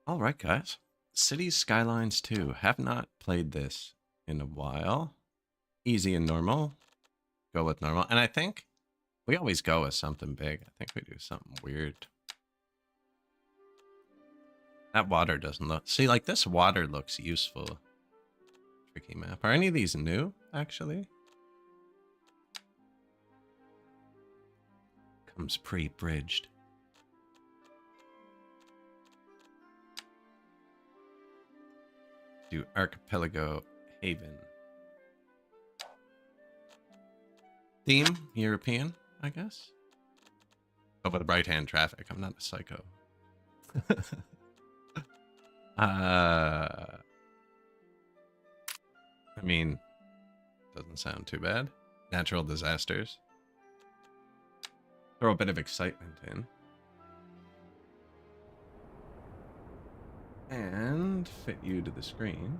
All right, guys. Cities Skylines 2. Have not played this in a while. Easy and normal. Go with normal. And I think we always go with something big. I think we do something weird. That water doesn't look... See, like this water looks useful. Tricky map. Are any of these new, actually? Comes pre-bridged. Do Archipelago Haven. Theme, European, I guess. Go with right-hand traffic. I'm not a psycho. I mean, doesn't sound too bad. Natural disasters. Throw a bit of excitement in. And fit you to the screen.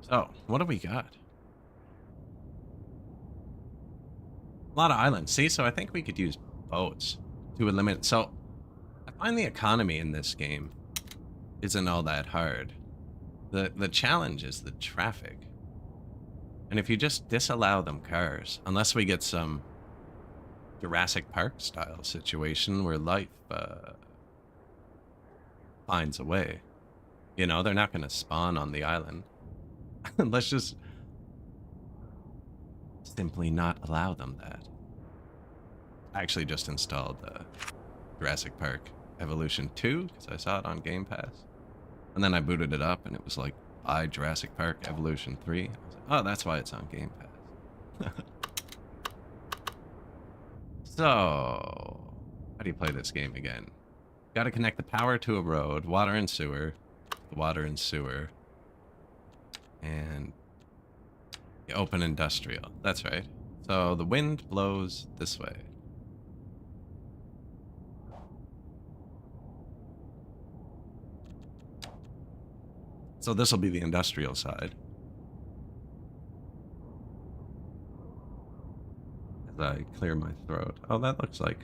So, what do we got? A lot of islands. See, so I think we could use boats to eliminate. So, I find the economy in this game isn't all that hard. The challenge is the traffic. And if you just disallow them cars, unless we get some Jurassic Park style situation where life finds a way, you know, they're not going to spawn on the island. Let's just simply not allow them that. I actually just installed Jurassic Park Evolution 2 because I saw it on Game Pass. And then I booted it up and it was like, buy Jurassic Park Evolution 3. I was like, oh, that's why it's on Game Pass. So, how do you play this game again? Got to connect the power to a road, water and sewer, the water and sewer, and you open industrial. That's right. So the wind blows this way. So this will be the industrial side. As I clear my throat. Oh, that looks like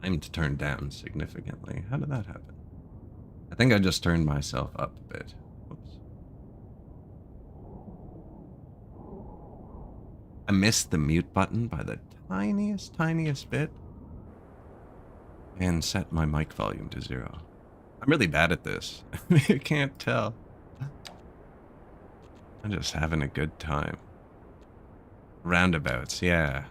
I'm to turn down significantly. How did that happen? I think I just turned myself up a bit. Whoops. I missed the mute button by the tiniest bit. And set my mic volume to 0. I'm really bad at this. You can't tell. I'm just having a good time. Roundabouts, yeah.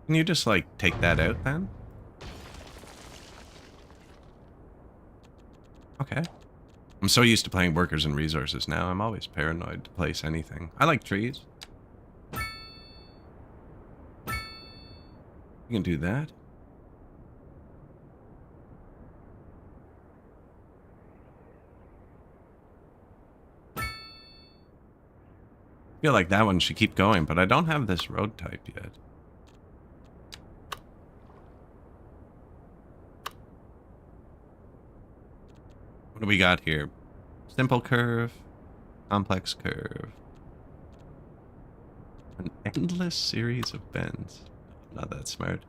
Can you just, like, take that out, then? Okay. I'm so used to playing workers and resources now, I'm always paranoid to place anything. I like trees. You can do that. I feel like that one should keep going, but I don't have this road type yet. What do we got here? Simple curve, complex curve. An endless series of bends. Not that smart.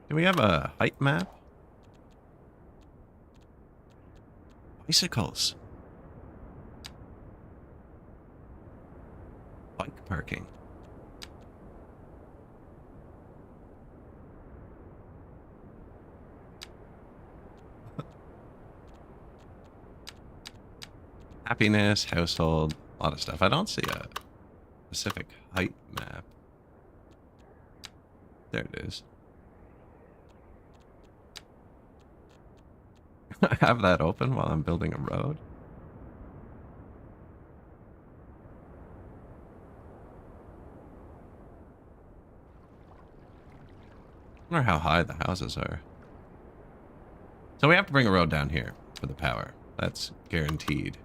Do we have a height map? Bicycles. Bike parking. Happiness, household, a lot of stuff. I don't see a specific height map. There it is. I have that open while I'm building a road. I wonder how high the houses are. So we have to bring a road down here for the power. That's guaranteed.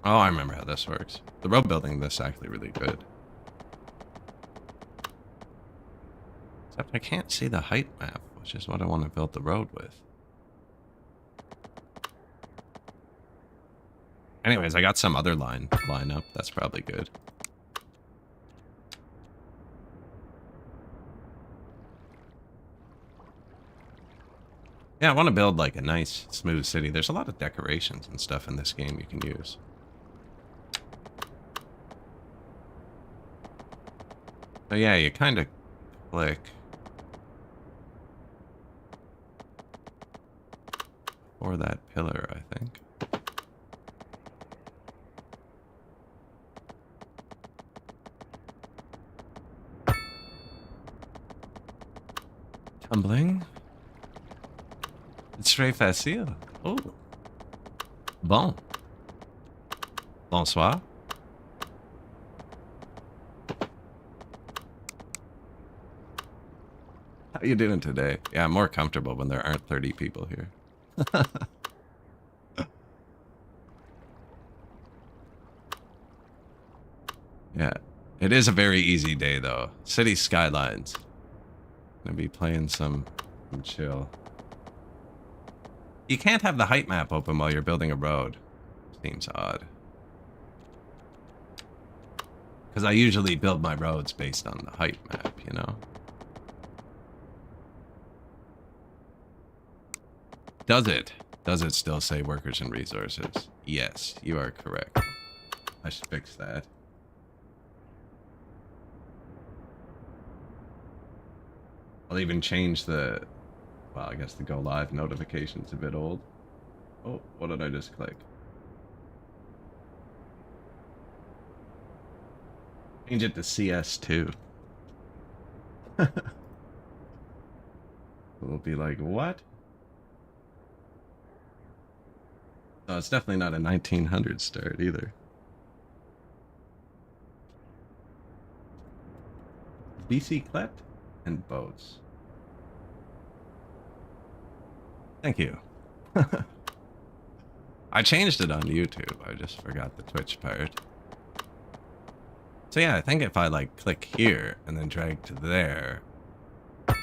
Oh, I remember how this works. The road building this is actually really good. Except I can't see the height map, which is what I want to build the road with. Anyways, I got some other line up. That's probably good. Yeah, I want to build like a nice, smooth city. There's a lot of decorations and stuff in this game you can use. So yeah, you kind of click. Or that pillar, I think. Tumbling. It's très facile. Oh. Bon. Bonsoir. How you doing today? Yeah, I'm more comfortable when there aren't 30 people here. Yeah. It is a very easy day, though. City Skylines. Gonna be playing some chill. You can't have the height map open while you're building a road. Seems odd. Because I usually build my roads based on the height map, you know? Does it? Does it still say workers and resources? Yes, you are correct. I should fix that. I'll even change the... Well, I guess the go live notification's a bit old. Oh, what did I just click? Change it to CS2. We'll be like, what? Oh, it's definitely not a 1900 start either. Bicyclette and boats. Thank you. I changed it on YouTube. I just forgot the Twitch part. So yeah, I think if I like click here and then drag to there, I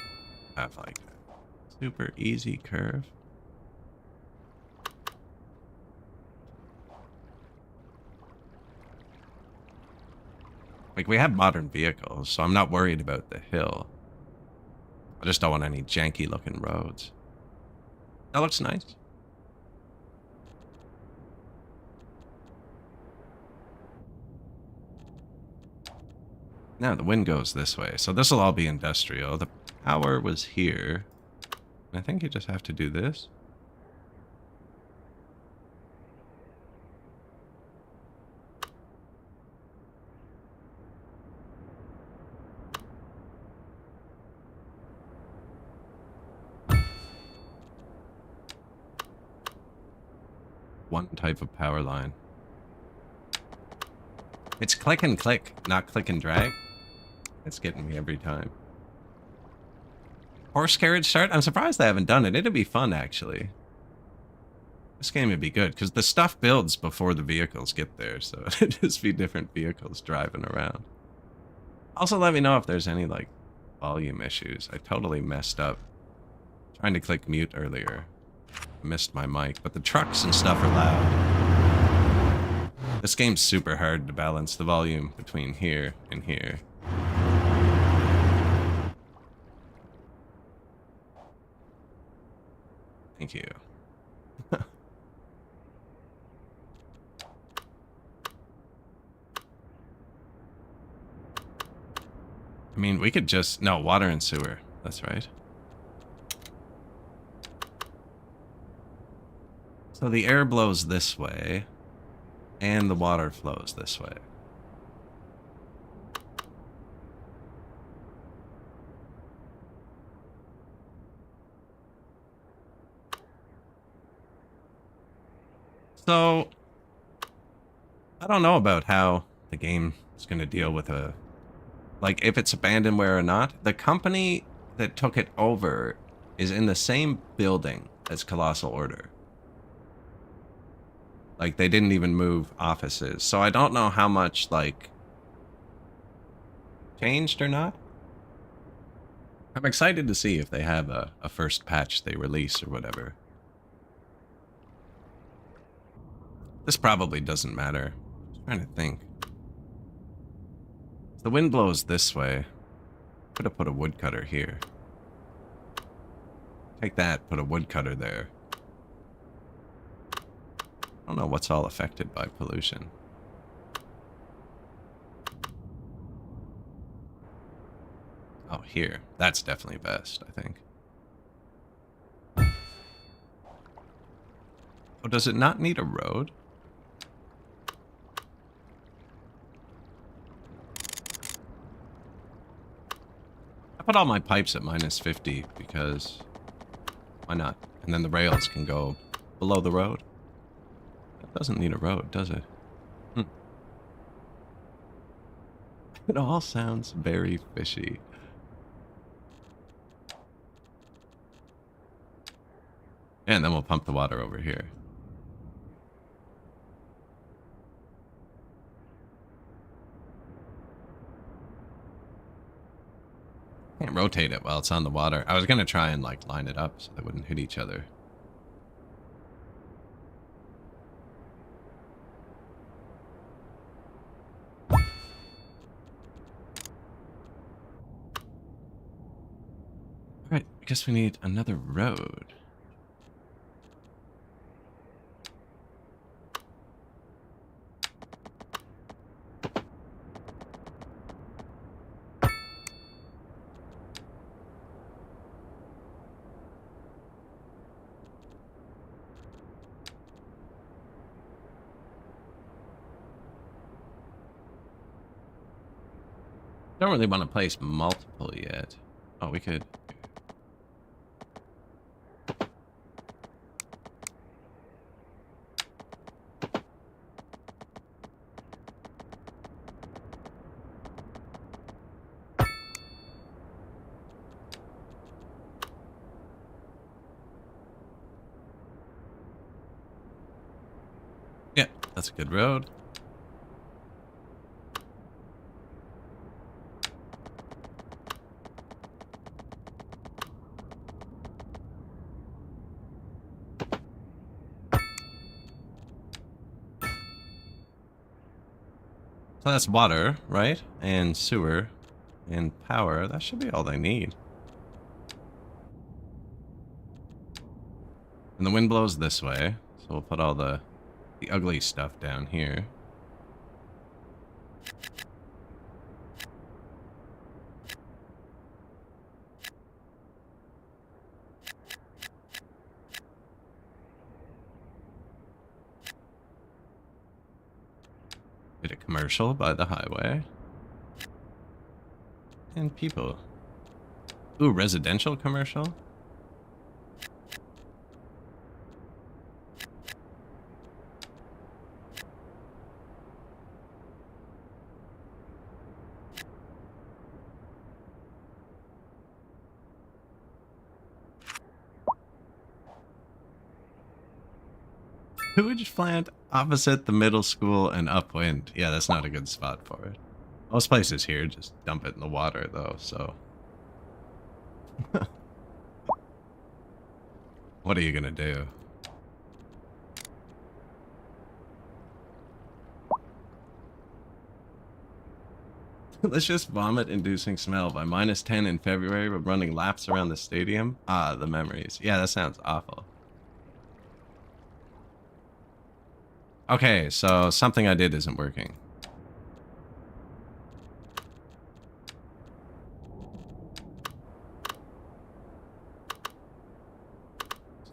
have like a super easy curve. Like we have modern vehicles, so I'm not worried about the hill. I just don't want any janky looking roads. That looks nice. Now the wind goes this way, so this will all be industrial. The power was here. I think you just have to do this. One type of power line. It's click and click, not click and drag. It's getting me every time. Horse carriage start? I'm surprised they haven't done it. It'd be fun, actually. This game would be good, because the stuff builds before the vehicles get there, so it'd just be different vehicles driving around. Also, let me know if there's any, like, volume issues. I totally messed up trying to click mute earlier. Missed my mic, but the trucks and stuff are loud. This game's super hard to balance the volume between here and here. Thank you. I mean, we could just... No, water and sewer. That's right. So the air blows this way, and the water flows this way. So, I don't know about how the game is going to deal with a... Like, if it's abandonware or not. The company that took it over is in the same building as Colossal Order. Like, they didn't even move offices. So I don't know how much, like, changed or not. I'm excited to see if they have a first patch they release or whatever. This probably doesn't matter. I'm trying to think. If the wind blows this way, could have put a woodcutter here. Take that, put a woodcutter there. I don't know what's all affected by pollution. Oh, here. That's definitely best, I think. Oh, does it not need a road? I put all my pipes at -50 because why not? And then the rails can go below the road. It doesn't need a road, does it? It all sounds very fishy. And then we'll pump the water over here. Can't rotate it while it's on the water. I was gonna try and like line it up so they wouldn't hit each other. Alright, I guess we need another road. Don't really want to place multiple yet. Oh, we could. Yeah, that's a good road. So that's water, right? And sewer and power. That should be all they need. And the wind blows this way, so we'll put all the ugly stuff down here. Get a commercial by the highway. And people. Ooh, residential commercial? Sewage plant opposite the middle school and upwind. Yeah, that's not a good spot for it. Most places here just dump it in the water, though, so. What are you gonna do? Let's just vomit-inducing smell by -10 in February. We're running laps around the stadium. Ah, the memories. Yeah, that sounds awful. Okay, so something I did isn't working.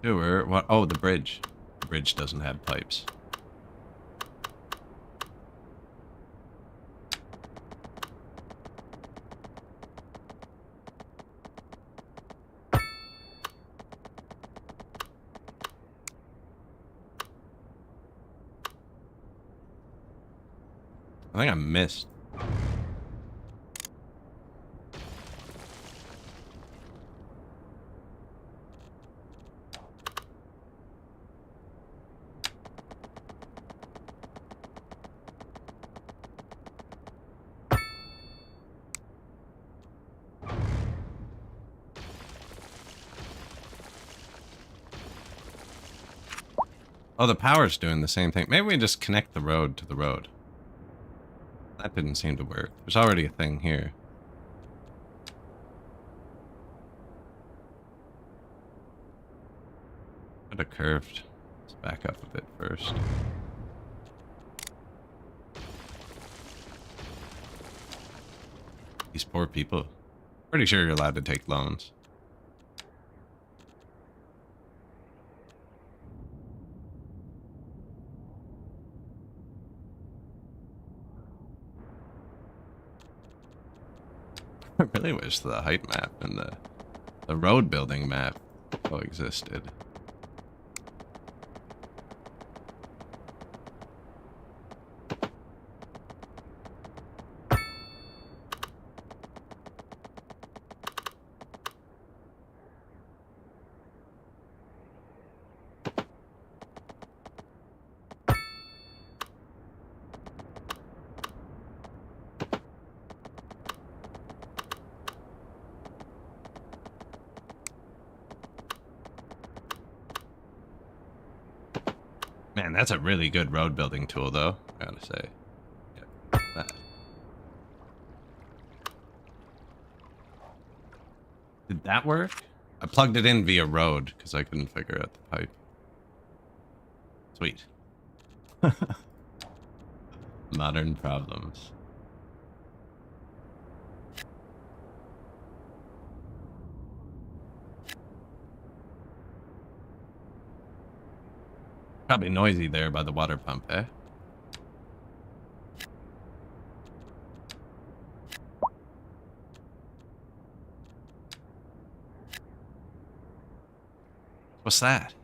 Sewer. What? Oh, the bridge. The bridge doesn't have pipes. I think I missed. Oh, the power's doing the same thing. Maybe we just connect the road to the road. That didn't seem to work. There's already a thing here. Could have curved. Let's back up a bit first. These poor people. Pretty sure you're allowed to take loans. I really wish the height map and the road building map coexisted. Man, that's a really good road building tool, though, I gotta say. Yeah, that. Did that work? I plugged it in via road because I couldn't figure out the pipe. Sweet. Modern problems. Probably noisy there by the water pump, eh? What's that?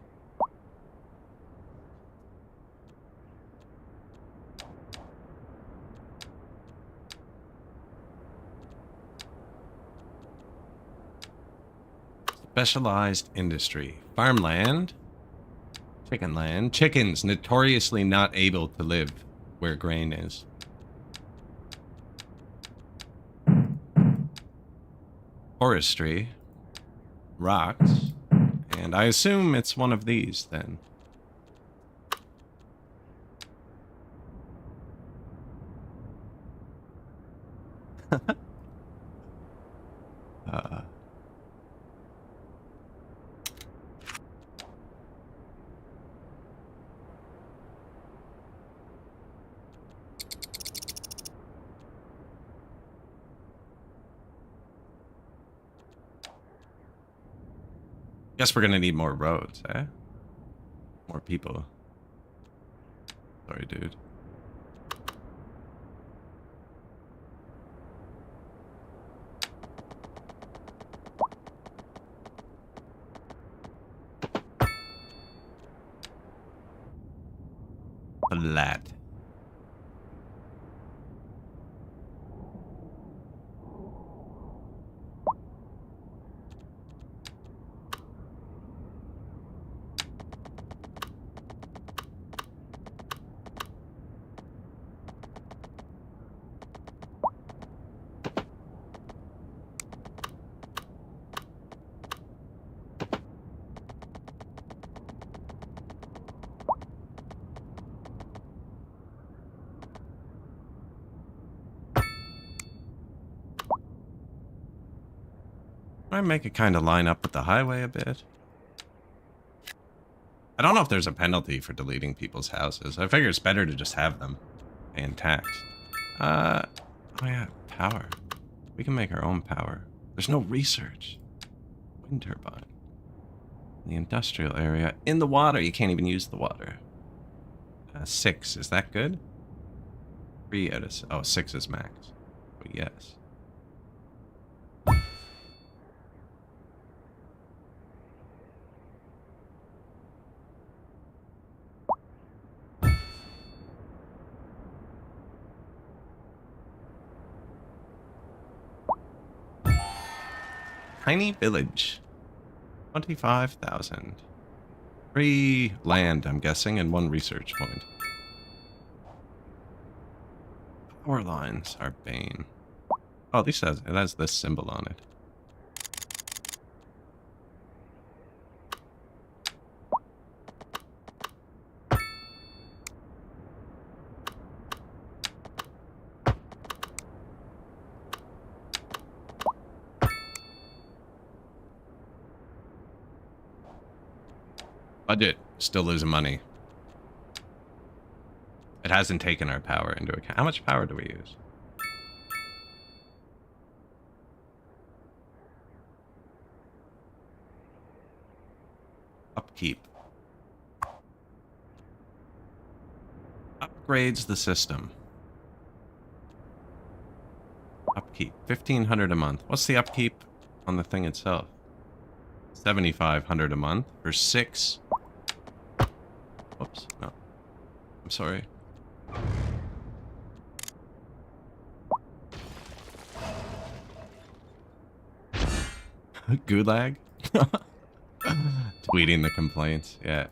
Specialized industry. Farmland. Chicken land. Chickens notoriously not able to live where grain is. Forestry. Rocks. And I assume it's one of these then. Guess we're gonna need more roads, eh? More people. Sorry, dude. Flat. I make it kind of line up with the highway a bit. I don't know if there's a penalty for deleting people's houses. I figure it's better to just have them paying tax. Oh yeah, power. We can make our own power. There's no research. Wind turbine. In the industrial area. In the water. You can't even use the water. 6. Is that good? 3 out of... Oh, 6 is max. But yes. Tiny village. 25,000. 3 land, I'm guessing, and 1 research point. Power lines are bane. Oh, at least it has this symbol on it. Budget, still losing money. It hasn't taken our power into account. How much power do we use? Upkeep. Upgrades the system. Upkeep. 1,500 a month. What's the upkeep on the thing itself? 7,500 a month for 6. Whoops. No. I'm sorry. Gulag? Tweeting the complaints. Yeah.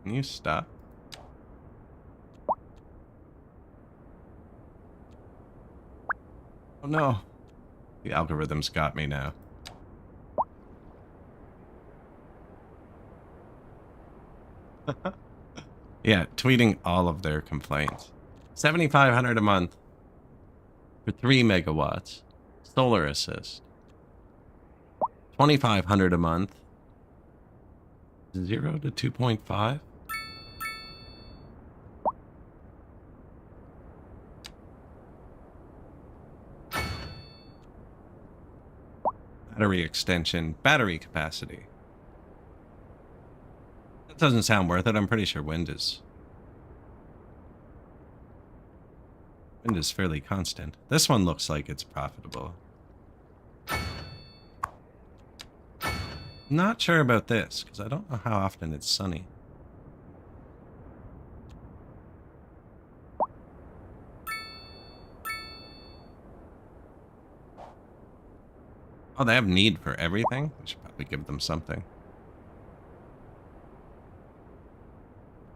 Can you stop? Oh no. The algorithm's got me now. Yeah, tweeting all of their complaints. 7,500 a month for 3 megawatts. Solar assist. 2,500 a month. 0 to 2.5. Battery extension. Battery capacity. That doesn't sound worth it. I'm pretty sure wind is fairly constant. This one looks like it's profitable. Not sure about this, because I don't know how often it's sunny. Oh, they have need for everything? We should probably give them something.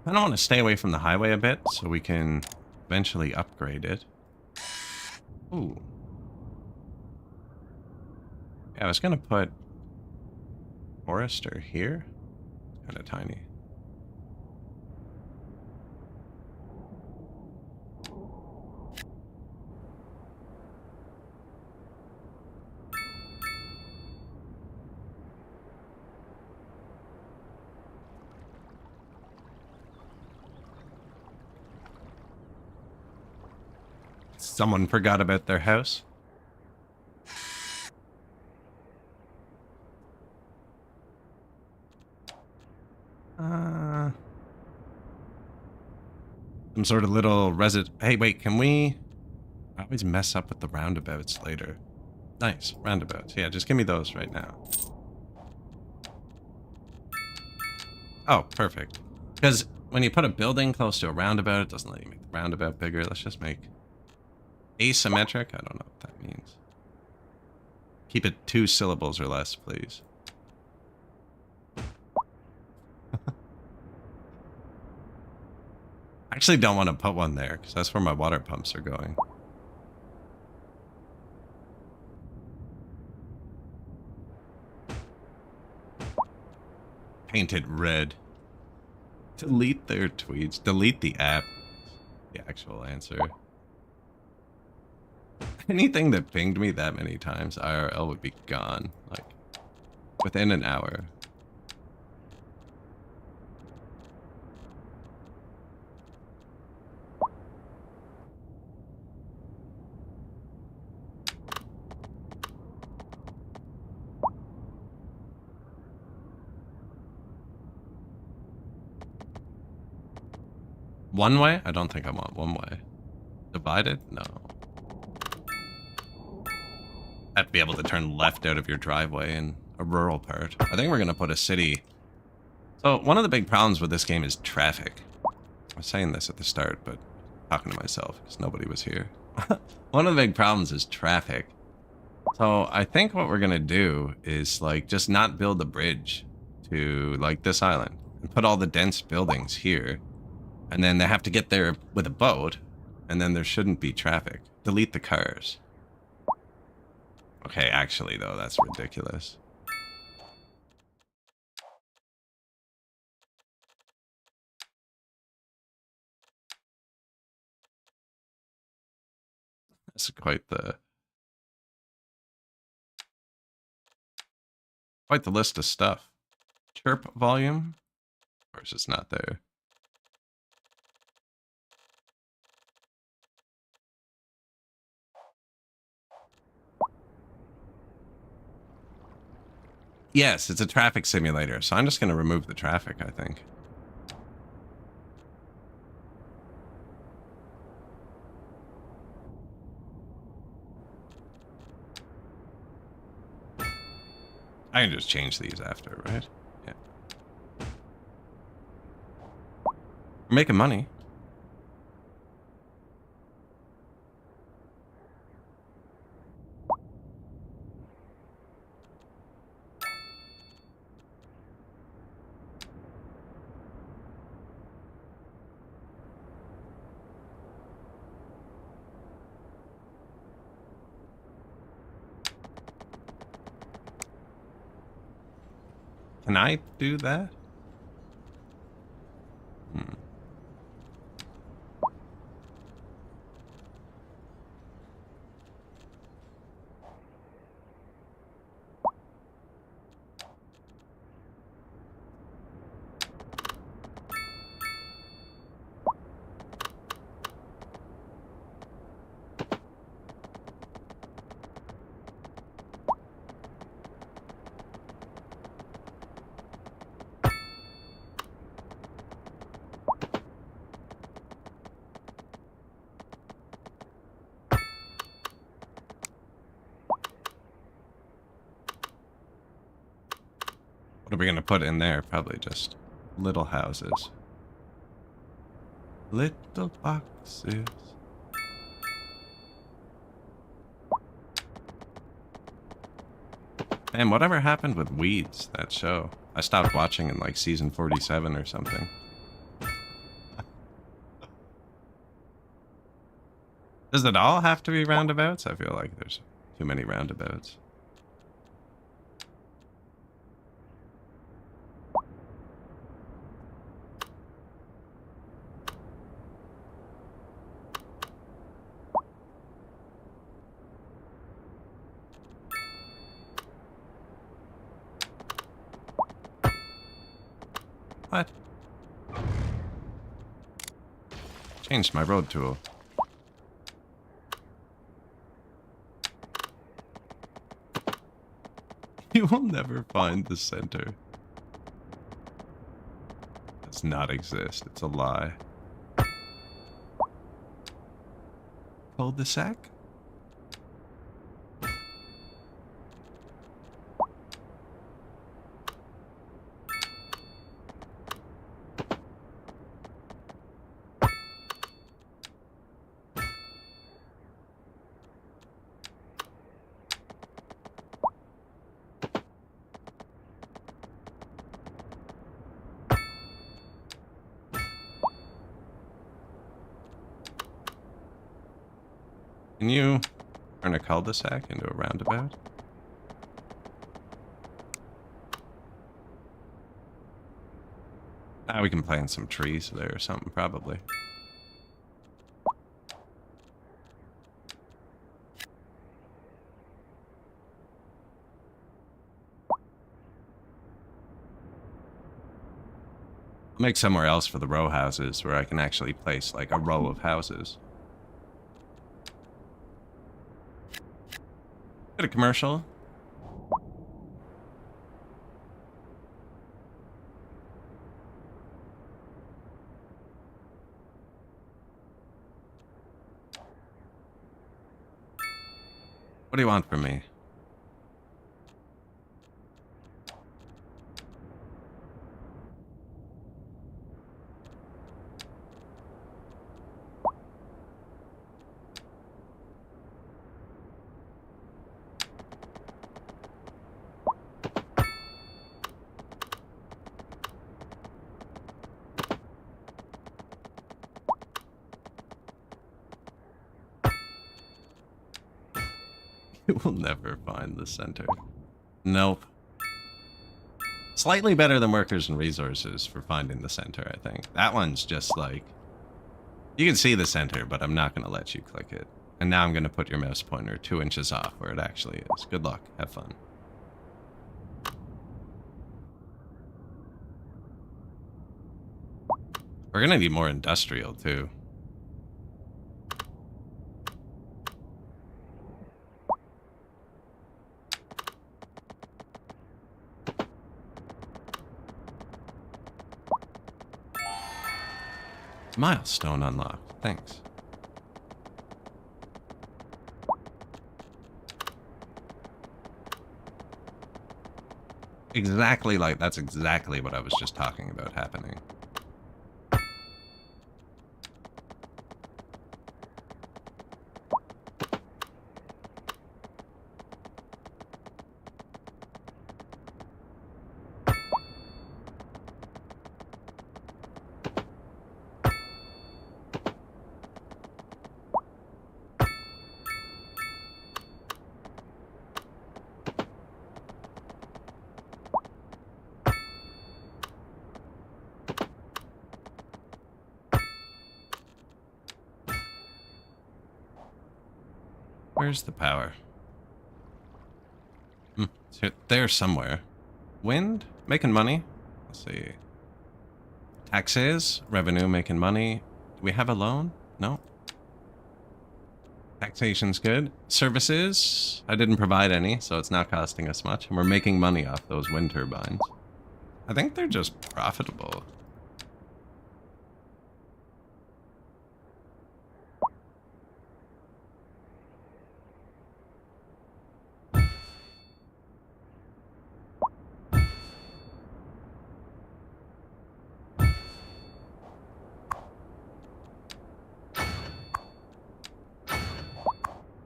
I don't want to stay away from the highway a bit, so we can eventually upgrade it. Ooh. Yeah, I was going to put Forester here. Kind of tiny. Someone forgot about their house. Some sort of little Hey, wait, can we... I always mess up with the roundabouts later. Nice, roundabouts. Yeah, just give me those right now. Oh, perfect. Because when you put a building close to a roundabout, it doesn't let you make the roundabout bigger. Let's just make asymmetric. I don't know what that means. Keep it 2 syllables or less, please. I actually don't want to put one there, because that's where my water pumps are going. Paint it red. Delete their tweets. Delete the app. The actual answer. Anything that pinged me that many times, IRL would be gone. Like, within an hour. One way? I don't think I want one way. Divided? No. Have to be able to turn left out of your driveway in a rural part. I think we're going to put a city. So one of the big problems with this game is traffic. I was saying this at the start, but talking to myself because nobody was here. One of the big problems is traffic. So I think what we're going to do is like just not build a bridge to like this island and put all the dense buildings here. And then they have to get there with a boat, and then there shouldn't be traffic. Delete the cars. Okay, actually, though, that's ridiculous. That's quite the list of stuff. chirp volume. Of course, it's not there. Yes, it's a traffic simulator, so I'm just going to remove the traffic, I think. I can just change these after, right? Yeah. We're making money. Can I do that? Hmm. What are we going to put in there? Probably just little houses. Little boxes. Man, whatever happened with Weeds, that show? I stopped watching in like season 47 or something. Does it all have to be roundabouts? I feel like there's too many roundabouts. What? Changed my road tool. You will never find the center. It does not exist. It's a lie. Cul-de-sac? Can you turn a cul-de-sac into a roundabout? Ah, we can plant some trees there or something, probably. I'll make somewhere else for the row houses where I can actually place like a row of houses. Got a commercial. What do you want from me? You will never find the center. Nope. Slightly better than Workers and Resources for finding the center, I think. That one's just like... You can see the center, but I'm not going to let you click it. And now I'm going to put your mouse pointer 2 inches off where it actually is. Good luck. Have fun. We're gonna need more industrial too. Milestone unlocked. Thanks. Exactly like that's exactly what I was just talking about happening. Where's the power? It's there somewhere. Wind? Making money. Let's see. Taxes? Revenue making money. Do we have a loan? No. Taxation's good. Services? I didn't provide any, so it's not costing us much. And we're making money off those wind turbines. I think they're just profitable.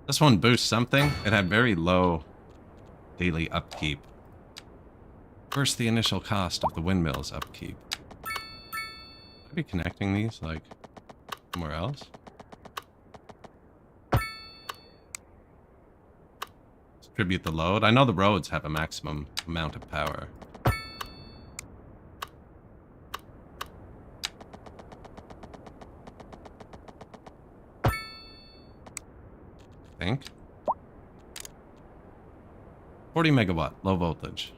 This one boosts something. It had very low daily upkeep. First, the initial cost of the windmill's upkeep. I'd be connecting these, like, somewhere else. Distribute the load. I know the roads have a maximum amount of power. I think. 40 megawatt, low voltage.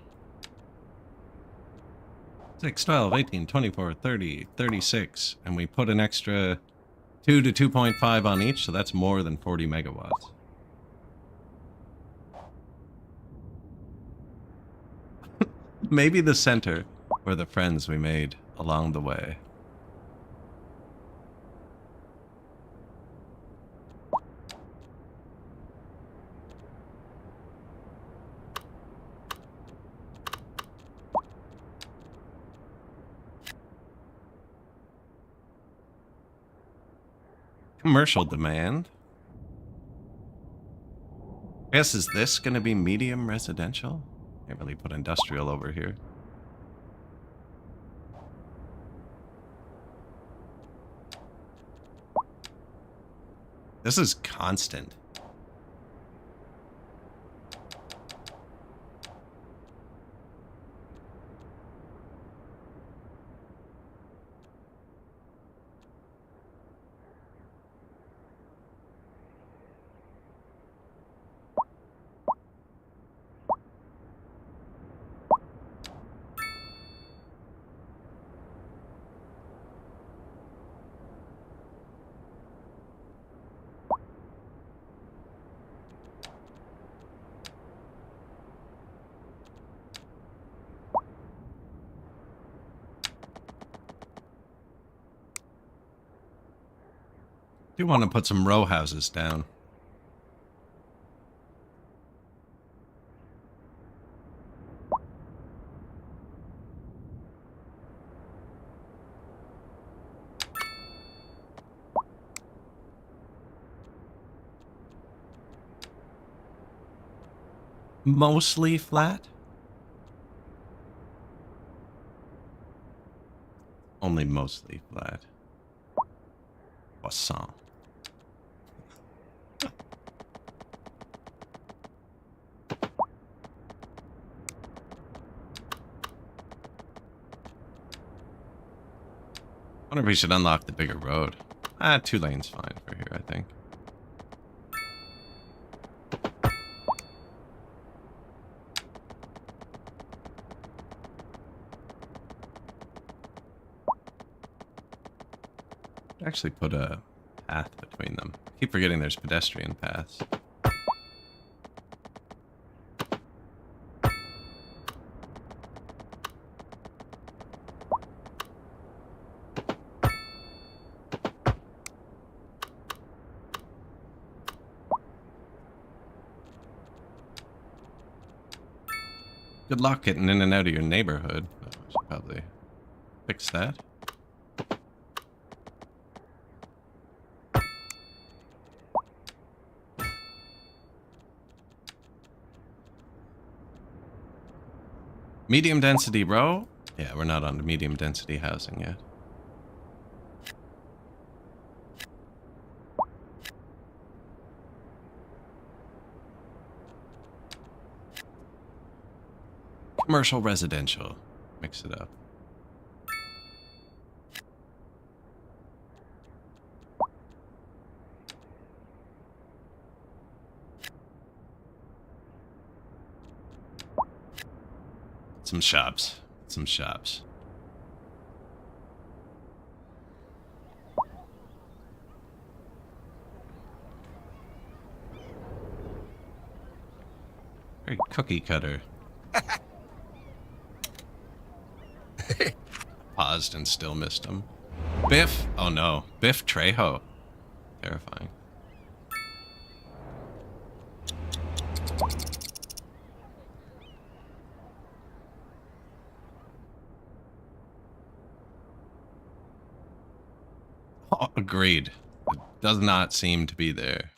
6, 12, 18, 24, 30, 36. And we put an extra 2 to 2.5 on each, so that's more than 40 megawatts. Maybe the center were the friends we made along the way. Commercial demand. I guess, is this going to be medium residential? Can't really put industrial over here. This is constant. Do want to put some row houses down. Mostly flat? Only mostly flat. Croissant. I wonder if we should unlock the bigger road. 2 lanes fine for here, I think. Actually put a path between them. Keep forgetting there's pedestrian paths. Good luck getting in and out of your neighborhood. Oh, I should probably fix that. Medium density row? Yeah, we're not on the medium density housing yet. Commercial residential. Mix it up. Some shops. Some shops. Very cookie cutter. Paused and still missed him. Biff! Oh no. Biff Trejo. Terrifying. Oh, agreed. It does not seem to be there.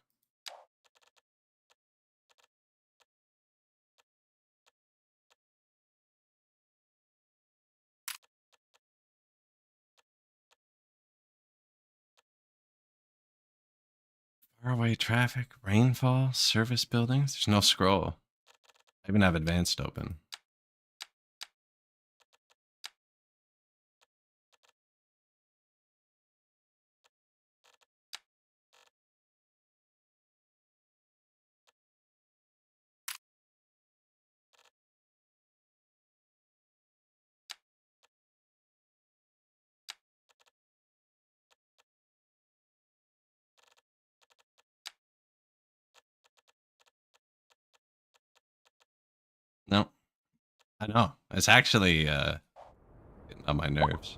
Faraway traffic, rainfall, service buildings. There's no scroll. I even have advanced open. No. I know. It's actually getting on my nerves.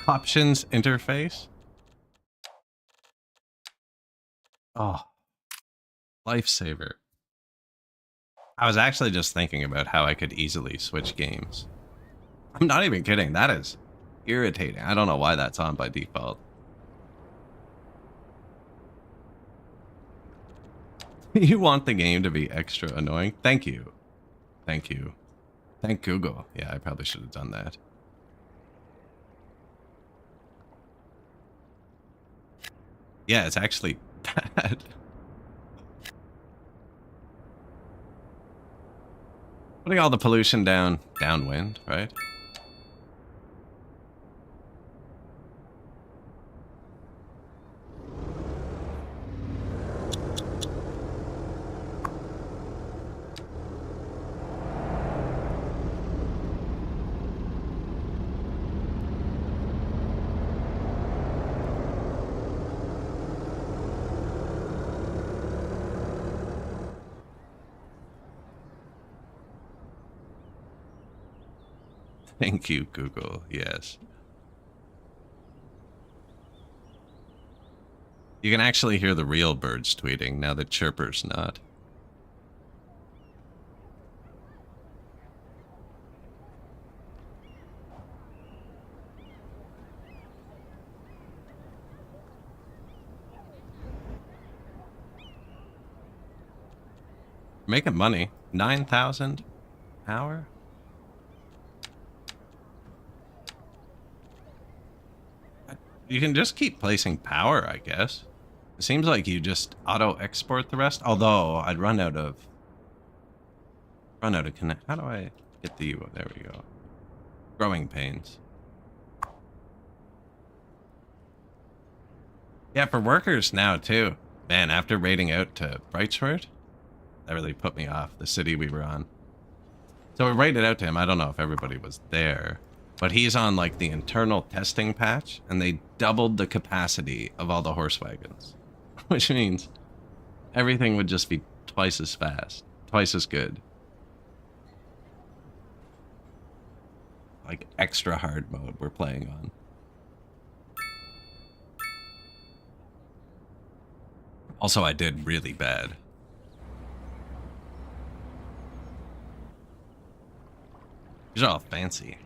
Options interface. Oh, lifesaver. I was actually just thinking about how I could easily switch games. I'm not even kidding. That is irritating. I don't know why that's on by default. You want the game to be extra annoying? Thank you. Thank you. Thank Google. Yeah, I probably should have done that. Yeah, it's actually bad. Putting all the pollution downwind, right? Thank you, Google. Yes. You can actually hear the real birds tweeting, now the chirper's not. Making money. 9,000 an hour? You can just keep placing power, I guess. It seems like you just auto-export the rest. Although I'd run out of connect. How do I get the? There we go. Growing pains. Yeah, for workers now, too. Man, after raiding out to Brightsword, that really put me off, the city we were on. So we raided out to him. I don't know if everybody was there, but he's on, like, the internal testing patch, and they doubled the capacity of all the horse wagons. Which means everything would just be twice as fast, twice as good. Like, extra hard mode we're playing on. Also, I did really bad. These are all fancy.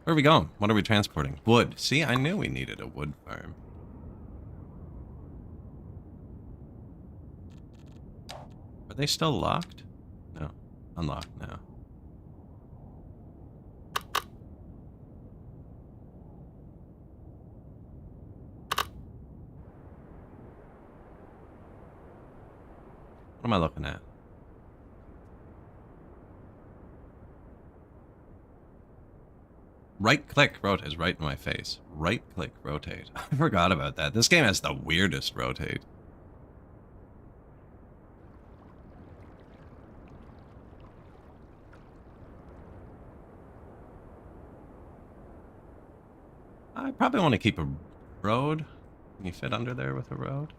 Where are we going? What are we transporting? Wood. See, I knew we needed a wood farm. Are they still locked? No. Unlocked now. What am I looking at? Right click rotate right in my face. Right click rotate. I forgot about that. This game has the weirdest rotate. I probably want to keep a road. Can you fit under there with a road?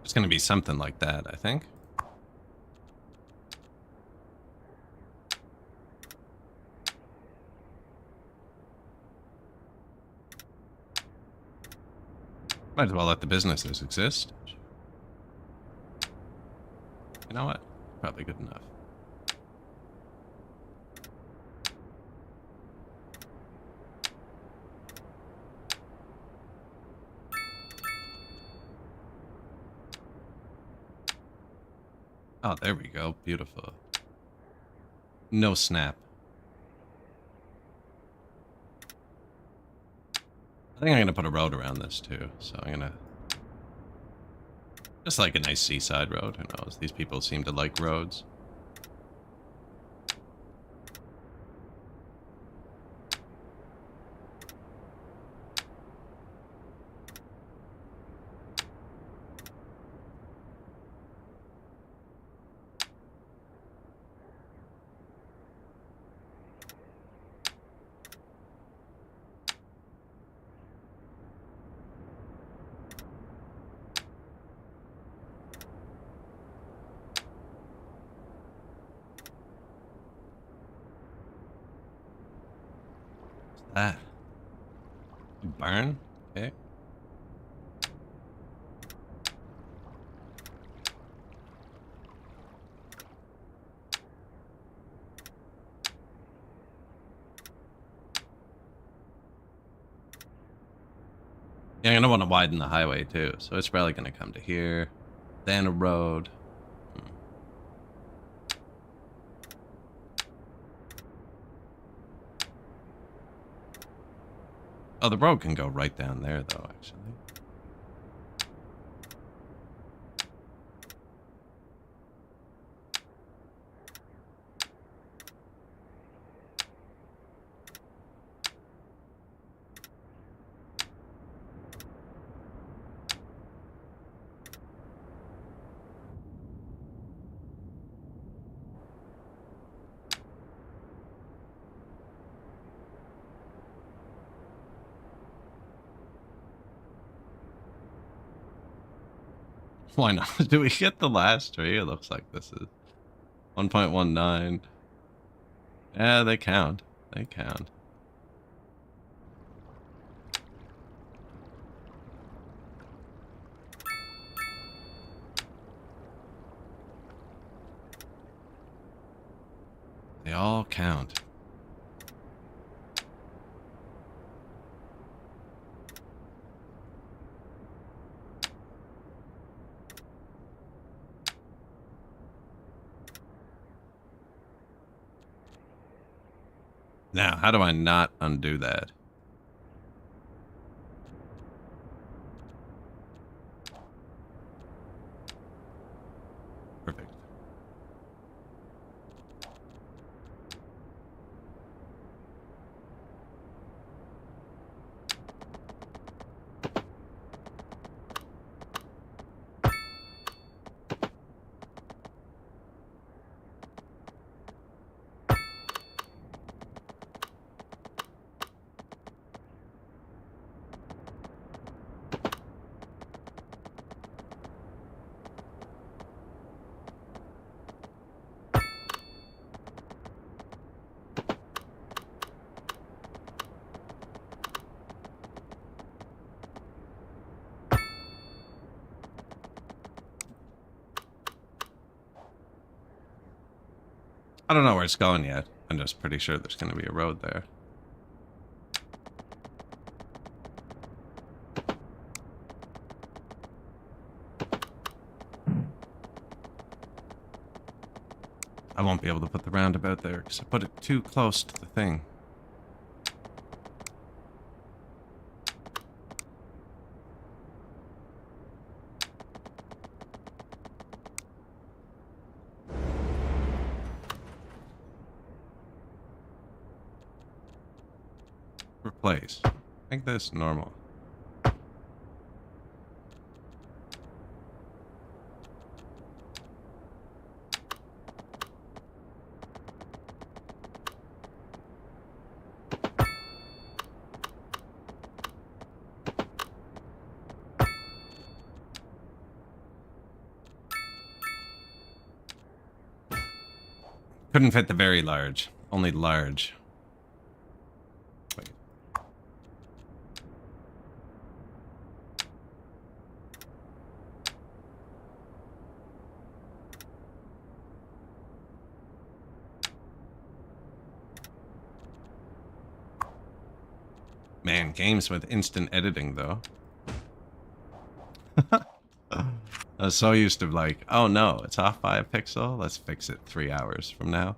It's going to be something like that, I think. Might as well let the businesses exist. You know what? Probably good enough. Oh, there we go. Beautiful. No snap. I think I'm going to put a road around this too. So I'm going to... Just like a nice seaside road. Who knows? These people seem to like roads. That barn? Okay. Yeah, I'm gonna want to widen the highway too, so it's probably gonna come to here, then a road. Oh, the road can go right down there, though, actually. Why not? Do we get the last tree? It looks like this is 1.19. Yeah, they count. They count. They all count. Now, how do I not undo that? Perfect. I don't know where it's going yet. I'm just pretty sure there's going to be a road there. I won't be able to put the roundabout there because I put it too close to the thing. Replace. Make this normal. Couldn't fit the very large. Only large. Wait. Man, games with instant editing, though. I was so used to like, oh no, it's off by a pixel. Let's fix it 3 hours from now.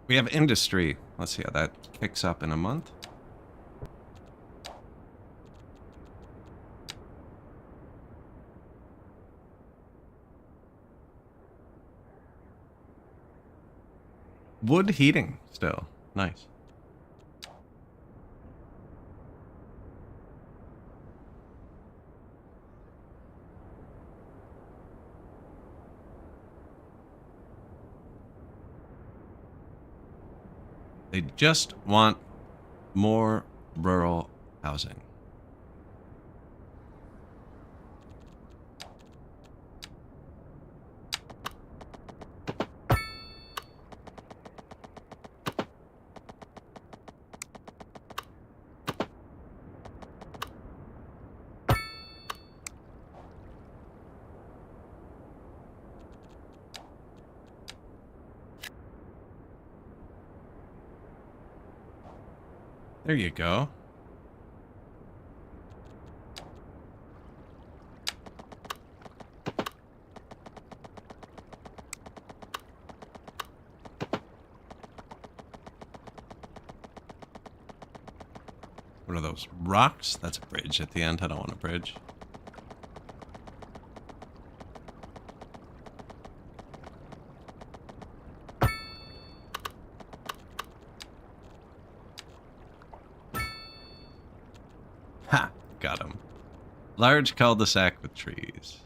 We have industry. Let's see how that kicks up in a month. Wood heating still. Nice. They just want more rural housing. There you go. What are those? Rocks? That's a bridge at the end. I don't want a bridge. Ha! Got him. Large cul-de-sac with trees.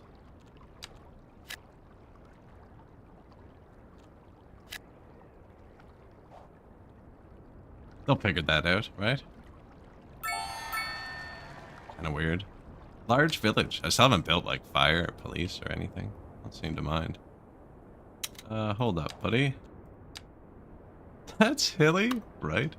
They'll figure that out, right? Kind of weird. Large village. I still haven't built like fire or police or anything. Don't seem to mind. Hold up, buddy. That's hilly, right?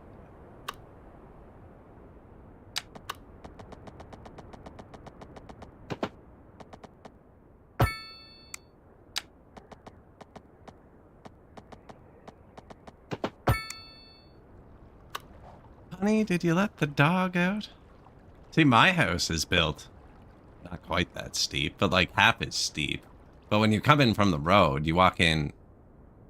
Honey, did you let the dog out? See, my house is built not quite that steep, but like half as steep. But when you come in from the road, you walk in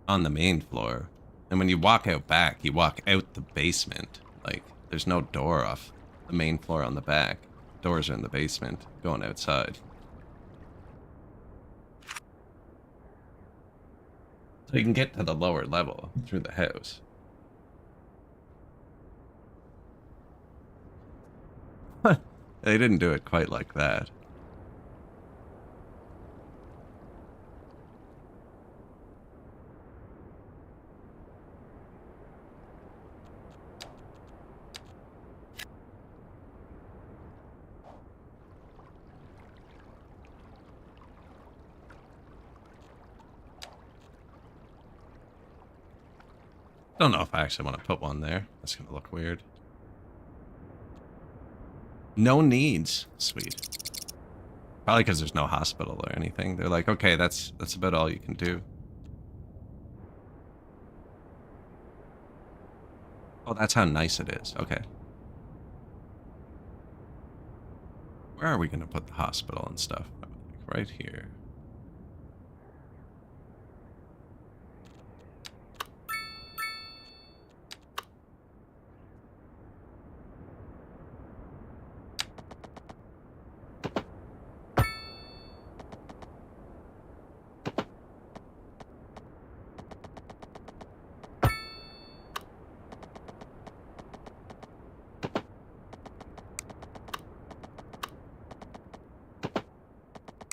on the main floor. And when you walk out back, you walk out the basement. Like, there's no door off the main floor on the back. Doors are in the basement, going outside. So you can get to the lower level through the house. They didn't do it quite like that. Don't know if I actually want to put one there. That's going to look weird. No needs. Sweet. Probably because there's no hospital or anything. They're like, okay, that's about all you can do. Oh, that's how nice it is. Okay. Where are we going to put the hospital and stuff? Right here.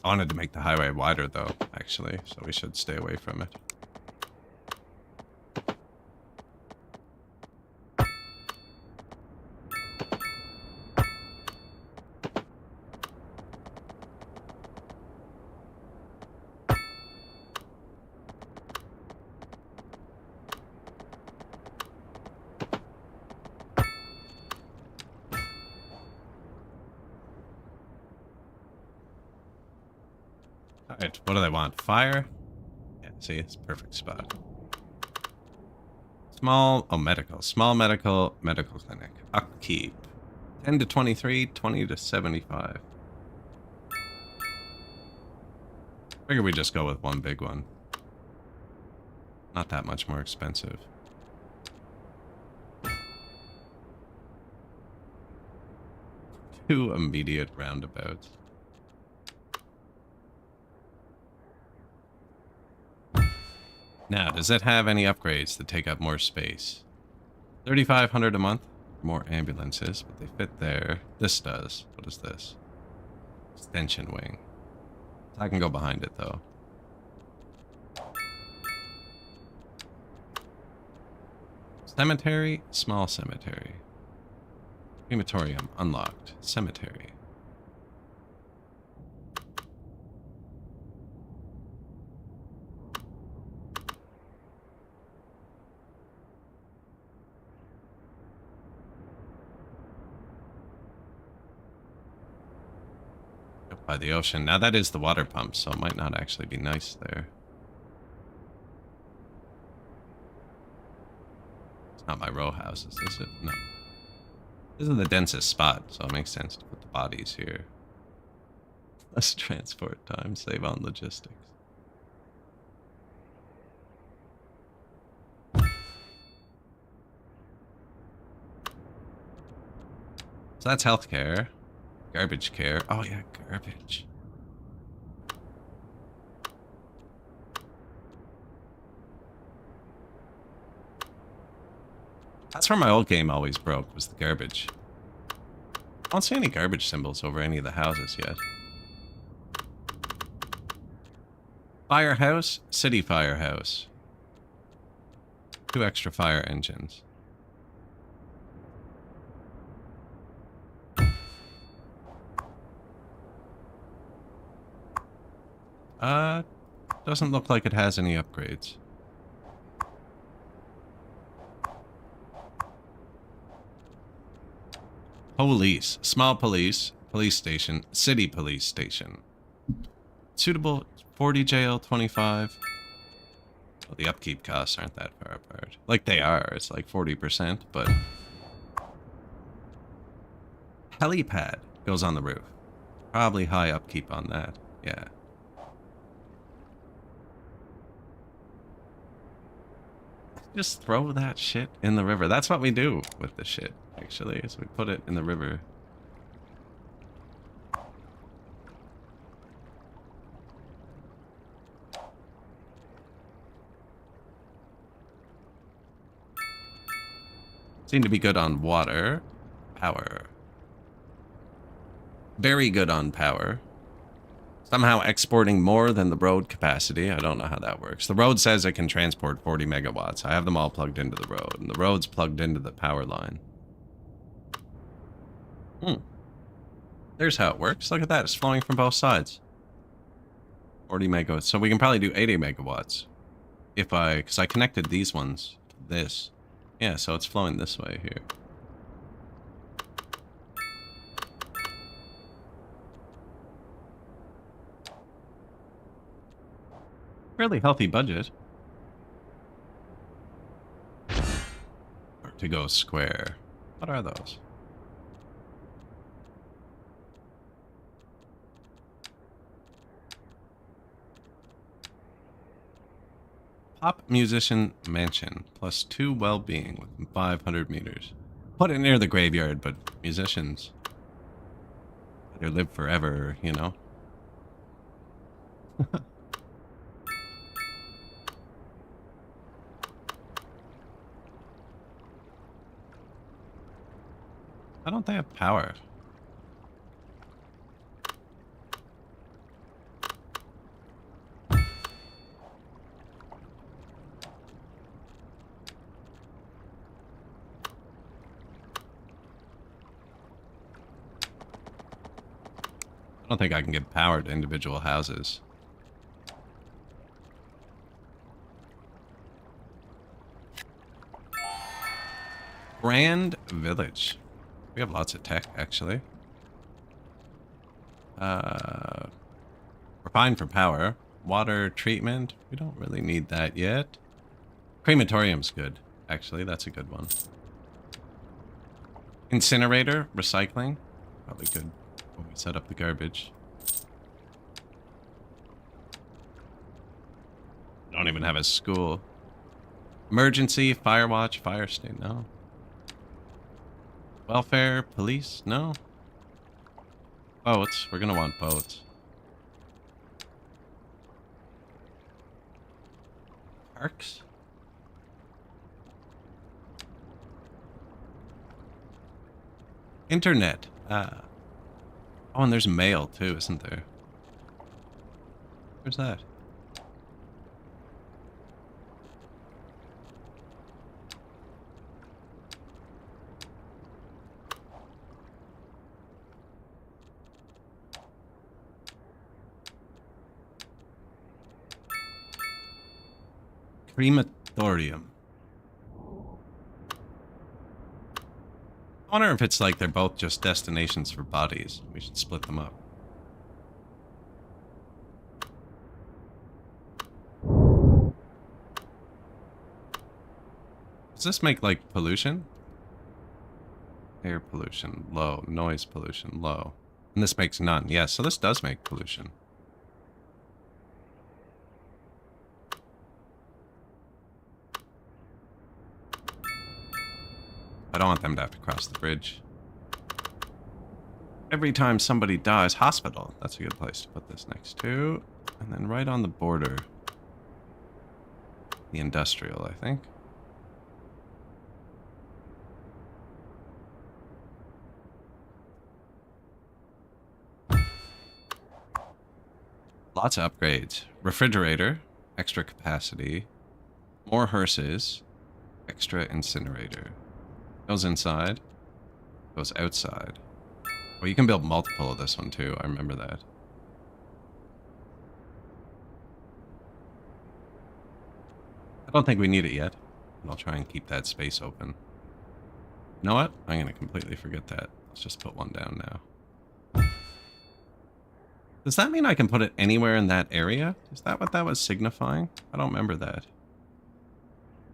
I wanted to make the highway wider, though, actually, so we should stay away from it. Alright, what do they want? Fire? Yeah, see, it's a perfect spot. Small, oh, medical. Small medical clinic. Upkeep. 10 to 23, 20 to 75. Figure we just go with one big one. Not that much more expensive. Two immediate roundabouts. Now, does it have any upgrades that take up more space? 3,500 a month? More ambulances, but they fit there. This does. What is this? Extension wing. I can go behind it, though. Cemetery? Small cemetery. Crematorium. Unlocked. Cemetery. By the ocean. Now that is the water pump, so it might not actually be nice there. It's not my row houses, is it? No. This is the densest spot, so it makes sense to put the bodies here. Less transport time, save on logistics. So that's healthcare. Garbage care. Oh yeah, garbage. That's where my old game always broke, was the garbage. I don't see any garbage symbols over any of the houses yet. Firehouse, city firehouse. 2 extra fire engines. Doesn't look like it has any upgrades. Police. Small police. Police station. City police station. Suitable 40 jail, 25. Well, the upkeep costs aren't that far apart. Like they are. It's like 40%, but... Helipad goes on the roof. Probably high upkeep on that. Yeah. Just throw that shit in the river. That's what we do with the shit, actually, is we put it in the river. Seem to be good on water. Power. Very good on power. Somehow exporting more than the road capacity. I don't know how that works. The road says it can transport 40 megawatts. I have them all plugged into the road, and the road's plugged into the power line. There's how it works. Look at that. It's flowing from both sides. 40 megawatts. So we can probably do 80 megawatts. Because I connected these ones to this. Yeah, so it's flowing this way here. Fairly healthy budget. Or to go square. What are those? Pop musician mansion. Plus 2 well-being within 500 meters. Put it near the graveyard, but musicians better live forever, you know? Why don't they have power? I don't think I can give power to individual houses. Grand Village. We have lots of tech, actually. We're fine for power. Water treatment. We don't really need that yet. Crematorium's good, actually. That's a good one. Incinerator. Recycling. Probably good when we set up the garbage. Don't even have a school. Emergency. Fire watch. Fire state. No. Welfare, police, no. Boats, we're gonna want boats. Parks? Internet. Oh, and there's mail too, isn't there? Where's that? Crematorium. I wonder if it's like they're both just destinations for bodies. We should split them up. Does this make like pollution? Air pollution, low. Noise pollution, low. And this makes none. Yes, so this does make pollution. I don't want them to have to cross the bridge. Every time somebody dies, hospital. That's a good place to put this next to. And then right on the border. The industrial, I think. Lots of upgrades. Refrigerator, extra capacity, more hearses, extra incinerator. Goes inside, goes outside. Well, you can build multiple of this one too. I remember that. I don't think we need it yet. I'll try and keep that space open. You know what? I'm going to completely forget that. Let's just put one down now. Does that mean I can put it anywhere in that area? Is that what that was signifying? I don't remember that.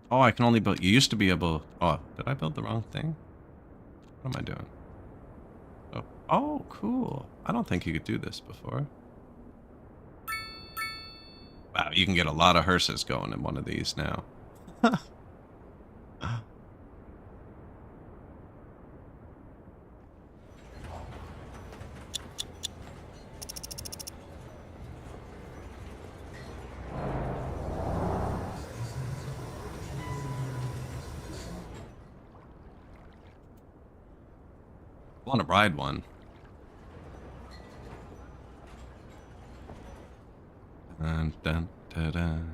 Oh, I can only build... You used to be able... Oh, did I build the wrong thing? What am I doing? Oh, cool. I don't think you could do this before. Wow, you can get a lot of hearses going in one of these now. I want to ride one. Dun, dun, dun, dun.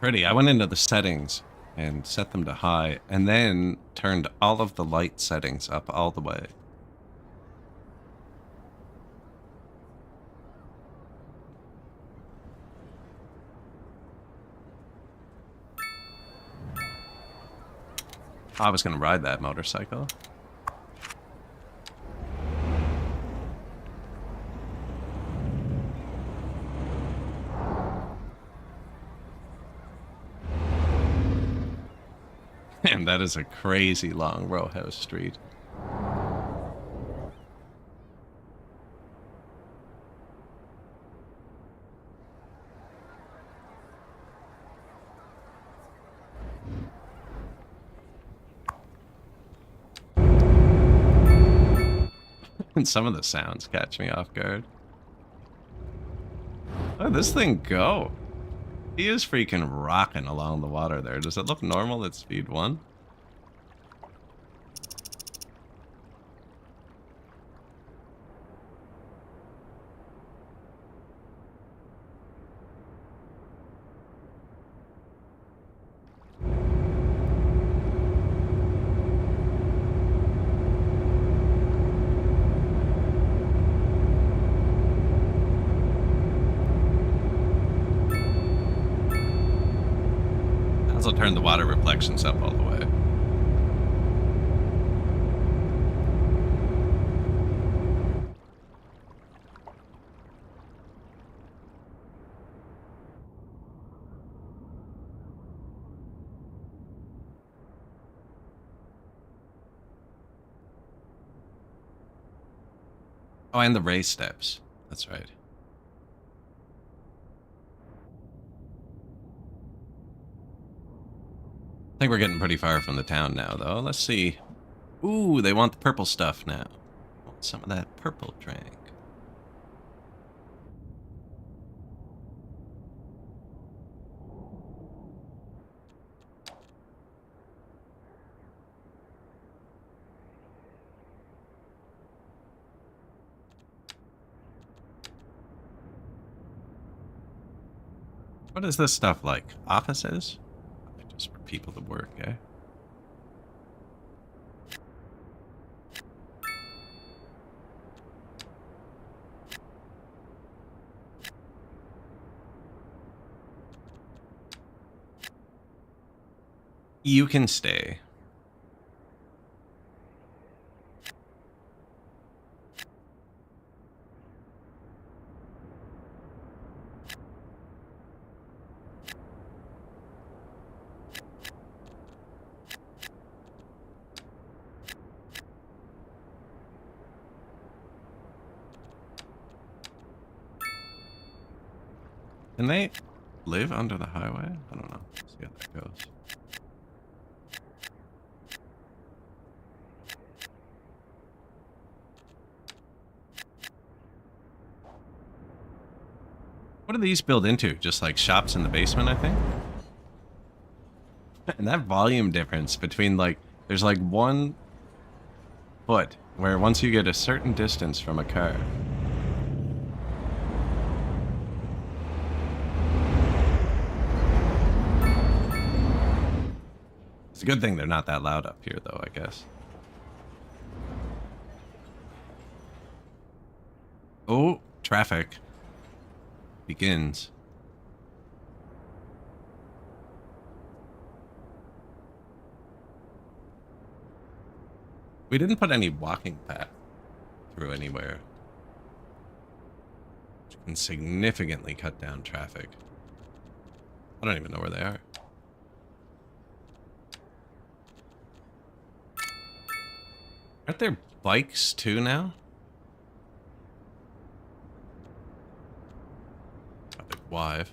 Pretty. I went into the settings and set them to high and then turned all of the light settings up all the way. I was going to ride that motorcycle. Man, that is a crazy long row house street. And some of the sounds catch me off guard. Oh, this thing go. He is freaking rocking along the water there. Does it look normal at speed 1? I'll turn the water reflections up all the way. Oh, and the race steps. That's right. I think we're getting pretty far from the town now, though. Let's see. Ooh, they want the purple stuff now. Want some of that purple drink. What is this stuff like? Offices? Just for people to work, eh? You can stay. Can they live under the highway? I don't know. Let's see how that goes. What do these build into? Just like shops in the basement, I think? And that volume difference between like, there's like 1 foot where once you get a certain distance from a car, a good thing they're not that loud up here, though, I guess. Oh, traffic begins. We didn't put any walking path through anywhere, which can significantly cut down traffic. I don't even know where they are. Aren't there bikes too now? Wide.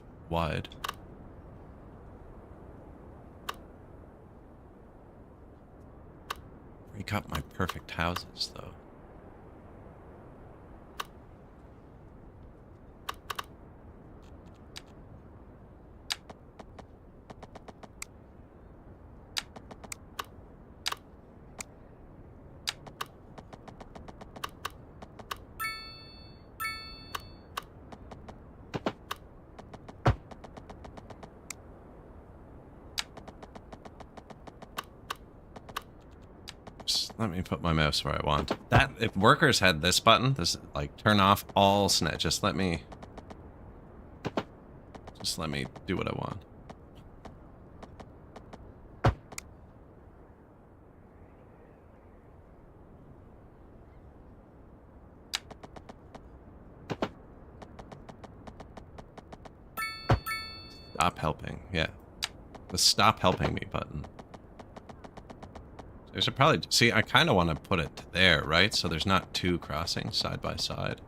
Break up my perfect houses, though. Let me put my mouse where I want. That, if workers had this button, this, like, turn off all snap, just let me do what I want. Stop helping, yeah. The stop helping me button. I should probably... See, I kind of want to put it there, right? So there's not two crossings side by side.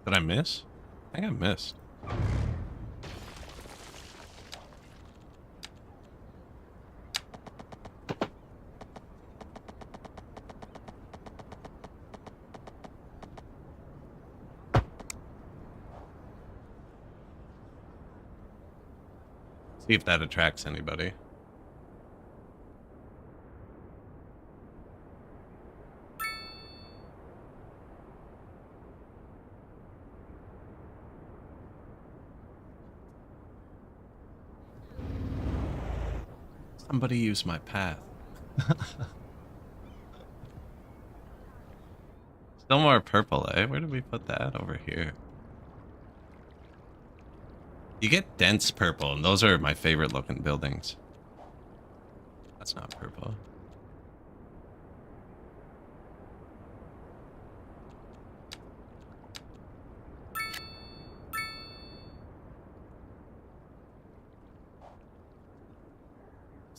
Did I miss? I think I missed. See if that attracts anybody. Somebody use my path. Still more purple, eh? Where did we put that? Over here. You get dense purple, and those are my favorite looking buildings. That's not purple.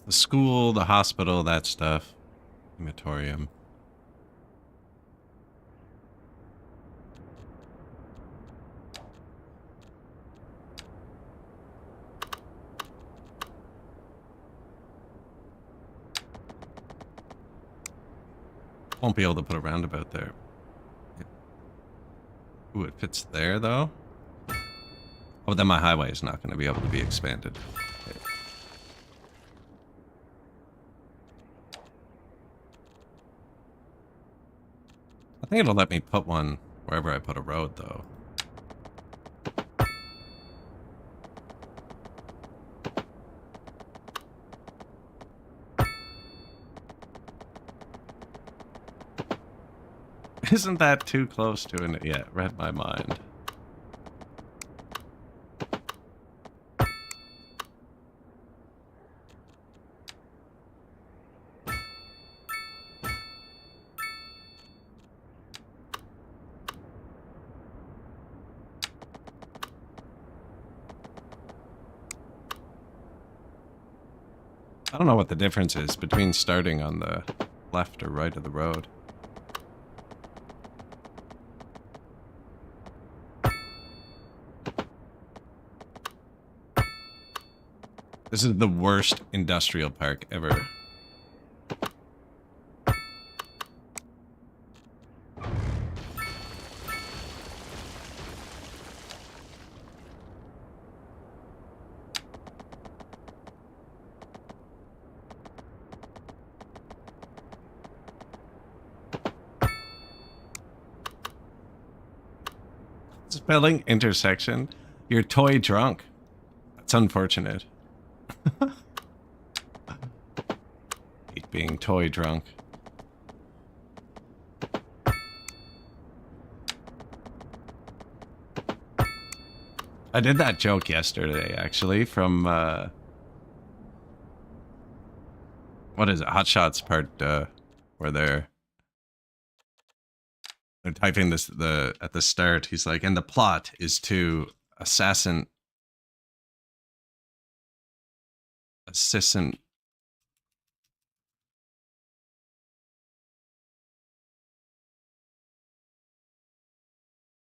The school, the hospital, that stuff. Crematorium. Won't be able to put a roundabout there. Ooh, it fits there, though. Oh, then my highway is not going to be able to be expanded. Okay. I think it'll let me put one wherever I put a road, though. Isn't that too close to it? Yeah, read my mind. I don't know what the difference is between starting on the left or right of the road. This is the worst industrial park ever Spelling intersection. You're toy drunk. That's unfortunate. Hate being toy drunk. I did that joke yesterday, actually, from, what is it? Hot Shots part, where they're typing this, at the start, he's like, and the plot is to assassin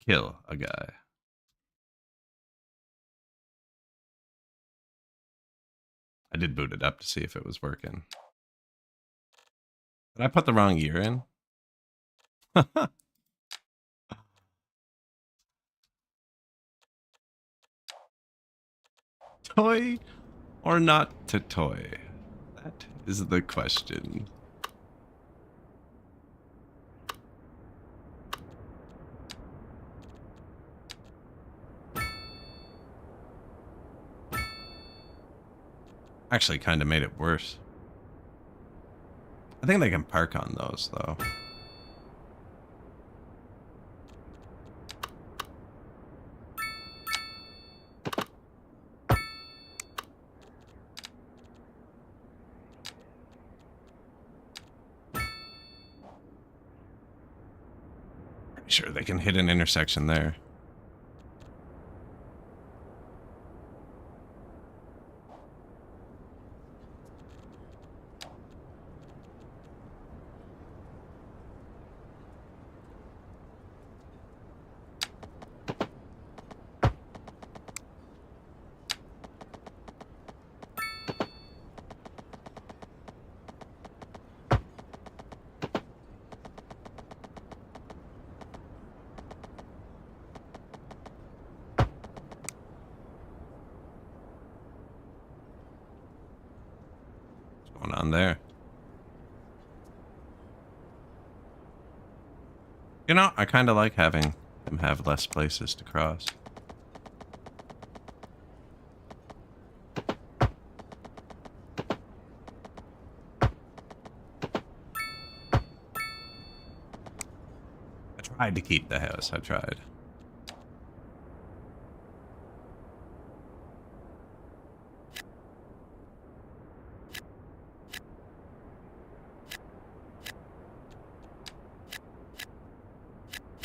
kill a guy. I did boot it up to see if it was working. Did I put the wrong year in? Toy or not to toy? That is the question. Actually kind of made it worse. I think they can park on those, though. Pretty sure they can hit an intersection there. On there. You know, I kind of like having them have less places to cross. I tried to keep the house. I tried.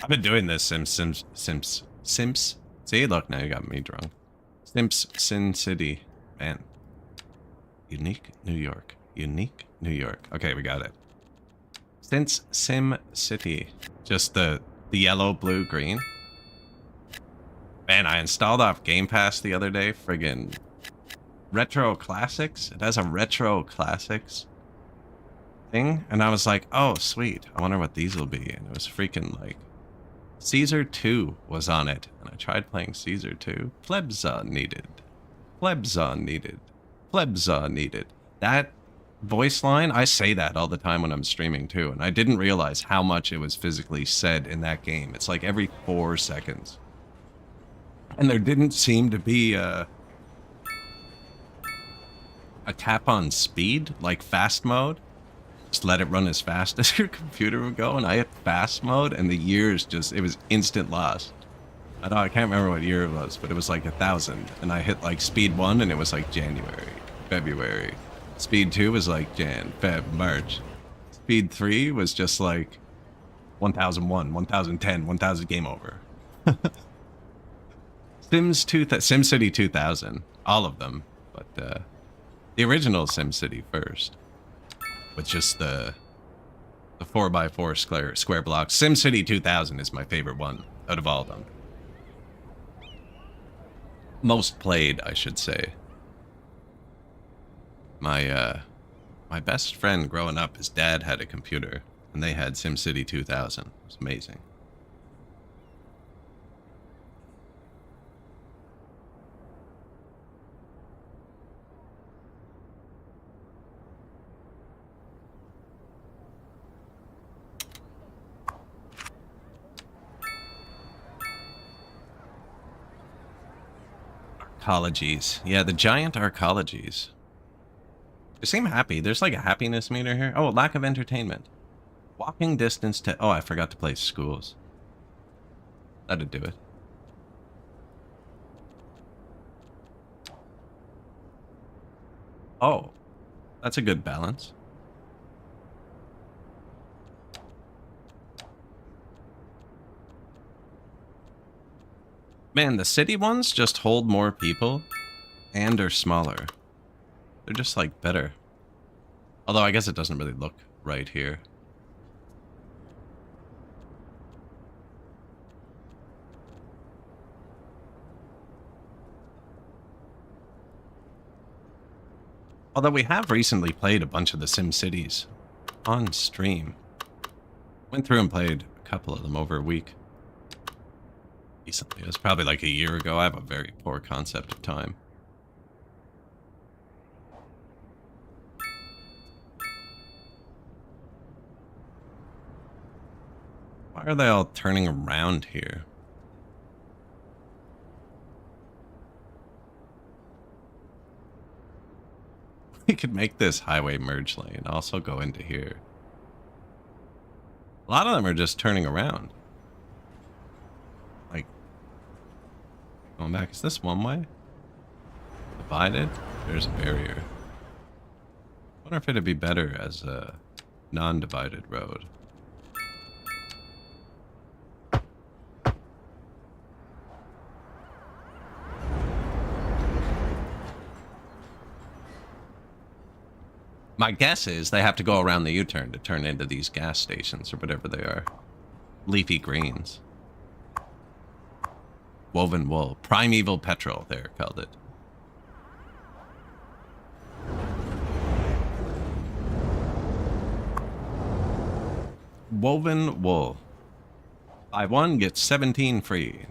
I've been doing this Sims. See, look, now you got me drunk. Sin City. Man. Unique New York. Unique New York. Okay, we got it. Since Sim City. Just the yellow, blue, green. Man, I installed off Game Pass the other day. Friggin' Retro Classics. It has a Retro Classics thing. And I was like, oh, sweet. I wonder what these will be. And it was freaking like... Caesar 2 was on it, and I tried playing Caesar 2. Plebza needed. Plebza needed. Plebza needed. That voice line, I say that all the time when I'm streaming too, and I didn't realize how much it was physically said in that game. It's like every 4 seconds. And there didn't seem to be a cap on speed, like fast mode. Just let it run as fast as your computer would go, and I hit fast mode, and the years just, it was instant loss. I can't remember what year it was, but it was like 1,000, and I hit like speed 1, and it was like January, February. Speed 2 was like Jan, Feb, March. Speed 3 was just like 1001, 1010, 1000, game over. SimCity 2000, all of them, but the original SimCity first. With just the 4x4 square blocks. SimCity 2000 is my favorite one out of all of them. Most played, I should say. My best friend growing up, his dad had a computer, and they had SimCity 2000. It was amazing. Arcologies. Yeah, the giant arcologies. They seem happy. There's like a happiness meter here. Oh, lack of entertainment. Walking distance to... Oh, I forgot to place schools. That'd do it. Oh, that's a good balance. Man, the city ones just hold more people and are smaller. They're just like better. Although I guess it doesn't really look right here. Although we have recently played a bunch of the Sim Cities on stream. Went through and played a couple of them over a week. Recently. It was probably like a year ago. I have a very poor concept of time. Why are they all turning around here? We could make this highway merge lane also go into here. A lot of them are just turning around. Like, going back. Is this one way? Divided? There's a barrier. I wonder if it'd be better as a non-divided road. My guess is they have to go around the U-turn to turn into these gas stations or whatever they are. Leafy greens. Woven wool. Primeval petrol, they called it. Woven wool. Buy one, get 17 free.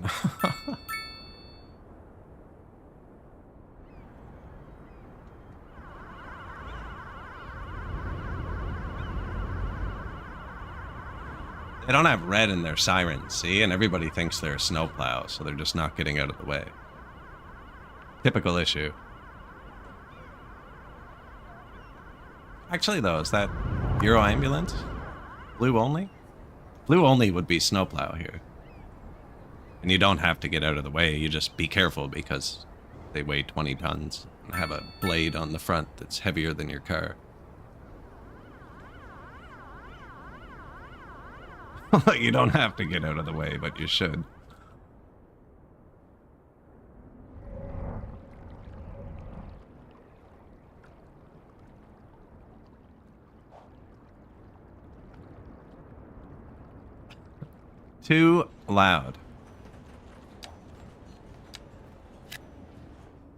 They don't have red in their sirens, see? And everybody thinks they're a snowplow, so they're just not getting out of the way. Typical issue. Actually, though, is that Euro ambulance? Blue only? Blue only would be snowplow here. And you don't have to get out of the way, you just be careful because they weigh 20 tons and have a blade on the front that's heavier than your car. You don't have to get out of the way, but you should. Too loud.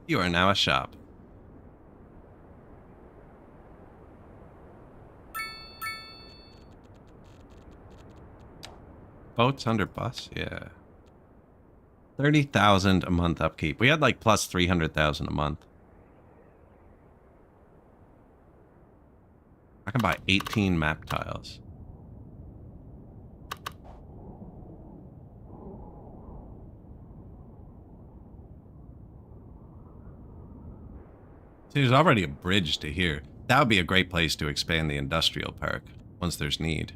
You are now a shop. Boats under bus? Yeah. 30,000 a month upkeep. We had like plus 300,000 a month. I can buy 18 map tiles. See, there's already a bridge to here. That would be a great place to expand the industrial park once there's need.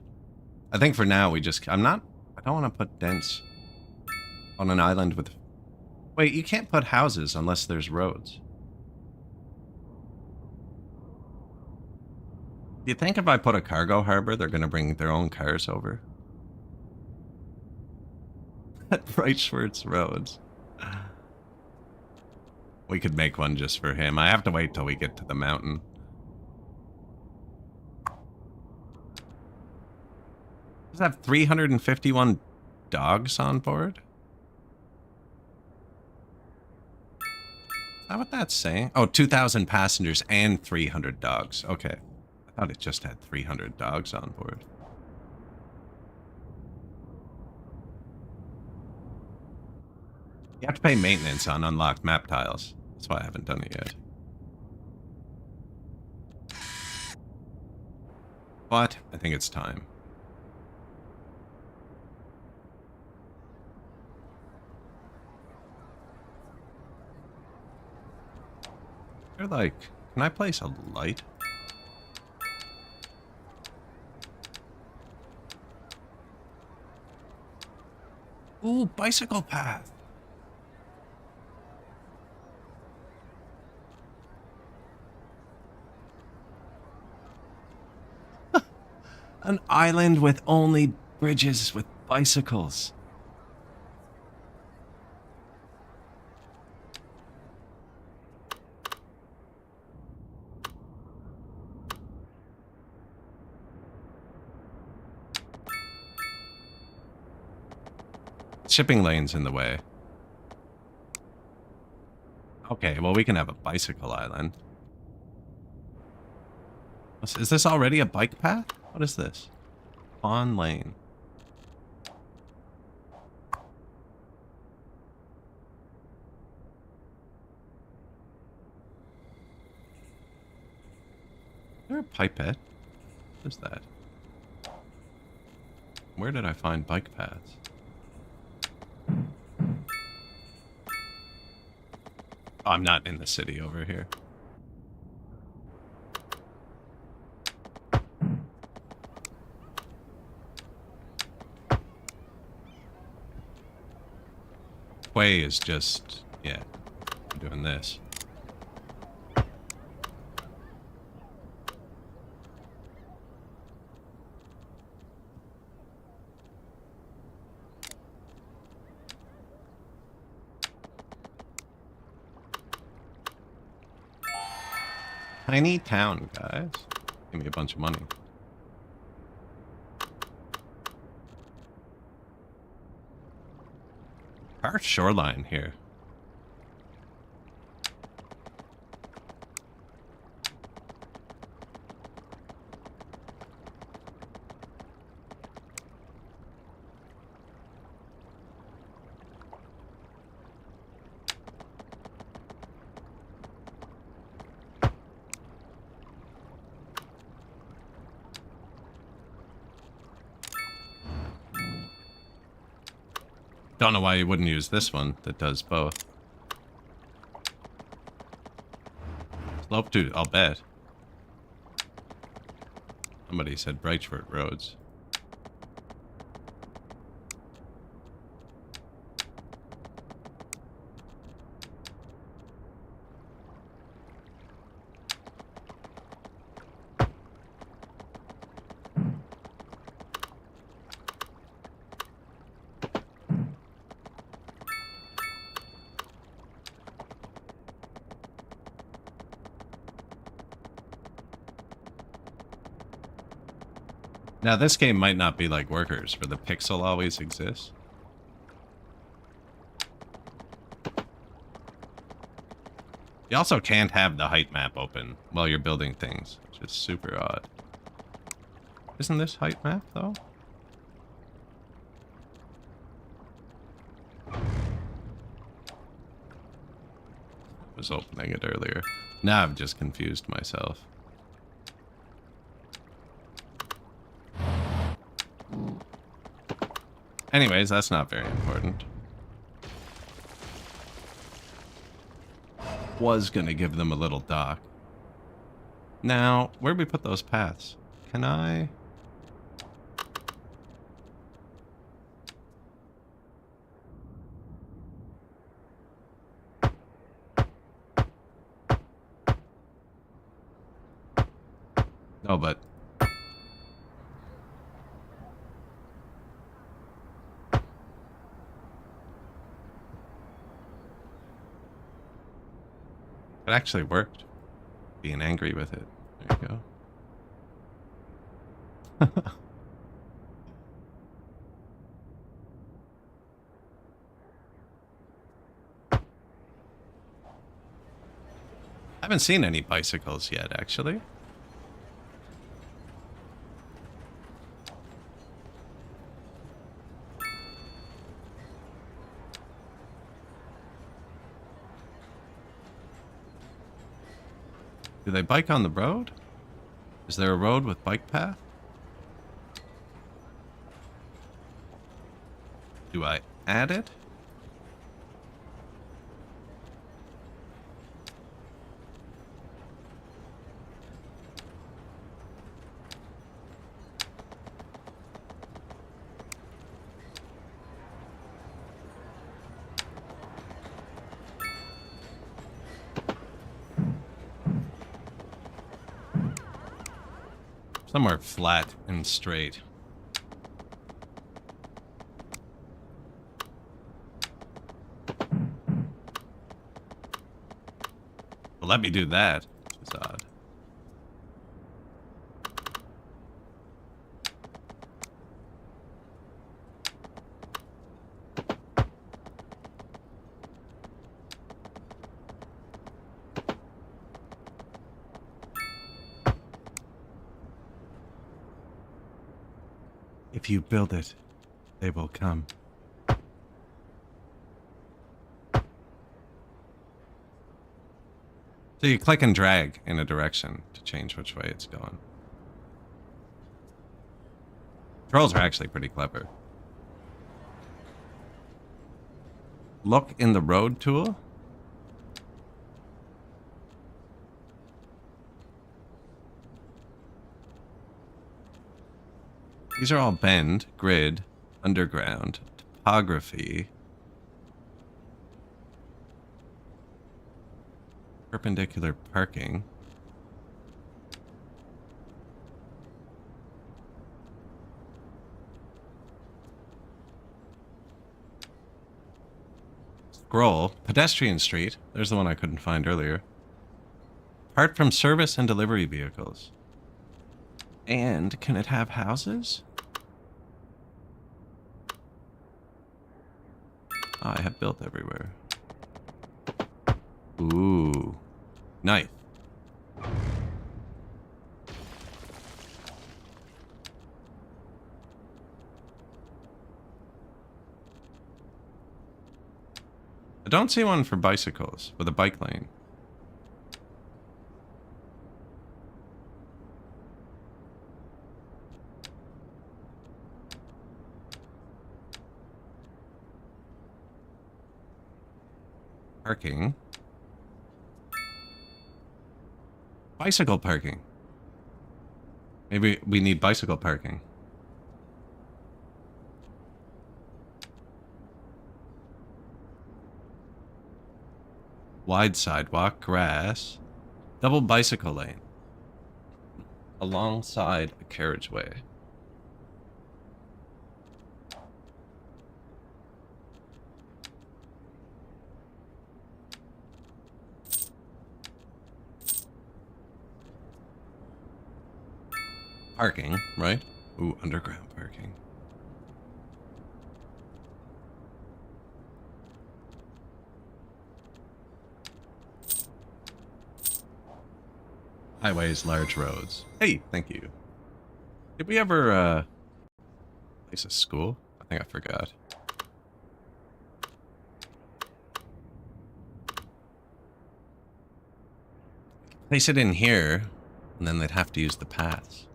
I think for now we just... I don't want to put dents on an island with... Wait, you can't put houses unless there's roads. Do you think if I put a cargo harbor, they're going to bring their own cars over? At Breitschwartz Roads. We could make one just for him. I have to wait till we get to the mountain. Does it have 351 dogs on board? Is that what that's saying? Oh, 2,000 passengers and 300 dogs. Okay. I thought it just had 300 dogs on board. You have to pay maintenance on unlocked map tiles. That's why I haven't done it yet. But I think it's time. They're like, can I place a light? Ooh, bicycle path. An island with only bridges with bicycles. Shipping lanes in the way. Okay, well, we can have a bicycle island. Is this already a bike path? What is this? Pond lane. Is there a pipette? What is that? Where did I find bike paths? Oh, I'm not in the city over here. Way is just, yeah, I'm doing this. Tiny town, guys. Give me a bunch of money. Our shoreline here. Don't know why you wouldn't use this one that does both. Slope to, I'll bet. Somebody said Brightford roads. Now, this game might not be like Workers, where the pixel always exists. You also can't have the height map open while you're building things, which is super odd. Isn't this height map, though? I was opening it earlier. Now I've just confused myself. Anyways, that's not very important. Was gonna give them a little dock. Now, where'd we put those paths? Can I? No, but it actually worked. Being angry with it. There you go. I haven't seen any bicycles yet, actually. Do they bike on the road? Is there a road with bike path? Do I add it? Somewhere flat and straight. Well, let me do that. It's odd. If you build it, they will come. So you click and drag in a direction to change which way it's going. Trolls are actually pretty clever. Look in the road tool. These are all bend, grid, underground, topography, perpendicular parking. Scroll, pedestrian street. There's the one I couldn't find earlier. Apart from service and delivery vehicles. And can it have houses? Oh, I have built everywhere. Ooh. Knife. I don't see one for bicycles with a bike lane. Parking. Bicycle parking. Maybe we need bicycle parking. Wide sidewalk, grass, double bicycle lane. Alongside a carriageway. Parking, right? Ooh, underground parking. Highways, large roads. Hey, thank you. Did we ever, place a school? I think I forgot. Place it in here, and then they'd have to use the paths.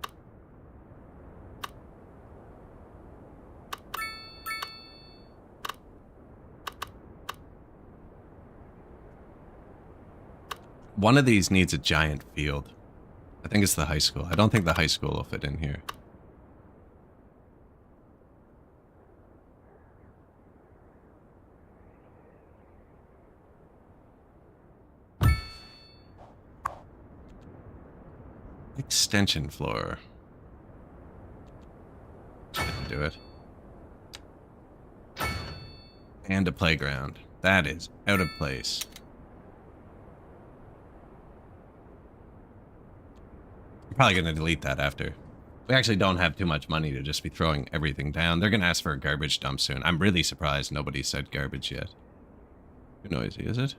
One of these needs a giant field. I think it's the high school. I don't think the high school will fit in here. Extension floor. Didn't do it. And a playground. That is out of place. I'm probably going to delete that after. We actually don't have too much money to just be throwing everything down. They're going to ask for a garbage dump soon. I'm really surprised nobody said garbage yet. Too noisy, is it?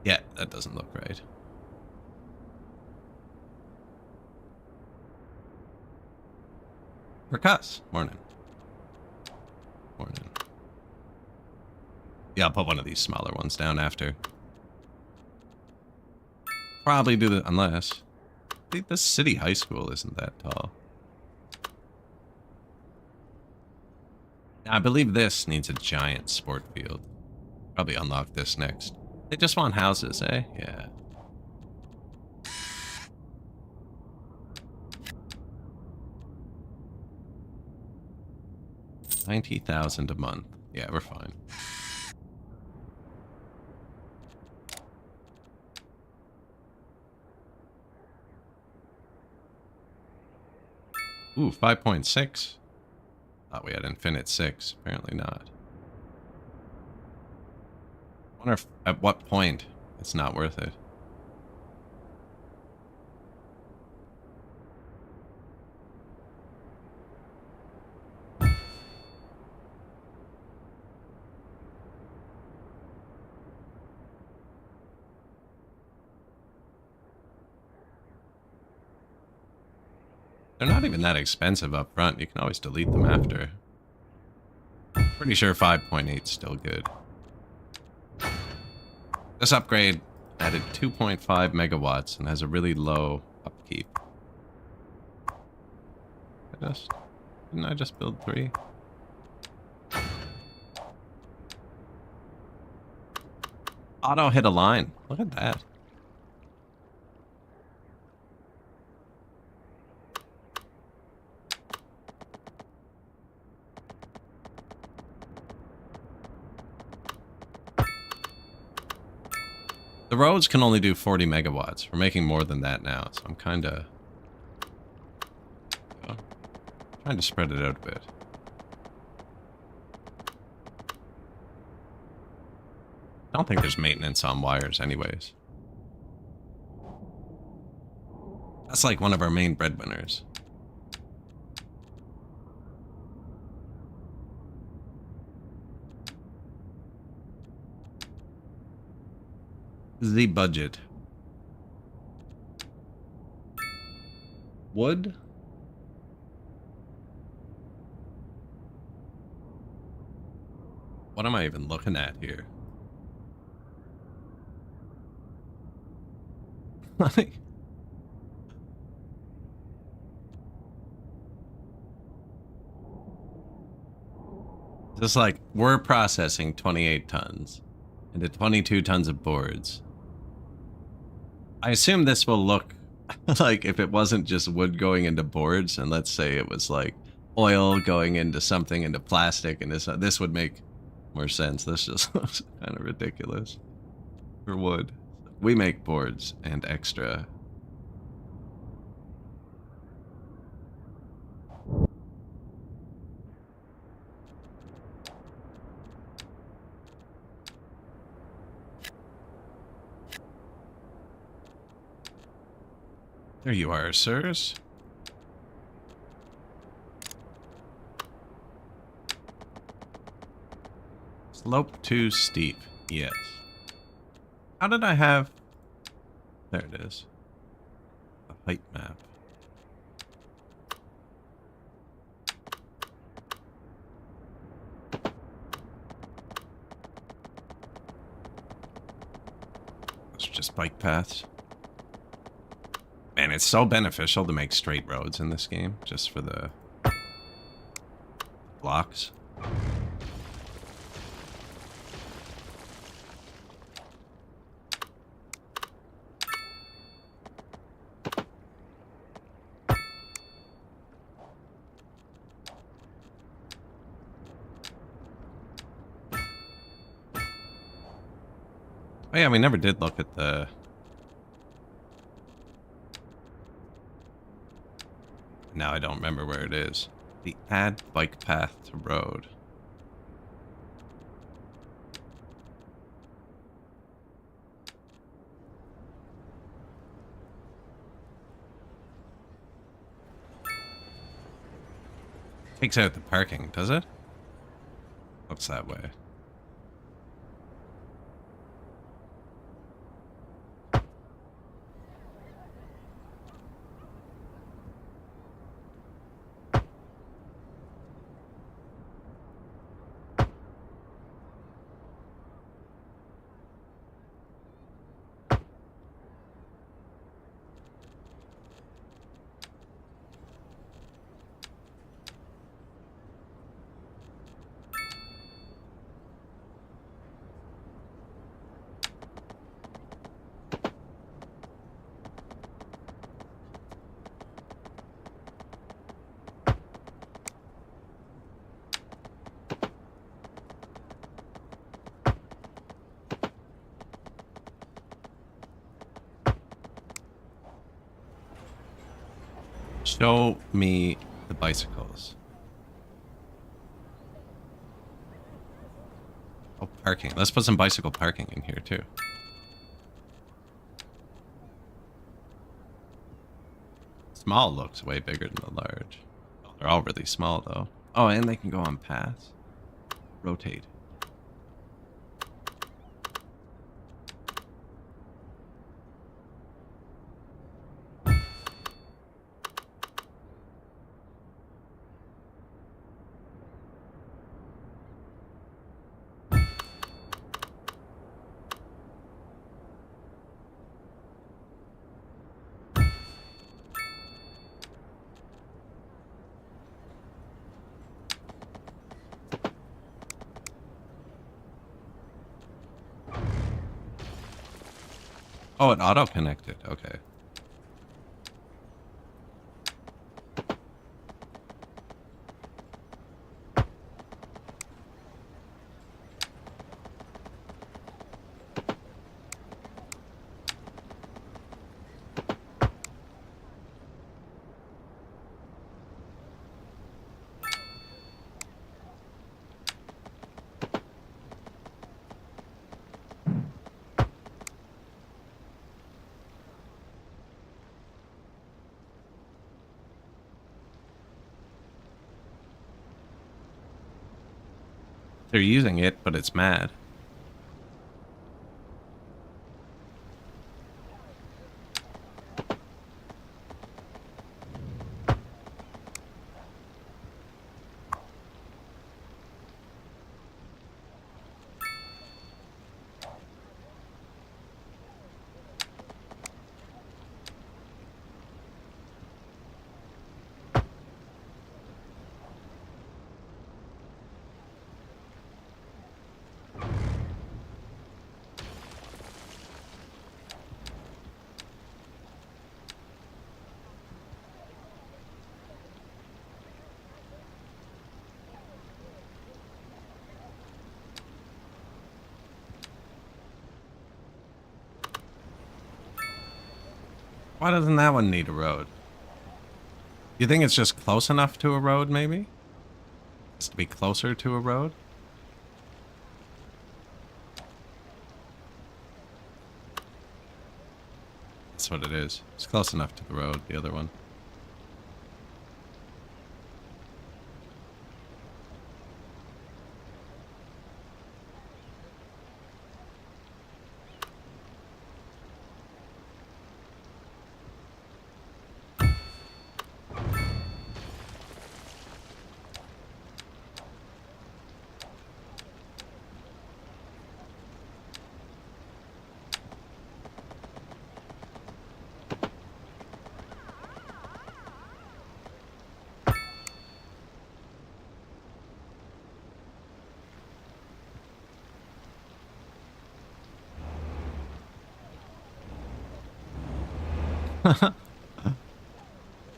Yeah, that doesn't look right. Percuss. Morning. Morning. Yeah, I'll put one of these smaller ones down after. Probably do the... Unless... The city high school isn't that tall. I believe this needs a giant sport field. Probably unlock this next. They just want houses, eh? Yeah. $90,000 a month. Yeah, we're fine. Ooh, 5.6. Thought we had infinite 6. Apparently not. Wonder if, at what point it's not worth it. They're not even that expensive up front. You can always delete them after. Pretty sure 5.8 is still good. This upgrade added 2.5 megawatts and has a really low upkeep. Didn't I just build 3? Auto hit a line. Look at that. The roads can only do 40 megawatts. We're making more than that now, so I'm kind of trying to spread it out a bit. I don't think there's maintenance on wires anyways. That's like one of our main breadwinners. The budget. Wood? What am I even looking at here? Just like, we're processing 28 tons into 22 tons of boards. I assume this will look like if it wasn't just wood going into boards, and let's say it was like oil going into something, into plastic, and this would make more sense. This just looks kind of ridiculous for wood. We make boards and extra. There you are, sirs. Slope too steep. Yes. How did I have... There it is. The height map. It's just bike paths. Man, it's so beneficial to make straight roads in this game, just for the blocks. Oh yeah, we never did look at the... Now I don't remember where it is. The add bike path to road. Takes out the parking, does it? Looks that way. Show me the bicycles. Oh, parking. Let's put some bicycle parking in here, too. Small looks way bigger than the large. Oh, they're all really small, though. Oh, and they can go on paths. Rotate. Oh, it auto-connected. Okay. They're using it, but it's mad. Why doesn't that one need a road? You think it's just close enough to a road, maybe? Just to be closer to a road? That's what it is. It's close enough to the road, the other one.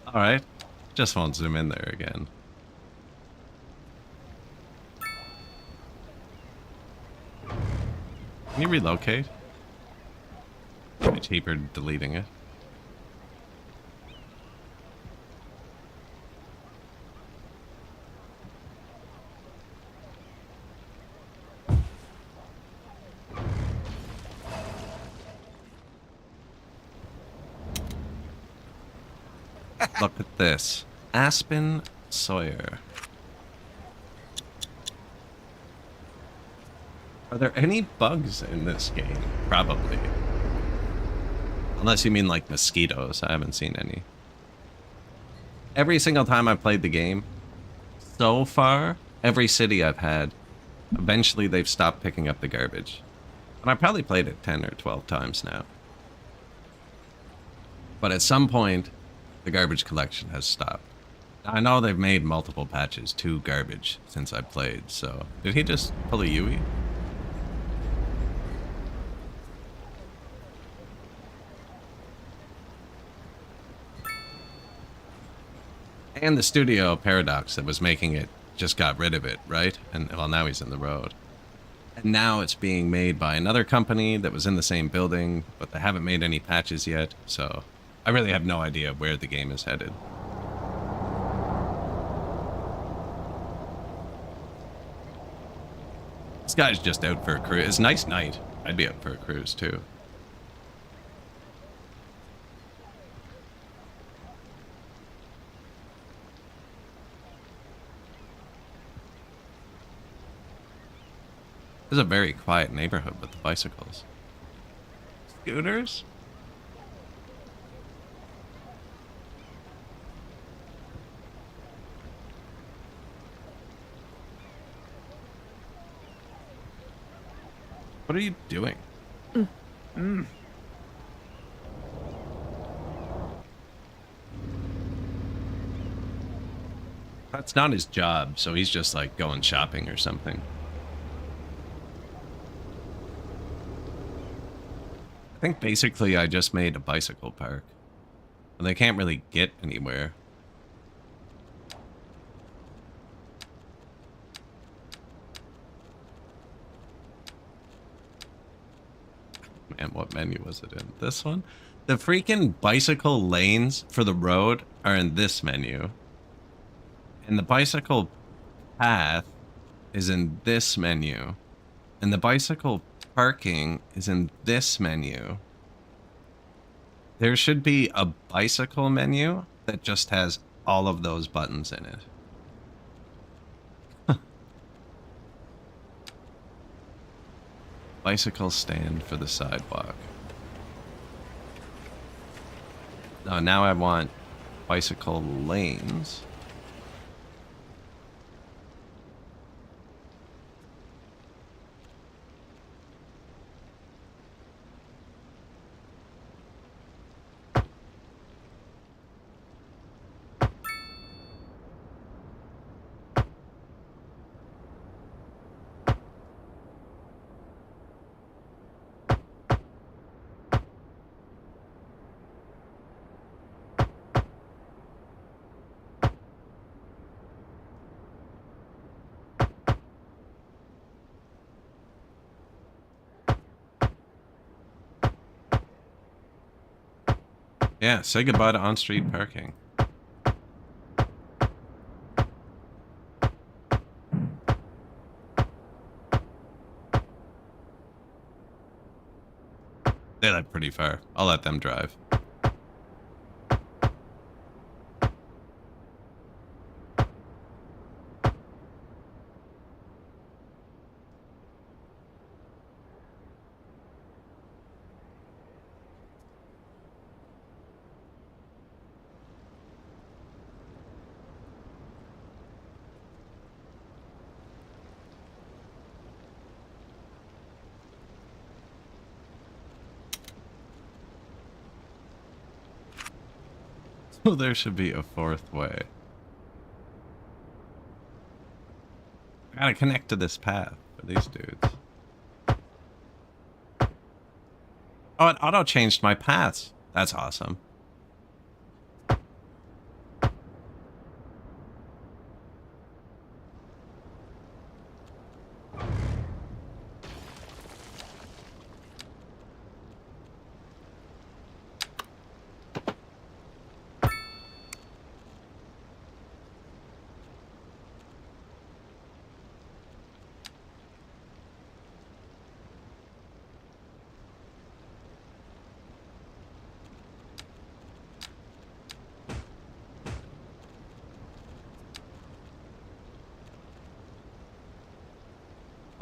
Alright. Just won't zoom in there again. Can you relocate? It'd be cheaper deleting it. Look at this. Aspen Sawyer. Are there any bugs in this game? Probably. Unless you mean like mosquitoes. I haven't seen any. Every single time I've played the game, so far, every city I've had, eventually they've stopped picking up the garbage. And I probably played it 10 or 12 times now. But at some point, the garbage collection has stopped. I know they've made multiple patches to garbage since I played, so... Did he just pull a Yui? And the studio Paradox that was making it just got rid of it, right? And, well, now he's in the road. And now it's being made by another company that was in the same building, but they haven't made any patches yet, so... I really have no idea where the game is headed. This guy's just out for a cruise. It's a nice night. I'd be out for a cruise too. This is a very quiet neighborhood with the bicycles. Scooters? What are you doing? That's not his job, so he's just like going shopping or something. I think basically I just made a bicycle park. And they can't really get anywhere. Man, what menu was it in? This one? The freaking bicycle lanes for the road are in this menu. And the bicycle path is in this menu. And the bicycle parking is in this menu. There should be a bicycle menu that just has all of those buttons in it. Bicycle stand for the sidewalk. No, now I want bicycle lanes. Yeah, say goodbye to on-street parking. They live pretty far. I'll let them drive. So there should be a fourth way. I gotta connect to this path for these dudes. Oh, it auto-changed my paths. That's awesome.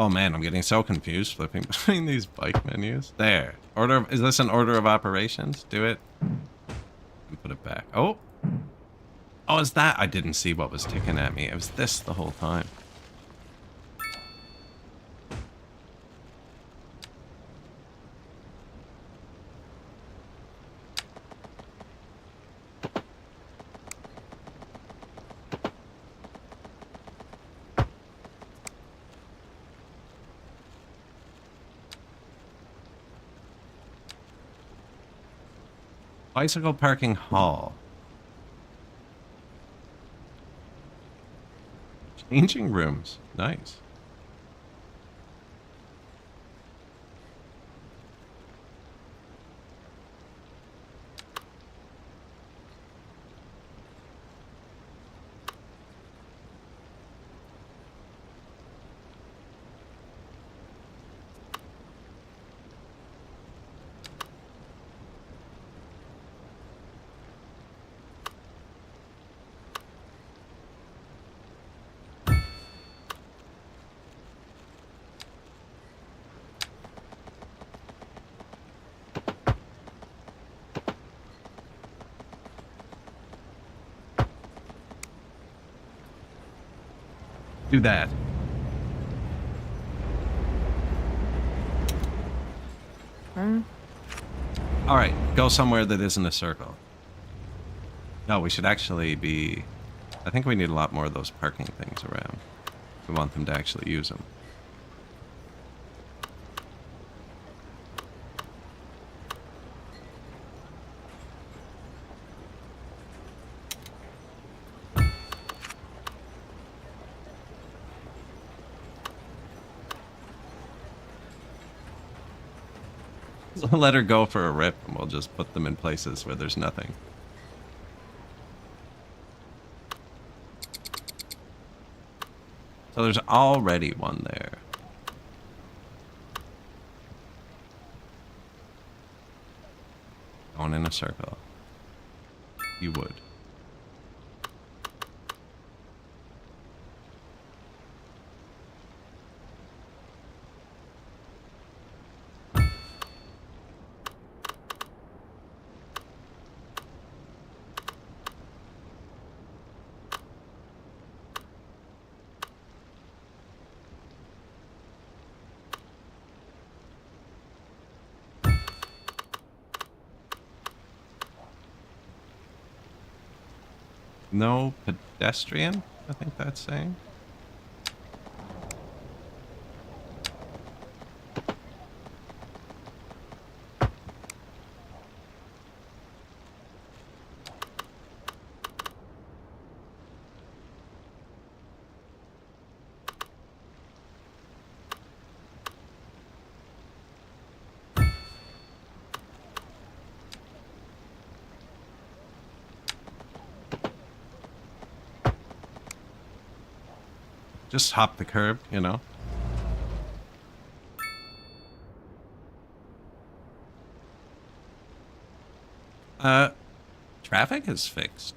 Oh man, I'm getting so confused flipping between these bike menus. There. Is this an order of operations? Do it. And put it back. Oh. Oh, is that? I didn't see what was ticking at me. It was this the whole time. Bicycle parking hall. Changing rooms. Nice. Do that. All right, go somewhere that isn't a circle. No, we should actually be... I think we need a lot more of those parking things around. We want them to actually use them. So let her go for a rip, and we'll just put them in places where there's nothing. So there's already one there. Going in a circle. You would. No pedestrian, I think that's saying. Just hop the curb, you know? Traffic is fixed,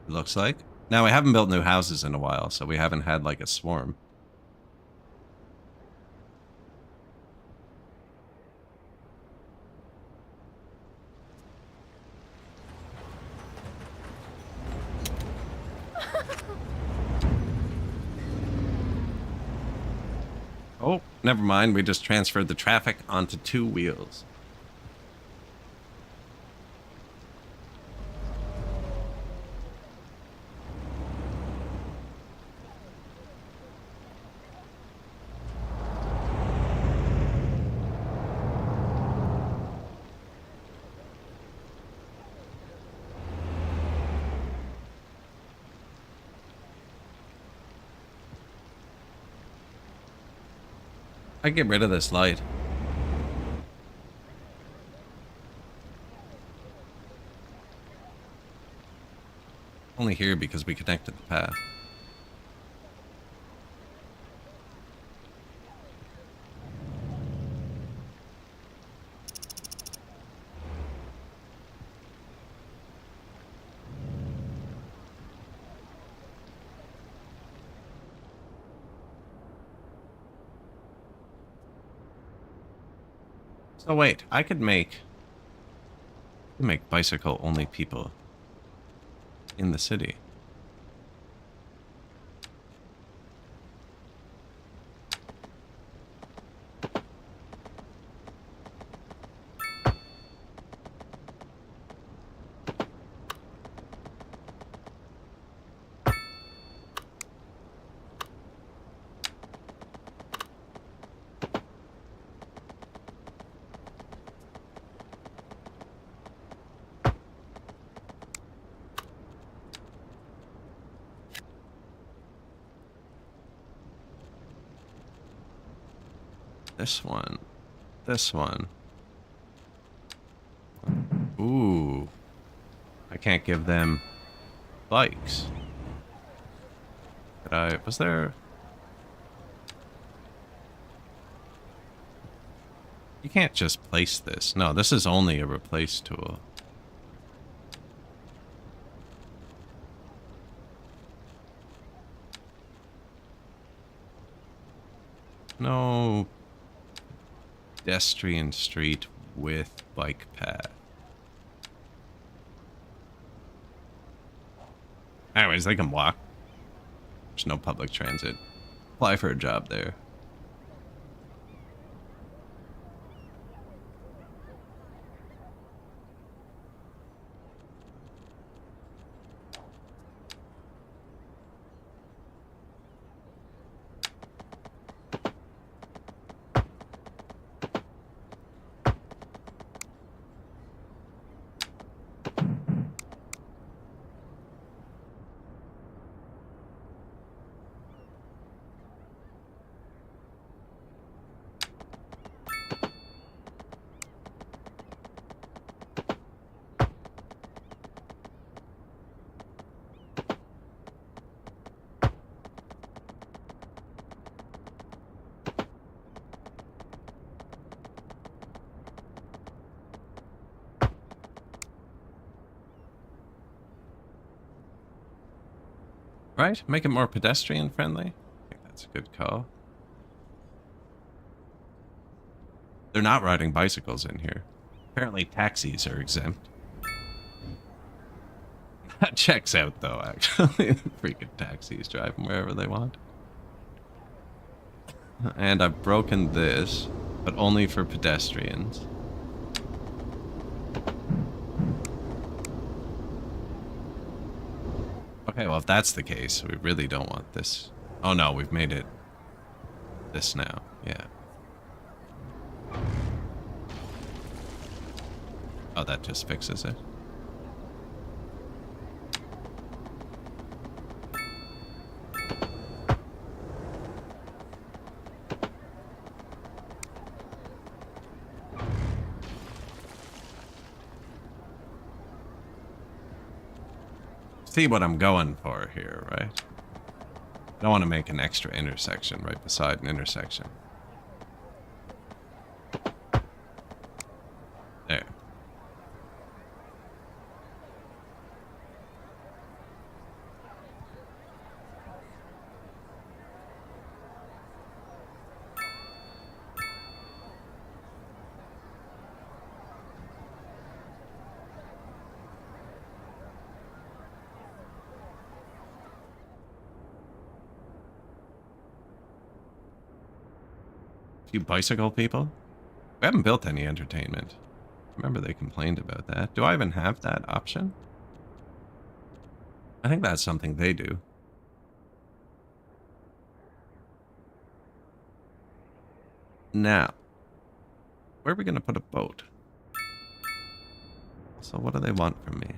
it looks like. Now, we haven't built new houses in a while, so we haven't had, like, a swarm. Oh, never mind. We just transferred the traffic onto 2 wheels. I get rid of this light. Only here because we connected the path. So wait, I could make bicycle only people in the city. This one. This one. Ooh. I can't give them bikes. Was there... You can't just place this. No, this is only a replace tool. No pedestrian street with bike path. Anyways, they can walk. There's no public transit Apply for a job there. Right? Make it more pedestrian friendly. I think that's a good call. They're not riding bicycles in here. Apparently taxis are exempt. That checks out though, actually. Freaking taxis drive them wherever they want. And I've broken this, but only for pedestrians. Okay, well, if that's the case, we really don't want this. Oh no, we've made it this now. Yeah. Oh, that just fixes it. See what I'm going for here, right? I don't want to make an extra intersection right beside an intersection. There. You bicycle people? We haven't built any entertainment. Remember they complained about that. Do I even have that option? I think that's something they do. Now, where are we going to put a boat? So what do they want from me?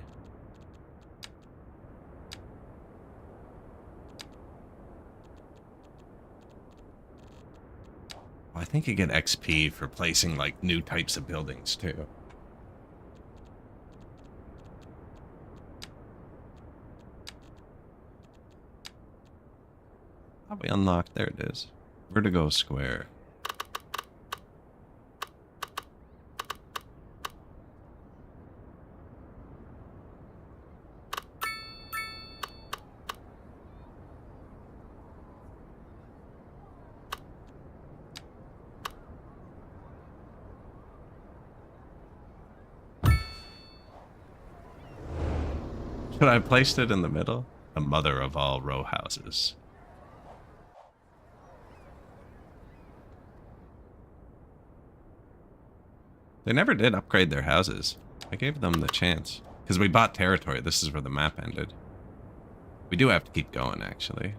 I think you get XP for placing, like, new types of buildings, too. How we unlocked? There it is. Vertigo Square. Should I have placed it in the middle? The mother of all row houses. They never did upgrade their houses. I gave them the chance. Because we bought territory. This is where the map ended. We do have to keep going, actually.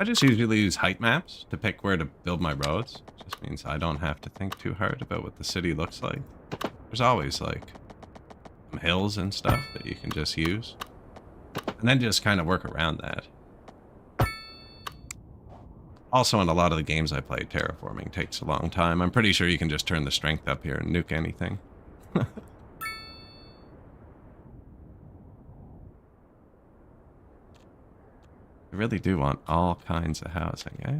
I just usually use height maps to pick where to build my roads. It just means I don't have to think too hard about what the city looks like. There's always, like, some hills and stuff that you can just use. And then just kind of work around that. Also, in a lot of the games I play, terraforming takes a long time. I'm pretty sure you can just turn the strength up here and nuke anything. I really do want all kinds of housing, eh?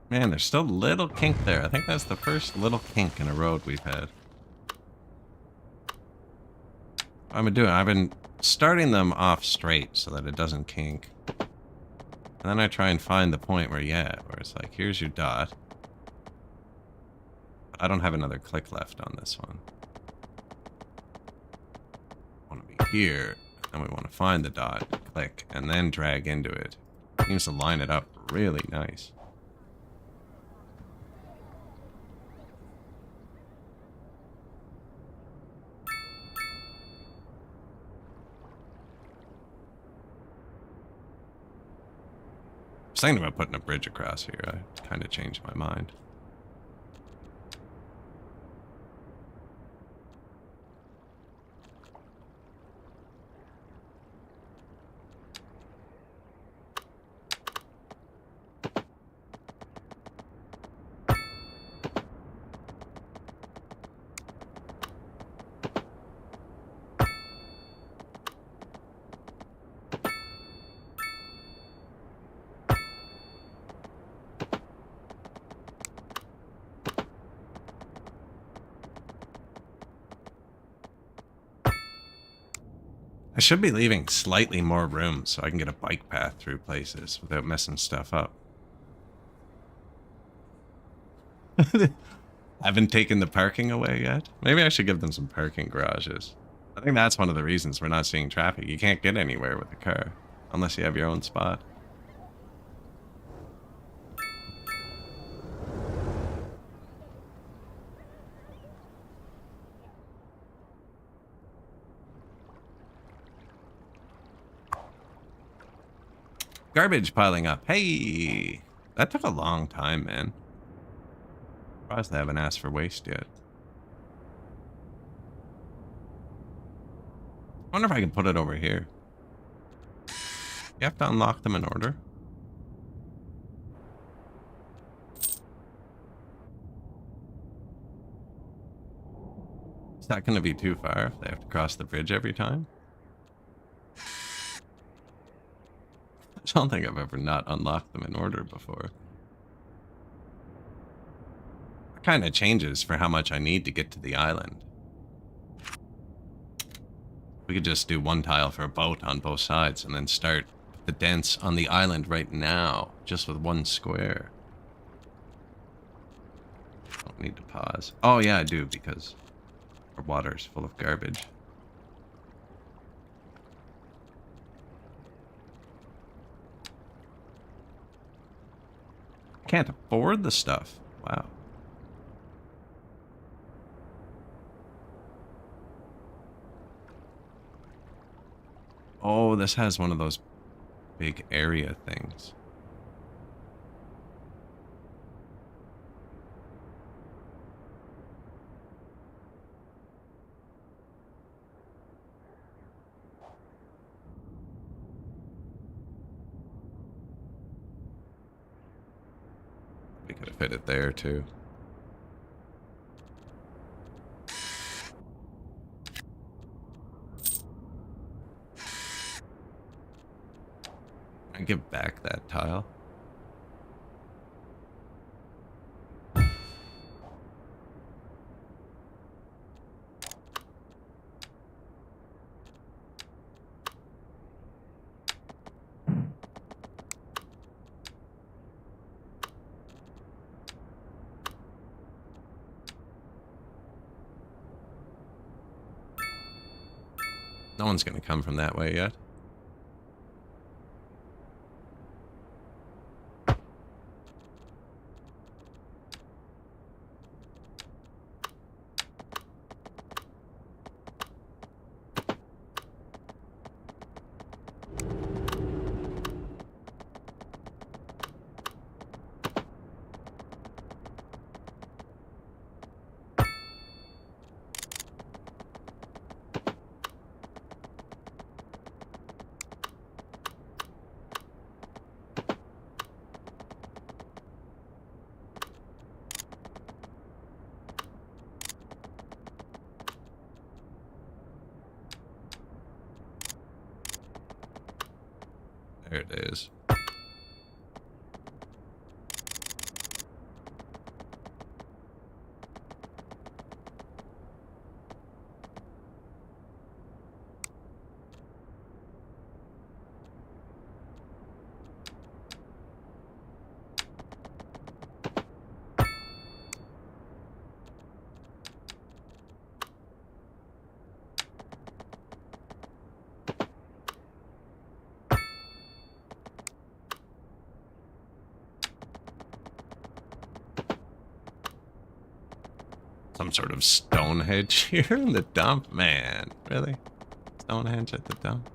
Man, there's still a little kink there. I think that's the first little kink in a road we've had. What I've been doing, I've been starting them off straight so that it doesn't kink. And then I try and find the point where, yeah, where it's like, here's your dot. I don't have another click left on this one. I want to be here, and we want to find the dot, click, and then drag into it. Seems to line it up really nice. I was thinking about putting a bridge across here. I kind of changed my mind. I should be leaving slightly more room so I can get a bike path through places without messing stuff up. I haven't taken the parking away yet. Maybe I should give them some parking garages. I think that's one of the reasons we're not seeing traffic. You can't get anywhere with a car unless you have your own spot. Garbage piling up. Hey, that took a long time, man. Surprised they haven't asked for waste yet. I wonder if I can put it over here. You have to unlock them in order. Is that going to be too far if they have to cross the bridge every time? I don't think I've ever not unlocked them in order before. It kind of changes for how much I need to get to the island. We could just do one tile for a boat on both sides and then start the dents on the island right now, just with one square. Don't need to pause. Oh yeah, I do, because our water's full of garbage. Can't afford the stuff. Wow. Oh, this has one of those big area things. Could have fit it there too. I give back that tile. No one's gonna come from that way yet. There it is. Some sort of Stonehenge here in the dump? Man, really? Stonehenge at the dump?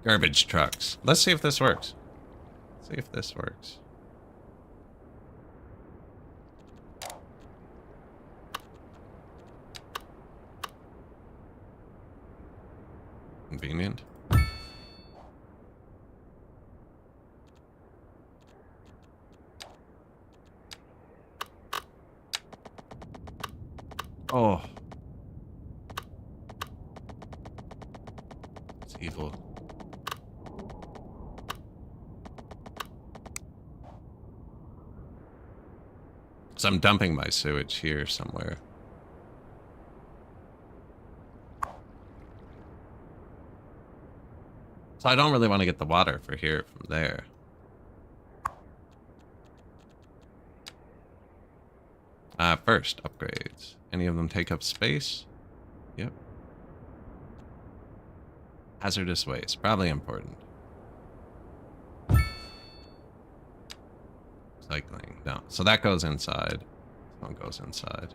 Garbage trucks. Let's see if this works. Let's see if this works. Convenient. Oh. It's evil. So I'm dumping my sewage here somewhere. So I don't really want to get the water for here from there. First, upgrades. Any of them take up space? Yep. Hazardous waste, probably important. Recycling, no. So that goes inside. This one goes inside.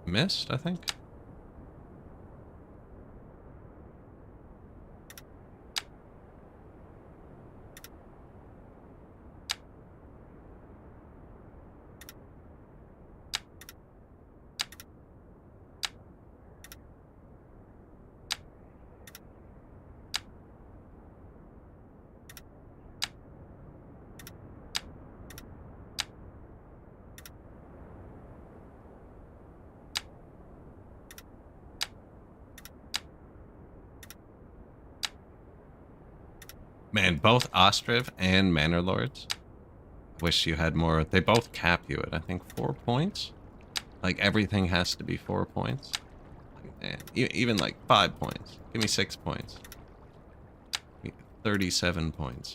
Missed, I think. Man, both Ostriv and Manor Lords. Wish you had more. They both cap you at, I think, 4 points. Like, everything has to be 4 points. Man, even like 5 points. Give me 6 points. 37 points.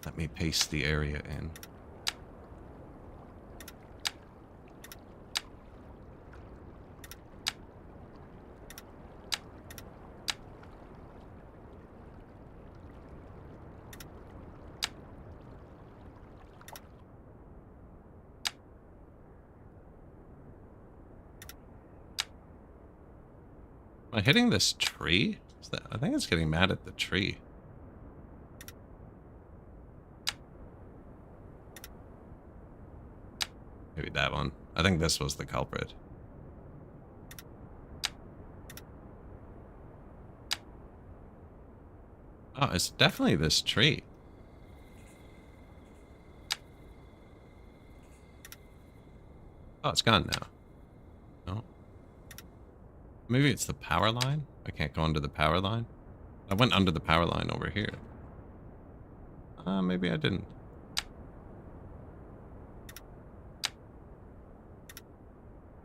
Let me paste the area in. Am I hitting this tree? Is that, I think it's getting mad at the tree. Maybe that one. I think this was the culprit. Oh, it's definitely this tree. Oh, it's gone now. No. Maybe it's the power line? I can't go under the power line? I went under the power line over here. Maybe I didn't.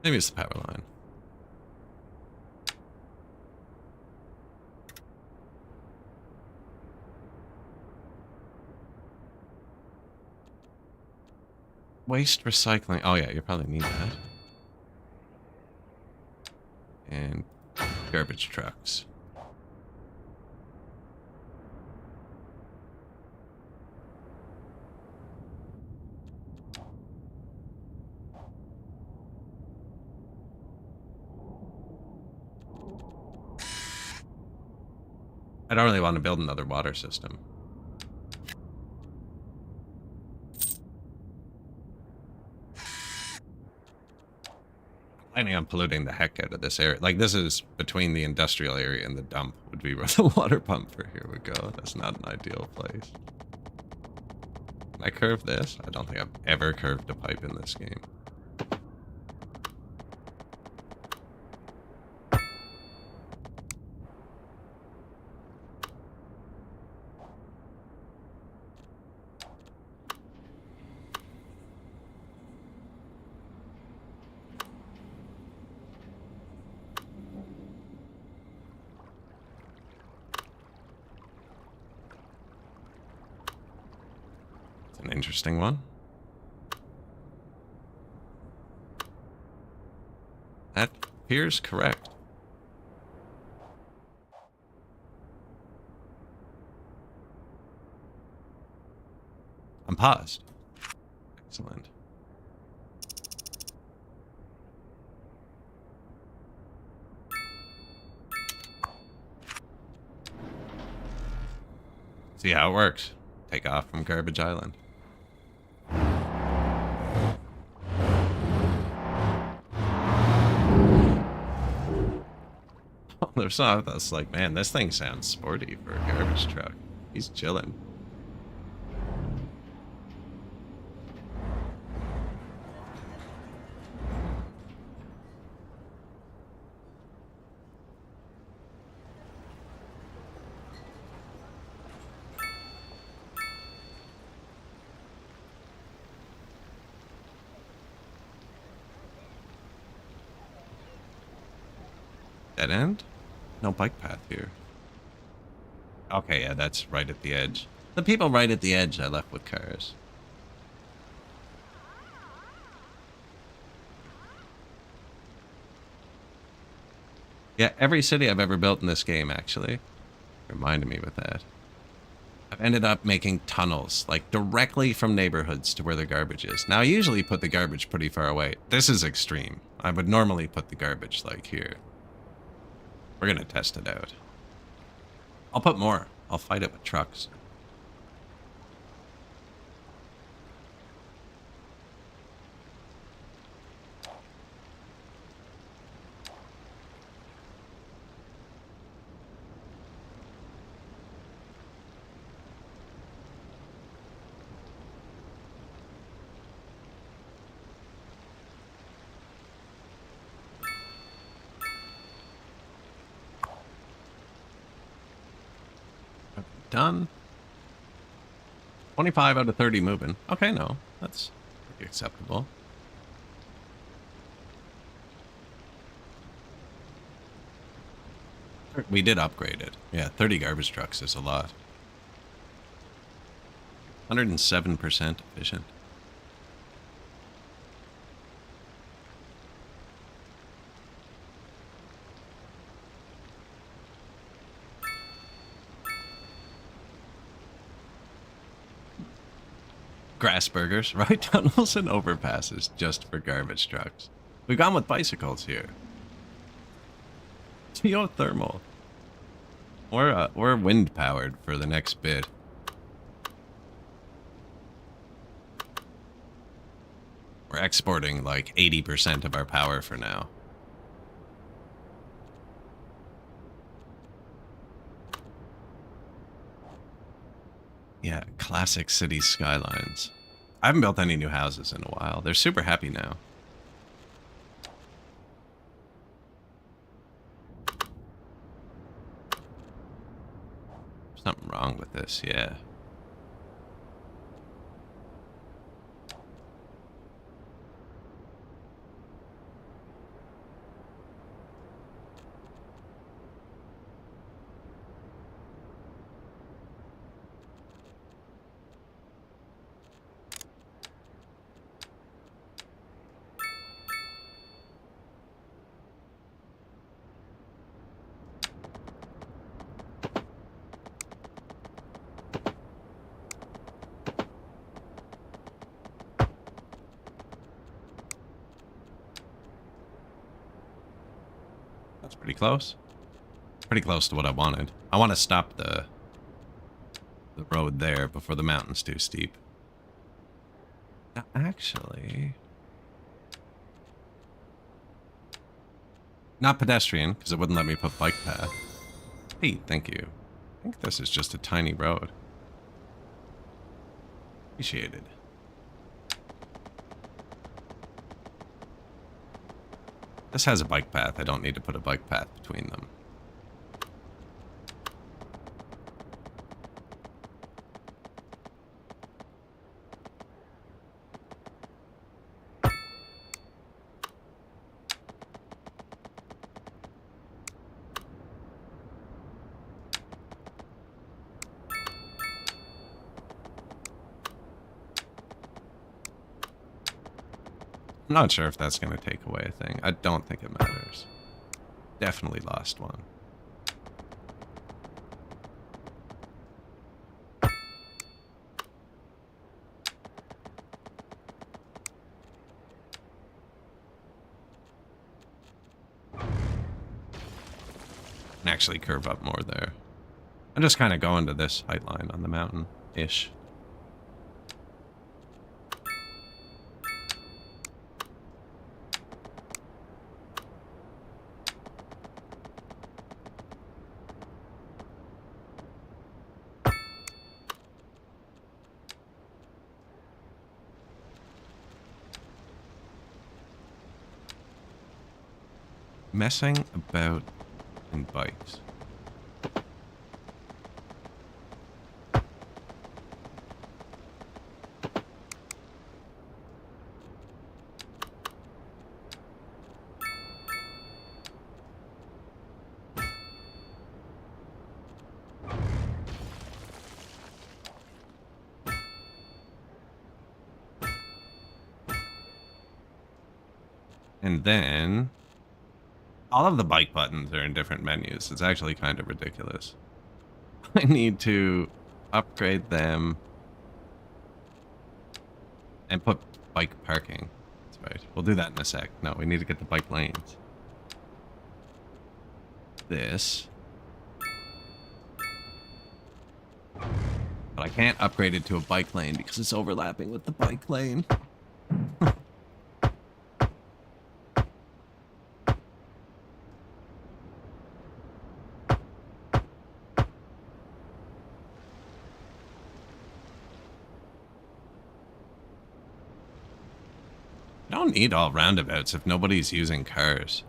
Maybe it's the power line. Waste recycling. Oh yeah, you probably need that. And garbage trucks. I don't really want to build another water system. Planning on polluting the heck out of this area. Like, this is between the industrial area and the dump would be where the water pump for here would go. That's not an ideal place. Can I curve this? I don't think I've ever curved a pipe in this game. An interesting one. That appears correct. I'm paused. Excellent. See how it works. Take off from Garbage Island. There's some of us like, man, this thing sounds sporty for a garbage truck. He's chilling. Dead end? No bike path here. Okay, yeah, that's right at the edge. The people right at the edge I left with cars. Yeah, every city I've ever built in this game, actually, reminded me with that. I've ended up making tunnels, like, directly from neighborhoods to where the garbage is. Now, I usually put the garbage pretty far away. This is extreme. I would normally put the garbage, like, here. We're gonna test it out. I'll put more. I'll fight it with trucks. Done. 25 out of 30 moving. Okay, no. That's pretty acceptable. We did upgrade it. Yeah, 30 garbage trucks is a lot. 107% efficient. Grass burgers, right? Tunnels and overpasses just for garbage trucks. We've gone with bicycles here. Geothermal. We're wind powered for the next bit. We're exporting like 80% of our power for now. Yeah, classic city skylines. I haven't built any new houses in a while. They're super happy now. Something wrong with this, yeah. That's pretty close. Pretty close to what I wanted. I want to stop the road there before the mountain's too steep. Now, actually... Not pedestrian, because it wouldn't let me put bike path. Hey, thank you. I think this is just a tiny road. Appreciated. This has a bike path. I don't need to put a bike path between them. I'm not sure if that's going to take away a thing. I don't think it matters. Definitely lost one. And actually curve up more there. I'm just kind of going to this height line on the mountain-ish. Messing about in bikes. And then all of the bike buttons are in different menus. It's actually kind of ridiculous. I need to upgrade them and put bike parking. That's right. We'll do that in a sec. No, we need to get the bike lanes. This. But I can't upgrade it to a bike lane because it's overlapping with the bike lane. I don't need all roundabouts if nobody's using cars.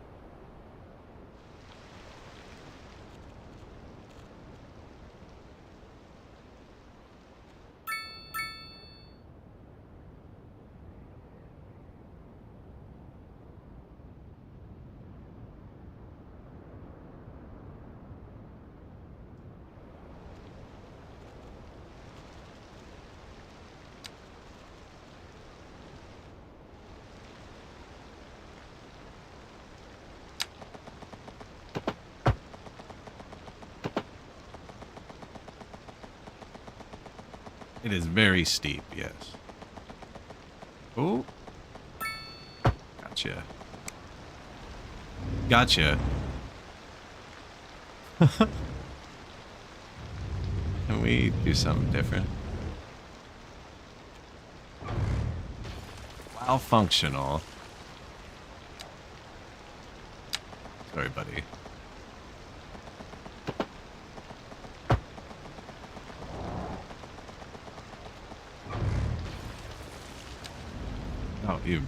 It is very steep, yes. Oh. Gotcha. Gotcha. Can we do something different? While functional. Sorry, buddy. Oh, you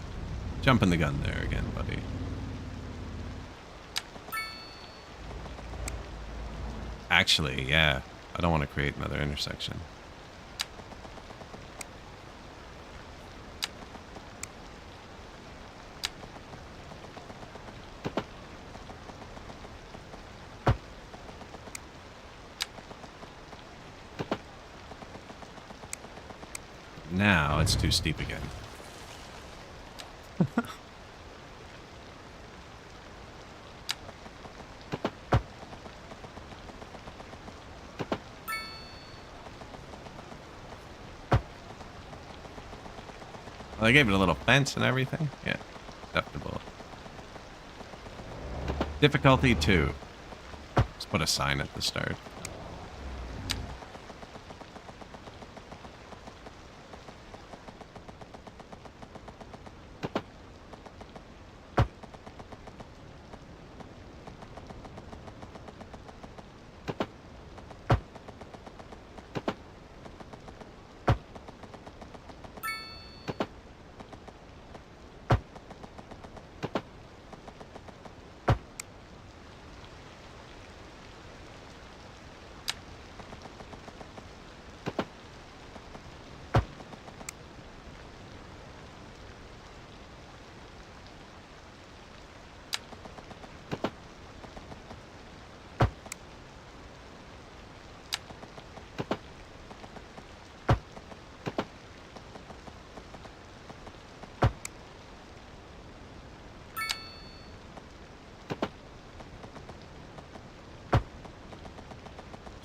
jumping the gun there again, buddy. Actually, yeah. I don't want to create another intersection. Now it's too steep again. Well, I gave it a little fence and everything. Yeah, acceptable. Difficulty 2. Let's put a sign at the start.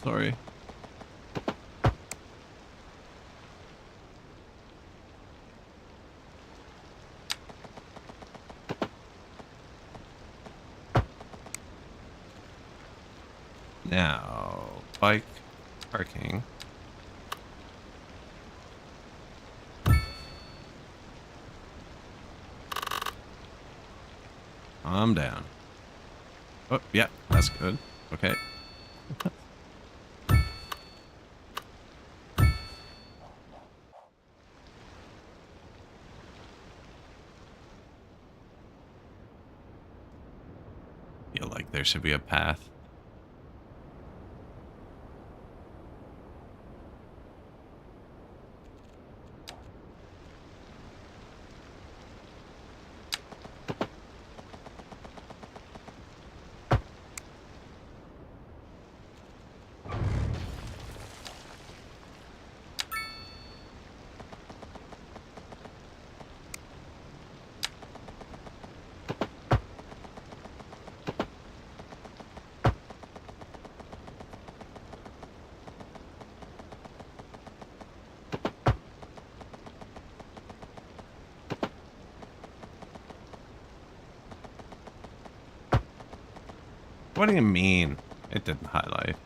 Sorry. Now, bike parking. Calm down. Oh, yeah, that's good. Okay. Feel like there should be a path. What do you mean? It didn't highlight.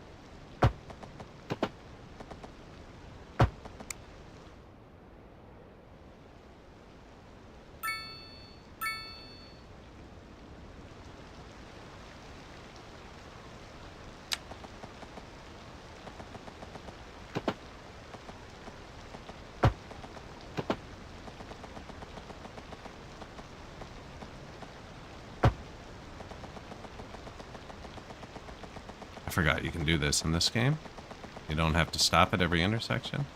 I forgot you can do this in this game. You don't have to stop at every intersection.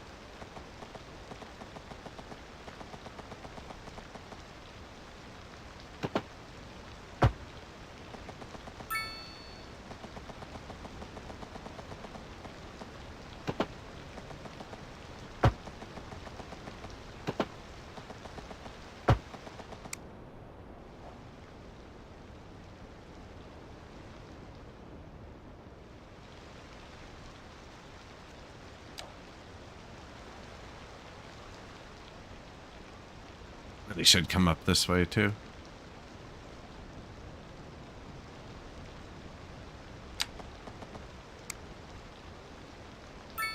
Really should come up this way too.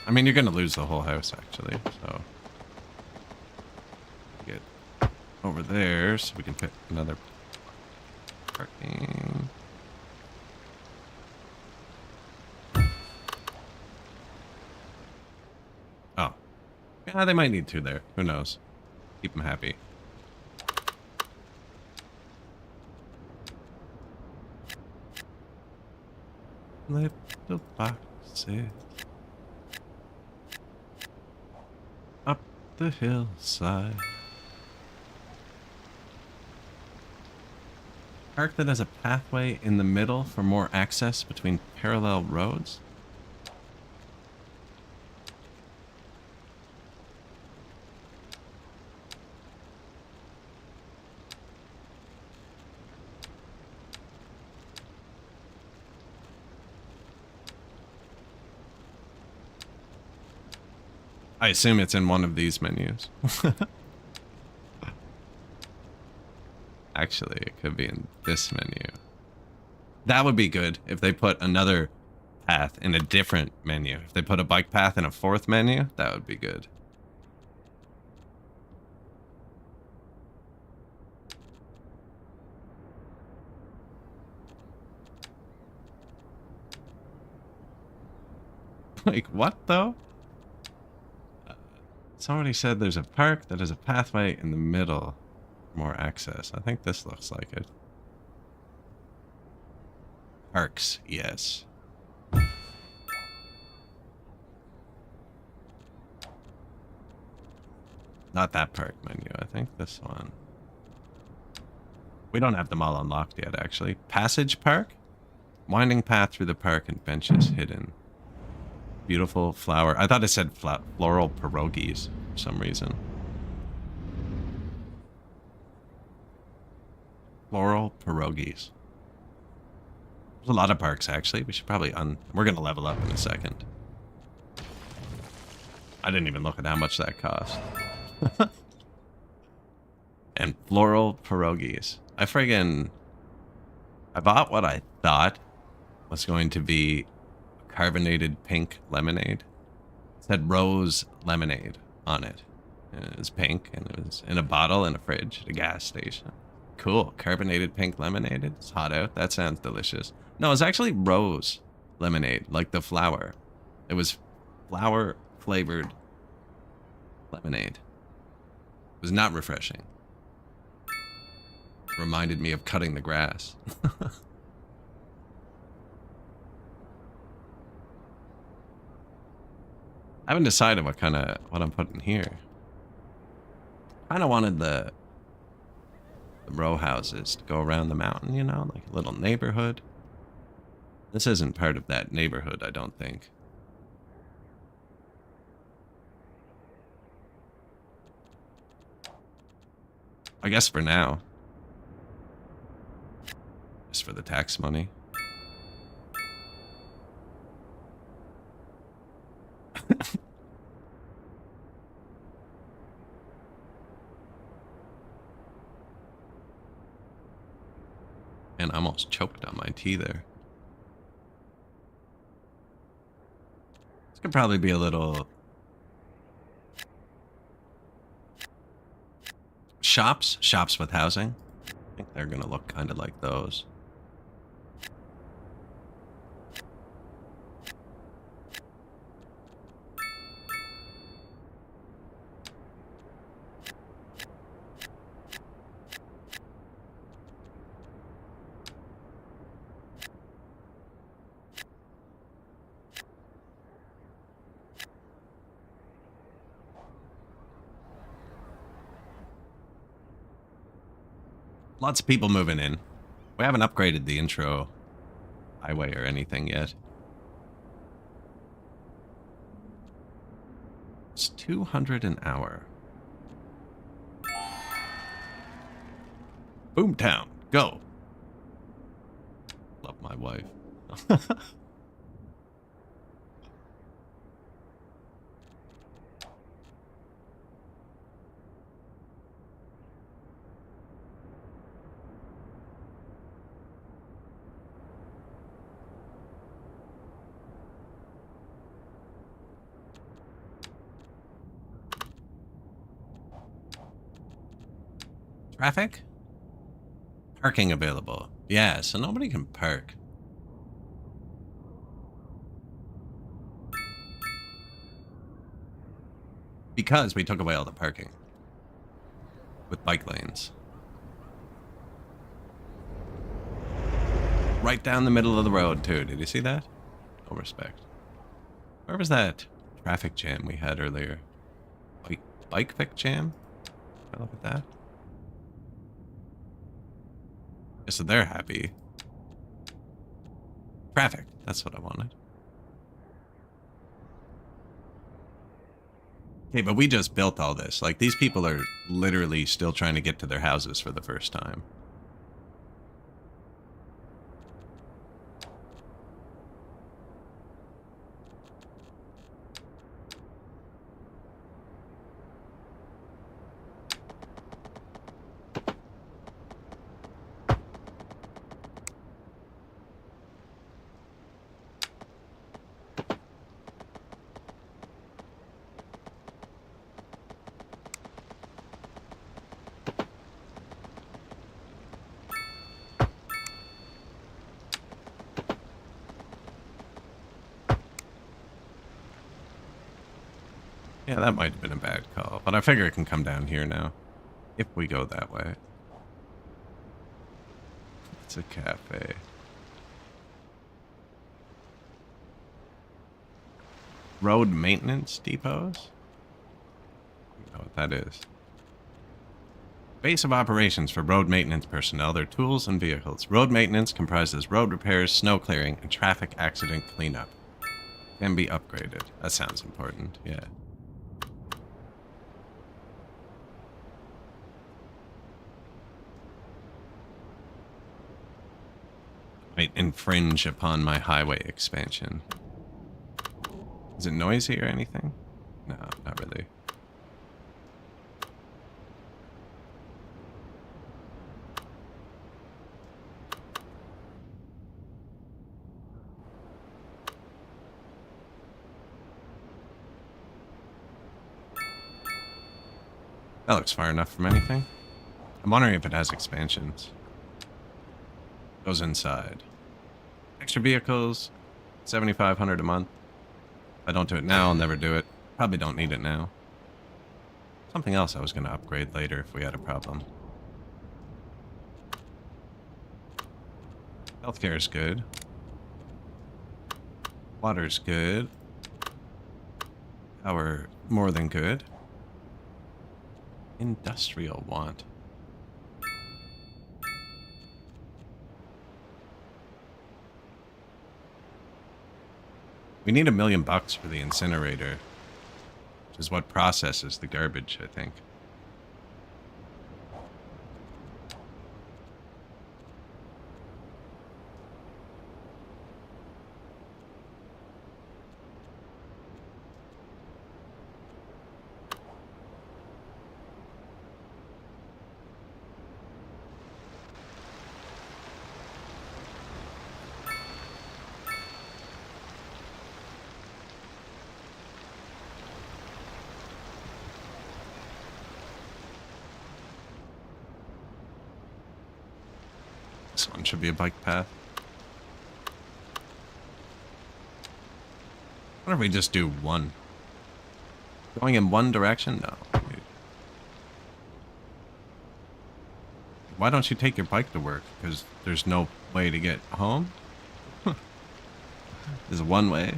I mean, you're gonna lose the whole house actually, so get over there so we can pick another parking. Oh, yeah, they might need two there. Who knows? Keep them happy. Little boxes up the hillside. Park that has a pathway in the middle for more access between parallel roads. I assume it's in one of these menus. Actually, it could be in this menu. That would be good if they put another path in a different menu. If they put a bike path in a fourth menu, that would be good. Like, what though? Somebody said there's a park that has a pathway in the middle. More access. I think this looks like it. Parks, yes. Not that park menu. I think this one. We don't have them all unlocked yet, actually. Passage Park? Winding path through the park and benches hidden. Beautiful flower. I thought it said floral pierogies for some reason. Floral pierogies. There's a lot of parks, actually. We should probably we're going to level up in a second. I didn't even look at how much that cost. And floral pierogies. I bought what I thought was going to be carbonated pink lemonade. It said rose lemonade on it. And it was pink, and it was in a bottle in a fridge at a gas station. Cool. Carbonated pink lemonade. It's hot out. That sounds delicious. No, it's actually rose lemonade, like the flower. It was flower flavored lemonade. It was not refreshing. It reminded me of cutting the grass. I haven't decided what I'm putting here. Kind of wanted the row houses to go around the mountain, you know, like a little neighborhood. This isn't part of that neighborhood, I don't think. I guess for now. Just for the tax money. And I almost choked on my tea there. This could probably be a little... Shops with housing. I think they're gonna look kind of like those. Lots of people moving in. We haven't upgraded the intro highway or anything yet. It's 200 an hour. Boomtown, go. Love my wife. Traffic? Parking available. Yeah, so nobody can park. Because we took away all the parking. With bike lanes. Right down the middle of the road, too. Did you see that? No respect. Where was that traffic jam we had earlier? Bike pick jam? I look at that. Yeah, so they're happy. Traffic. That's what I wanted. Okay, but we just built all this. Like, these people are literally still trying to get to their houses for the first time. Yeah, that might have been a bad call, but I figure it can come down here now. If we go that way. It's a cafe. Road maintenance depots? I don't know what that is. Base of operations for road maintenance personnel, their tools and vehicles. Road maintenance comprises road repairs, snow clearing, and traffic accident cleanup. Can be upgraded. That sounds important, yeah. Might infringe upon my highway expansion. Is it noisy or anything? No, not really. That looks far enough from anything. I'm wondering if it has expansions. Goes inside. Extra vehicles, 7,500 a month. If I don't do it now, I'll never do it. Probably don't need it now. Something else I was going to upgrade later if we had a problem. Healthcare is good. Water's good. Power, more than good. Industrial want. We need $1 million for the incinerator, which is what processes the garbage, I think. This one should be a bike path. Why don't we just do one? Going in one direction? No. Why don't you take your bike to work? Because there's no way to get home? There's one way.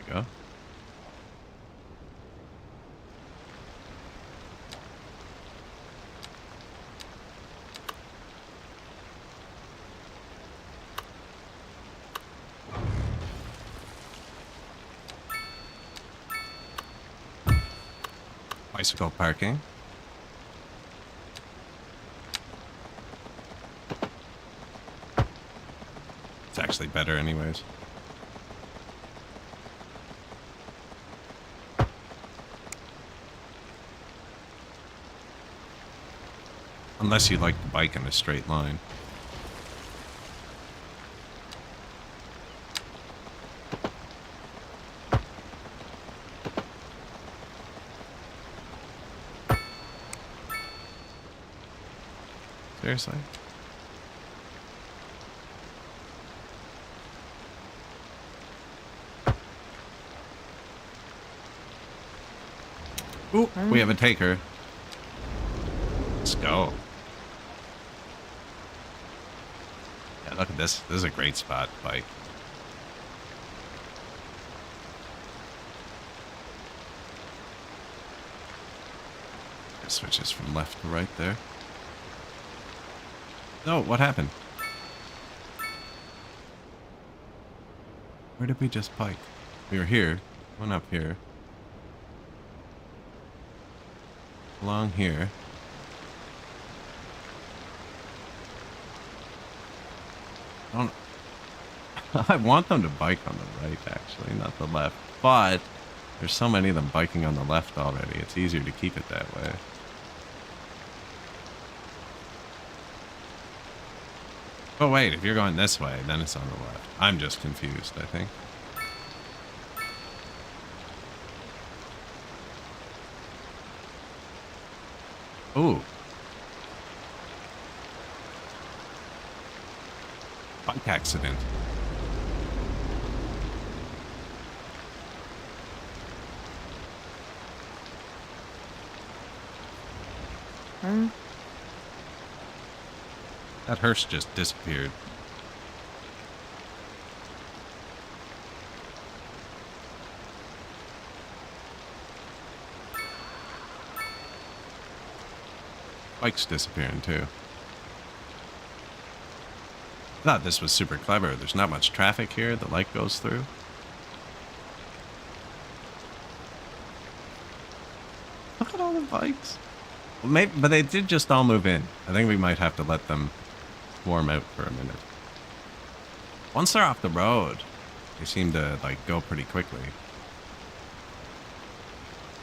Go. Bicycle parking. It's actually better anyways. Unless you like to bike in a straight line. Seriously? Ooh, we have a taker. Let's go. Yeah, look at this. This is a great spot to bike. It switches from left to right there. No, what happened? Where did we just bike? We were here. Went up here. Along here. I don't... I want them to bike on the right, actually, not the left. But there's so many of them biking on the left already. It's easier to keep it that way. Oh, wait, if you're going this way, then it's on the left. I'm just confused, I think. Ooh. Bike accident. That hearse just disappeared. Bike's disappearing too. I thought this was super clever. There's not much traffic here. The light goes through. Look at all the bikes. Well, maybe, but they did just all move in. I think we might have to let them warm out for a minute. Once they're off the road, they seem to like go pretty quickly.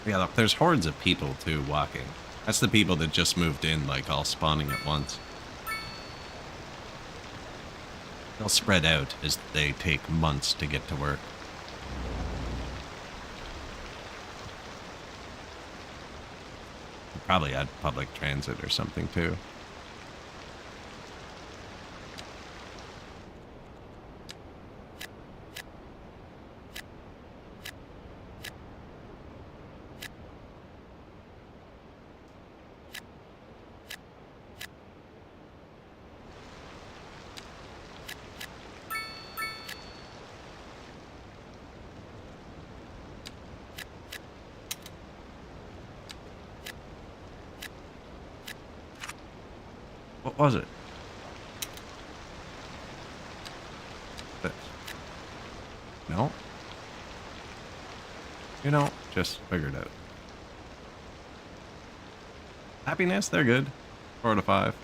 Yeah, look, there's hordes of people too walking. That's the people that just moved in, like all spawning at once. They'll spread out as they take months to get to work. Probably add public transit or something too. What was it? This. No. You know, just figured out. Happiness, they're good. 4 out of 5.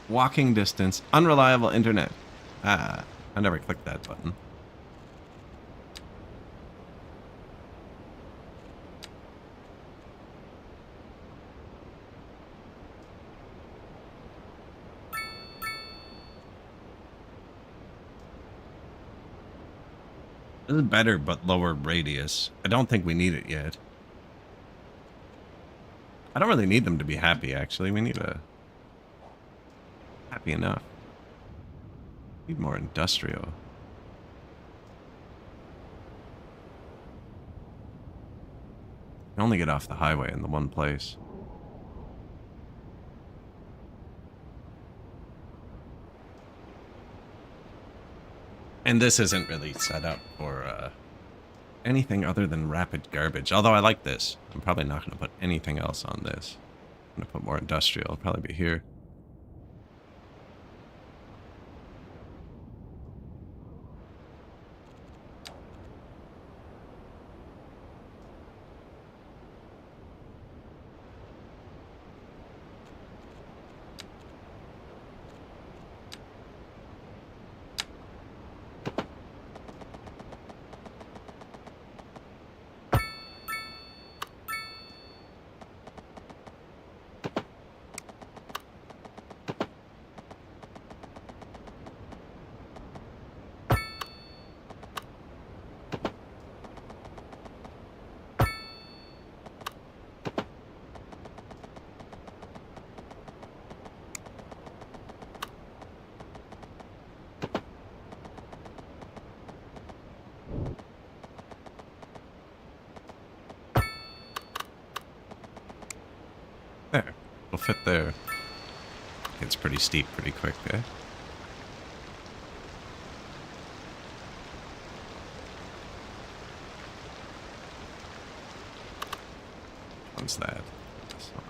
Walking distance, unreliable internet. Ah, I never clicked that button. This is better, but lower radius. I don't think we need it yet. I don't really need them to be happy, actually. We need a... happy enough. Need more industrial. You only get off the highway in the one place. And this isn't really set up for anything other than rapid garbage. Although I like this. I'm probably not going to put anything else on this. I'm going to put more industrial. It'll probably be here. We'll fit there. It's pretty steep pretty quick, eh? What's that? This one.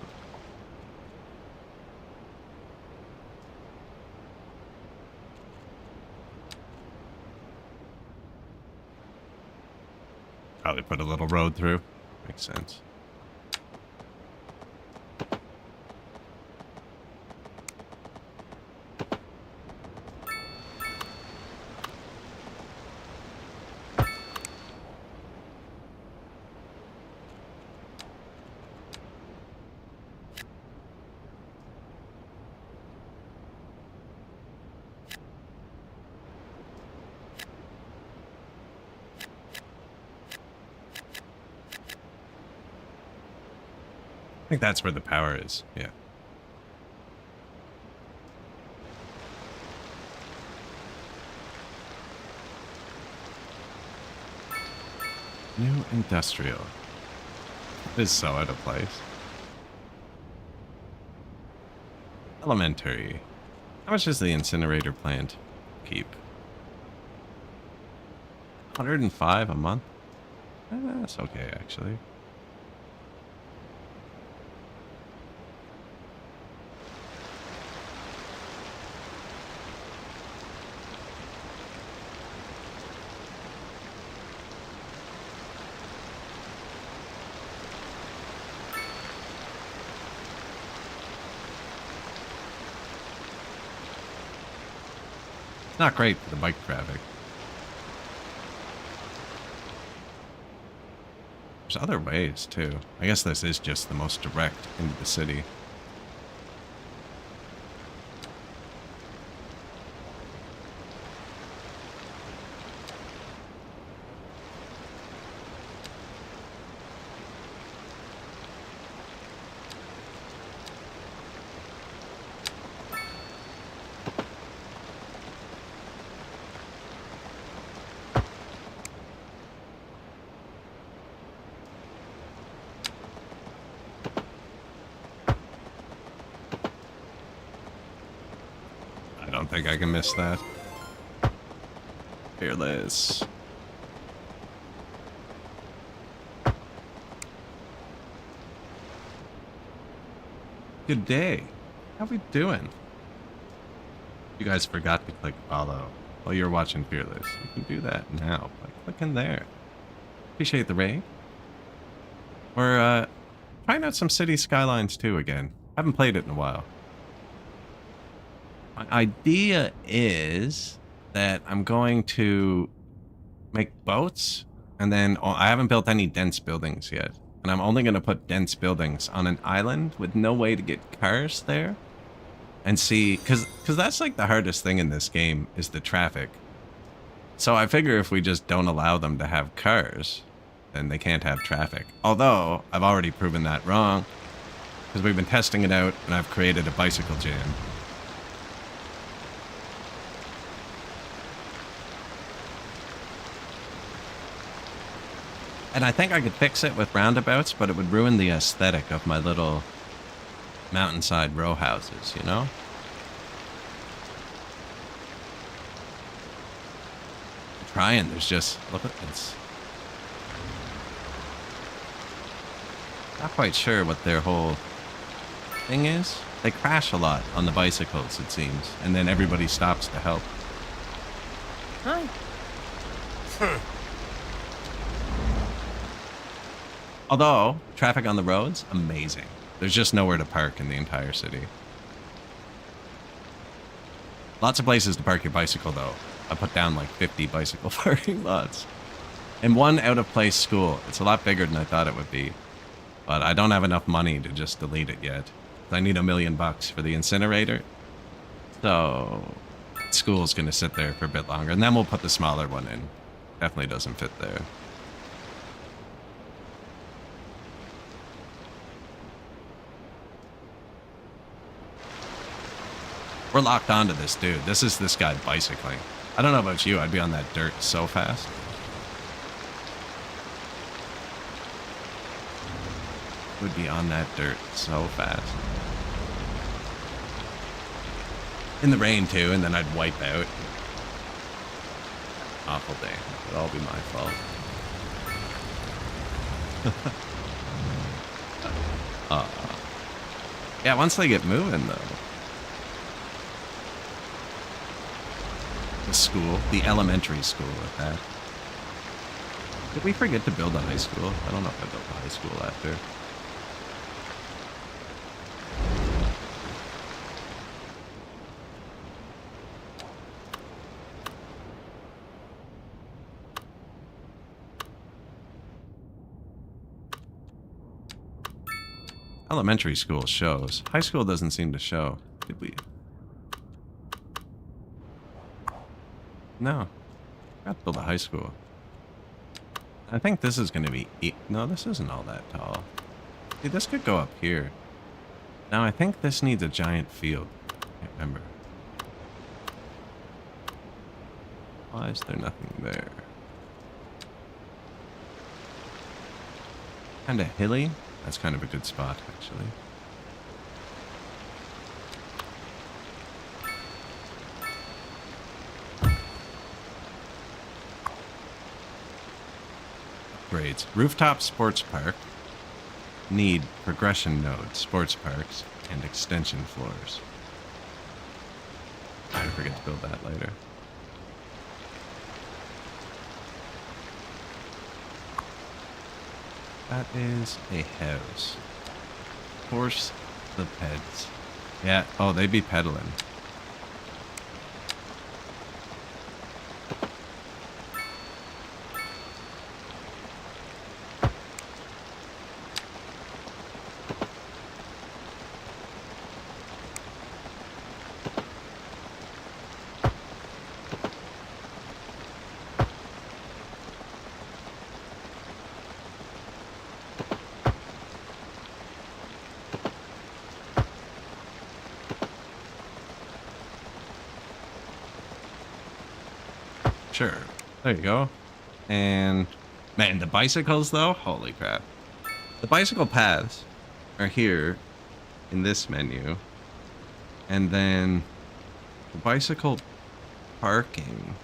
Probably put a little road through. Makes sense. I think that's where the power is, yeah. New industrial. This is so out of place. Elementary. How much does the incinerator plant keep? 105 a month? That's okay, actually. It's not great for the bike traffic. There's other ways, too. I guess this is just the most direct into the city. I don't think I can miss that. Fearless. Good day. How we doing? You guys forgot to click follow while you're watching Fearless. You can do that now by clicking there. Appreciate the raid. We're trying out some City Skylines 2 again. Haven't played it in a while. My idea is that I'm going to make boats, and then I haven't built any dense buildings yet. And I'm only going to put dense buildings on an island with no way to get cars there. And see, because that's like the hardest thing in this game is the traffic. So I figure if we just don't allow them to have cars, then they can't have traffic. Although, I've already proven that wrong, because we've been testing it out, and I've created a bicycle jam. And I think I could fix it with roundabouts, but it would ruin the aesthetic of my little mountainside row houses, you know? I'm trying, there's just, look at this. Not quite sure what their whole thing is. They crash a lot on the bicycles, it seems, and then everybody stops to help. Hi. Although, traffic on the roads, amazing. There's just nowhere to park in the entire city. Lots of places to park your bicycle, though. I put down like 50 bicycle parking lots. And one out-of-place school. It's a lot bigger than I thought it would be. But I don't have enough money to just delete it yet. I need $1 million for the incinerator. So, school's gonna sit there for a bit longer. And then we'll put the smaller one in. Definitely doesn't fit there. We're locked onto this dude. This is this guy bicycling. I don't know about you. I'd be on that dirt so fast. Would be on that dirt so fast. In the rain too, and then I'd wipe out. Awful day. It'd all be my fault. Yeah, once they get moving though. The school, the elementary school at that. Did we forget to build a high school? I don't know if I built a high school after. Elementary school shows. High school doesn't seem to show. Did we? No. Got to build a high school. I think this is going to be... No, this isn't all that tall. See, this could go up here. Now, I think this needs a giant field. I can't remember. Why is there nothing there? Kind of hilly. That's kind of a good spot, actually. Upgrades. Rooftop sports park. Need progression nodes, sports parks, and extension floors. I forget to build that later. That is a house. Force the peds. Yeah. Oh, they'd be pedaling. Sure. There you go. And, man, the bicycles, though? Holy crap. The bicycle paths are here in this menu. And then the bicycle parking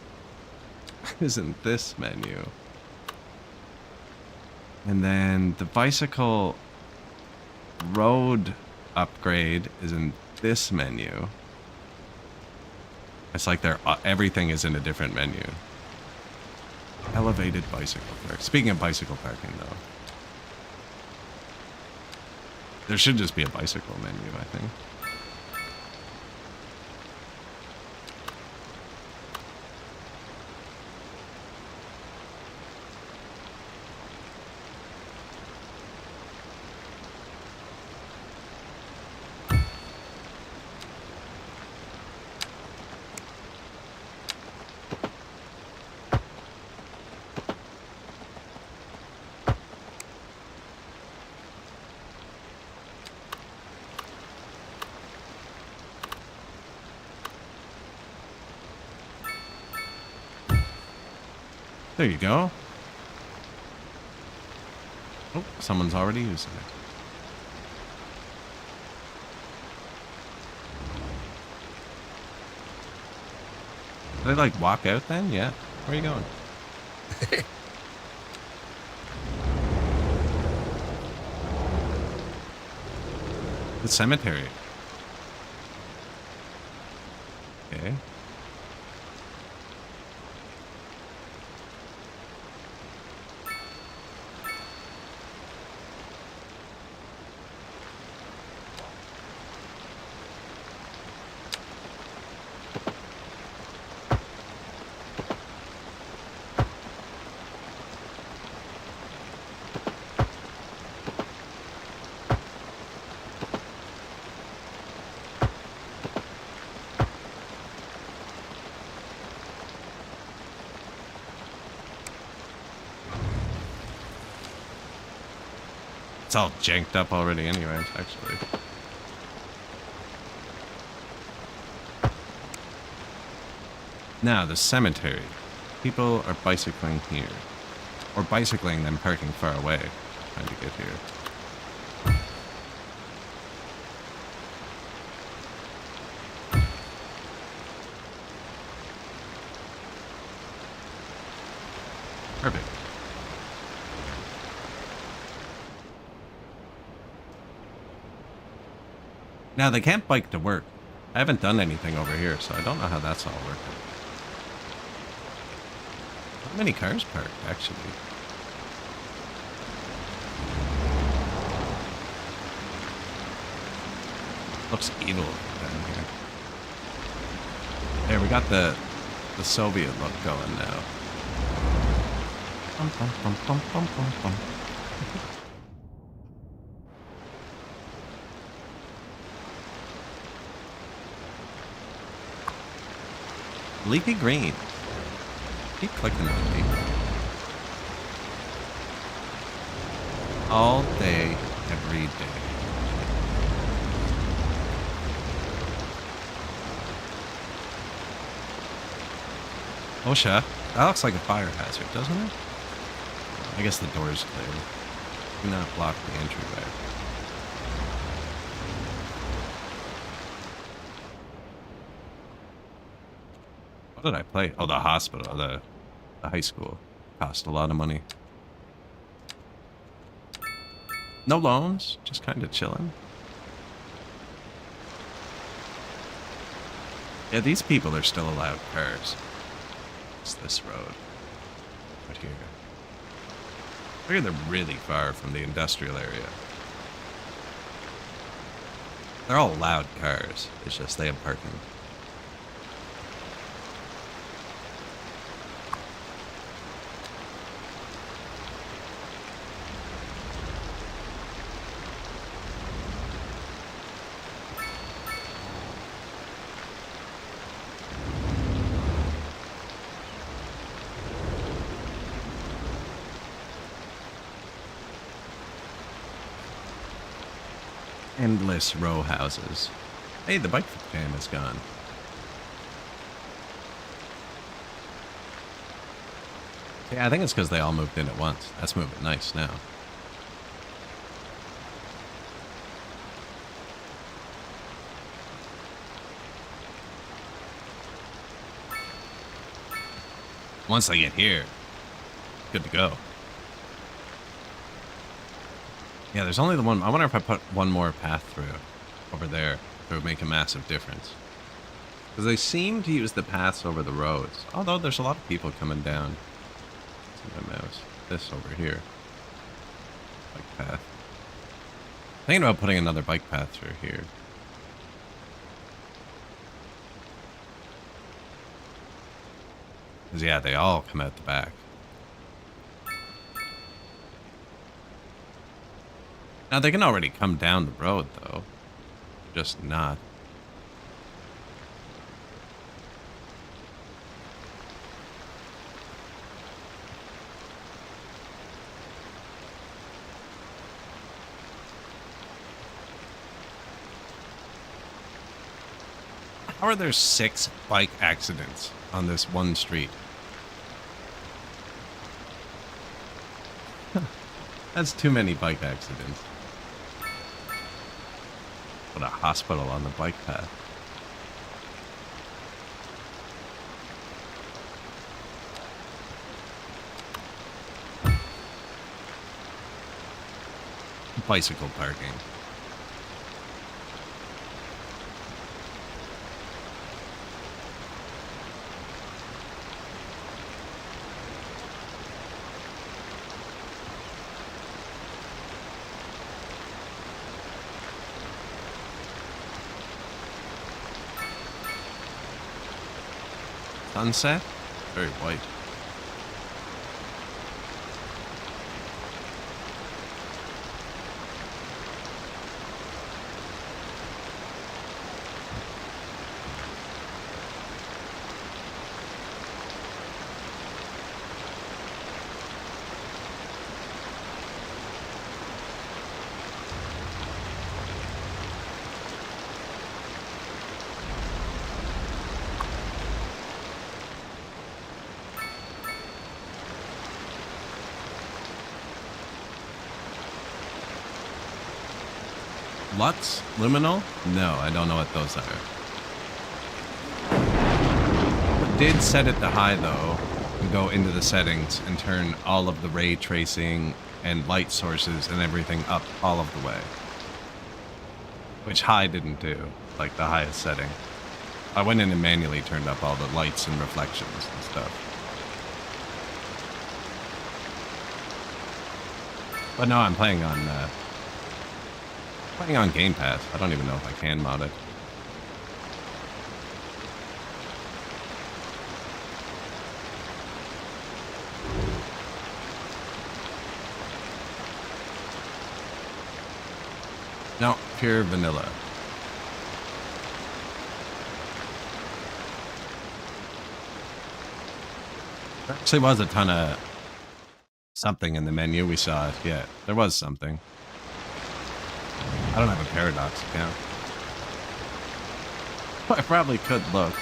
is in this menu. And then the bicycle road upgrade is in this menu. It's like they're everything is in a different menu. Elevated bicycle park. Speaking of bicycle parking, though, there should just be a bicycle menu, I think. There you go. Oh, someone's already using it. Did they like walk out then? Yeah. Where are you going? The cemetery. Okay. It's all janked up already anyways, actually. Now, the cemetery. People are bicycling here. Or bicycling then parking far away, trying to get here. Perfect. Now, they can't bike to work. I haven't done anything over here, so I don't know how that's all working. Not many cars parked, actually. Looks evil down here. There, we got the Soviet look going now. Bum, bum, bum, bum, bum, bum, bum. Leafy green. Keep clicking on me. All day, every day. OSHA. That looks like a fire hazard, doesn't it? I guess the door's clear. Do not block the entryway. What did I play? Oh, the hospital. The high school. Cost a lot of money. No loans. Just kind of chilling. Yeah, these people are still allowed cars. It's this road. Right here. I figure they're really far from the industrial area. They're all loud cars. It's just they have parking. Endless row houses. Hey, the bike jam is gone. Yeah, I think it's because they all moved in at once. That's moving nice now. Once they get here, good to go. Yeah, there's only the one. I wonder if I put one more path through over there, if it would make a massive difference. Because they seem to use the paths over the roads. Although there's a lot of people coming down. See my mouse. This over here. Bike path. Thinking about putting another bike path through here. Because yeah, they all come out the back. Now, they can already come down the road, though. Just not. How are there 6 bike accidents on this one street? That's too many bike accidents. Put a hospital on the bike path. Bicycle parking. Sunset? Very white. Lux? Luminal? No, I don't know what those are. Did set it to high, though, could go into the settings and turn all of the ray tracing and light sources and everything up all of the way. Which high didn't do, like the highest setting. I went in and manually turned up all the lights and reflections and stuff. But no, I'm playing on Game Pass. I don't even know if I can mod it. No, pure vanilla. There actually was a ton of something in the menu. We saw it. Yeah, there was something. I don't have a Paradox account. I probably could look.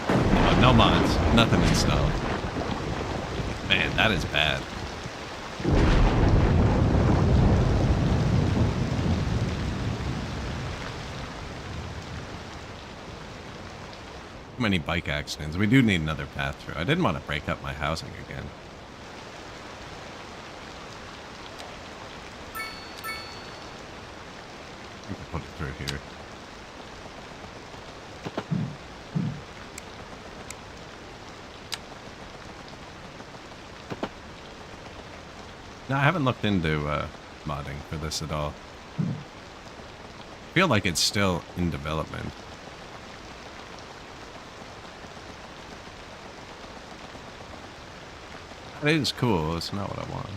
Oh, no mods. Nothing installed. Man, that is bad. Too many bike accidents. We do need another path through. I didn't want to break up my housing again. I can put it through here. No, I haven't looked into modding for this at all. I feel like it's still in development. It is cool. It's not what I want.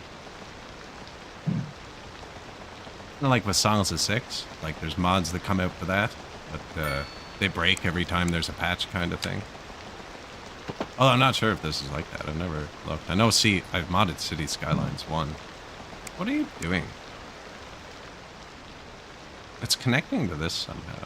Kind of like with Songs of Six. Like, there's mods that come out for that, but they break every time there's a patch kind of thing. Although I'm not sure if this is like that. I've never looked. I know, I've modded City Skylines 1. What are you doing? It's connecting to this somehow.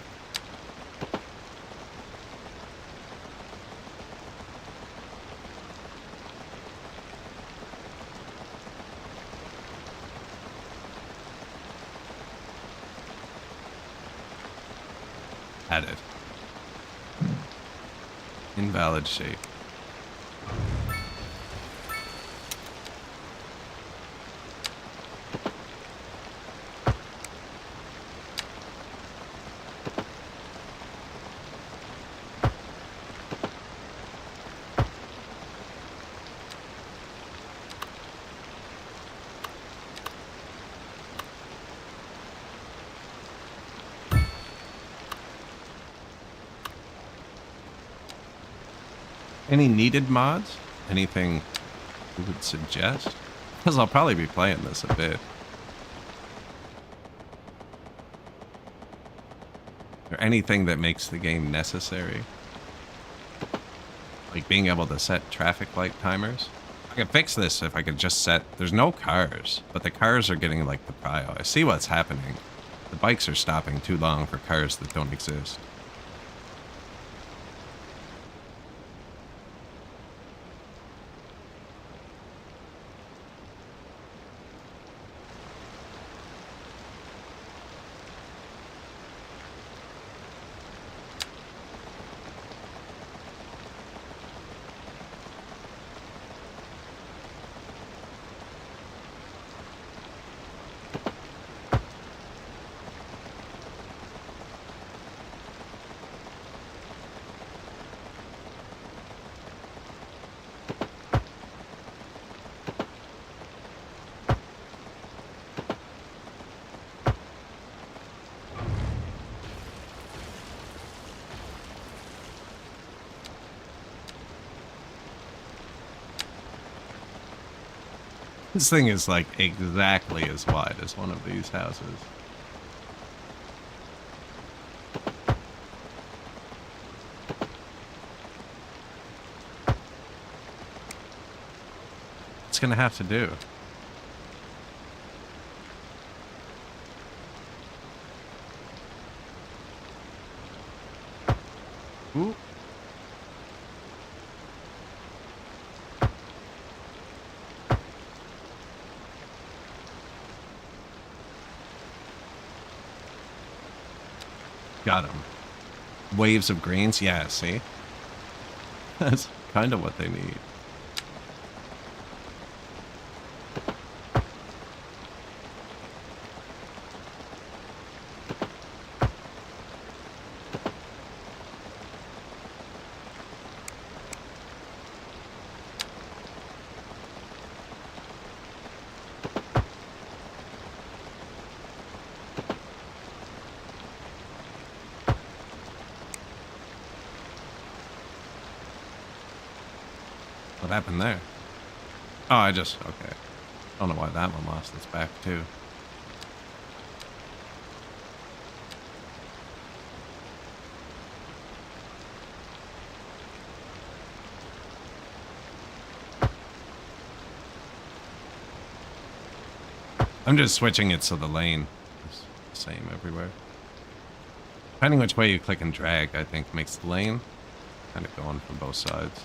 Added. Invalid shape. Any needed mods? Anything you would suggest? Because I'll probably be playing this a bit. Or anything that makes the game necessary? Like being able to set traffic light timers? I could fix this if I could just set... There's no cars, but the cars are getting like the prio. I see what's happening. The bikes are stopping too long for cars that don't exist. This thing is like exactly as wide as one of these houses. It's gonna have to do. Ooh. Got him. Waves of greens. Yeah, see? That's kind of what they need. What happened there? Oh, okay. Don't know why that one lost its back, too. I'm just switching it so the lane is the same everywhere. Depending which way you click and drag, I think makes the lane kind of going from both sides.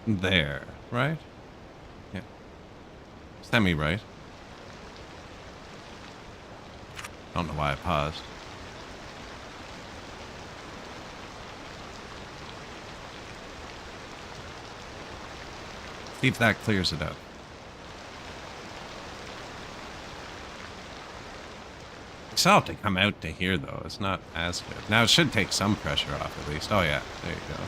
There, right? Yeah. Semi right. Don't know why I paused. See if that clears it up. I still have to come out to here, though. It's not as good. Now, it should take some pressure off, at least. Oh, yeah. There you go.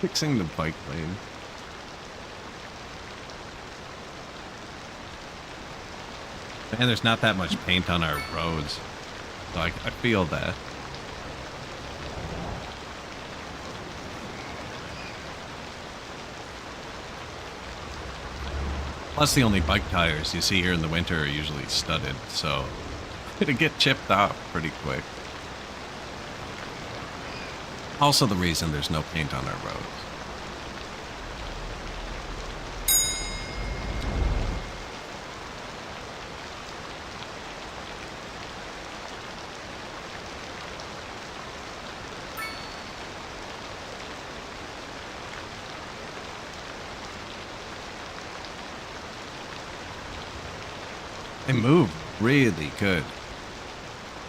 Fixing the bike lane. Man, there's not that much paint on our roads. So I feel that. Plus, the only bike tires you see here in the winter are usually studded, so it'll get chipped off pretty quick. Also the reason there's no paint on our roads. They move really good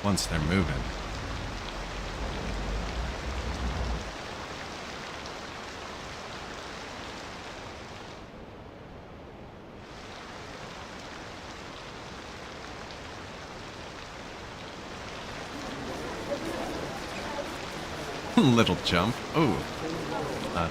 once they're moving. Little jump. Oh, not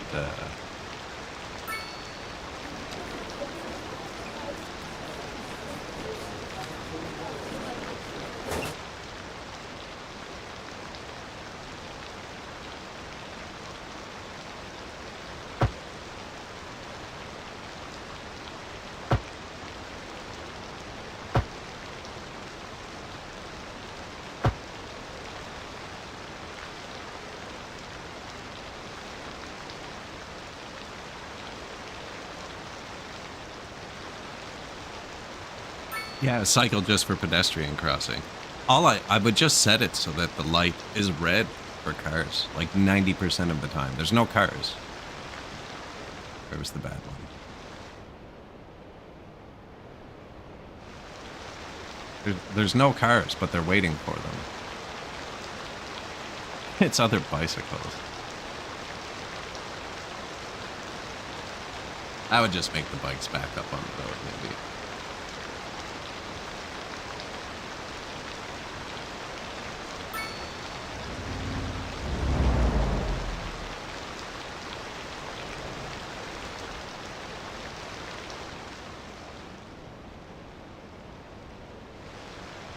Yeah, a cycle just for pedestrian crossing. I would just set it so that the light is red for cars, like 90% of the time. There's no cars. Where was the bad one? There's no cars, but they're waiting for them. It's other bicycles. I would just make the bikes back up on the road, maybe.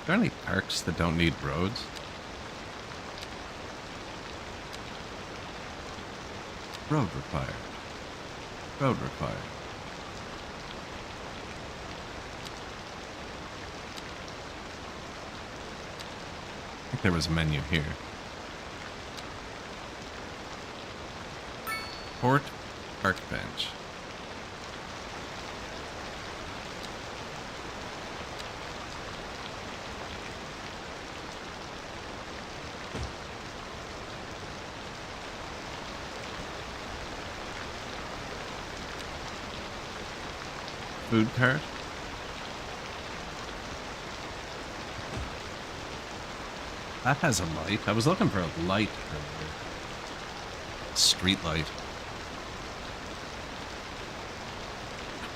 there any parks that don't need roads? Road required. Road required. I think there was a menu here. Port Park Bench. Food cart. That has a light. I was looking for a light earlier. Street light.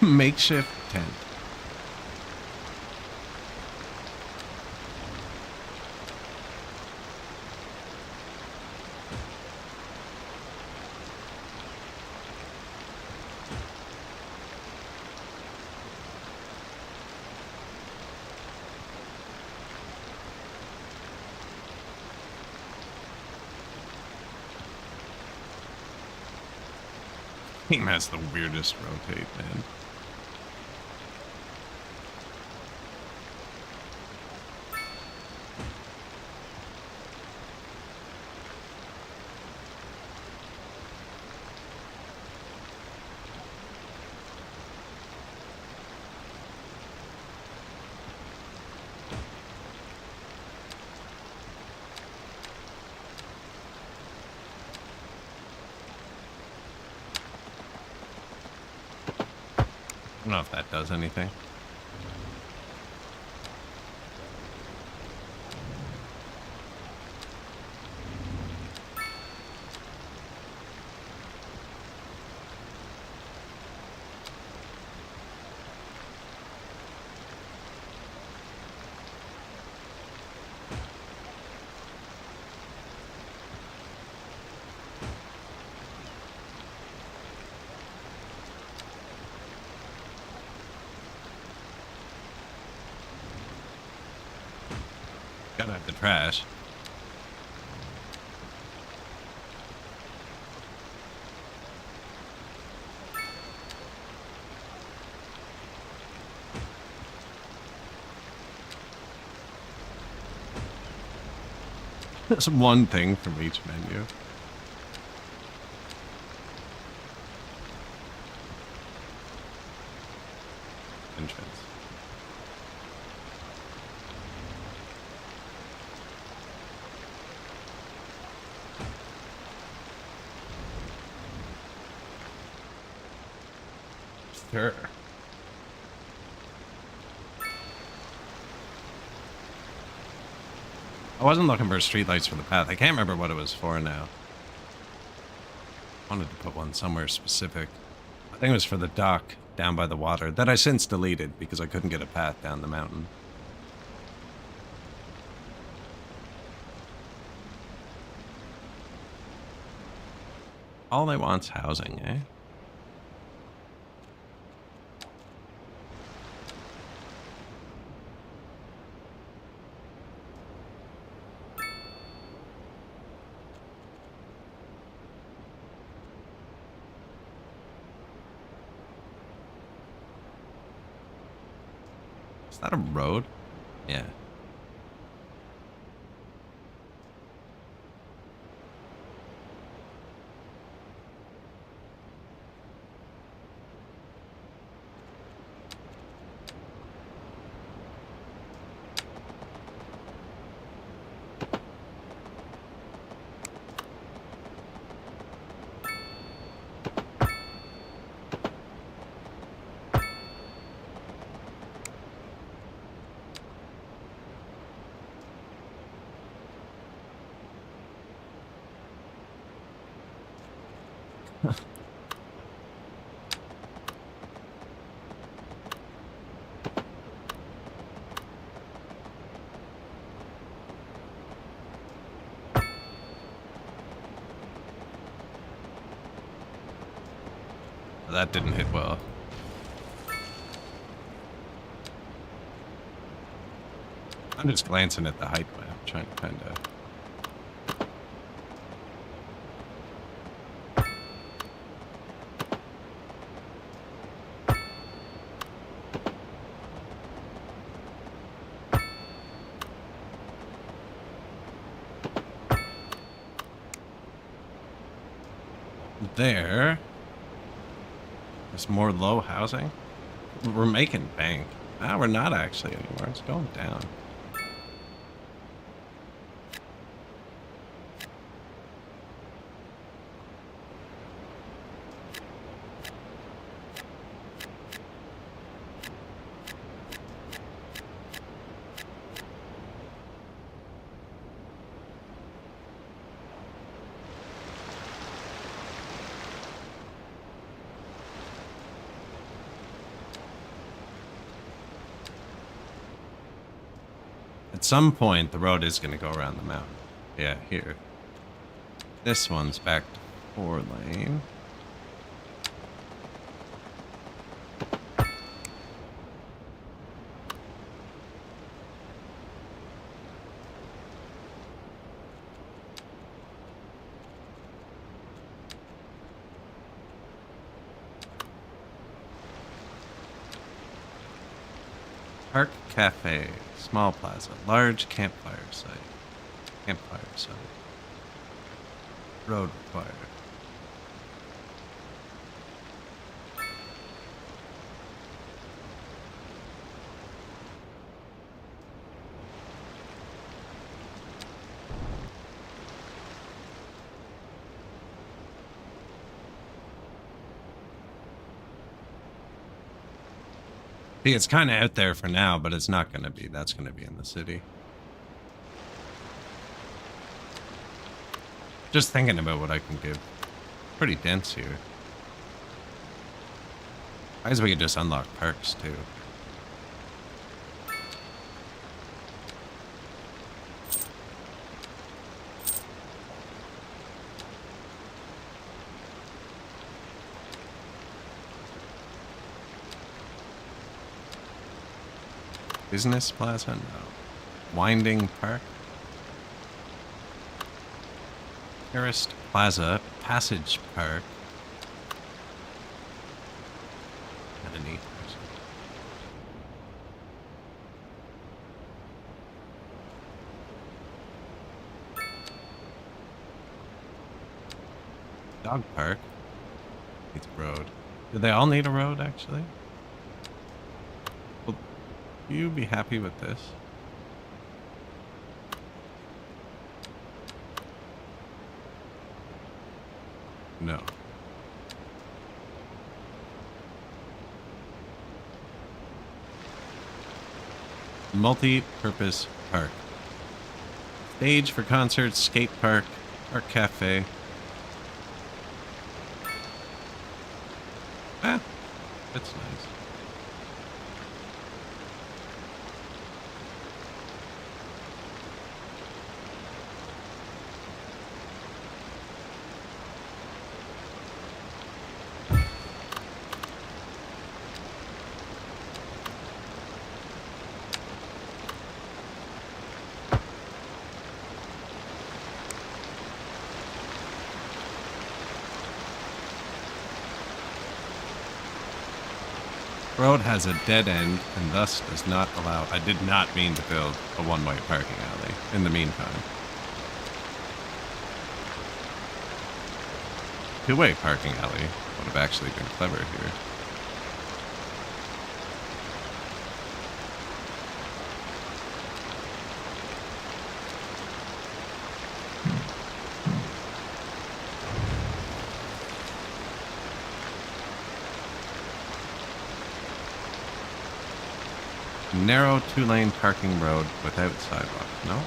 Makeshift tent. Game has the weirdest rotate, man. I don't know if that does anything. Gotta have the trash. There's one thing from each menu. Entrance. Sure. I wasn't looking for streetlights for the path. I can't remember what it was for now. I wanted to put one somewhere specific. I think it was for the dock down by the water that I since deleted because I couldn't get a path down the mountain. All they want's housing, eh? Is that a road? Yeah. That didn't hit well. I'm just glancing at the height map, trying to kind of... There's more low housing. We're making bank. Ah, we're not actually anymore. It's going down. At some point, the road is going to go around the mountain. Yeah, here. This one's back to 4-lane. Park Cafe, small plaza, large campfire site. Campfire site. Road required. See, it's kind of out there for now, but it's not going to be. That's going to be in the city. Just thinking about what I can do. Pretty dense here. I guess we could just unlock parks, too. Business plaza? No. Winding park? Terraced plaza. Passage park. Kind of neat, actually. Dog park. Needs a road. Do they all need a road, actually? You be happy with this? No. Multi-purpose park. Stage for concerts, skate park, art cafe. Ah, that's nice. Road has a dead end and thus does not allow... I did not mean to build a one-way parking alley in the meantime. Two-way parking alley would have actually been clever here. Narrow two-lane parking road without sidewalk. No?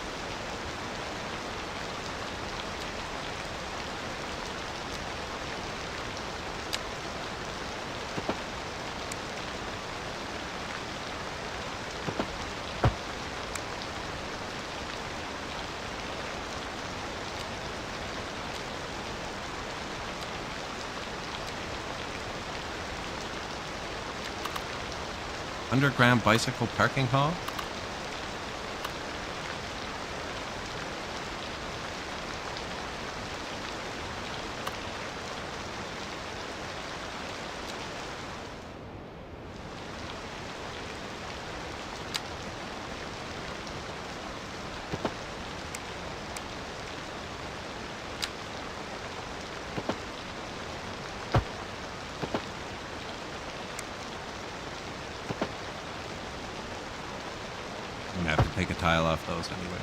Underground bicycle parking hall? take a tile off those anyway.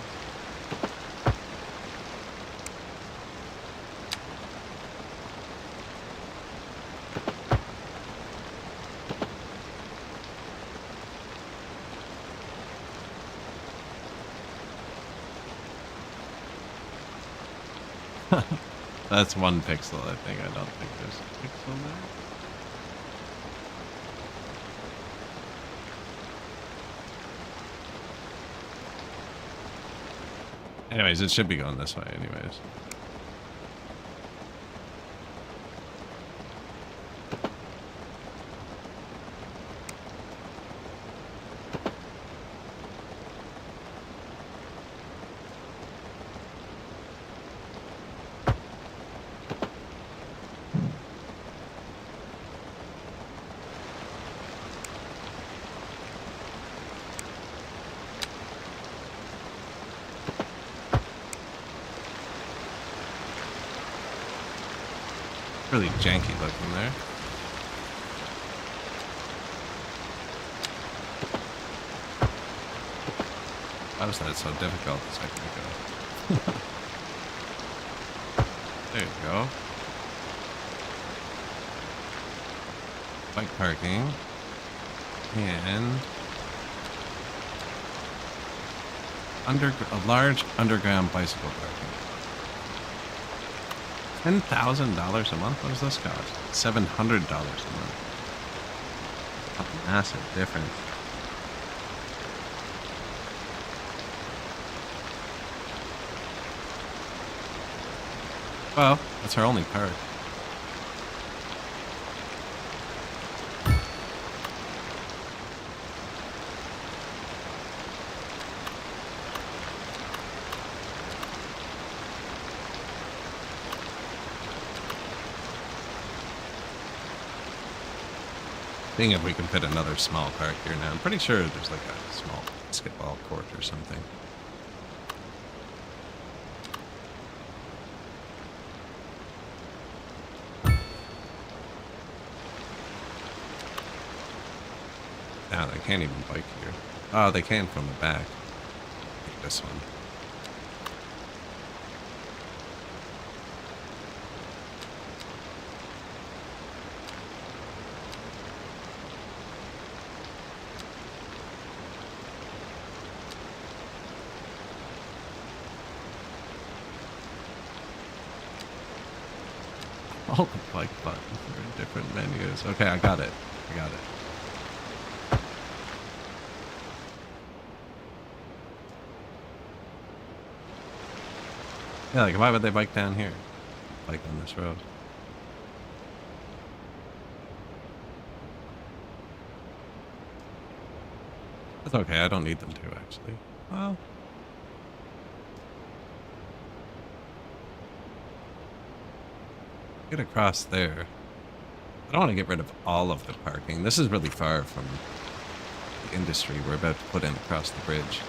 That's 1 pixel, I think. I don't think there's a pixel there. Anyways, it should be going this way anyways. Really janky looking there. Why was that so difficult a second ago? There you go. Bike parking. And a large underground bicycle parking. $10,000 a month? What does this cost? $700 a month. A massive difference. Well, that's our only park. Seeing if we can fit another small park here now. I'm pretty sure there's like a small basketball court or something. Now they can't even bike here. Oh, they can from the back. Like this one. All the bike buttons are in different menus. Okay, I got it. I got it. Yeah, like why would they bike down here? Bike on this road. That's okay, I don't need them to actually. Well. Get across there. I don't want to get rid of all of the parking. This is really far from the industry we're about to put in across the bridge.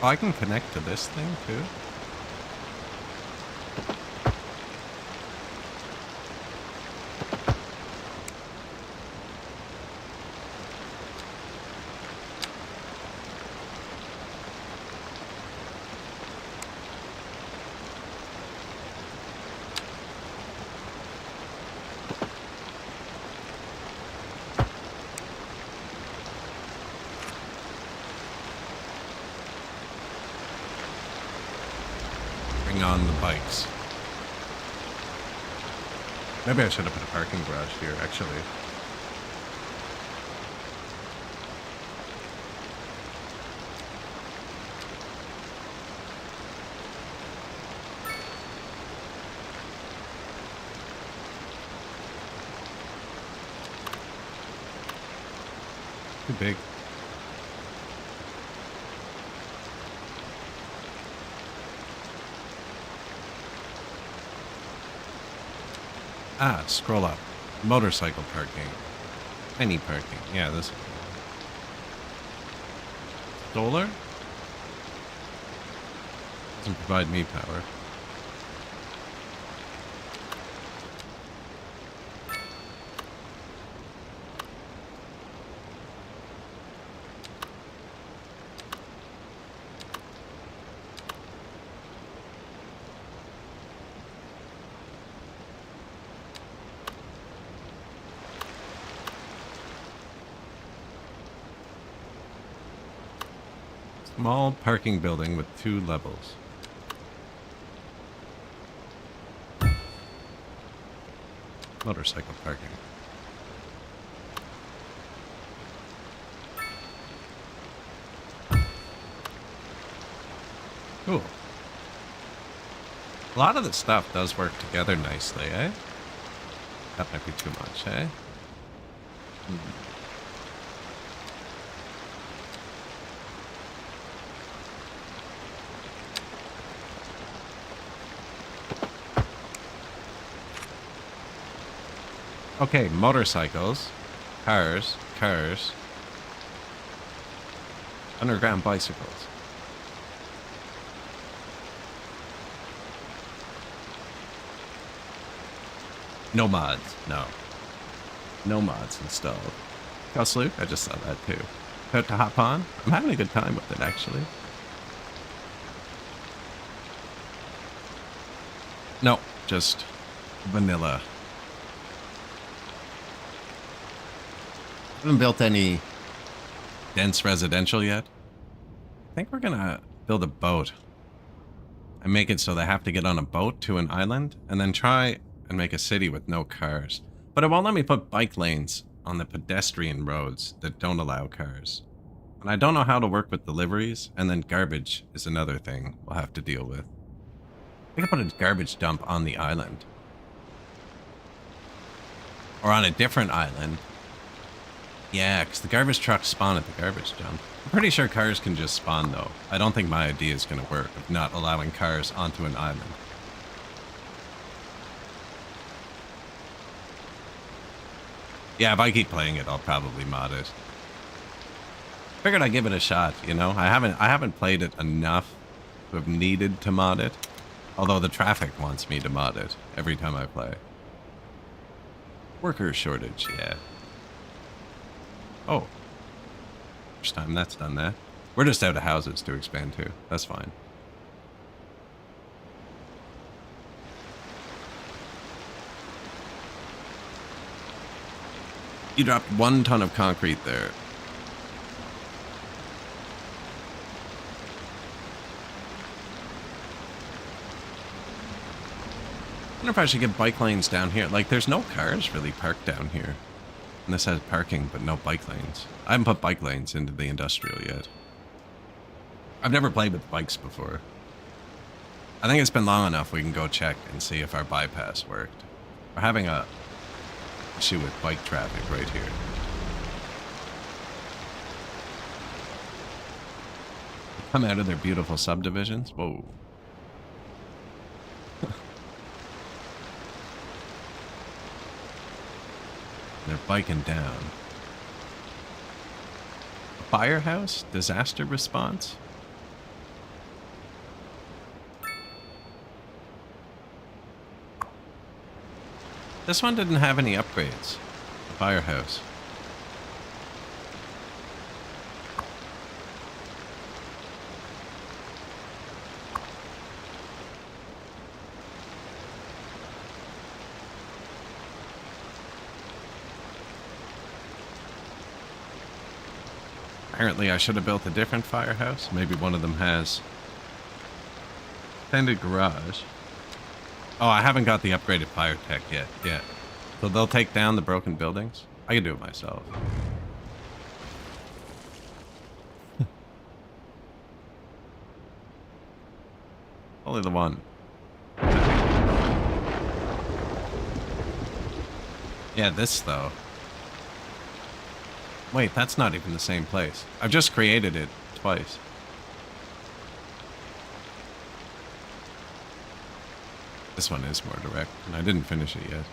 Oh, I can connect to this thing too. On the bikes. Maybe I should have put a parking garage here, actually. Too big. Ah, scroll up. Motorcycle parking. Any parking. Yeah, this. Solar? Doesn't provide me power. Small parking building with 2 levels. Motorcycle parking. Cool. A lot of the stuff does work together nicely, eh? That might be too much, eh? Okay, motorcycles, cars, underground bicycles. No mods, no. No mods installed. How's Luke? I just saw that too. About to hop on? I'm having a good time with it, actually. No, just vanilla. Haven't built any dense residential yet. I think we're gonna build a boat and make it so they have to get on a boat to an island and then try and make a city with no cars. But it won't let me put bike lanes on the pedestrian roads that don't allow cars. And I don't know how to work with deliveries, and then garbage is another thing we'll have to deal with. I can put a garbage dump on the island. Or on a different island. Yeah, because the garbage trucks spawn at the garbage dump. I'm pretty sure cars can just spawn, though. I don't think my idea is going to work of not allowing cars onto an island. Yeah, if I keep playing it, I'll probably mod it. Figured I'd give it a shot, you know? I haven't played it enough to have needed to mod it. Although the traffic wants me to mod it every time I play. Worker shortage, yeah. Oh. First time that's done that. We're just out of houses to expand to. That's fine. You dropped 1 ton of concrete there. I wonder if I should get bike lanes down here. Like, there's no cars really parked down here. And this has parking, but no bike lanes. I haven't put bike lanes into the industrial yet. I've never played with bikes before. I think it's been long enough we can go check and see if our bypass worked. We're having a issue with bike traffic right here. Come out of their beautiful subdivisions. Whoa. They're biking down. Firehouse? Disaster response? This one didn't have any upgrades. The firehouse. Apparently I should have built a different firehouse. Maybe one of them has. Extended garage. Oh, I haven't got the upgraded fire tech yet. So they'll take down the broken buildings? I can do it myself. Only the one. Yeah, this though. Wait, that's not even the same place. I've just created it twice. This one is more direct, and I didn't finish it yet.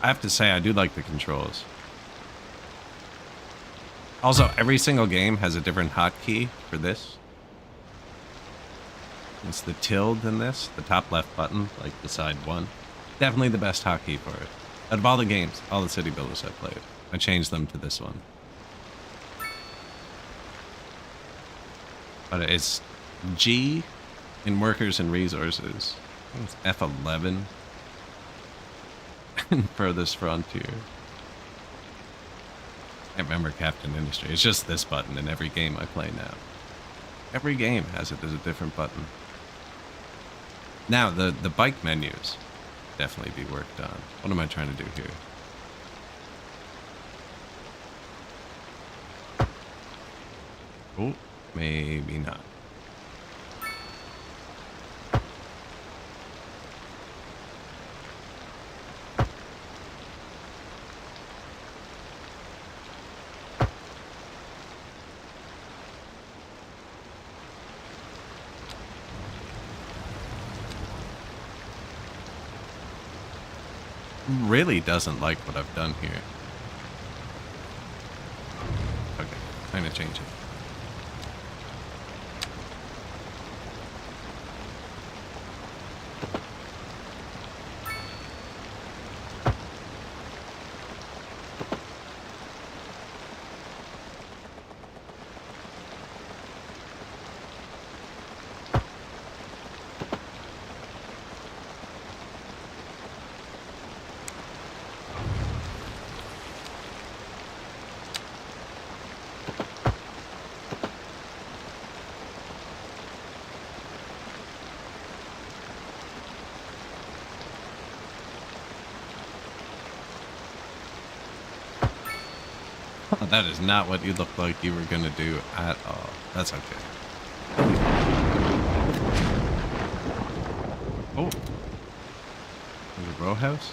I have to say, I do like the controls. Also, every single game has a different hotkey for this. It's the tilde in this, the top left button, like beside one. Definitely the best hotkey for it. Out of all the games, all the city builders I've played, I changed them to this one. But it's G in workers and resources. I think it's F11 in furthest frontier. I can't remember Captain Industry. It's just this button in every game I play now. Every game has it as a different button. Now, the bike menus definitely be worked on. What am I trying to do here? Oh, maybe not. Really doesn't like what I've done here. Okay, time to change it. Oh, that is not what you looked like you were gonna do at all. That's okay. Oh. There's a row house?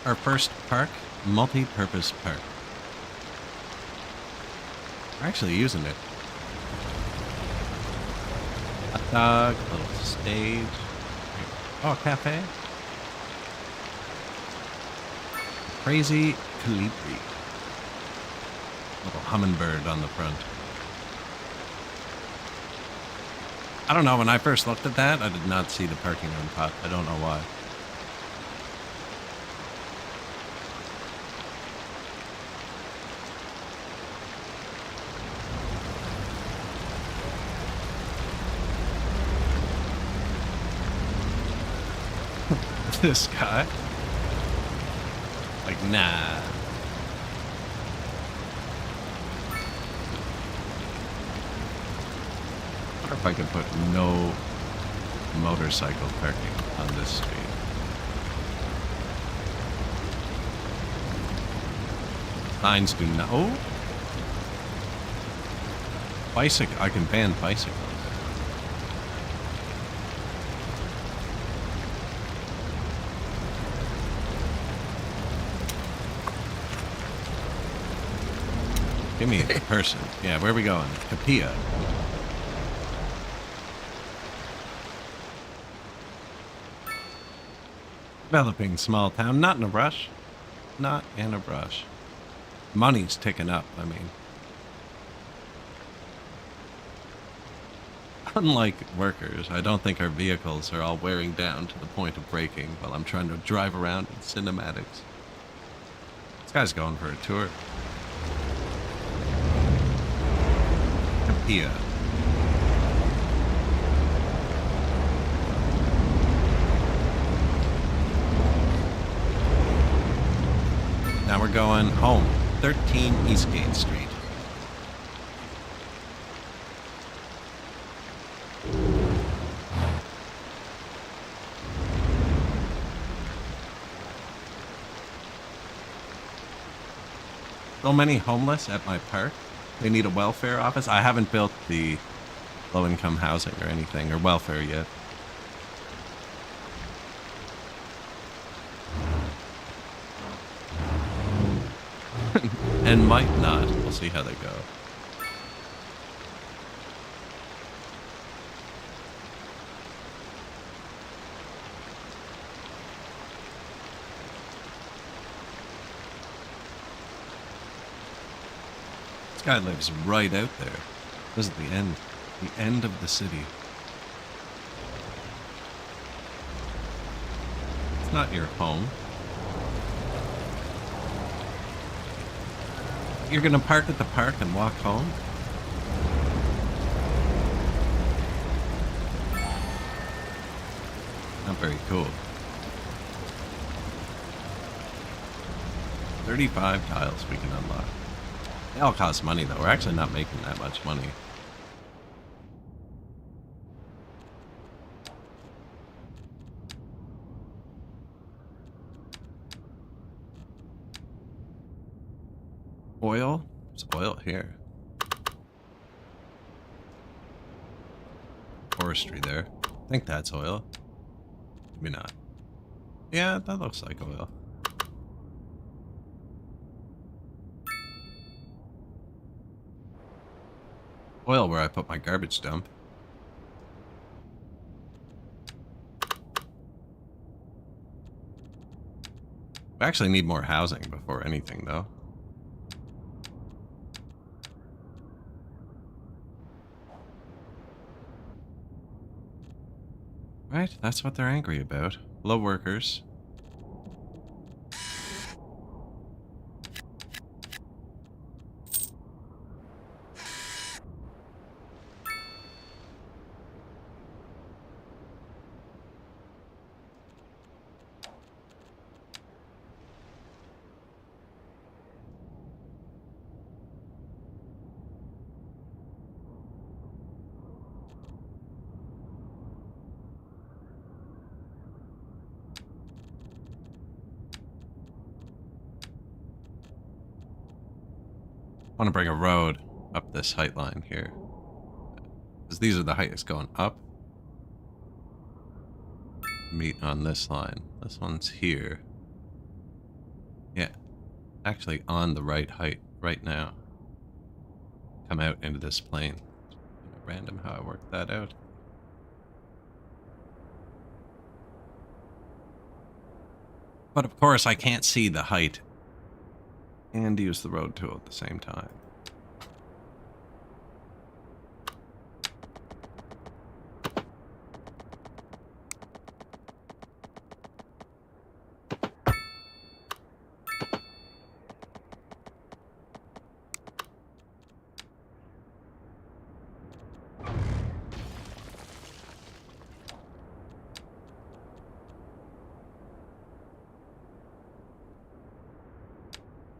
Our first park, multi-purpose park. We're actually using it. Hot dog, little stage. Oh, cafe. Crazy Calibri. Little hummingbird on the front. I don't know, when I first looked at that, I did not see the parking on top. I don't know why. This guy. Like, nah. I wonder if I could put no motorcycle parking on this street. Signs do not. Oh! Bicycle. I can ban bicycles. Give me a person. Yeah, where are we going? Capilla. Developing small town. Not in a rush. Not in a rush. Money's ticking up, I mean. Unlike workers, I don't think our vehicles are all wearing down to the point of breaking while I'm trying to drive around in cinematics. This guy's going for a tour. Here. Now we're going home. 13 Eastgate Street. So many homeless at my park. They need a welfare office. I haven't built the low-income housing or anything, or welfare yet. And might not. We'll see how they go. This guy lives right out there. This is the end of the city. It's not your home. You're gonna park at the park and walk home? Not very cool. 35 tiles we can unlock. They all cost money though. We're actually not making that much money. Oil? There's oil here. Forestry there. I think that's oil. Maybe not. Yeah, that looks like oil. Oil where I put my garbage dump. We actually need more housing before anything though. Right, that's what they're angry about. Low workers. I want to bring a road up this height line here. Because these are the heights going up. Meet on this line. This one's here. Yeah. Actually on the right height right now. Come out into this plane. Random how I worked that out. But of course I can't see the height and use the road tool at the same time.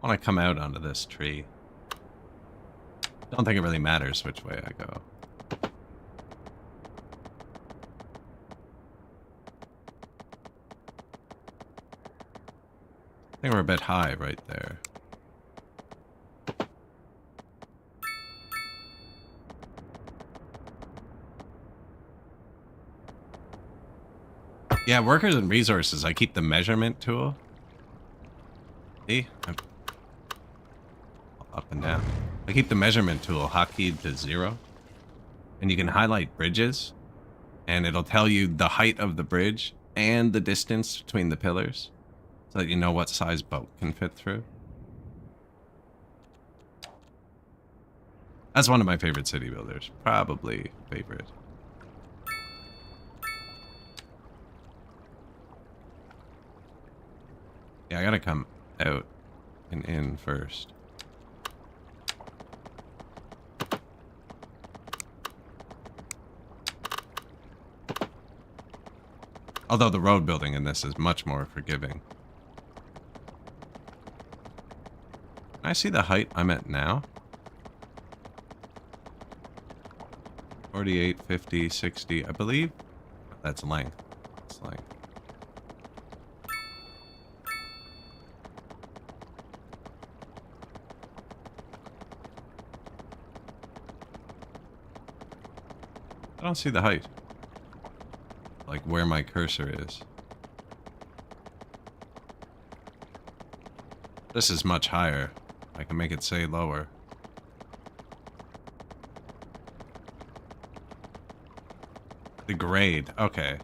When I come out onto this tree, don't think it really matters which way I go. I think we're a bit high right there. Yeah, workers and resources, I keep the measurement tool. See? Up and down. I keep the measurement tool hotkeyed to 0. And you can highlight bridges. And it'll tell you the height of the bridge and the distance between the pillars. So that you know what size boat can fit through. That's one of my favorite city builders. Probably favorite. Yeah, I gotta come out and in first. Although the road building in this is much more forgiving. Can I see the height I'm at now? 48, 50, 60, I believe. That's length. That's length. I don't see the height. Like where my cursor is. This is much higher. I can make it say lower. The grade. Okay.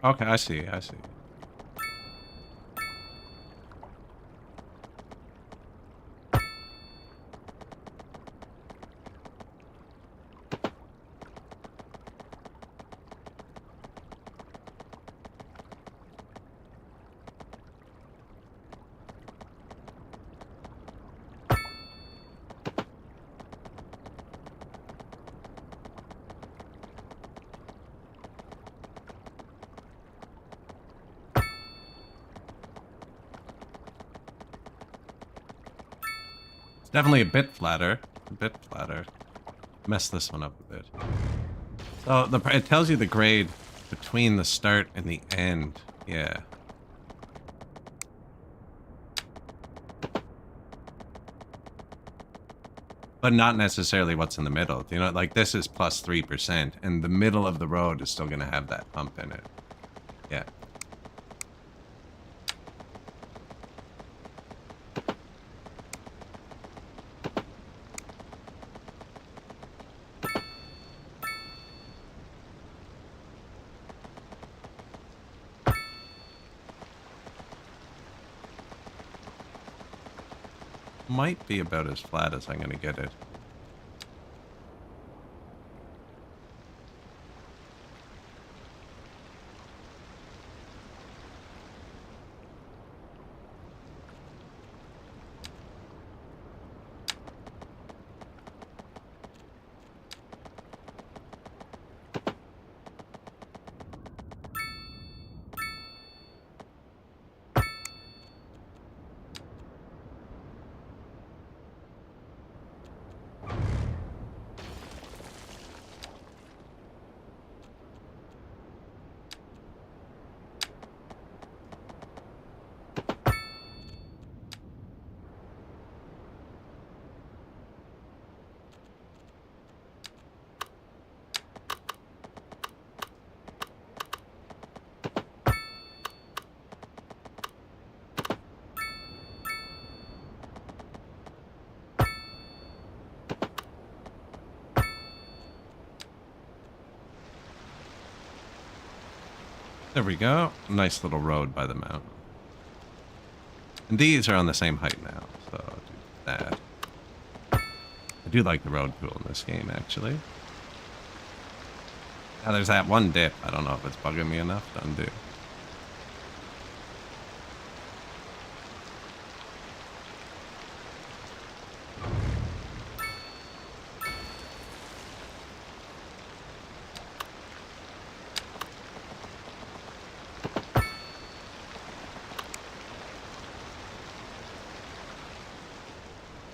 Okay, I see. I see. It's definitely a bit flatter. A bit flatter. Mess this one up a bit. So it tells you the grade between the start and the end. Yeah. But not necessarily what's in the middle. You know, like this is plus 3%, and the middle of the road is still going to have that pump in it. Yeah. Might be about as flat as I'm going to get it. There we go. Nice little road by the mountain. And these are on the same height now, so I'll do that. I do like the road tool in this game, actually. Now there's that one dip. I don't know if it's bugging me enough to undo.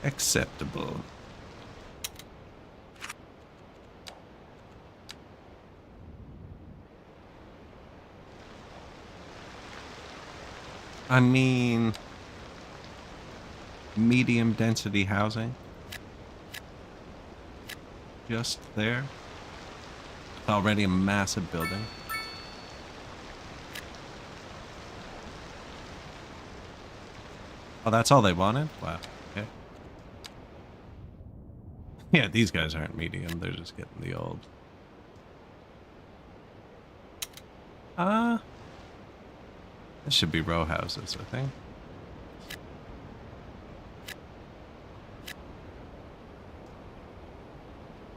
Acceptable. I mean, medium density housing. Just there. Already a massive building. Oh, that's all they wanted? Wow. Okay. Yeah, these guys aren't medium. They're just getting the old. This should be row houses, I think.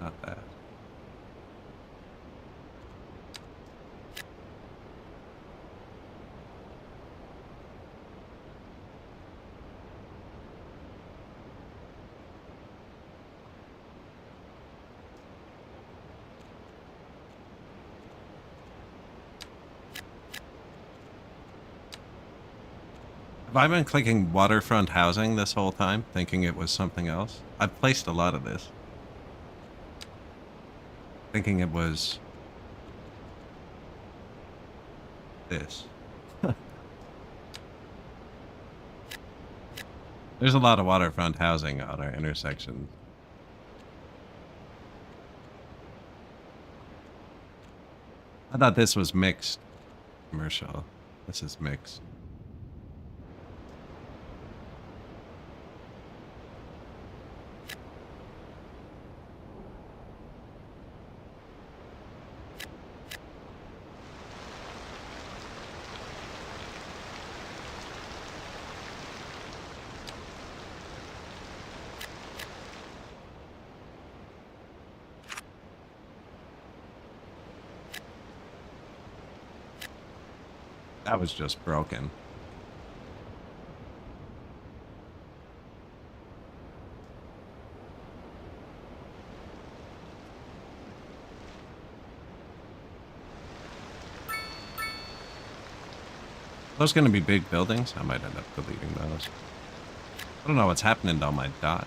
Not bad. Have I been clicking waterfront housing this whole time, thinking it was something else? I've placed a lot of this. Thinking it was this. There's a lot of waterfront housing on our intersection. I thought this was mixed commercial. This is mixed. That was just broken. Those going to be big buildings? I might end up deleting those. I don't know what's happening to all my dots.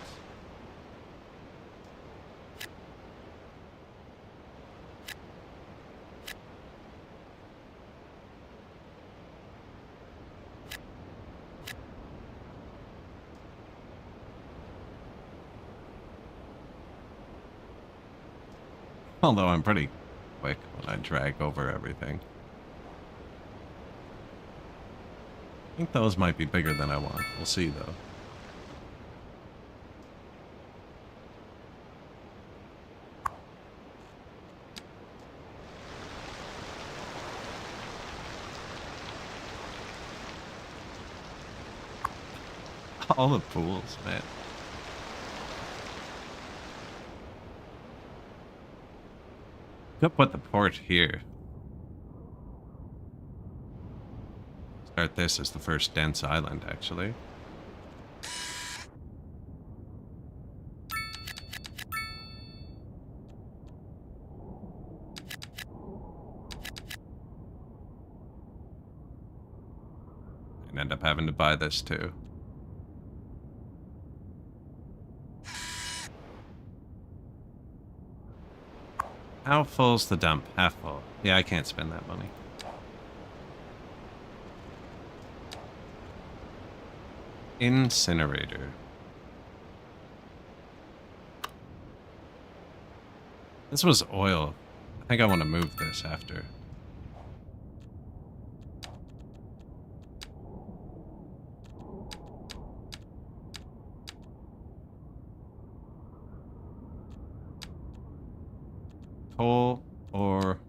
Although I'm pretty quick when I drag over everything. I think those might be bigger than I want. We'll see, though. All the pools, man. Could put the port here. Start this as the first dense island, actually. And end up having to buy this too. How full's the dump? Half full. Yeah, I can't spend that money. Incinerator. This was oil. I think I want to move this after. Coal or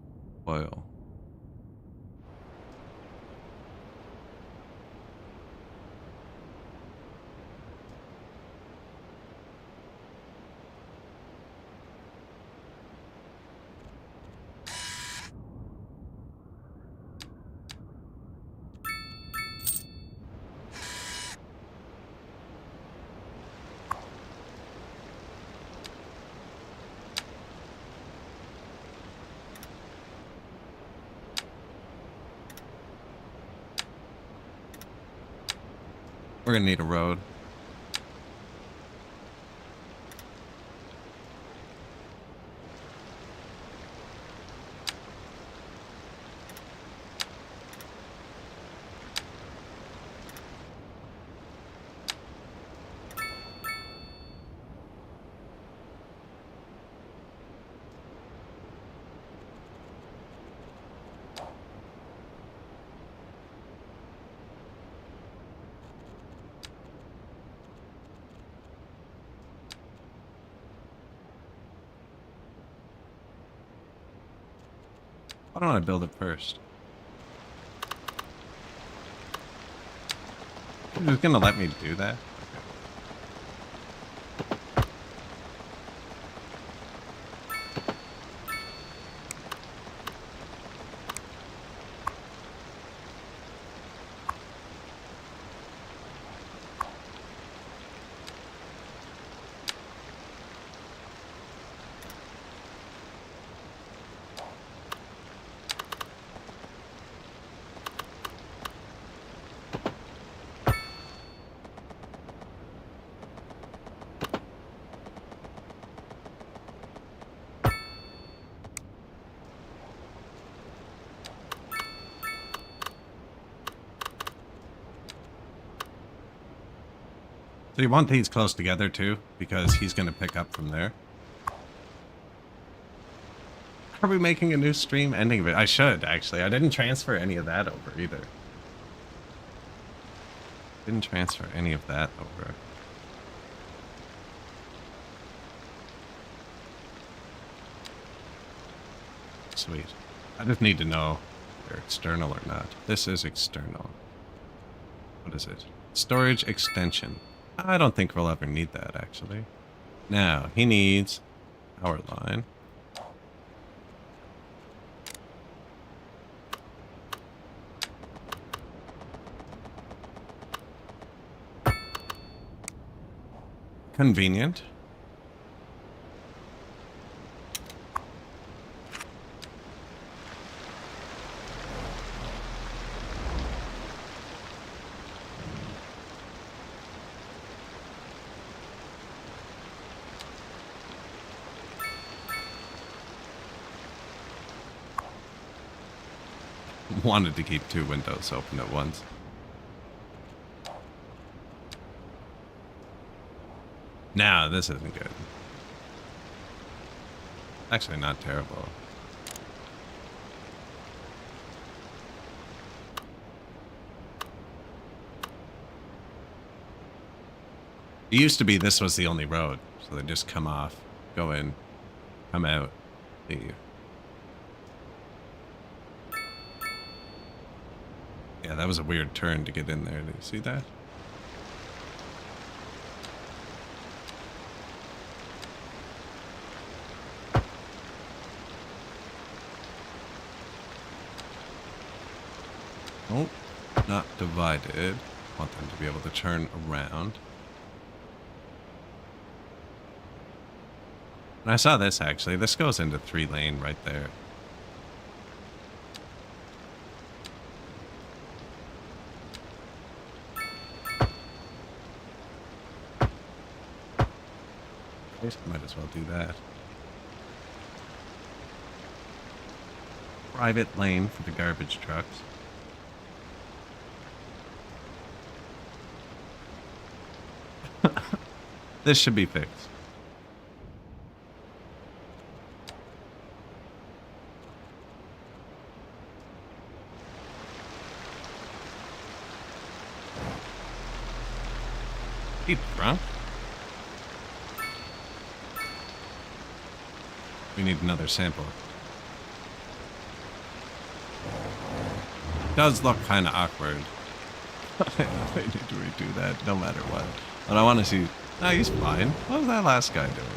oil? We're gonna need a road. Why don't I build it first? Who's gonna let me do that? So you want these close together too, because he's going to pick up from there. Are we making a new stream ending of it? I should, actually. I didn't transfer any of that over either. Didn't transfer any of that over. Sweet. I just need to know if they're external or not. This is external. What is it? Storage extension. I don't think we'll ever need that, actually. Now, he needs power line. Convenient. Wanted to keep 2 windows open at once. Now, this isn't good. Actually, not terrible. It used to be this was the only road, so they just come off, go in, come out, leave. Yeah, that was a weird turn to get in there. Did you see that? Oh, not divided. Want them to be able to turn around. And I saw this actually. This goes into 3-lane right there. Might as well do that. Private lane for the garbage trucks. This should be fixed. He drunk? We need another sample. Does look kind of awkward. I need to redo that no matter what. But I want to see. No, he's fine. What was that last guy doing?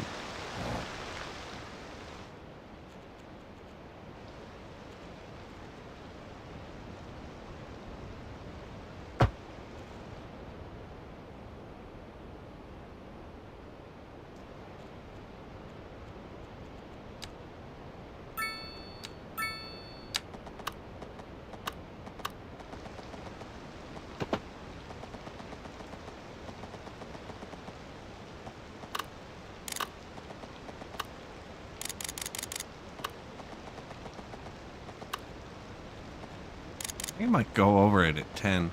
He might go over it at 10.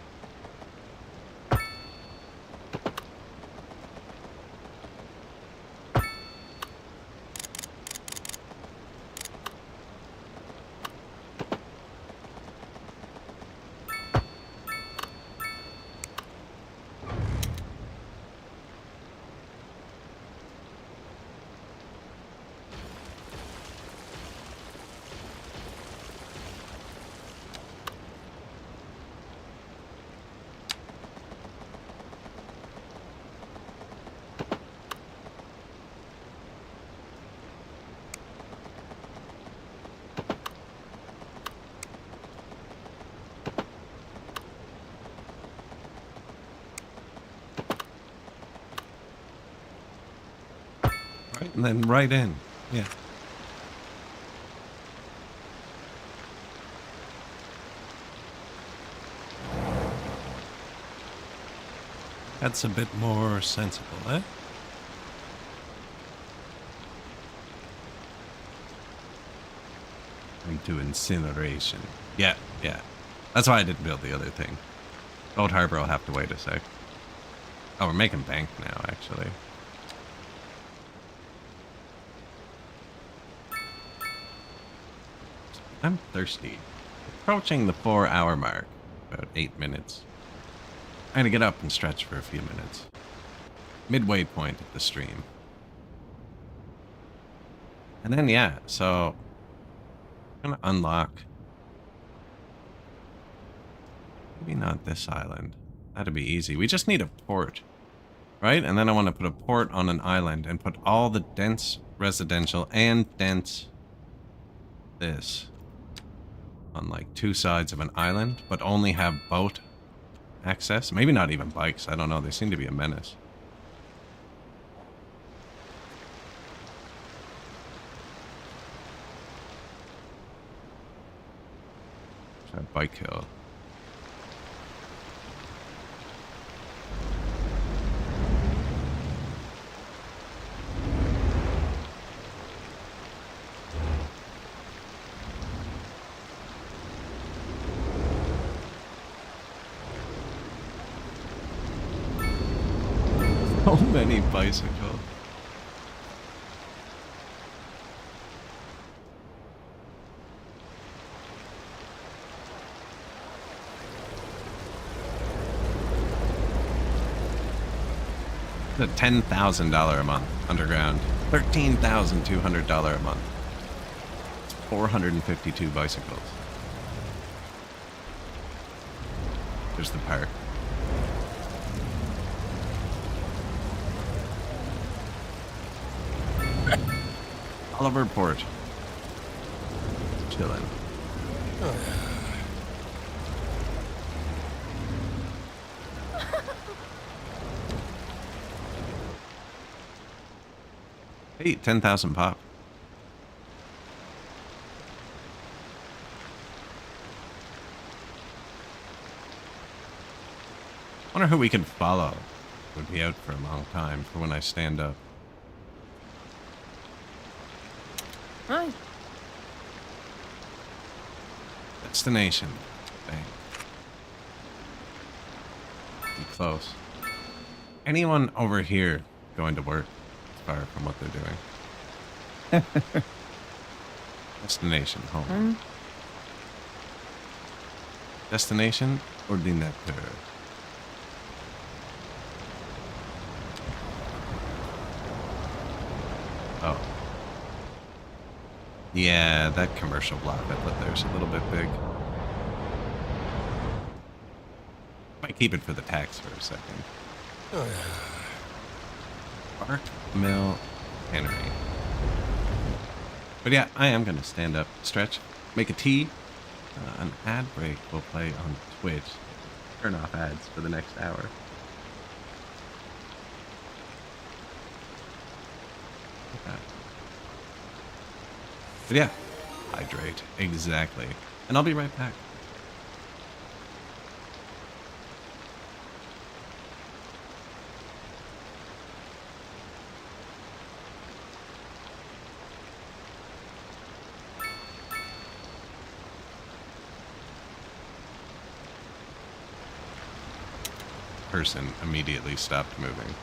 Right, and then right in. Yeah. That's a bit more sensible, eh? Into incineration. Yeah, yeah. That's why I didn't build the other thing. Old Harbor will have to wait a sec. Oh, we're making bank now, actually. I'm thirsty. Approaching the 4-hour mark. About 8 minutes. I'm gonna get up and stretch for a few minutes. Midway point of the stream. And then, yeah, so I'm gonna unlock. Maybe not this island. That'd be easy. We just need a port, right? And then I want to put a port on an island and put all the dense residential and dense this on like two sides of an island, but only have boat access. Maybe not even bikes. I don't know. They seem to be a menace. Try bike hill. So many bicycles. It's a $10,000 a month underground. $13,200 a month. It's 452 bicycles. There's the park. Oliver Port. Chillin'. Hey, 10,000 pop. Wonder who we could follow. Would be out for a long time for when I stand up. Hi. Destination. Bang. Be close. Anyone over here going to work? Far from what they're doing. Destination, home. Destination, ordinateur. Oh. Yeah, that commercial block outlet there's a little bit big. Might keep it for the tax for a second. Bark Mill Tannery. But yeah, I am going to stand up, stretch, make a tea. An ad break will play on Twitch. Turn off ads for the next hour. Okay. But yeah, hydrate. Exactly. And I'll be right back. Person immediately stopped moving.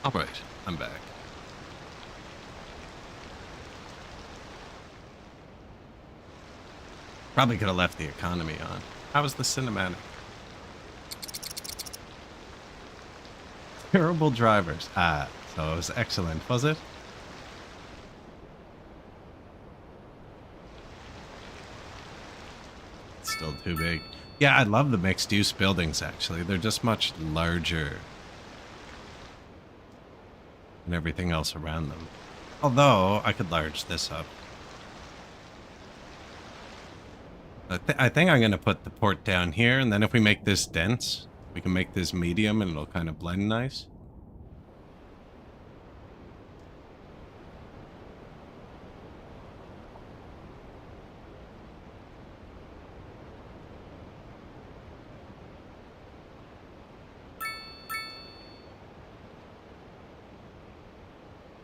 All right, I'm back. Probably could have left the economy on. How was the cinematic? Terrible drivers. Ah, so it was excellent, was it? It's still too big. Yeah, I love the mixed-use buildings, actually. They're just much larger than everything else around them. Although, I could large this up. I think I'm going to put the port down here, and then if we make this dense, we can make this medium, and it'll kind of blend nice.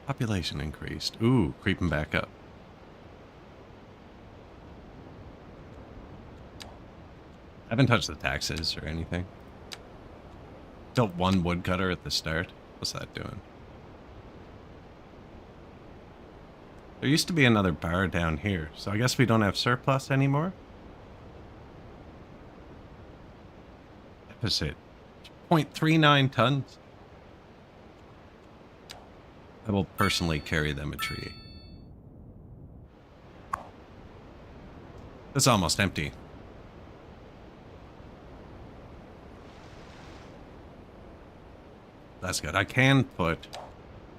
Population increased. Ooh, creeping back up. I haven't touched the taxes or anything. Built one woodcutter at the start. What's that doing? There used to be another bar down here, so I guess we don't have surplus anymore? Deficit. 0.39 tons. I will personally carry them a tree. It's almost empty. That's good. I can put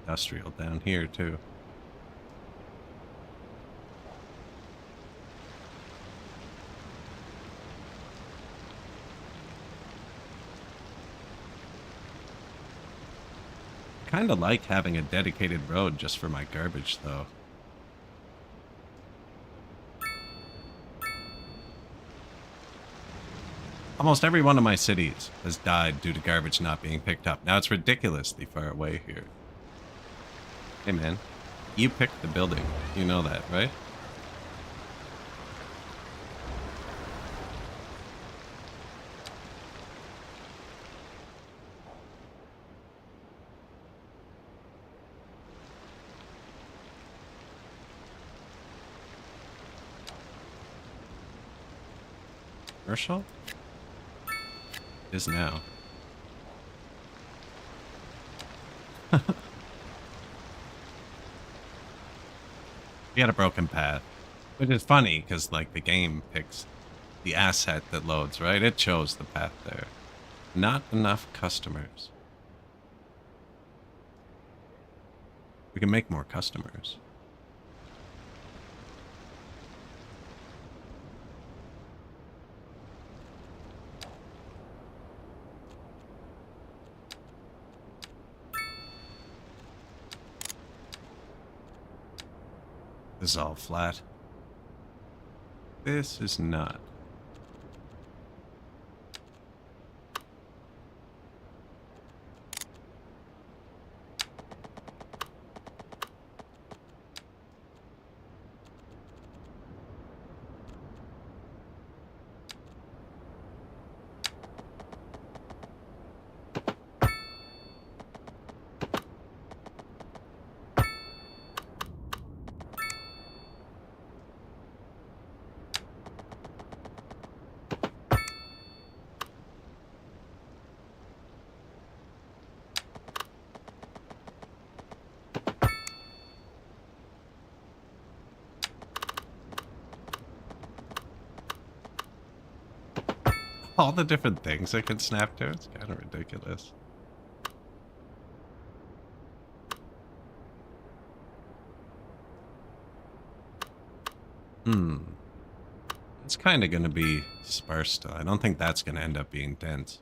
industrial down here too. Kind of like having a dedicated road just for my garbage, though. Almost every one of my cities has died due to garbage not being picked up. Now it's ridiculously far away here. Hey man, you picked the building. You know that, right? Commercial? Is now. We had a broken path. Which is funny, because, like, the game picks the asset that loads, right? It chose the path there. Not enough customers. We can make more customers. This is all flat. This is not. All the different things I can snap to, it's kind of ridiculous. It's kind of going to be sparse still. I don't think that's going to end up being dense.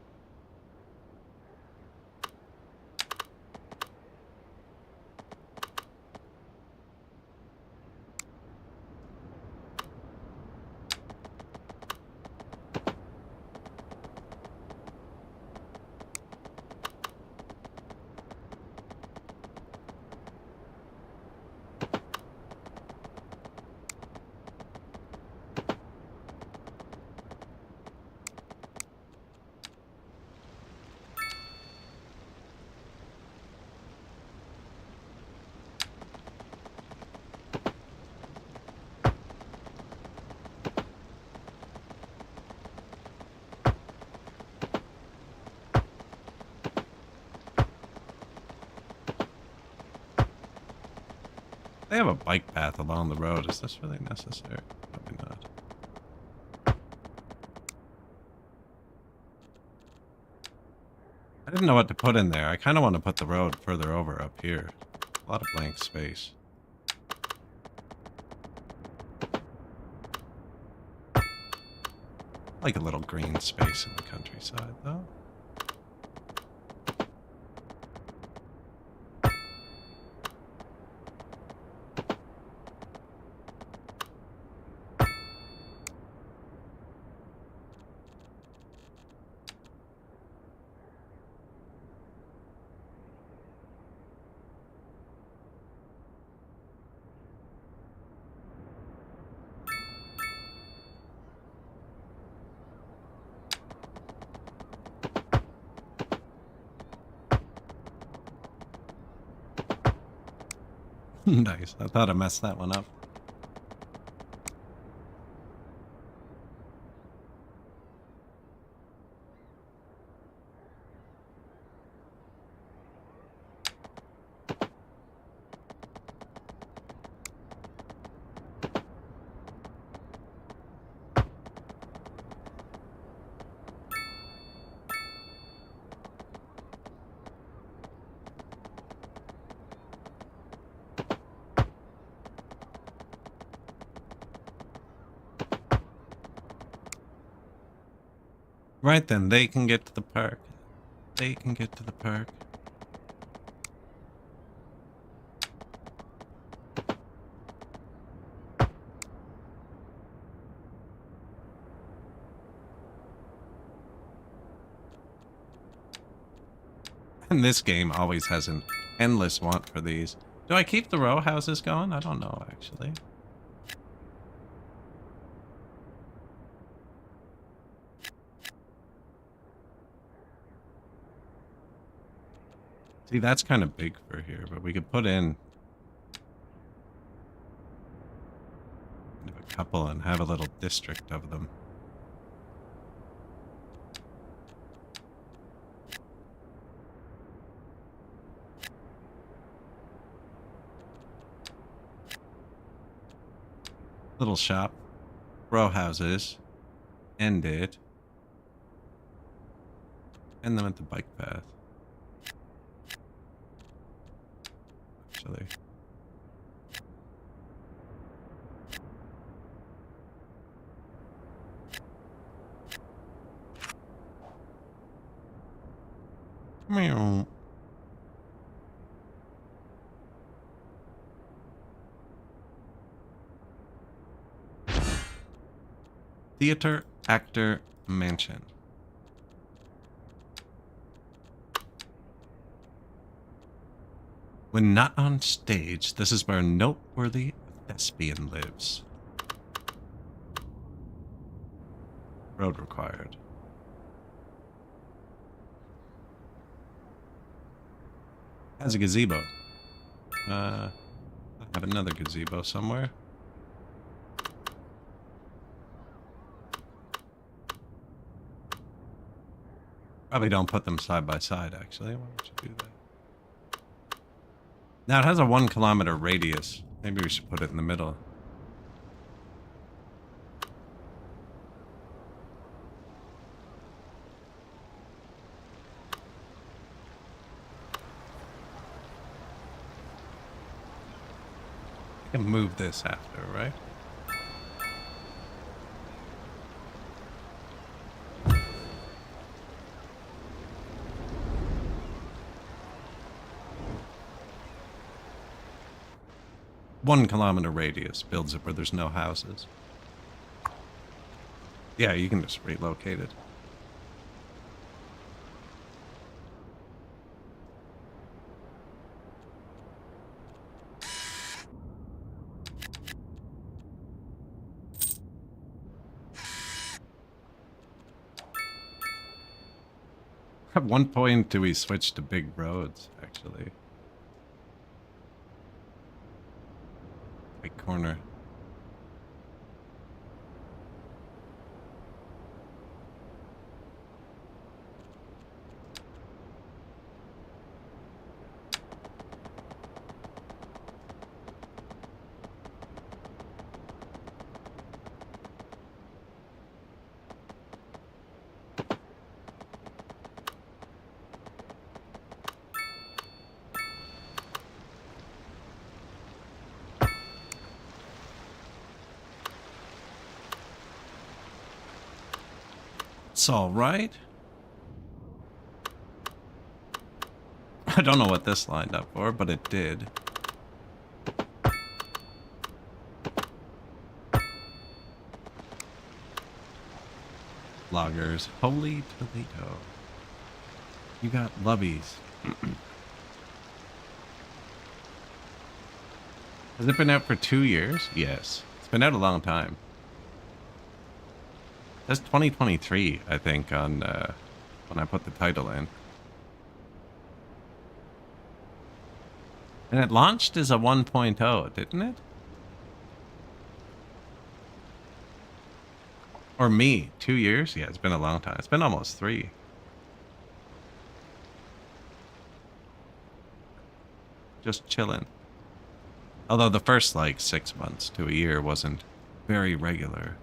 They have a bike path along the road. Is this really necessary? Probably not. I didn't know what to put in there. I kind of want to put the road further over up here. A lot of blank space. Like a little green space in the countryside, though. Nice. I thought I messed that one up. Right then, they can get to the park. They can get to the park. And this game always has an endless want for these. Do I keep the row houses going? I don't know, actually. See, that's kind of big for here, but we could put in a couple and have a little district of them. Little shop, row houses, ended, and then at the bike path. Actually. Meow. Theater, actor, mansion. When not on stage, this is where a noteworthy thespian lives. Road required. Has a gazebo. I have another gazebo somewhere. Probably don't put them side by side, actually. Why would you do that? Now, it has a 1 kilometer radius. Maybe we should put it in the middle. I can move this after, right? One kilometer radius builds it where there's no houses. Yeah, you can just relocate it. At one point, do we switch to big roads, actually? Big corner. That's all right. I don't know what this lined up for, but it did. Loggers. Holy Toledo. You got lubbies. Has it been out for 2 years? Yes. It's been out a long time. That's 2023, I think, on when I put the title in. And it launched as a 1.0, didn't it? Or me, 2 years? Yeah, it's been a long time. It's been almost 3. Just chilling. Although the first, like, 6 months to a year wasn't very regular.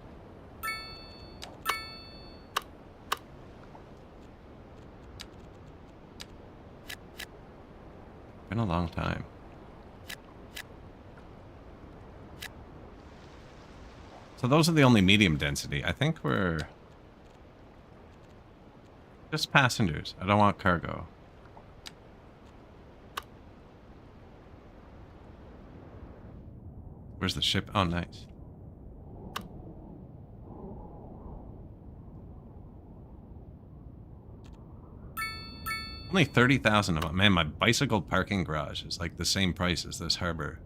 Been a long time. So those are the only medium density. I think we're just passengers. I don't want cargo. Where's the ship? Oh, nice. Only 30,000 of them. Man, my bicycle parking garage is like the same price as this harbor.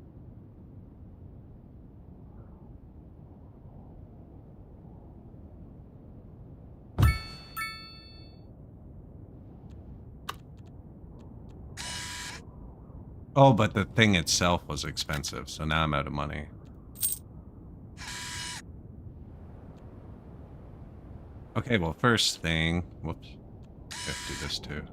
Oh, but the thing itself was expensive, so now I'm out of money. Okay, well, first thing... Whoops. I have to do this too.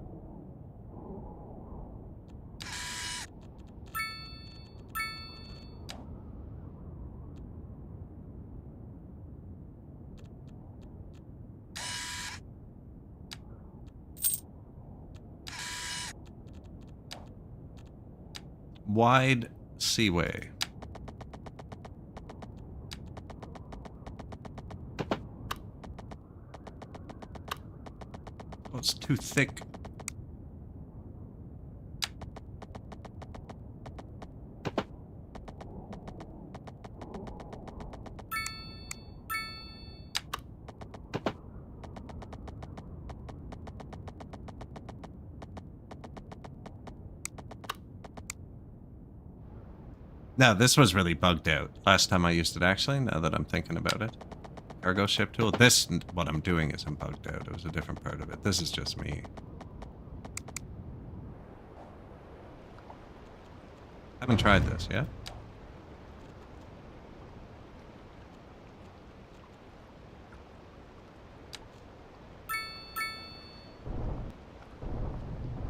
Wide seaway. Oh, it's too thick. No, this was really bugged out last time I used it, actually, now that I'm thinking about it. Cargo ship tool. This, what I'm doing isn't bugged out. It was a different part of it. This is just me. Haven't tried this yet.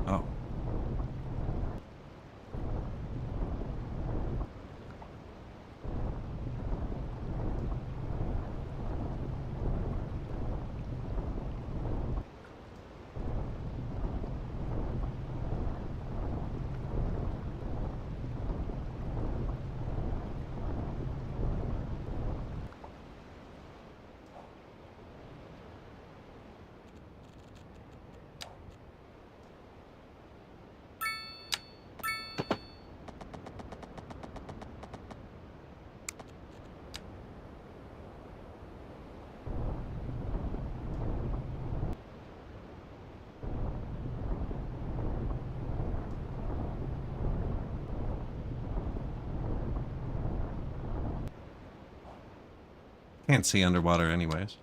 Oh. Can't see underwater anyways.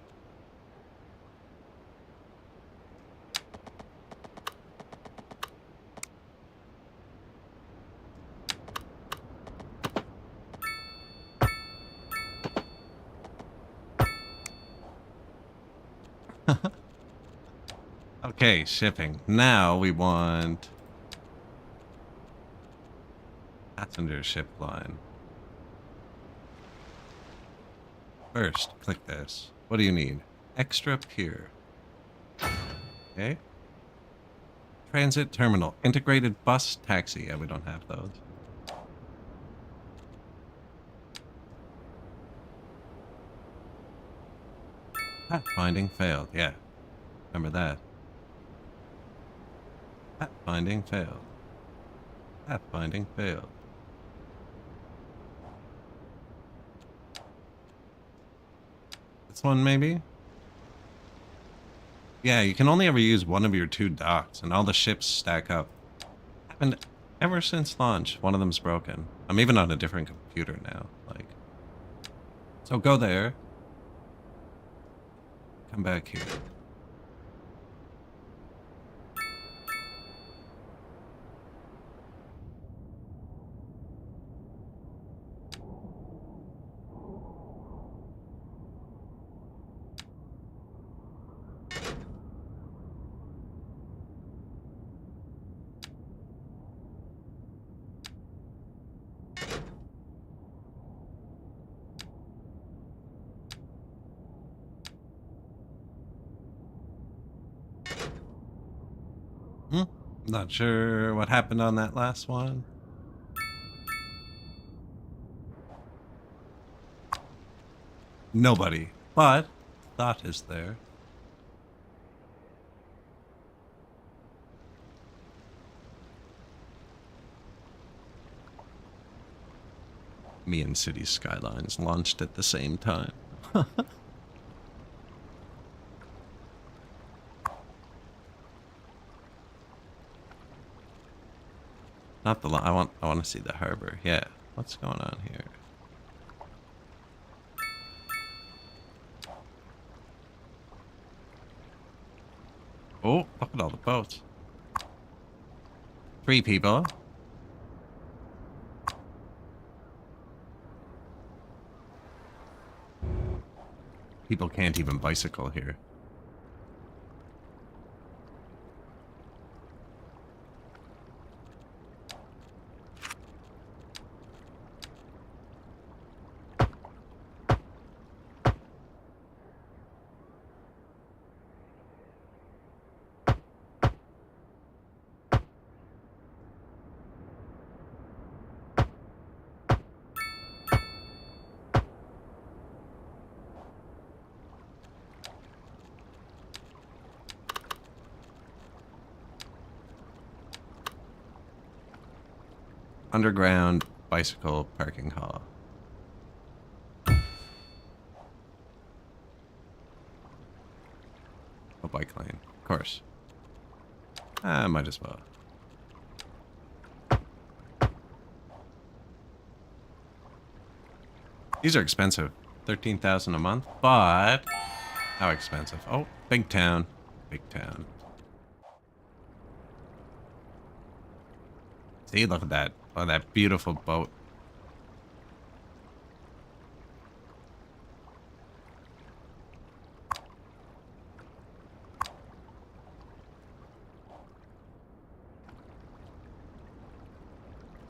Okay, shipping. Now we want passenger ship line. First, click this. What do you need? Extra pier. Okay. Transit terminal. Integrated bus taxi. Yeah, we don't have those. Pathfinding failed. Yeah. Remember that. Pathfinding failed. Pathfinding failed. This one, maybe? Yeah, you can only ever use one of your 2 docks, and all the ships stack up. Happened ever since launch. One of them's broken. I'm even on a different computer now. Like, so go there. Come back here. Not sure what happened on that last one. Nobody. But thought is there. Me and City Skylines launched at the same time. Not the I want to see the harbor. Yeah. What's going on here? Oh, look at all the boats. 3 people. People can't even bicycle here. Underground bicycle parking hall. A bike lane, of course. Might as well. These are expensive. 13,000 a month, but how expensive? Oh, big town. Big town. See, look at that. Oh, that beautiful boat.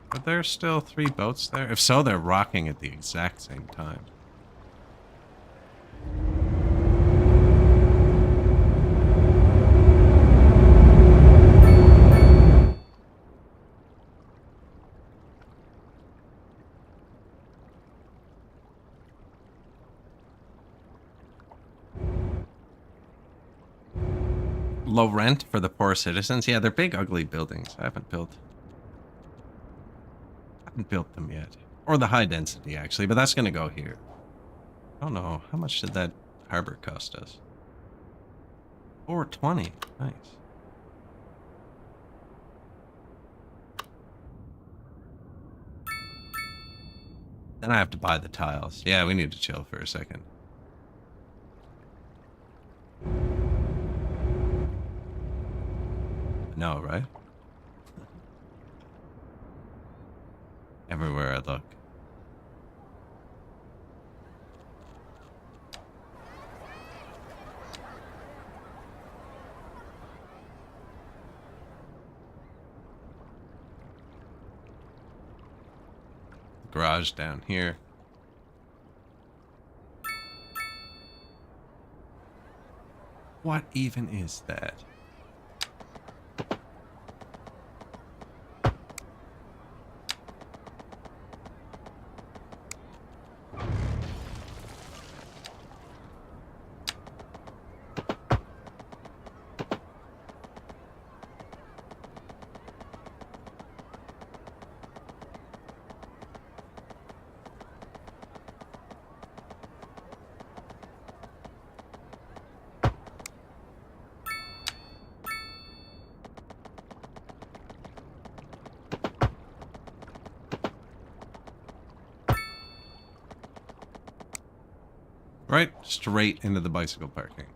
But there's still 3 boats there. If so, they're rocking at the exact same time. Low rent for the poor citizens. Yeah, they're big, ugly buildings. I haven't built them yet. Or the high density, actually, but that's going to go here. I don't know. How much did that harbor cost us? 420. Nice. Then I have to buy the tiles. Yeah, we need to chill for a second. No, right? Everywhere I look. Garage down here. What even is that? Right straight into the bicycle parking.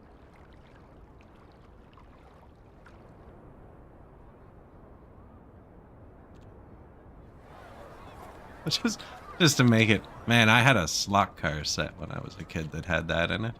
Just to make it. Man, I had a slot car set when I was a kid that had that in it.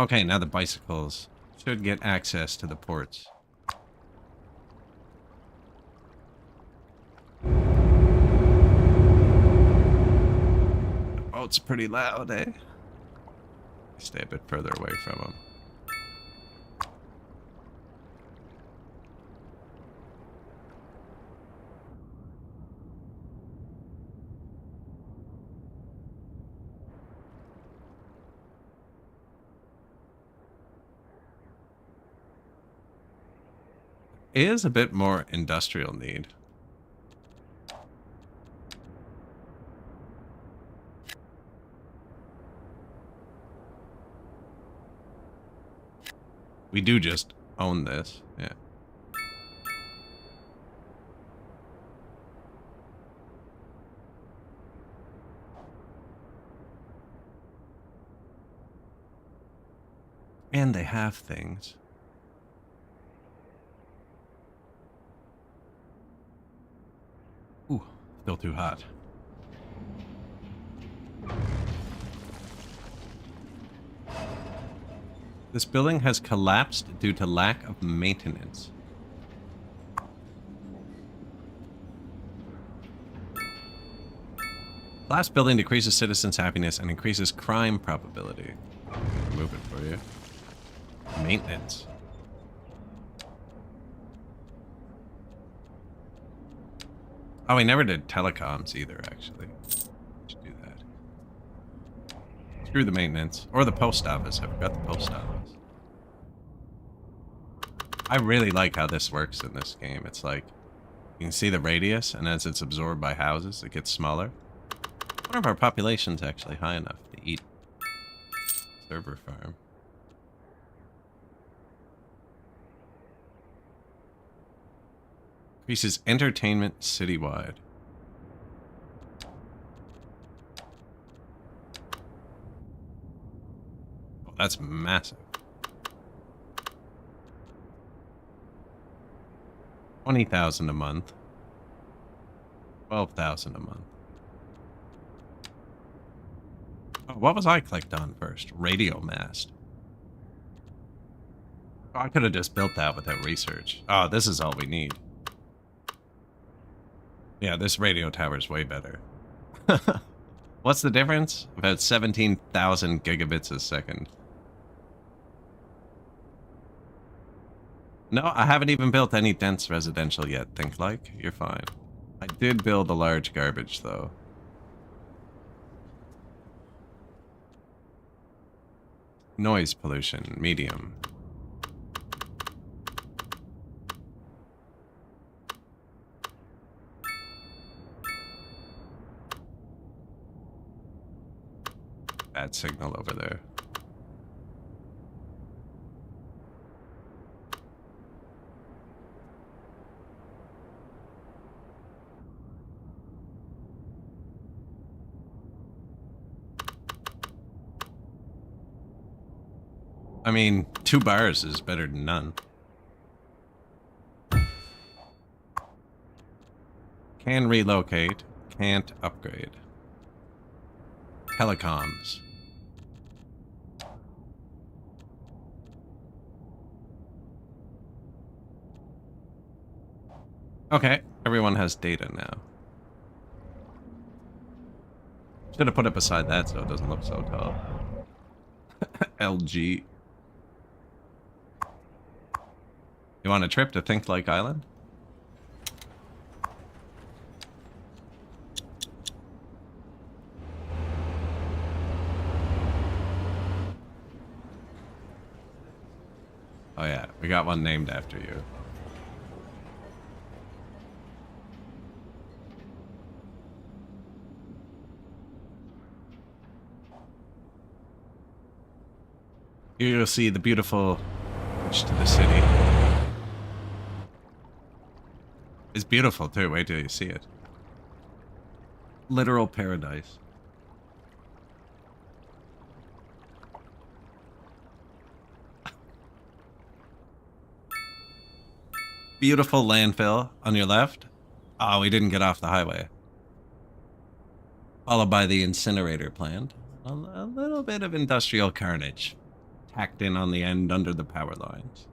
Okay, now the bicycles should get access to the ports. Oh, it's pretty loud, eh? Stay a bit further away from them. Is a bit more industrial need. We do just own this, yeah. And they have things. Ooh, still too hot. This building has collapsed due to lack of maintenance. Glass building decreases citizens' happiness and increases crime probability. Remove it for you. Maintenance. Oh, we never did telecoms either, actually. Should do that. Screw the maintenance. Or the post office. I forgot the post office. I really like how this works in this game. It's like, you can see the radius, and as it's absorbed by houses, it gets smaller. I wonder if our population's actually high enough to eat server farm. Increases entertainment citywide. Oh, that's massive. 20,000 a month. 12,000 a month. Oh, what was I clicked on first? Radio mast. Oh, I could have just built that without research. Oh, this is all we need. Yeah, this radio tower is way better. What's the difference? About 17,000 gigabits a second. No, I haven't even built any dense residential yet, think like. You're fine. I did build a large garbage, though. Noise pollution, medium. Bad signal over there. I mean, 2 bars is better than none. Can relocate, can't upgrade. Telecoms. Okay, everyone has data now. Should have put it beside that so it doesn't look so tall. LG. You want a trip to Think Like Island? Oh yeah, we got one named after you. Here you'll see the beautiful bridge to the city. It's beautiful too. Wait till you see it. Literal paradise. Beautiful landfill on your left. Oh, we didn't get off the highway. Followed by the incinerator plant. A little bit of industrial carnage. Tacked in on the end under the power lines.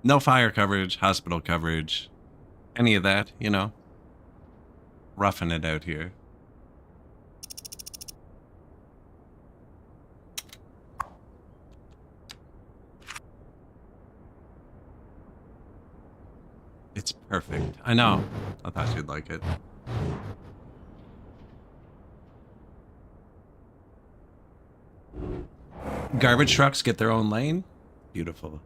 No fire coverage, hospital coverage, any of that, you know. Roughing it out here. It's perfect. I know. I thought you'd like it. Garbage trucks get their own lane. Beautiful.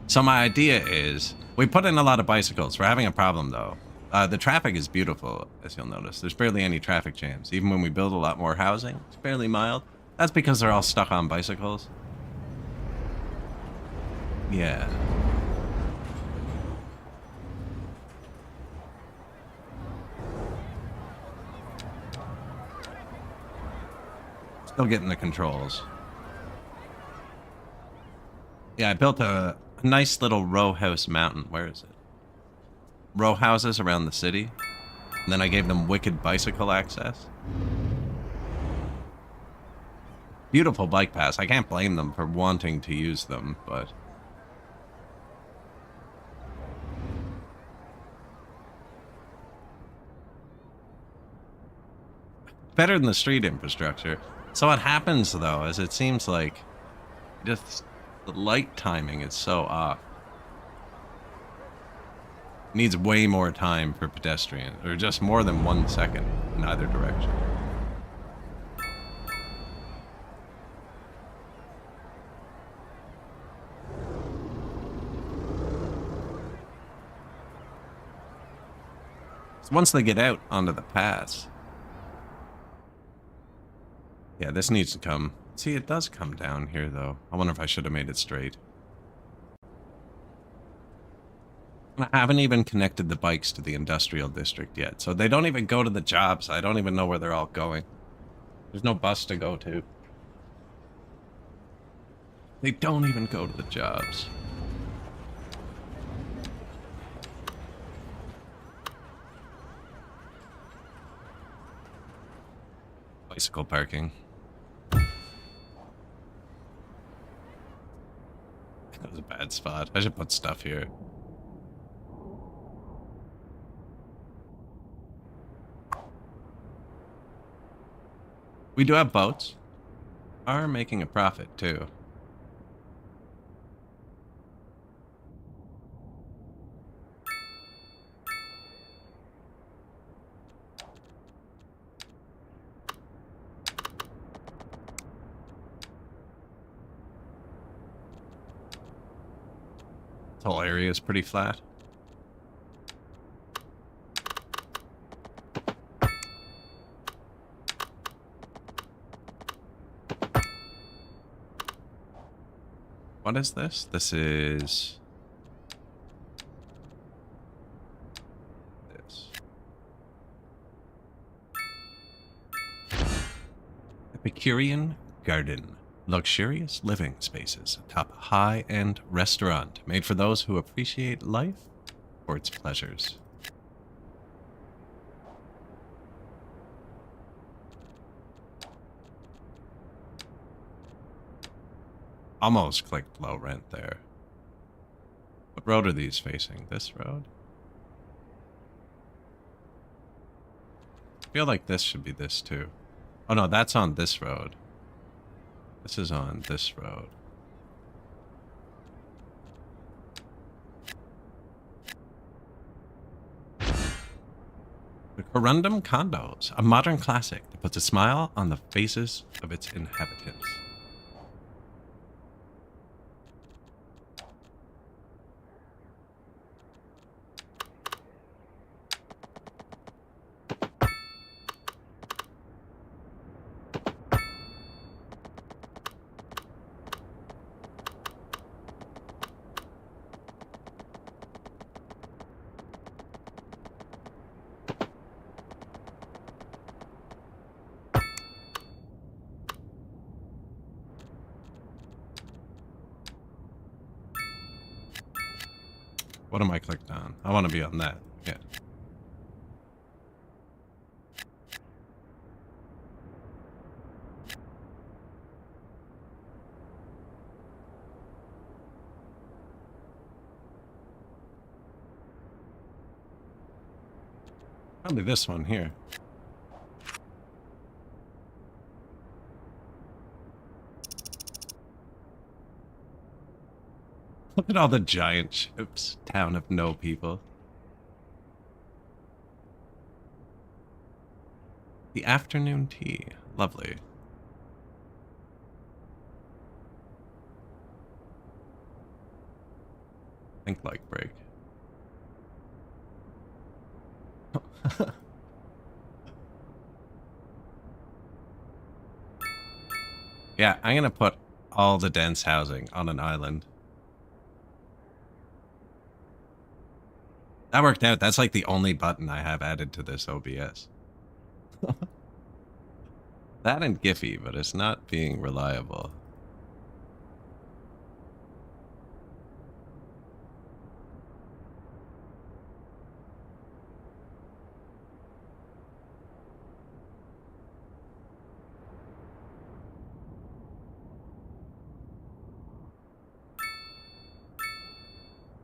So my idea is, we put in a lot of bicycles. We're having a problem though. The traffic is beautiful, as you'll notice. There's barely any traffic jams. Even when we build a lot more housing, it's fairly mild. That's because they're all stuck on bicycles. Yeah. Still getting the controls. Yeah, I built a nice little row house mountain. Where is it? Row houses around the city. And then I gave them wicked bicycle access. Beautiful bike paths. I can't blame them for wanting to use them, but... better than the street infrastructure. So what happens, though, is it seems like just the light timing is so off. Needs way more time for pedestrians, or just more than 1 second in either direction. So once they get out onto the paths... yeah, this needs to come. See, it does come down here, though. I wonder if I should have made it straight. I haven't even connected the bikes to the industrial district yet, so they don't even go to the jobs. I don't even know where they're all going. There's no bus to go to. They don't even go to the jobs. Bicycle parking. That was a bad spot. I should put stuff here. We do have boats. Are making a profit, too. This whole area is pretty flat. What is this? This is... this. Epicurean Garden. Luxurious living spaces atop a high-end restaurant made for those who appreciate life for its pleasures. Almost clicked low rent there. What road are these facing? This road? I feel like this should be this too. Oh no, that's on this road. This is on this road. The Corundum Condos, a modern classic that puts a smile on the faces of its inhabitants. What am I clicked on? I want to be on that. Yeah. Probably this one here. Look at all the giant ships. Town of no people. The afternoon tea. Lovely. Think like break. Yeah, I'm gonna put all the dense housing on an island. That worked out. That's like the only button I have added to this OBS. That and Giphy, but it's not being reliable.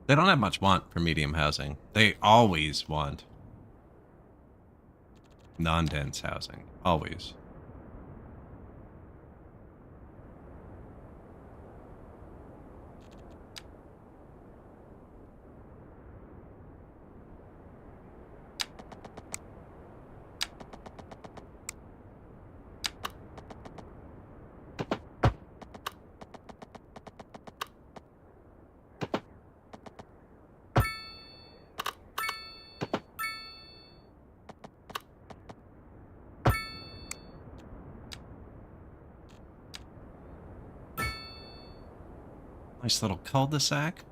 They don't have much want for medium housing. They always want non-dense housing. Always. Nice little cul-de-sac.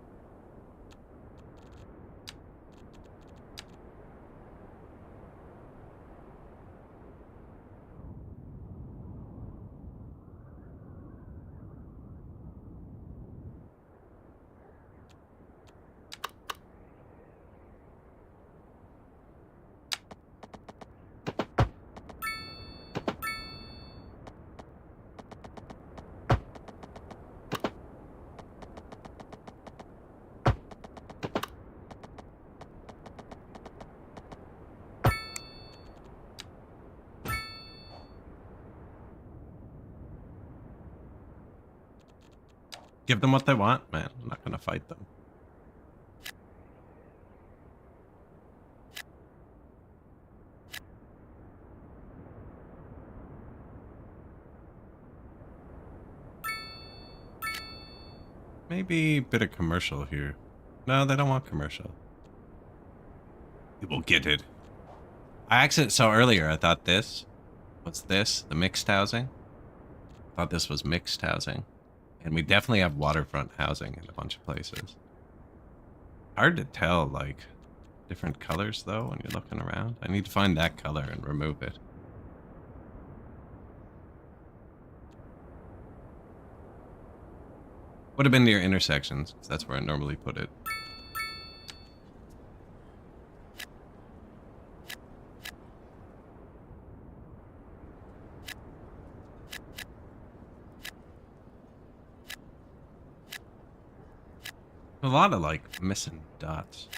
Give them what they want, man. I'm not gonna fight them. Maybe a bit of commercial here. No, they don't want commercial. People get it. So earlier I thought this. What's this? The mixed housing? I thought this was mixed housing. And we definitely have waterfront housing in a bunch of places. Hard to tell, like, different colors, though, when you're looking around. I need to find that color and remove it. Would have been near intersections, because that's where I normally put it. A lot of, like, missing dots.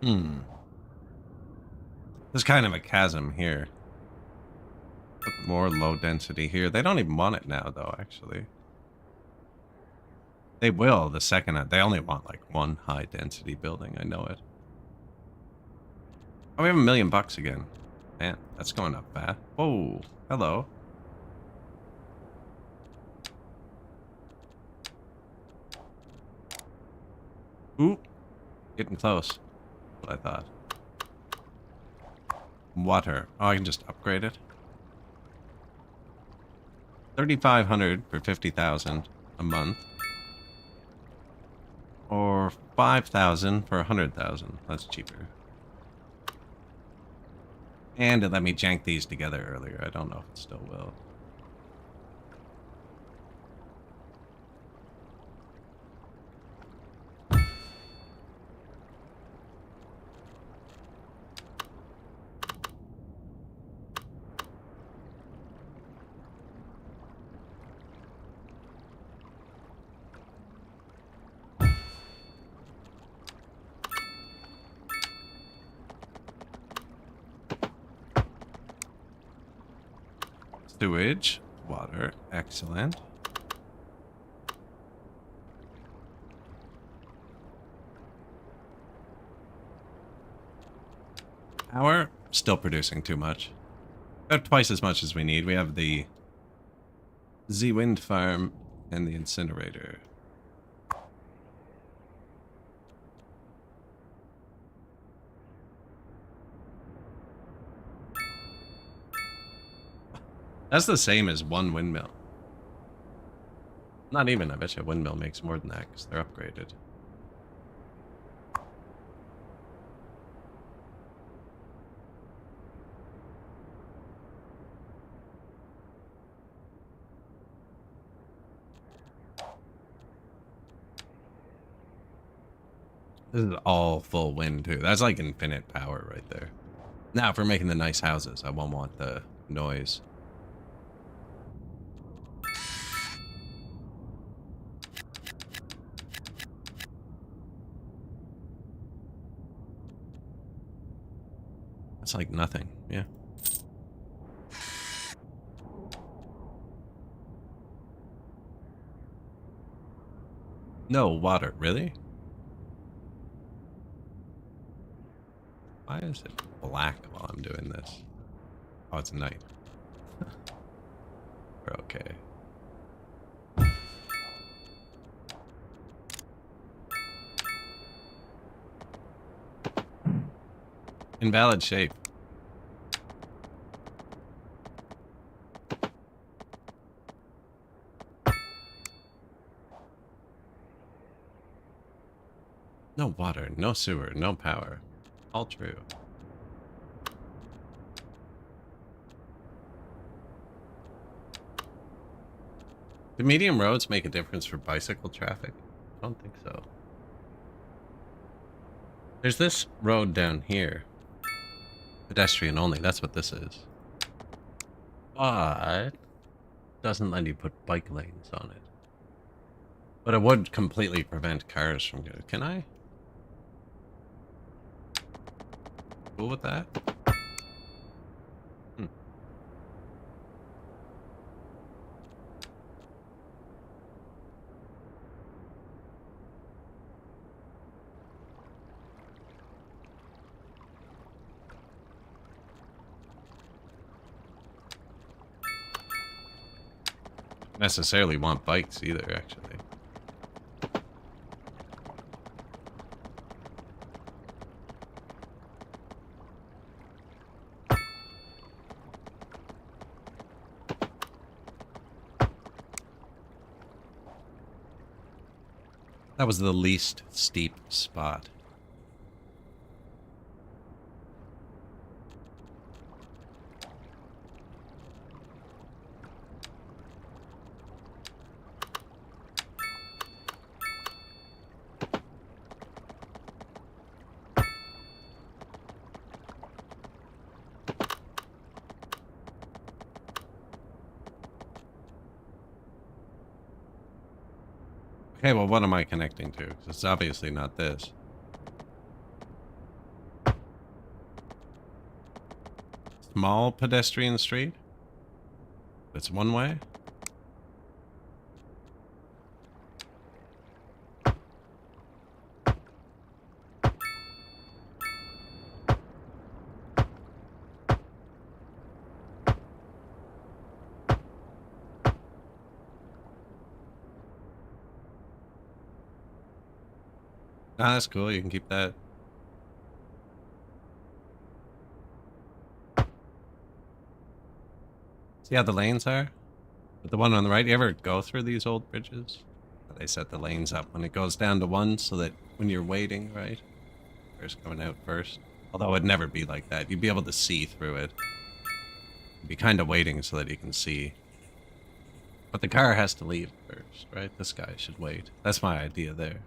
Hmm. There's kind of a chasm here. Put more low density here. They don't even want it now, though, actually. They will the second. They only want, like, one high density building. I know it. Oh, we have $1 million again. Man, that's going up fast. Whoa. Hello. Ooh. Getting close. What I thought. Water. Oh, I can just upgrade it. 3,500 for 50,000 a month. Or 5,000 for 100,000. That's cheaper. And it let me jank these together earlier. I don't know if it still will. Sewage, water, excellent. Power, still producing too much. About twice as much as we need. We have the Z wind farm and the incinerator. That's the same as one windmill. Not even, I bet you a windmill makes more than that because they're upgraded. This is all full wind too. That's like infinite power right there. Now, if we're making the nice houses, I won't want the noise. It's like nothing, yeah. No water, really? Why is it black while I'm doing this? Oh, it's night. We're okay. Invalid shape. No water, no sewer, no power. All true. Do medium roads make a difference for bicycle traffic? I don't think so. There's this road down here. Pedestrian only, that's what this is. But doesn't let you put bike lanes on it. But it would completely prevent cars from going. Can I? Cool with that? Hmm. Necessarily want bikes either, actually. That was the least steep spot. Okay, well, what am I connecting to? 'Cause it's obviously not this. small pedestrian street. It's one way. Ah, that's cool. You can keep that. See how the lanes are? But the one on the right, you ever go through these old bridges? They set the lanes up when it goes down to 1 so that when you're waiting, right? First coming out first. Although it'd never be like that. You'd be able to see through it. You'd be kind of waiting so that you can see. But the car has to leave first, right? This guy should wait. That's my idea there.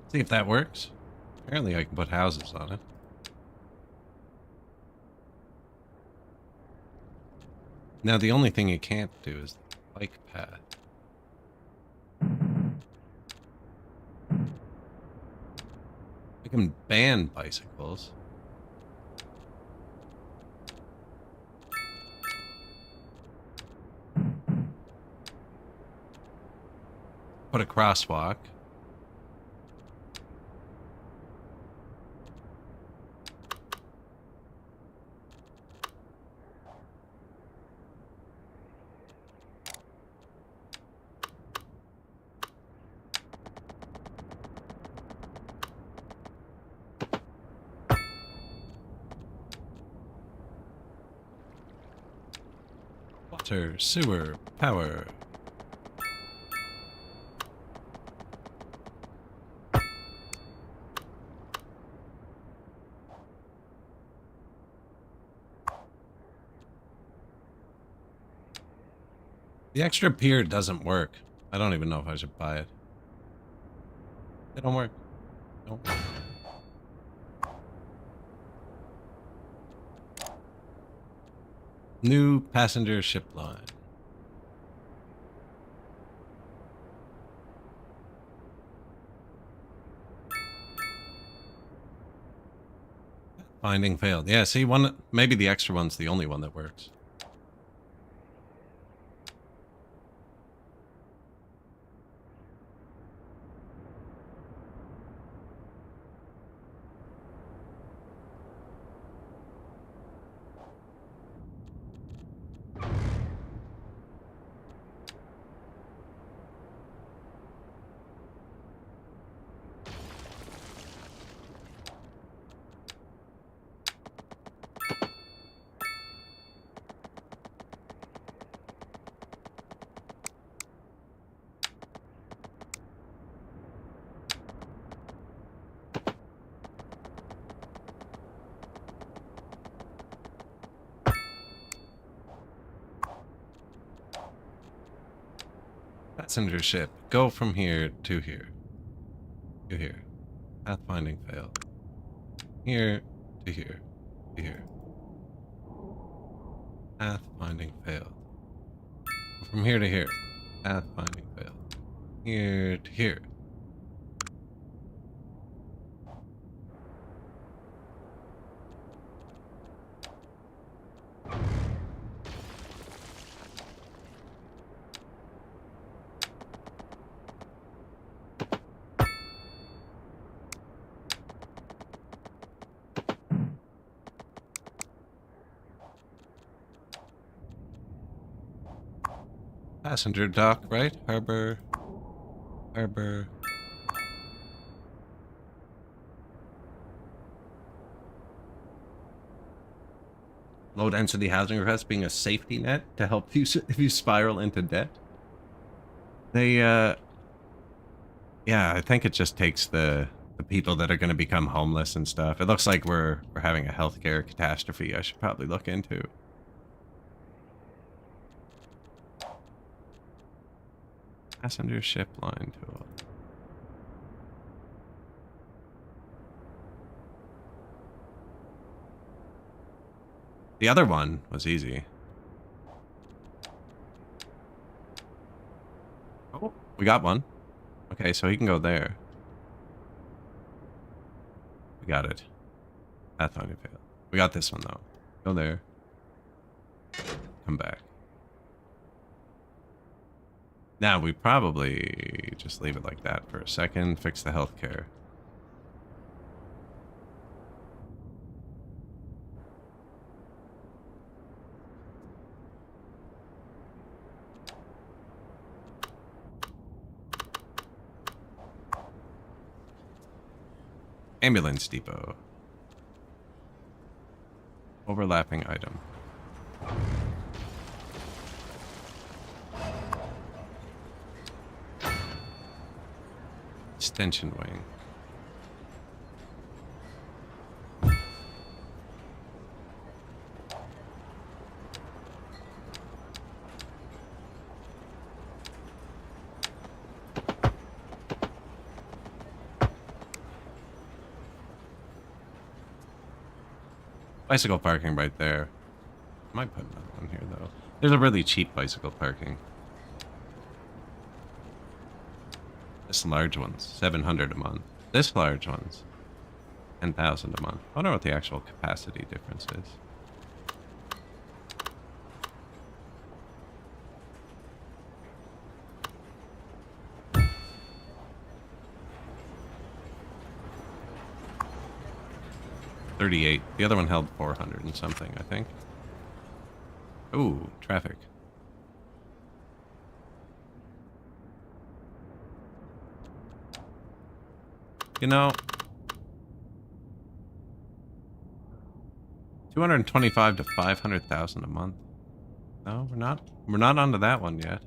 See if that works. Apparently I can put houses on it. Now the only thing you can't do is the bike path. I can ban bicycles. Put a crosswalk. Water, sewer, power. The extra pier doesn't work. I don't even know if I should buy it. They don't work. Nope. New passenger ship line. Finding failed. Yeah, see, maybe the extra one's the only one that works. Passenger ship. Go from here to here. To here. Pathfinding failed. Here to here. To here. Pathfinding failed. From here to here. Pathfinding failed. Here to here. Passenger dock, right? Harbor. Harbor. Low density housing request being a safety net to help you if you spiral into debt. They, yeah, I think it just takes the people that are going to become homeless and stuff. It looks like we're having a healthcare catastrophe I should probably look into. Passenger ship line tool. The other one was easy. Oh, we got one. Okay, so he can go there. We got it. Pathfinding failed. We got this one though. Go there. Come back. Now we probably just leave it like that for a second. Fix the healthcare. Ambulance depot. Overlapping item. Extension wing. Bicycle parking right there. Might put another one here though. There's a really cheap bicycle parking. This large one's 700 a month. This large one's 10,000 a month. I wonder what the actual capacity difference is. $38. The other one held 400 and something, I think. Ooh, traffic. You know, 225 to 500,000 a month. No, we're not. We're not onto that one yet.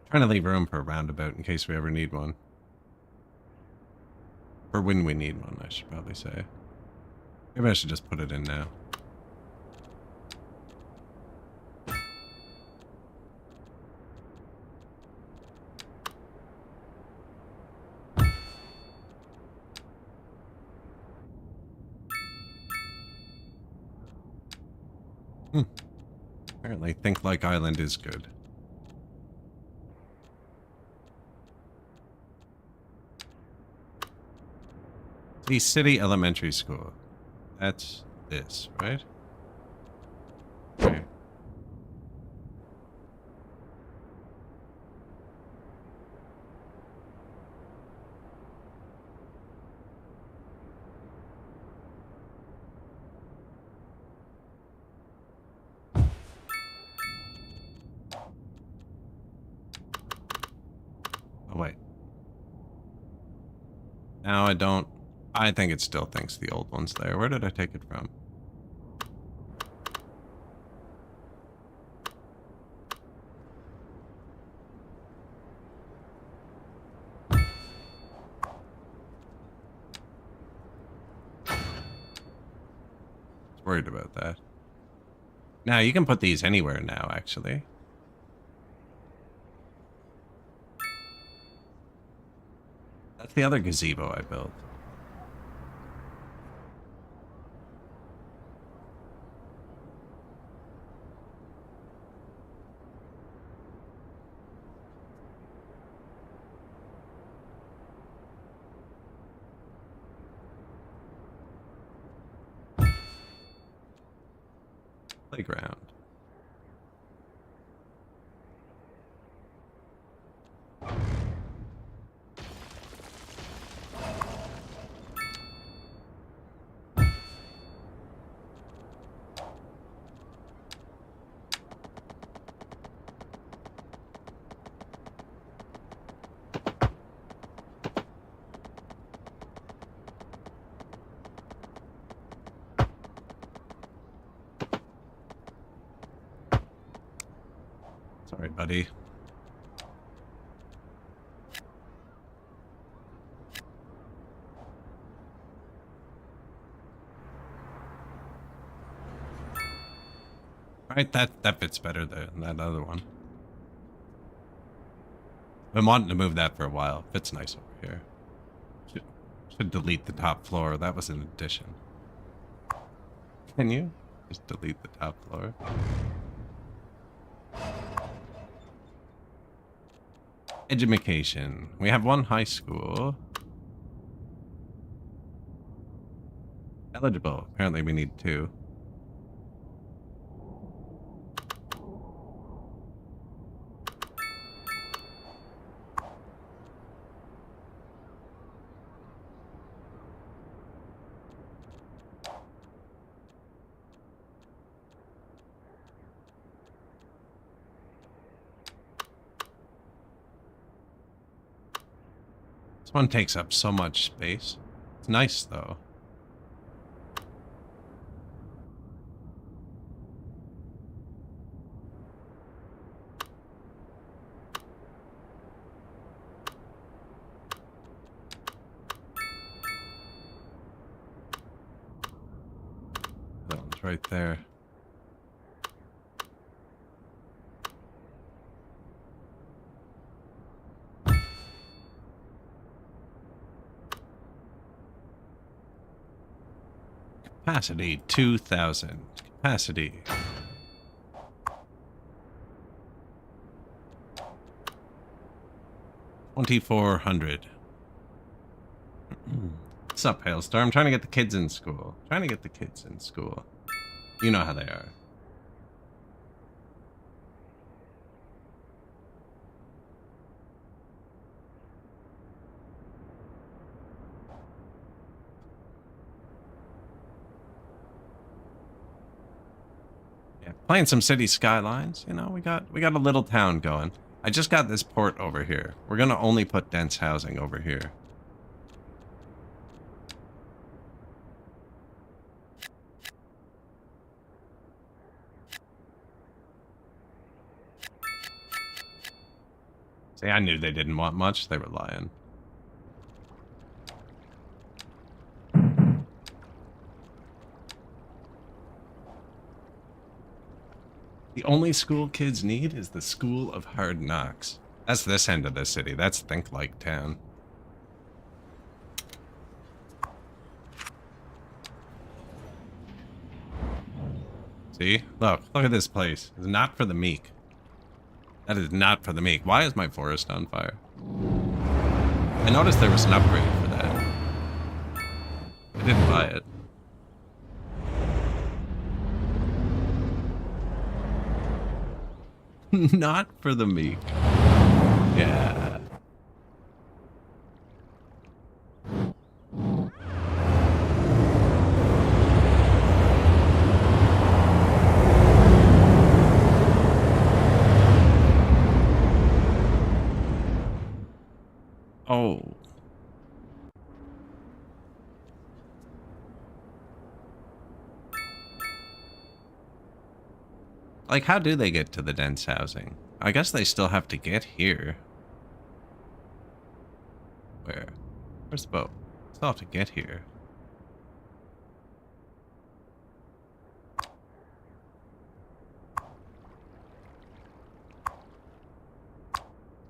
Trying to leave room for a roundabout in case we ever need one. For when we need one, I should probably say. Maybe I should just put it in now. Apparently, Think Like Island is good. The City Elementary School. That's this, right? Okay. Oh, wait. Now I think it still thinks the old one's there. Where did I take it from? Worried about that. Now, you can put these anywhere now, actually. That's the other gazebo I built. Playground. Sorry, buddy. All right, that fits better than that other one. I've been wanting to move that for a while. Fits nice over here. Should delete the top floor. That was an addition. Can you? Just delete the top floor. Education. We have one high school. Eligible. Apparently we need 2. This one takes up so much space. It's nice, though. That one's right there. Capacity 2,000. Capacity. $2,400. What's up, Hailstorm? Trying to get the kids in school. Trying to get the kids in school. You know how they are. Yeah, playing some city skylines. You know, we got a little town going. I just got this port over here. We're gonna only put dense housing over here. See, I knew they didn't want much. They were lying. The only school kids need is the School of Hard Knocks. That's this end of the city. That's Think Like Town. See? Look at this place. It's not for the meek. That is not for the meek. Why is my forest on fire? I noticed there was an upgrade for that. I didn't buy it. Not for the meek. Yeah. Oh. Like, how do they get to the dense housing? I guess they still have to get here. Where? Where's the boat? Still have to get here.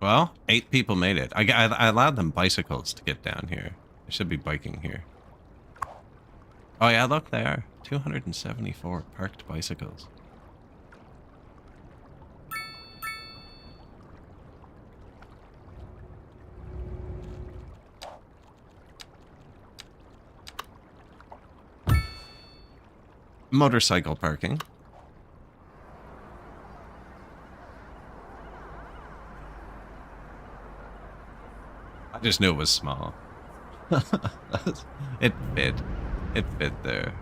Well, 8 people made it. I allowed them bicycles to get down here. They should be biking here. Oh yeah, look, they are. 274 parked bicycles. Motorcycle parking. I just knew it was small. It fit. It fit there.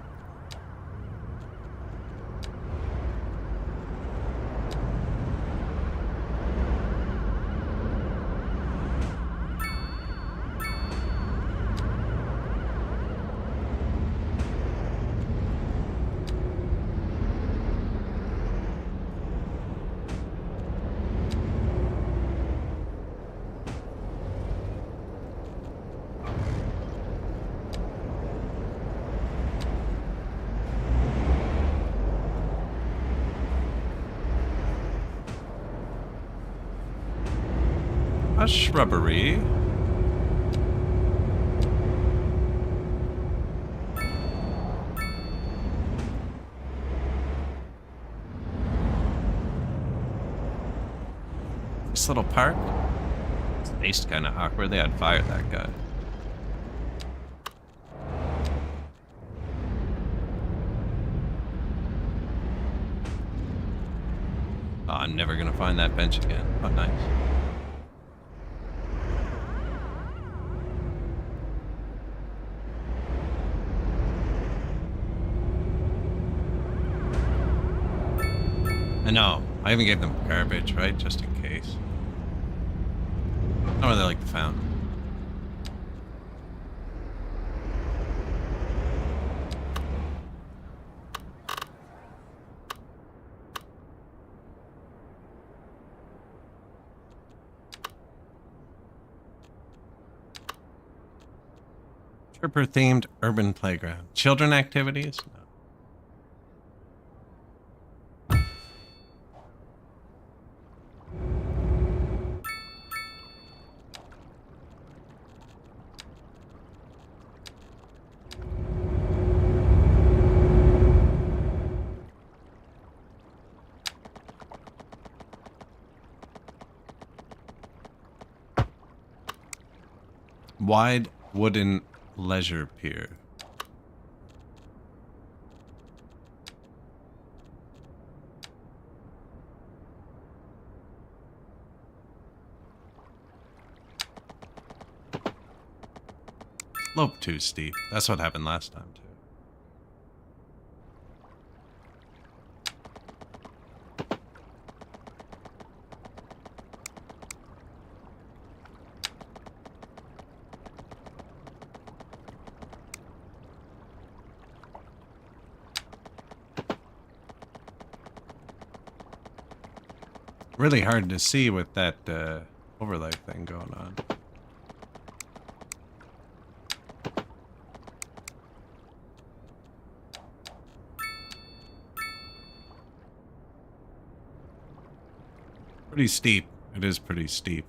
a shrubbery. This little park. It's based kind of awkward. They had fired that guy. Oh, I'm never gonna find that bench again. Oh, nice. I know. I even gave them garbage, right? Just in case. I don't really like the fountain. Tripper-themed urban playground. Children activities? No. Wide wooden leisure pier. Slope too steep. That's what happened last time too. Really hard to see with that overlay thing going on. Pretty steep. It is pretty steep.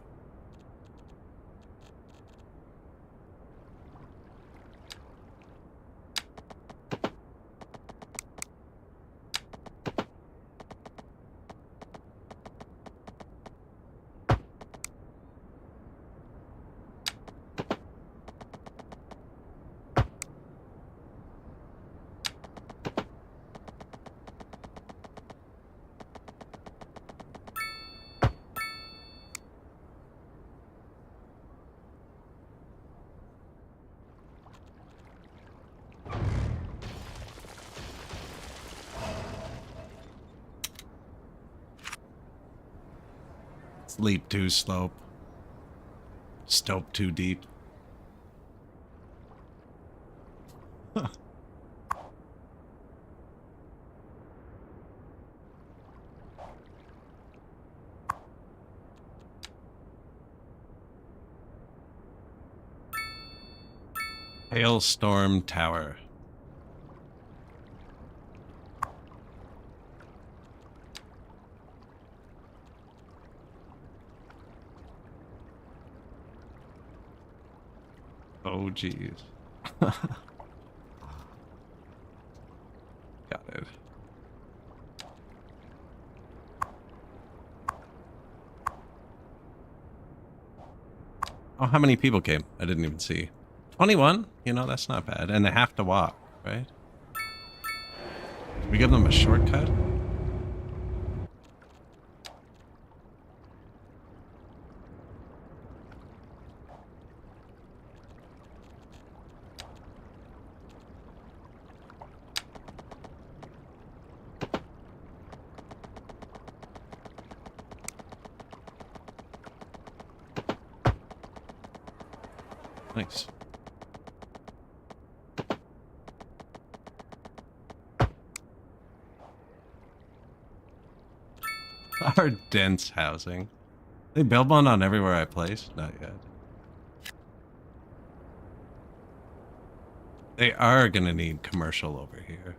Leap too slope. Stope too deep. Hailstorm Tower. Oh, geez. Got it. Oh, how many people came? I didn't even see. 21? You know, that's not bad. And they have to walk, right? Did we give them a shortcut? Nice. Our dense housing. They build one on everywhere I place? Not yet. They are gonna need commercial over here.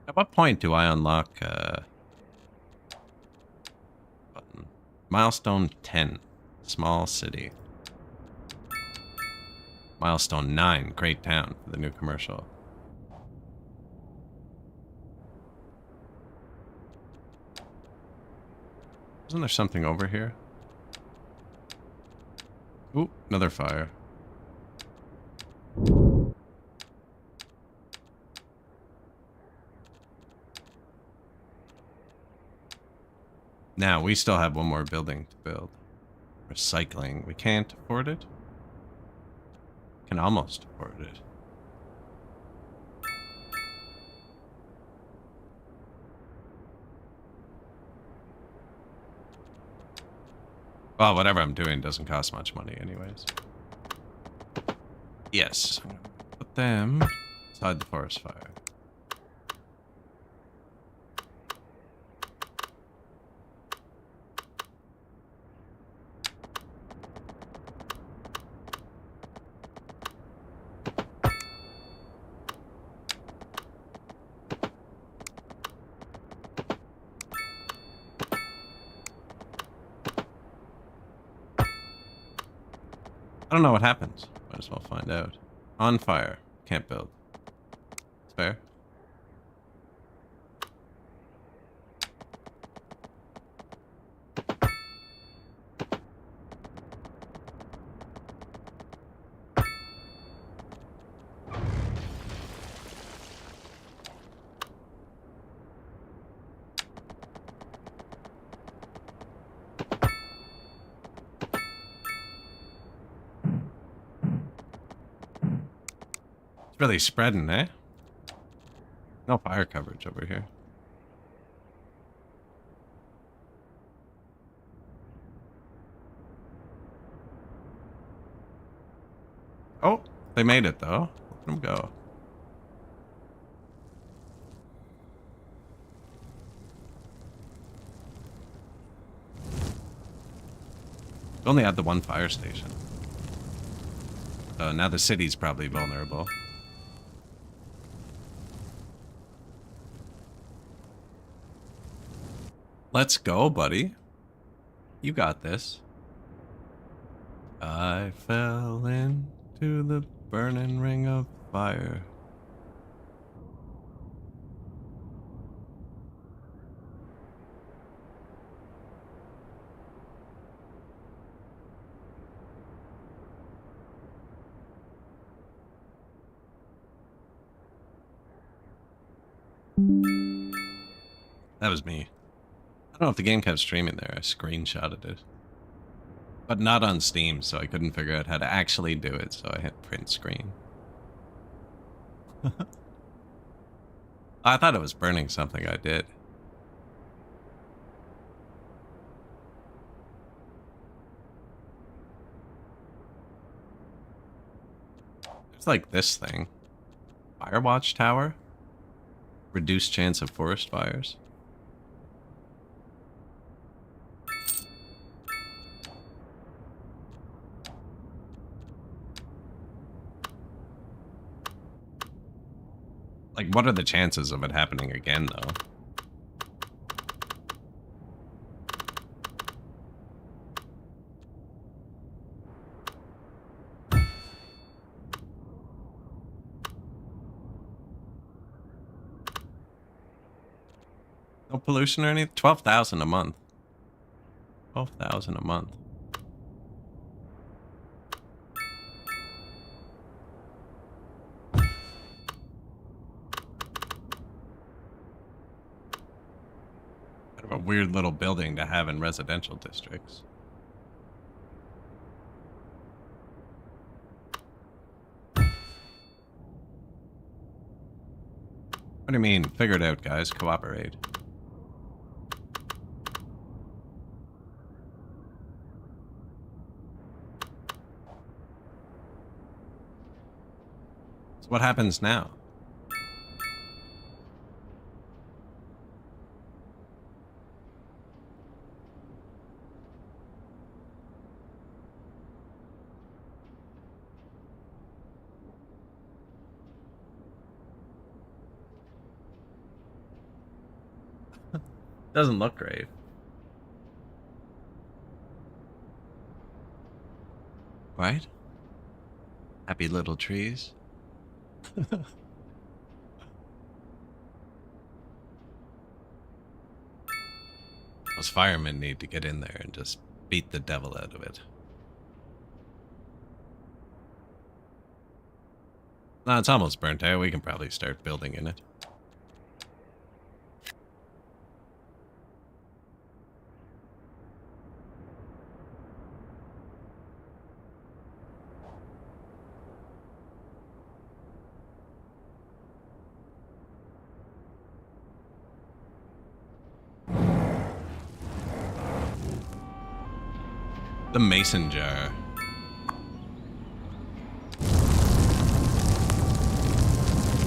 At what point do I unlock button? Milestone 10, small city. Milestone 9, great town for the new commercial. Isn't there something over here? Ooh, another fire. Now, we still have one more building to build. Recycling. We can't afford it? Can almost afford it. Well, whatever I'm doing doesn't cost much money anyways. Yes. Put them inside the forest fire. I don't know what happens. Might as well find out. On fire. Can't build. It's fair. It's really spreading, eh? No fire coverage over here. Oh, they made it though. Let them go. Only had the one fire station. Now the city's probably vulnerable. Let's go, buddy. You got this. I fell into the burning ring of fire. That was me. I don't know if the game kept streaming there. I screenshotted it. But not on Steam, so I couldn't figure out how to actually do it, so I hit print screen. I thought it was burning something I did. There's like this thing. Firewatch Tower? Reduced chance of forest fires. Like, what are the chances of it happening again, though? No pollution or anything? 12,000 a month. 12,000 a month. Kind of a weird little building to have in residential districts. What do you mean? Figure it out, guys. Cooperate. So what happens now? Doesn't look great. Right? Happy little trees. Those firemen need to get in there and just beat the devil out of it. No, it's almost burnt out. We can probably start building in it. The mason jar.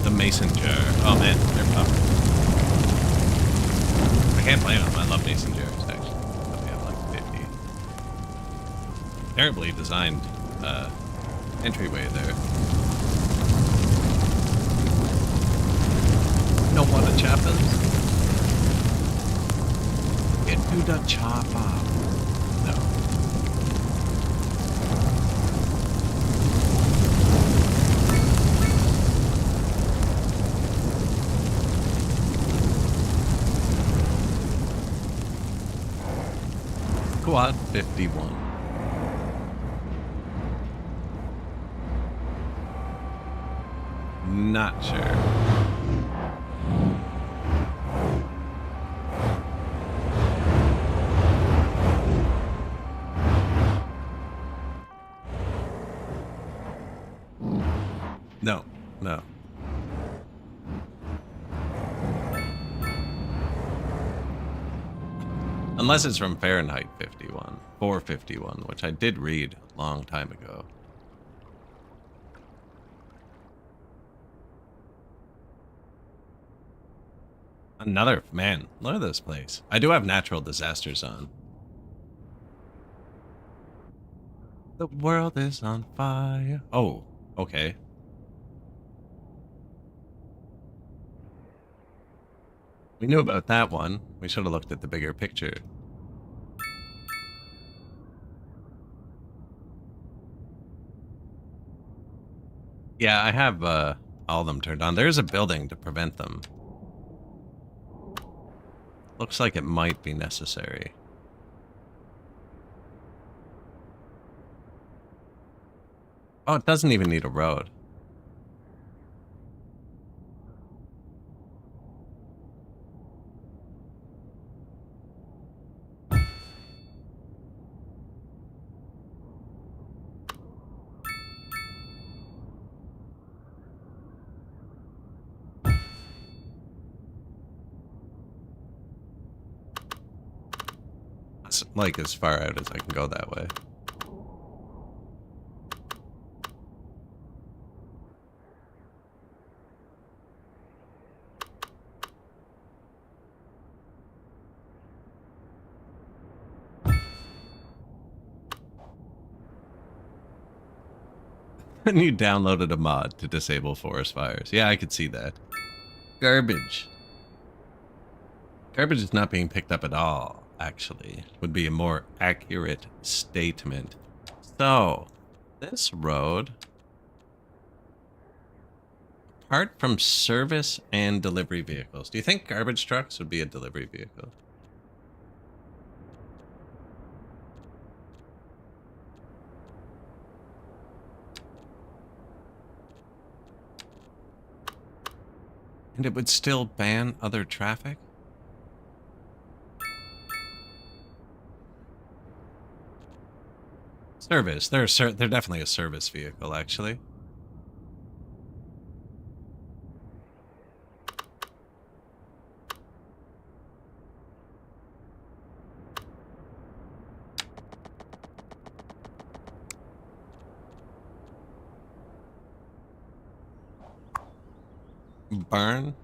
The mason jar. Oh man, they're pumped. I can't blame them. I love mason jars, actually. But we have like 50. Terribly designed entryway there. No what a chopper. Get to the chopper. No. Quad 51. Not sure. No, no. Unless it's from Fahrenheit 51, 451, which I did read a long time ago. Another, man, look at this place. I do have natural disasters on. The world is on fire. Oh, okay. We knew about that one. We should have looked at the bigger picture. Yeah, I have all of them turned on. There's a building to prevent them. Looks like it might be necessary. Oh, it doesn't even need a road. It's like as far out as I can go that way. And you downloaded a mod to disable forest fires. Yeah, I could see that. Garbage. Garbage is not being picked up at all, actually. Would be a more accurate statement. So, this road, apart from service and delivery vehicles, do you think garbage trucks would be a delivery vehicle? And it would still ban other traffic? Service. They're definitely a service vehicle, actually. Burn.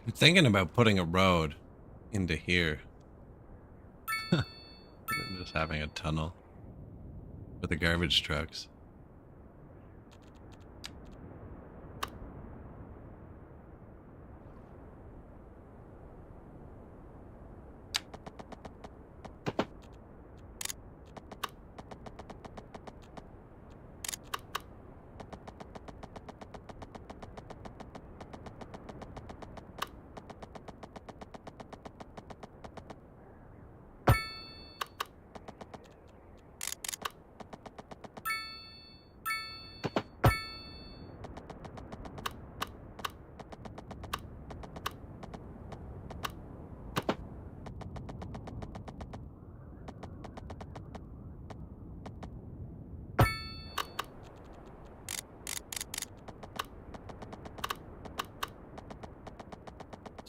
I'm thinking about putting a road into here. Just having a tunnel for the garbage trucks.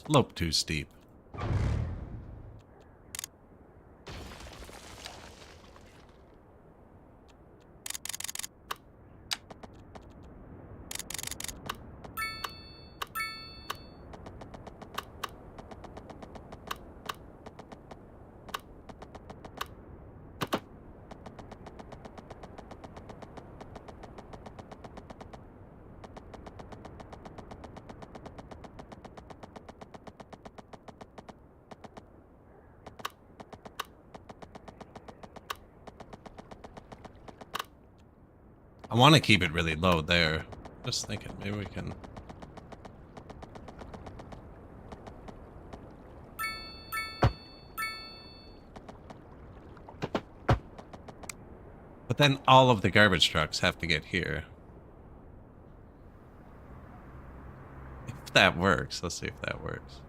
Slope too steep. I want to keep it really low there. Just thinking, maybe we can... But then all of the garbage trucks have to get here. If that works, let's see if that works.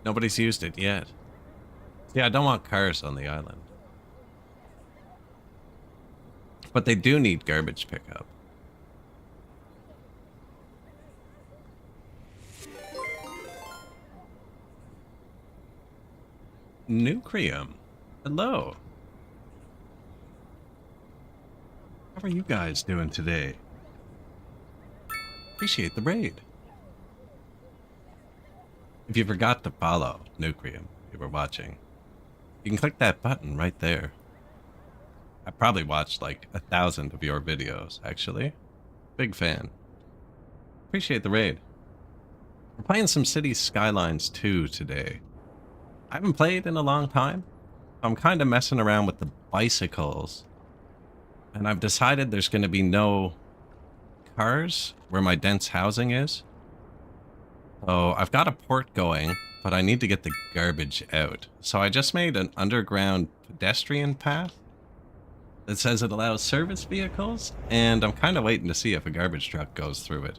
Nobody's used it yet. Yeah, I don't want cars on the island. But they do need garbage pickup. Nucleum. Hello. How are you guys doing today? Appreciate the raid. If you forgot to follow Nucleum, if you were watching, you can click that button right there. I probably watched like 1,000 of your videos, actually. Big fan. Appreciate the raid. We're playing some Cities Skylines 2 today. I haven't played in a long time. I'm kind of messing around with the bicycles. And I've decided there's going to be no cars where my dense housing is. So I've got a port going, but I need to get the garbage out. So I just made an underground pedestrian path that says it allows service vehicles, and I'm kind of waiting to see if a garbage truck goes through it.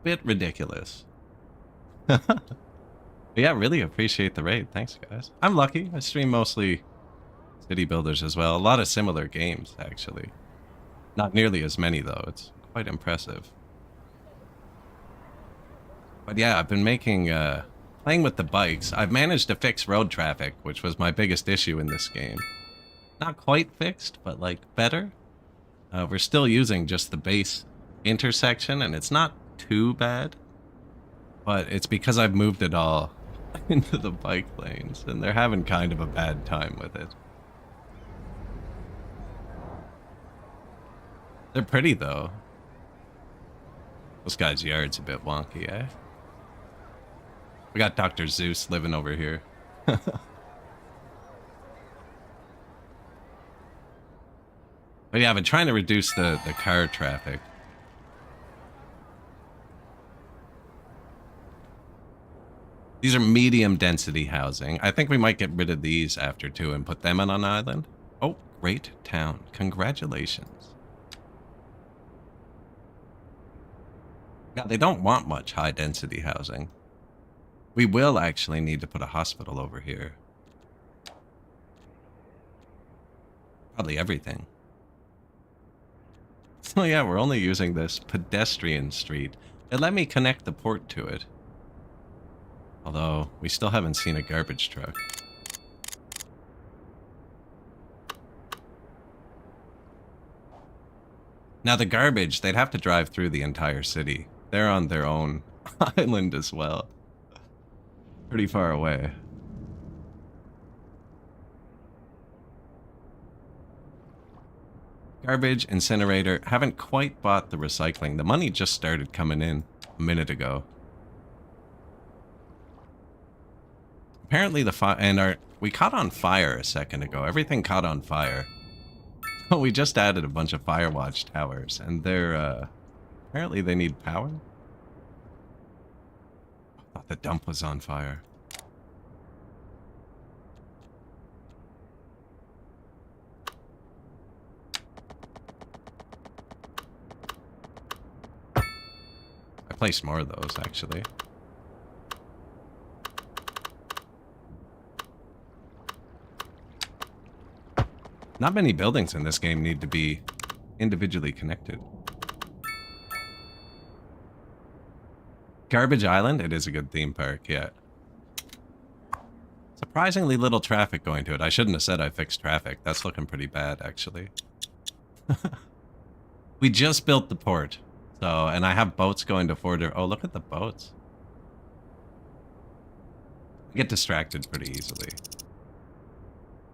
Bit ridiculous. But yeah, really appreciate the raid. Thanks, guys. I'm lucky. I stream mostly city builders as well. A lot of similar games, actually. Not nearly as many, though. It's quite impressive. But yeah, I've been playing with the bikes. I've managed to fix road traffic, which was my biggest issue in this game. Not quite fixed, but like better. We're still using just the base intersection, and it's not too bad. But it's because I've moved it all into the bike lanes, and they're having kind of a bad time with it. They're pretty, though. This guy's yard's a bit wonky, eh? We got Dr. Zeus living over here. But yeah, I've been trying to reduce the car traffic. These are medium density housing. I think we might get rid of these after too and put them on an island. Oh, great town. Congratulations. Yeah, they don't want much high density housing. We will actually need to put a hospital over here. Probably everything. So yeah, we're only using this pedestrian street. It let me connect the port to it. Although, we still haven't seen a garbage truck. Now the garbage, they'd have to drive through the entire city. They're on their own island as well. Pretty far away. Garbage, incinerator, haven't quite bought the recycling. The money just started coming in a minute ago. Apparently we caught on fire a second ago. Everything caught on fire. We just added a bunch of Firewatch towers, and they're, apparently they need power? I thought the dump was on fire. I placed more of those, actually. Not many buildings in this game need to be individually connected. Garbage Island? It is a good theme park, yeah. Surprisingly little traffic going to it. I shouldn't have said I fixed traffic. That's looking pretty bad, actually. We just built the port. So, and I have boats going to Fort... Oh, look at the boats. I get distracted pretty easily.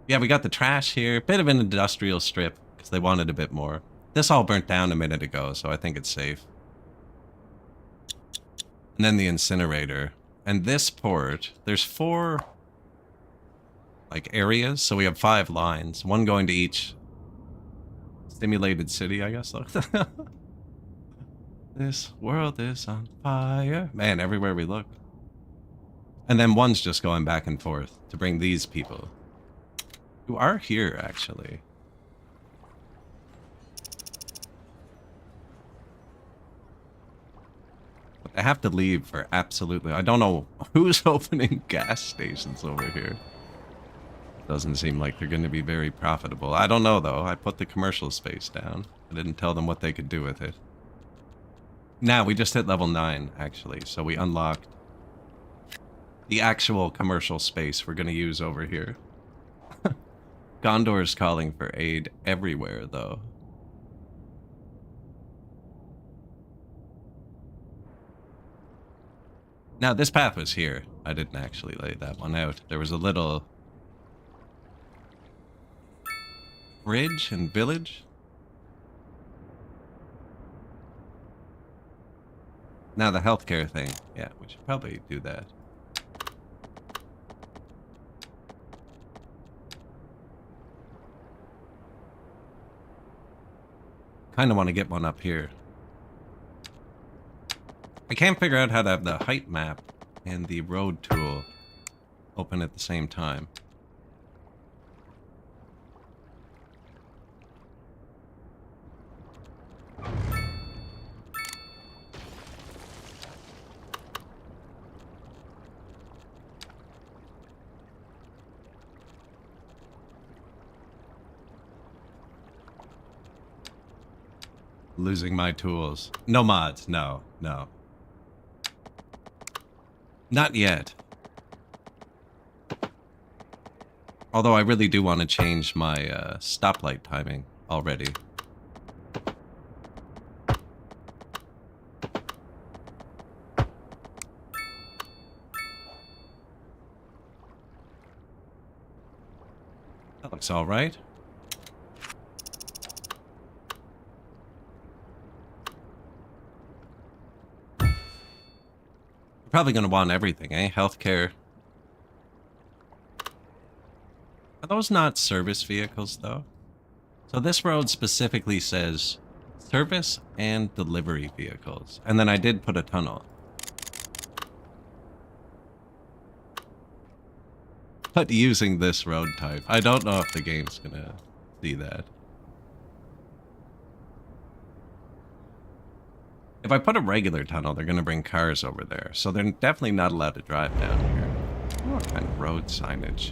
Yeah, we got the trash here. Bit of an industrial strip, because they wanted a bit more. This all burnt down a minute ago, so I think it's safe. And then the incinerator. And this port, there's 4... like, areas, so we have 5 lines. One going to each stimulated city, I guess. Look. This world is on fire. Man, everywhere we look. And then one's just going back and forth to bring these people. Who are here, actually. But I have to leave for absolutely... I don't know who's opening gas stations over here. Doesn't seem like they're going to be very profitable. I don't know, though. I put the commercial space down. I didn't tell them what they could do with it. Now, we just hit level 9, actually. So we unlocked the actual commercial space we're going to use over here. Gondor's calling for aid everywhere, though. Now, this path was here. I didn't actually lay that one out. There was a little bridge and village. Now, the healthcare thing. Yeah, we should probably do that. Kind of want to get one up here. I can't figure out how to have the height map and the road tool open at the same time. Losing my tools. No mods. No, no. Not yet. Although I really do want to change my stoplight timing already. That looks all right. Probably going to want everything, eh? Healthcare. Are those not service vehicles, though? So this road specifically says service and delivery vehicles. And then I did put a tunnel. But using this road type, I don't know if the game's going to see that. If I put a regular tunnel, they're going to bring cars over there. So they're definitely not allowed to drive down here. What kind of road signage?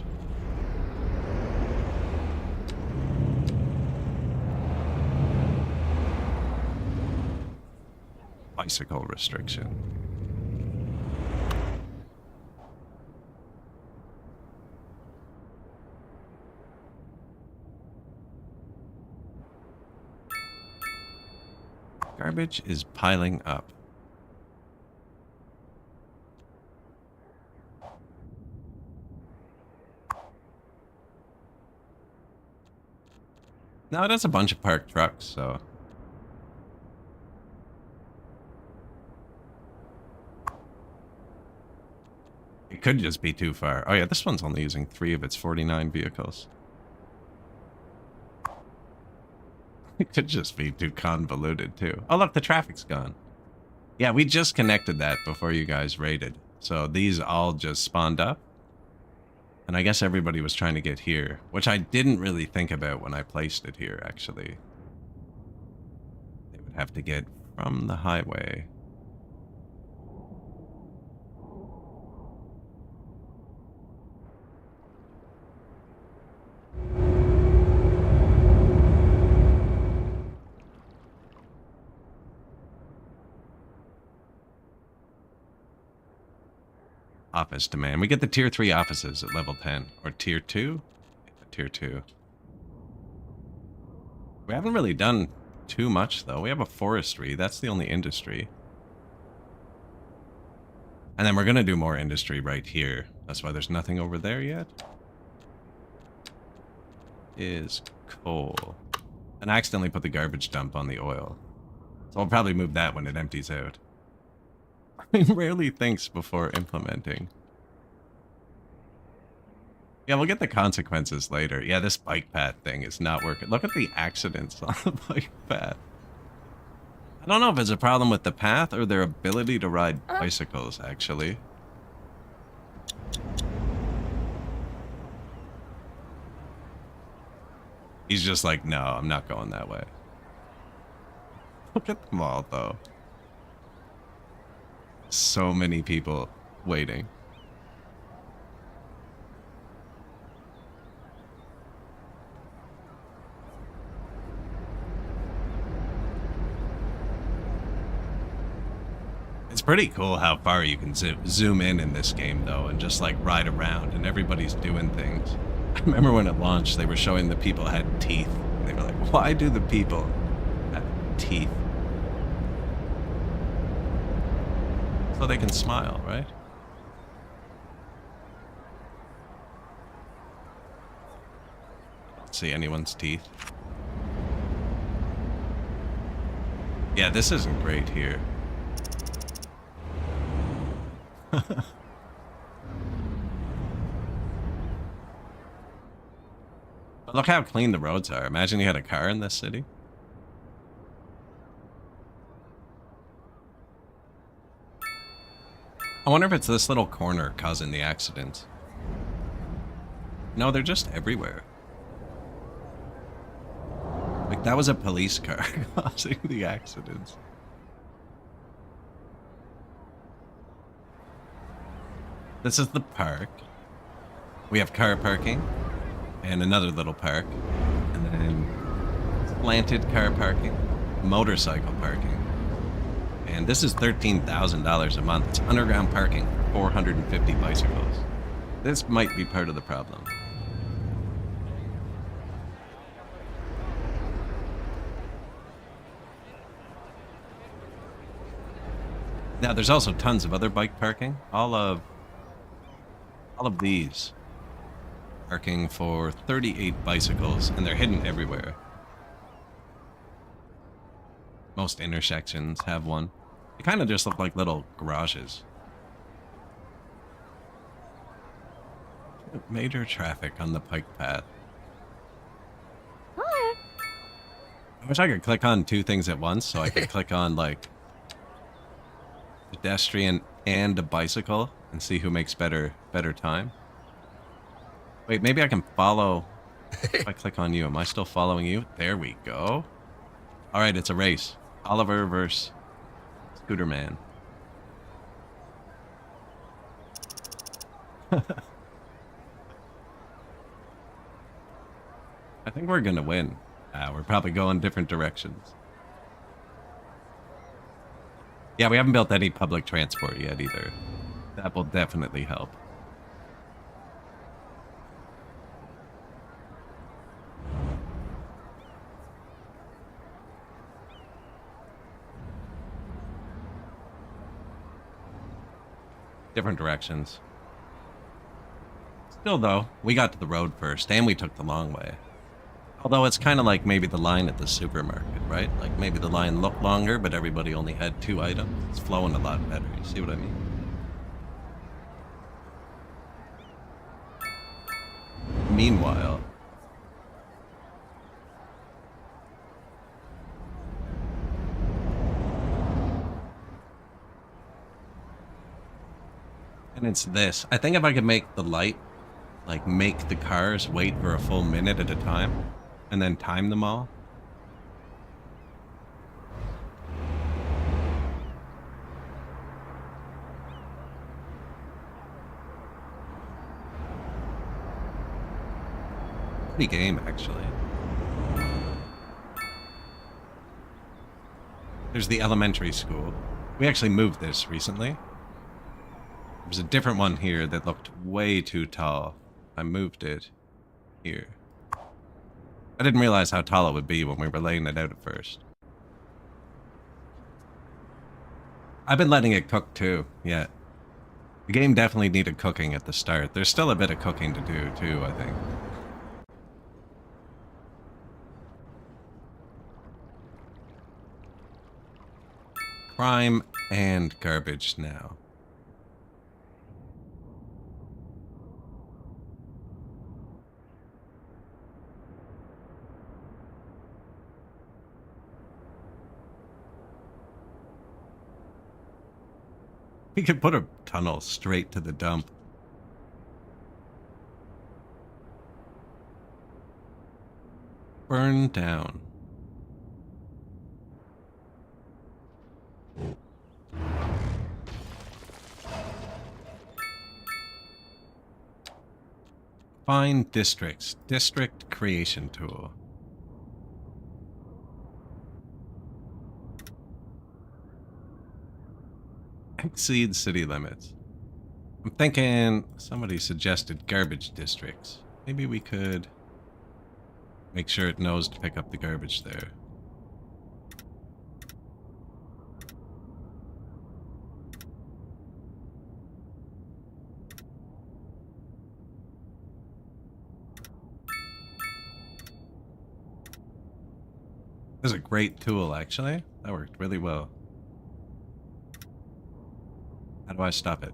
Bicycle restriction. Garbage is piling up. No, it has a bunch of parked trucks, so... It could just be too far. Oh yeah, this one's only using 3 of its 49 vehicles. It could just be too convoluted, too. Oh, look, the traffic's gone. Yeah, we just connected that before you guys raided. So these all just spawned up. And I guess everybody was trying to get here, which I didn't really think about when I placed it here, actually. They would have to get from the highway. Office demand. We get the tier 3 offices at level 10. Or tier 2? Tier 2. We haven't really done too much, though. We have a forestry. That's the only industry. And then we're going to do more industry right here. That's why there's nothing over there yet. Is coal. And I accidentally put the garbage dump on the oil. So I'll probably move that when it empties out. He rarely thinks before implementing. Yeah, we'll get the consequences later. Yeah, this bike path thing is not working. Look at the accidents on the bike path. I don't know if it's a problem with the path or their ability to ride bicycles, actually. He's just like, no, I'm not going that way. Look at them all, though. So many people waiting. It's pretty cool how far you can zoom in this game, though, and just like ride around, and everybody's doing things. I remember when it launched, they were showing the people had teeth. And they were like, why do the people have teeth? So they can smile, right? I don't see anyone's teeth. Yeah, this isn't great here. But look how clean the roads are. Imagine you had a car in this city. I wonder if it's this little corner causing the accidents. No, they're just everywhere. Like, that was a police car causing the accidents. This is the park. We have car parking and another little park. And then slanted car parking, motorcycle parking. And this is $13,000 a month. It's underground parking for 450 bicycles. This might be part of the problem. Now, there's also tons of other bike parking. All of these parking for 38 bicycles, and they're hidden everywhere. Most intersections have one. They kind of just look like little garages. Major traffic on the bike path. I wish I could click on 2 things at once, so I could click on, like, pedestrian and a bicycle and see who makes better time. Wait, maybe I can follow. If I click on you, am I still following you? There we go. All right, it's a race. Oliver versus Scooter Man. I think we're gonna win. We're probably going different directions. Yeah, we haven't built any public transport yet either. That will definitely help. Different directions. Still, though, we got to the road first, and we took the long way. Although it's kind of like maybe the line at the supermarket, right? Like maybe the line looked longer, but everybody only had 2 items. It's flowing a lot better. You see what I mean? Meanwhile, and it's this. I think if I could make the light, like make the cars wait for a full minute at a time, and then time them all. Pretty game, actually. There's the elementary school. We actually moved this recently. There's a different one here that looked way too tall. I moved it here. I didn't realize how tall it would be when we were laying it out at first. I've been letting it cook too, yeah. The game definitely needed cooking at the start. There's still a bit of cooking to do too, I think. Crime and garbage now. We could put a tunnel straight to the dump. Burn down. Find districts. District creation tool. Exceed city limits. I'm thinking somebody suggested garbage districts. Maybe we could make sure it knows to pick up the garbage there. This is a great tool, actually. That worked really well. How do I stop it?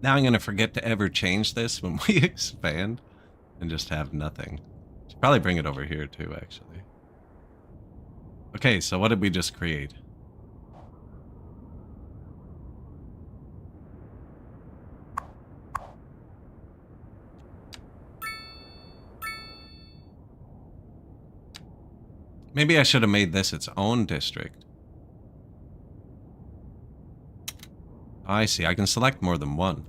Now I'm going to forget to ever change this when we expand and just have nothing. Should probably bring it over here too, actually. Okay, so what did we just create? Maybe I should have made this its own district. I see, I can select more than one.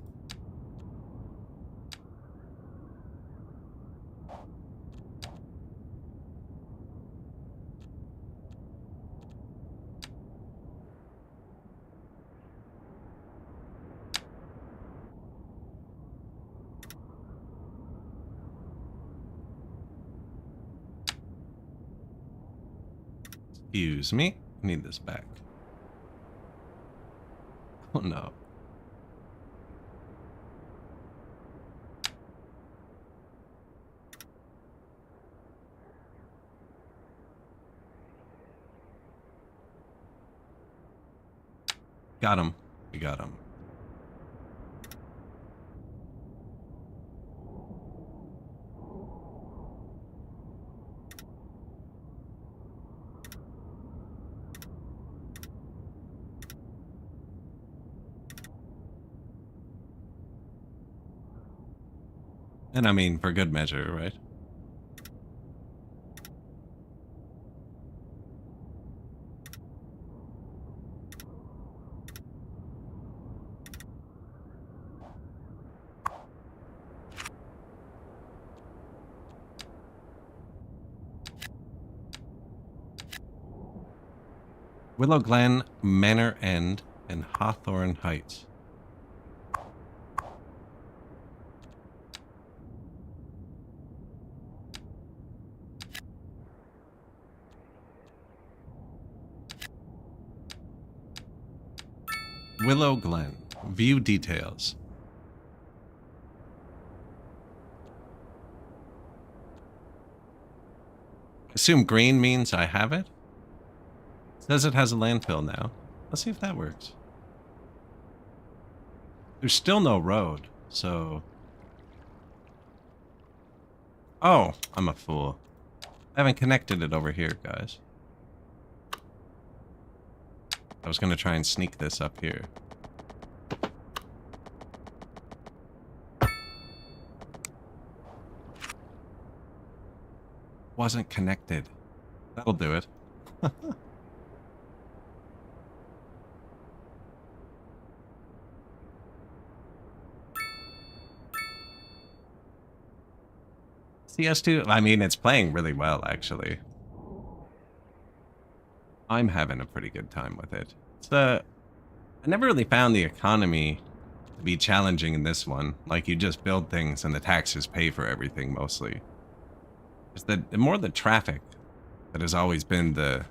Excuse me, I need this back. Oh no. Got him. We got him. And I mean, for good measure, right? Willow Glen, Manor End, and Hawthorne Heights. Willow Glen. View details. Assume green means I have it. Says it has a landfill now. Let's see if that works. There's still no road, so... Oh, I'm a fool. I haven't connected it over here, guys. I was going to try and sneak this up here. Wasn't connected. That'll do it. CS2, I mean, it's playing really well, actually. I'm having a pretty good time with it. It's I never really found the economy to be challenging in this one. Like, you just build things and the taxes pay for everything, mostly. It's the more the traffic that has always been the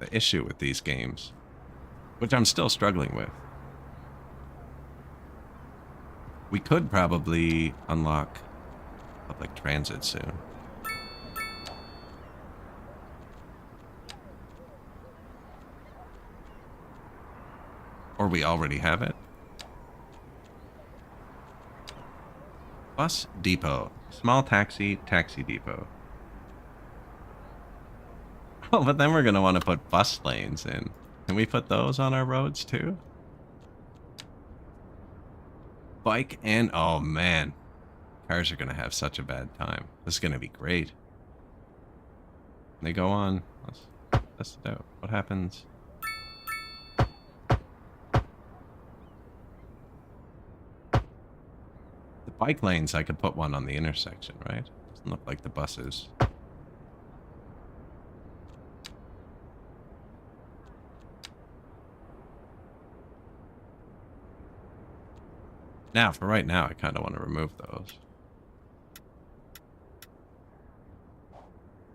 issue with these games, which I'm still struggling with. We could probably unlock public transit soon. Or we already have it. Bus depot. Small taxi depot. Oh, but then we're going to want to put bus lanes in. Can we put those on our roads too? Bike and... Oh, man. Cars are going to have such a bad time. This is going to be great. They go on. Let's test it out. What happens? The bike lanes, I could put one on the intersection, right? Doesn't look like the buses. Now, for right now, I kind of want to remove those.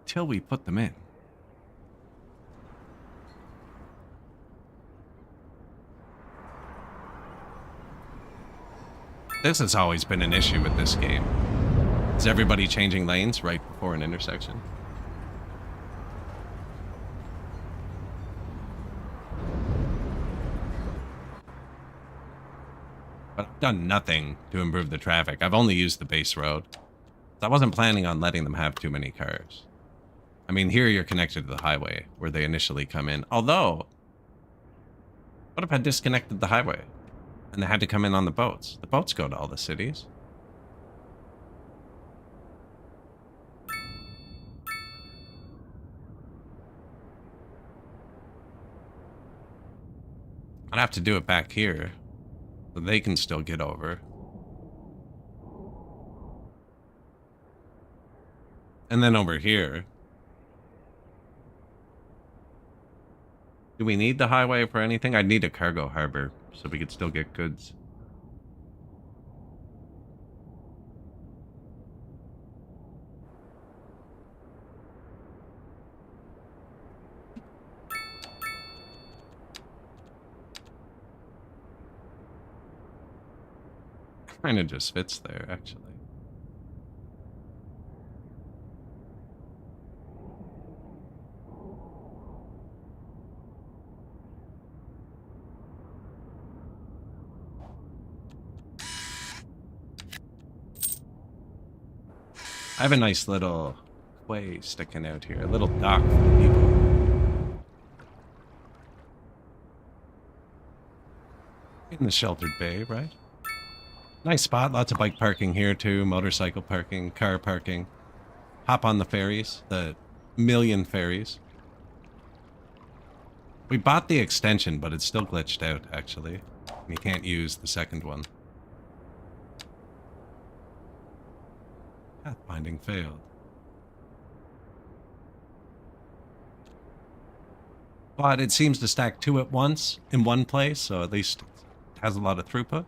Till we put them in. This has always been an issue with this game. Is everybody changing lanes right before an intersection? But I've done nothing to improve the traffic. I've only used the base road. I wasn't planning on letting them have too many cars. I mean, here you're connected to the highway where they initially come in. Although, what if I disconnected the highway and they had to come in on the boats? The boats go to all the cities. I'd have to do it back here so they can still get over. And then over here. Do we need the highway for anything? I'd need a cargo harbor so we could still get goods. Kind of just fits there, actually. I have a nice little quay sticking out here, a little dock for people. In the sheltered bay, right? Nice spot, lots of bike parking here too, motorcycle parking, car parking. Hop on the ferries, the million ferries. We bought the extension, but it's still glitched out, actually. You can't use the second one. Pathfinding failed. But it seems to stack two at once in one place, so at least it has a lot of throughput.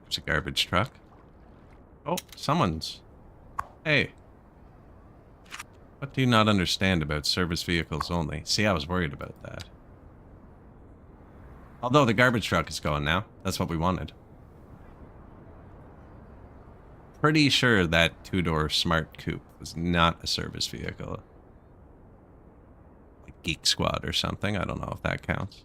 There's a garbage truck. Oh, someone's... Hey. What do you not understand about service vehicles only? See, I was worried about that. Although the garbage truck is going now. That's what we wanted. Pretty sure that two-door smart coupe was not a service vehicle. Like Geek Squad or something. I don't know if that counts.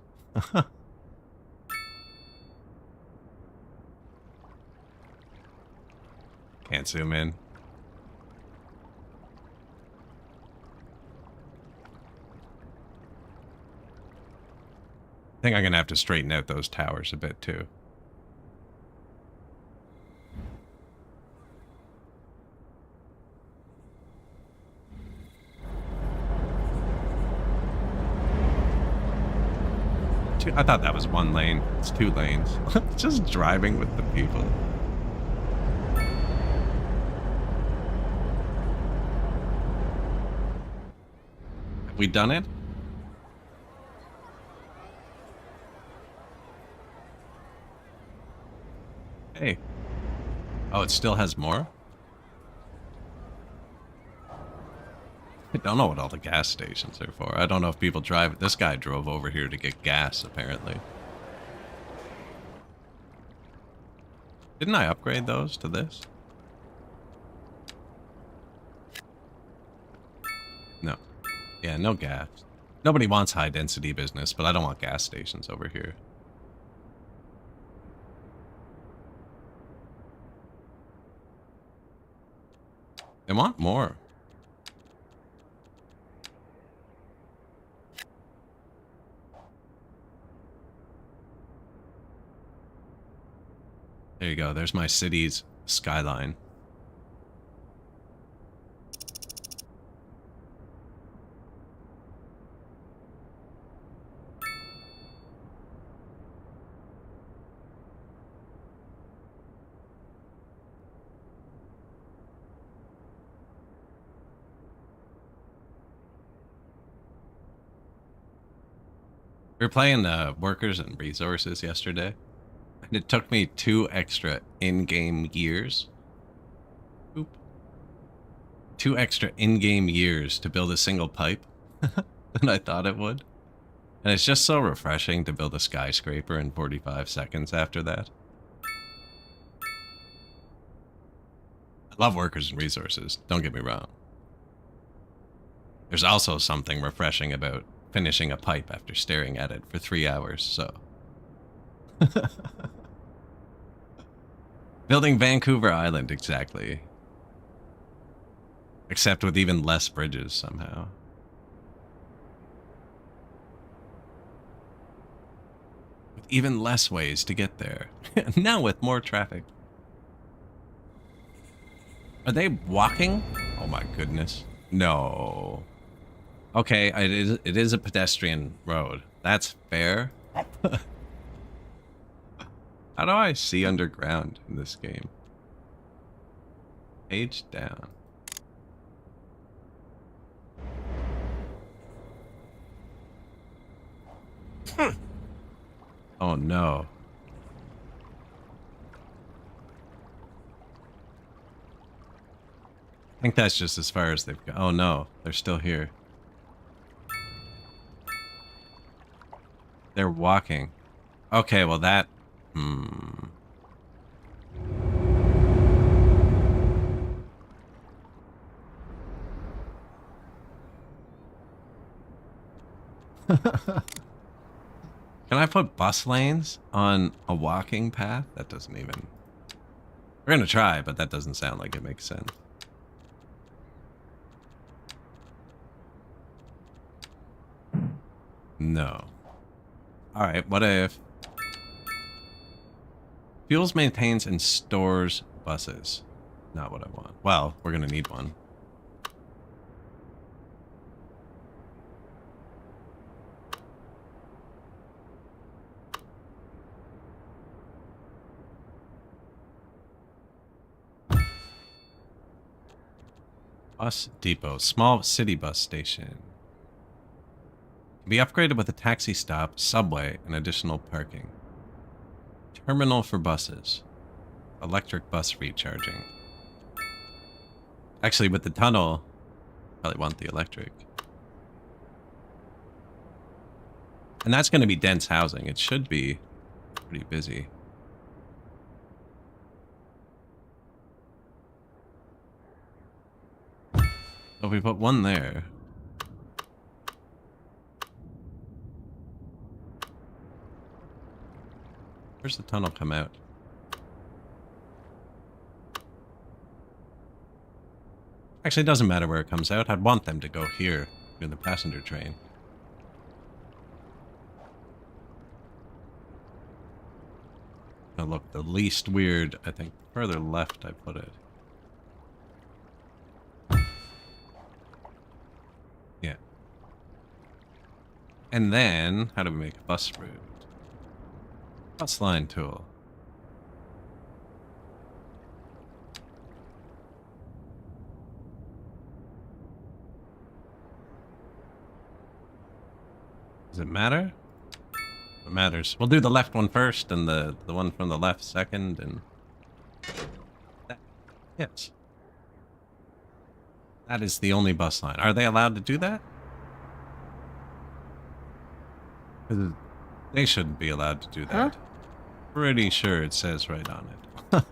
Can't zoom in. I think I'm going to have to straighten out those towers a bit, too. I thought that was one lane. It's 2 lanes. Just driving with the people. Have we done it? Hey. Oh, it still has more? I don't know what all the gas stations are for. I don't know if people drive it. This guy drove over here to get gas, apparently. Didn't I upgrade those to this? No. Yeah, no gas. Nobody wants high-density business, but I don't want gas stations over here. They want more. There you go. There's my city's skyline. We were playing Workers and Resources yesterday. And it took me 2 extra in-game years. Oop. 2 extra in-game years to build a single pipe than I thought it would. And it's just so refreshing to build a skyscraper in 45 seconds after that. I love Workers and Resources, don't get me wrong. There's also something refreshing about finishing a pipe after staring at it for 3 hours, so... Building Vancouver Island, exactly. Except with even less bridges, somehow. With even less ways to get there. Now with more traffic. Are they walking? Oh my goodness. No. Okay, it is a pedestrian road. That's fair. How do I see underground in this game? Page down. Oh no. I think that's just as far as they've got. Oh no, they're still here. They're walking. Okay, well that... Can I put bus lanes on a walking path? That doesn't even... We're gonna try, but that doesn't sound like it makes sense. No. Alright, what if... Fuels, maintains, and stores buses. Not what I want. Well, we're gonna need one. Bus depot. Small city bus station. Can be upgraded with a taxi stop, subway, and additional parking. Terminal for buses. Electric bus recharging. Actually, with the tunnel, probably want the electric. And that's going to be dense housing. It should be pretty busy. So if we put one there. Where's the tunnel come out? Actually, it doesn't matter where it comes out. I'd want them to go here in the passenger train. Now look, the least weird, I think, further left I put it. Yeah. And then, how do we make a bus route? Bus line tool. Does it matter? It matters. We'll do the left one first and the one from the left second and that. Yes. That is the only bus line. Are they allowed to do that? 'Cause they shouldn't be allowed to do that. Huh? Pretty sure it says right on it.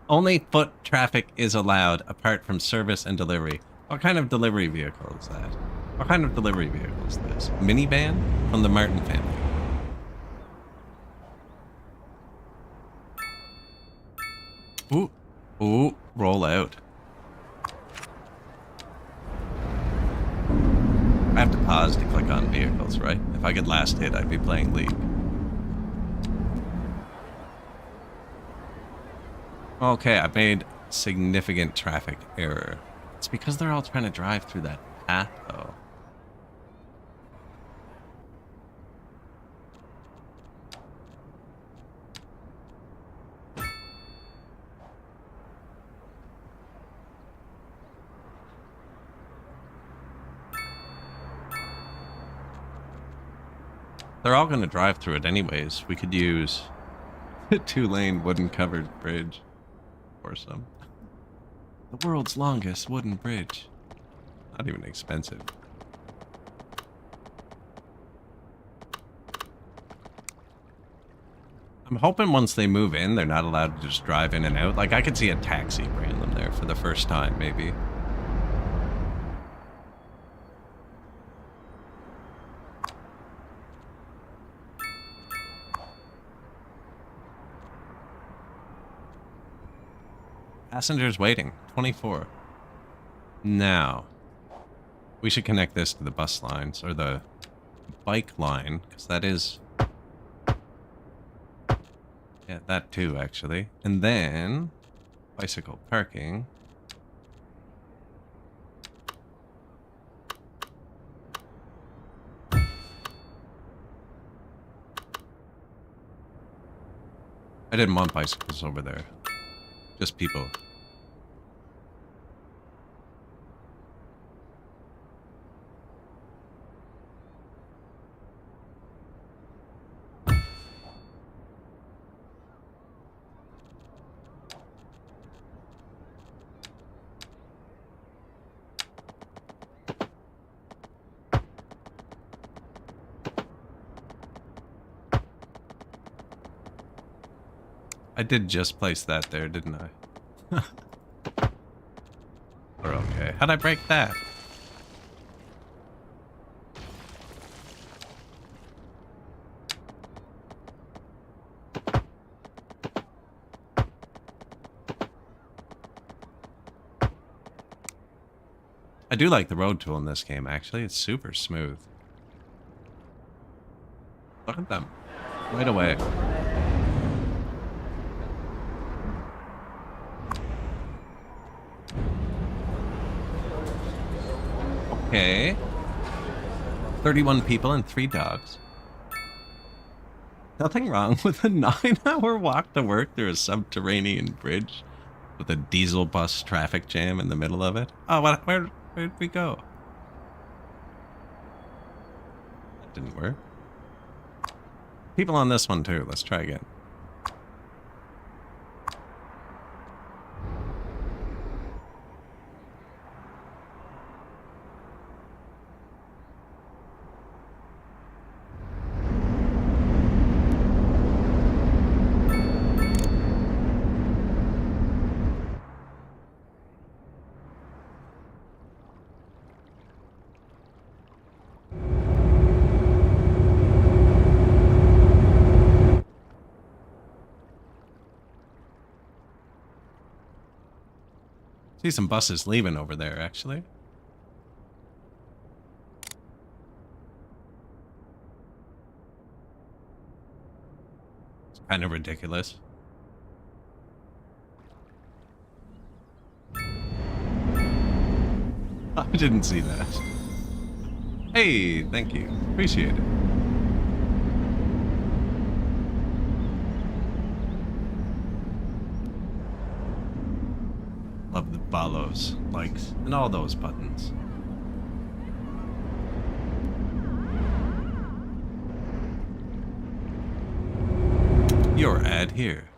Only foot traffic is allowed apart from service and delivery. What kind of delivery vehicle is that? What kind of delivery vehicle is this? Minivan from the Martin family. Ooh. Ooh. Roll out. I have to pause to click on vehicles, right? If I could last hit, I'd be playing League. Okay, I made significant traffic error. It's because they're all trying to drive through that path, though. They're all going to drive through it anyways. We could use a 2-lane wooden covered bridge or some. The world's longest wooden bridge. Not even expensive. I'm hoping once they move in, they're not allowed to just drive in and out. Like, I could see a taxi bringing them there for the first time, maybe. Passengers waiting. 24. Now, we should connect this to the bus lines, or the bike line, because that is... Yeah, that too, actually. And then, bicycle parking. I didn't want bicycles over there. Just people. I did just place that there, didn't I? We're okay. How'd I break that? I do like the road tool in this game, actually. It's super smooth. Look at them. Right away. Okay. 31 people and 3 dogs. Nothing wrong with a 9-hour walk to work through a subterranean bridge. With a diesel bus traffic jam in the middle of it. Oh, where'd we go? That didn't work. People on this one too. Let's try again. See some buses leaving over there, actually. It's kind of ridiculous. I didn't see that. Hey, thank you. Appreciate it. Love the follows, likes, and all those buttons. Your ad here.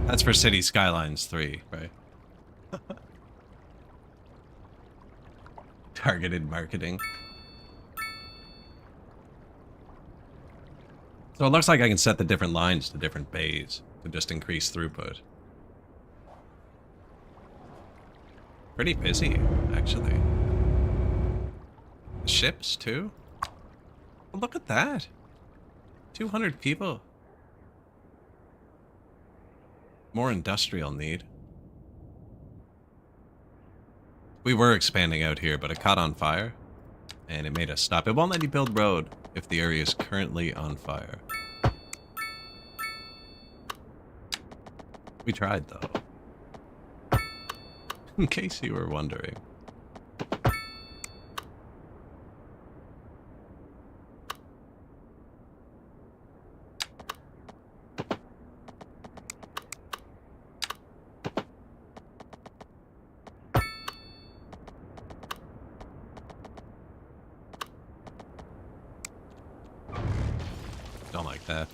That's for City Skylines 3, right? Targeted marketing. So it looks like I can set the different lines to different bays to just increase throughput. Pretty busy, actually. Ships, too? Oh, look at that. 200 people. More industrial need. We were expanding out here, but it caught on fire. And it made us stop. It won't let you build road if the area is currently on fire. We tried, though. In case you were wondering. Don't like that.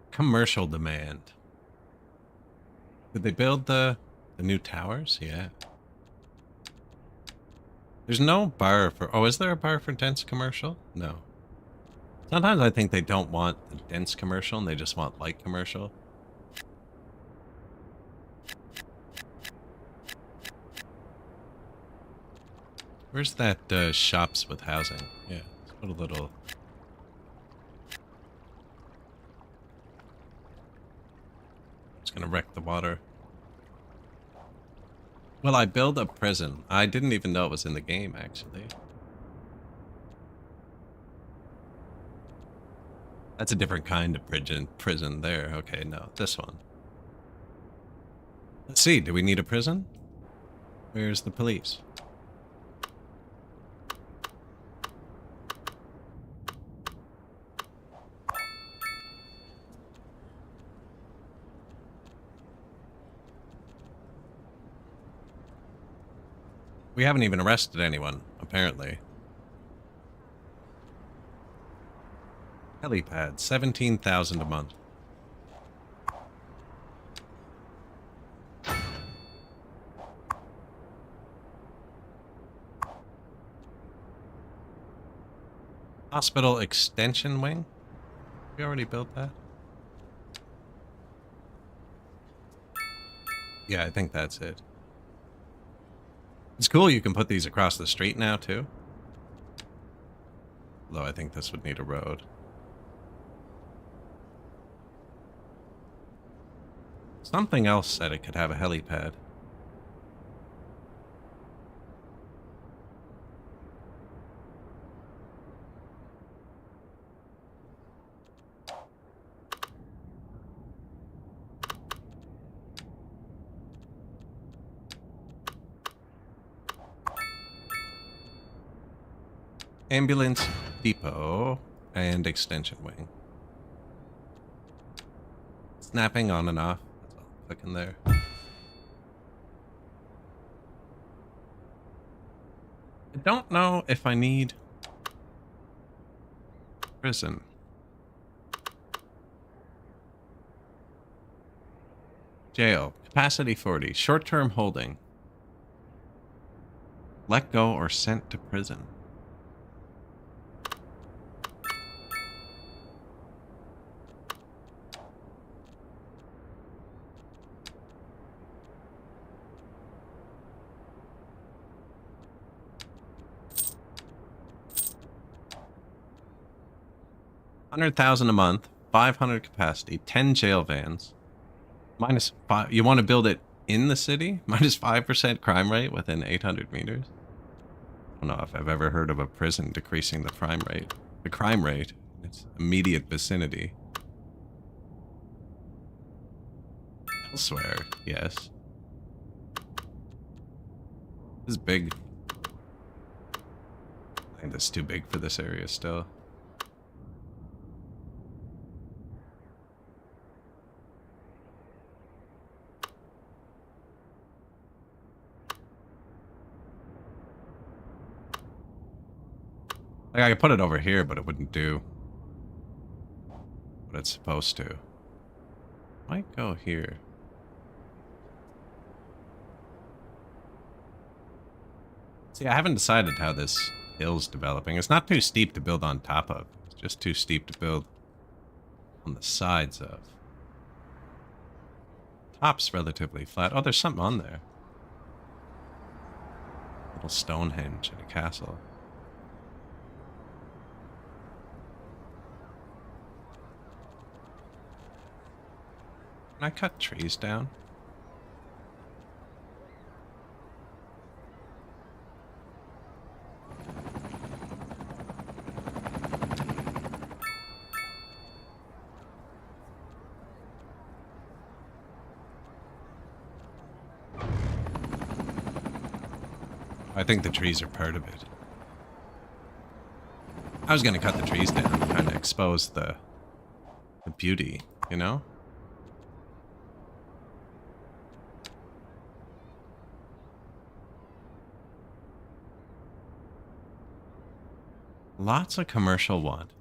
Commercial demand. Did they build the new towers? Yeah. There's no bar for... Oh, is there a bar for dense commercial? No. Sometimes I think they don't want the dense commercial and they just want light commercial. Where's that shops with housing? Yeah, let's put a little... It's gonna wreck the water. Well, I build a prison. I didn't even know it was in the game, actually. That's a different kind of prison there. Okay, no, this one. Let's see, do we need a prison? Where's the police? We haven't even arrested anyone, apparently. Helipad, 17,000 a month. Hospital extension wing? We already built that? Yeah, I think that's it. It's cool you can put these across the street now, too. Although I think this would need a road. Something else said it could have a helipad. Ambulance depot and extension wing. Snapping on and off. That's all. Clicking there. I don't know if I need prison. Jail. Capacity 40. Short-term holding. Let go or sent to prison. $100,000 a month, 500 capacity, 10 jail vans. -5. You want to build it in the city? -5% crime rate within 800 meters. I don't know if I've ever heard of a prison decreasing the crime rate. The crime rate, its immediate vicinity. Elsewhere, yes. This is big. I think that's too big for this area still. Like, I could put it over here, but it wouldn't do what it's supposed to. Might go here. See, I haven't decided how this hill's developing. It's not too steep to build on top of. It's just too steep to build on the sides of. Top's relatively flat. Oh, there's something on there. Little Stonehenge and a castle. Can I cut trees down? I think the trees are part of it. I was gonna cut the trees down, kind of expose the beauty, you know? Lots of commercial want.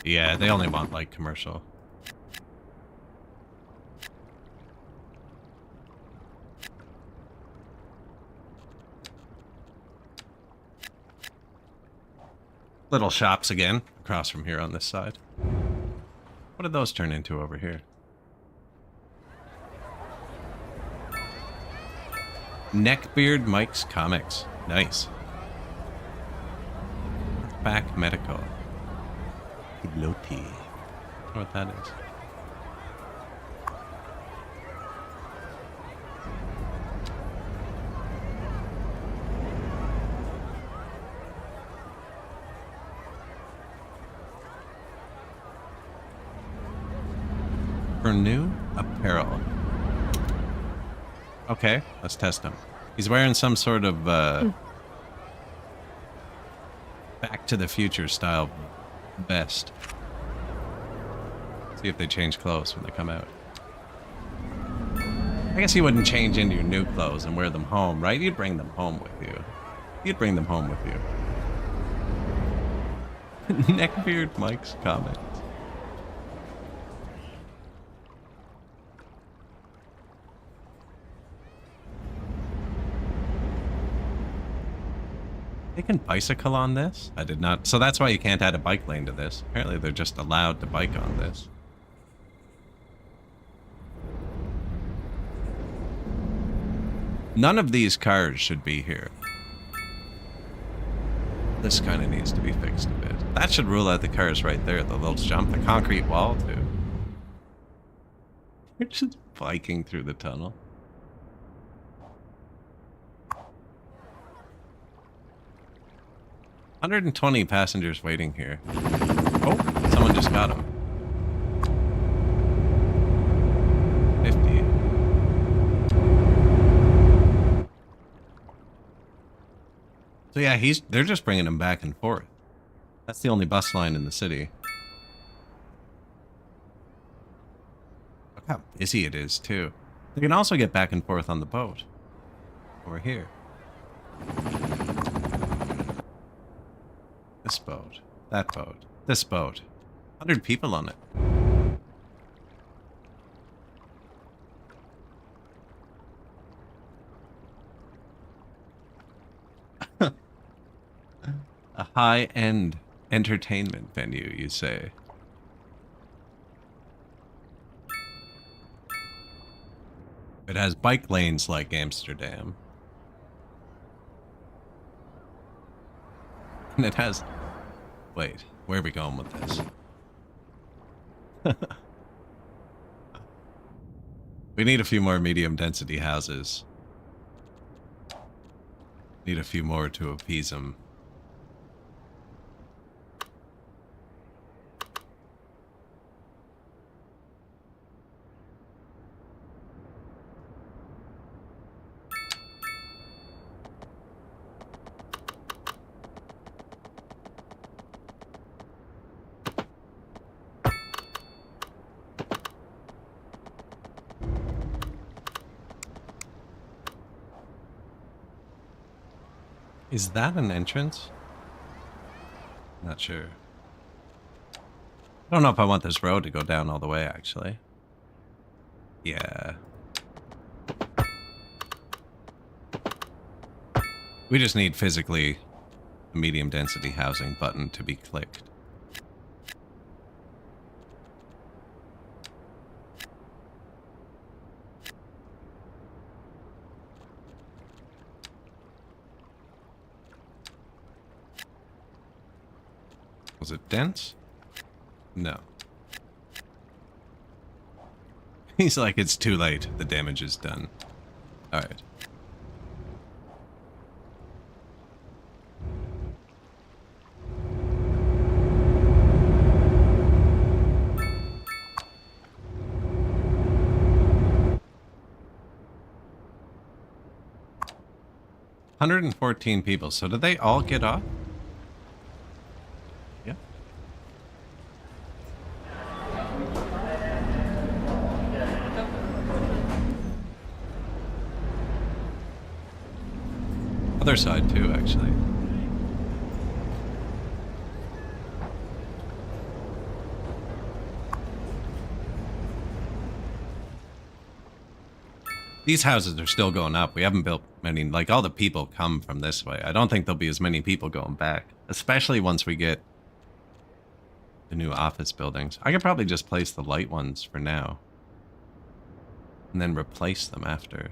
Yeah, they only want like commercial. Little shops again, across from here on this side. What did those turn into over here? Neckbeard Mike's Comics. Nice. Back Medical. Piloti. I don't know what that is. For new apparel. Okay, let's test him. He's wearing some sort of Back to the Future style vest. See if they change clothes when they come out. I guess you wouldn't change into your new clothes and wear them home, right? You'd bring them home with you. You'd bring them home with you. Neckbeard Mike's Comics. They can bicycle on this? I did not. So that's why you can't add a bike lane to this. Apparently they're just allowed to bike on this. None of these cars should be here. This kind of needs to be fixed a bit. That should rule out the cars right there. They'll jump the concrete wall too. They're just biking through the tunnel. 120 passengers waiting here. Oh, someone just got him. 50. So yeah, they're just bringing him back and forth. That's the only bus line in the city. Look how busy it is, too. They can also get back and forth on the boat. Over here. This boat. That boat. This boat. 100 people on it. A high-end entertainment venue, you say? It has bike lanes like Amsterdam. And it has... Wait, where are we going with this? We need a few more medium density houses. Need a few more to appease them. Is that an entrance? Not sure. I don't know if I want this road to go down all the way, actually. Yeah. We just need physically a medium density housing button to be clicked. Was it dense? No. He's like, it's too late. The damage is done. Alright. $114 people. So did they all get off? Yeah. Other side too, actually. These houses are still going up. We haven't built many. Like, all the people come from this way. I don't think there'll be as many people going back. Especially once we get the new office buildings. I could probably just place the light ones for now. And then replace them after.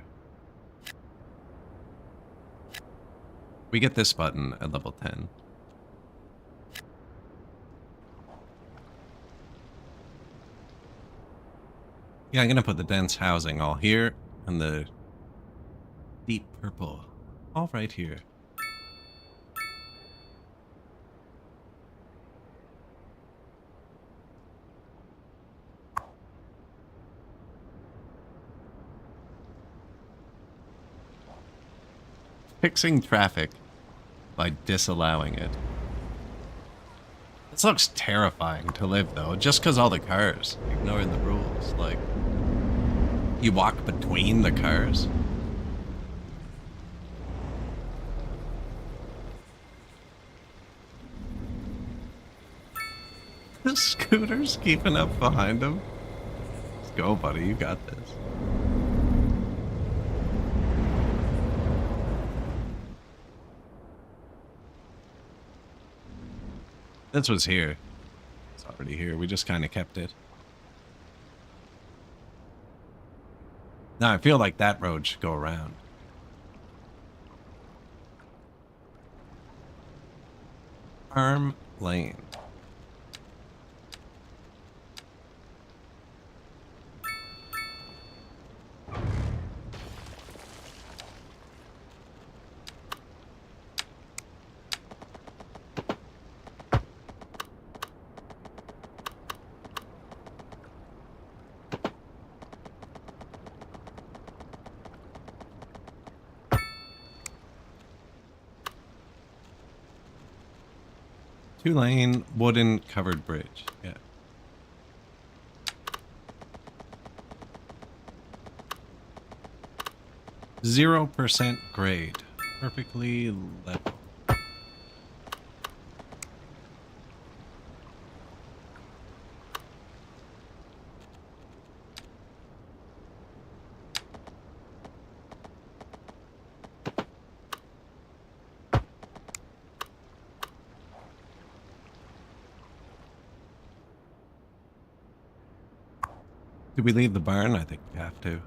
We get this button at level 10. Yeah, I'm gonna put the dense housing all here. And the deep purple, all right here. Fixing traffic by disallowing it. This looks terrifying to live, though, just because all the cars ignoring the rules. Like, you walk between the cars. The scooter's keeping up behind him. Let's go, buddy. You got this. This was here. It's already here. We just kind of kept it. Now, I feel like that road should go around. Arm Lane. 2-lane wooden covered bridge. Yeah. %0 grade. Perfectly level. Do we leave the barn? I think we have to.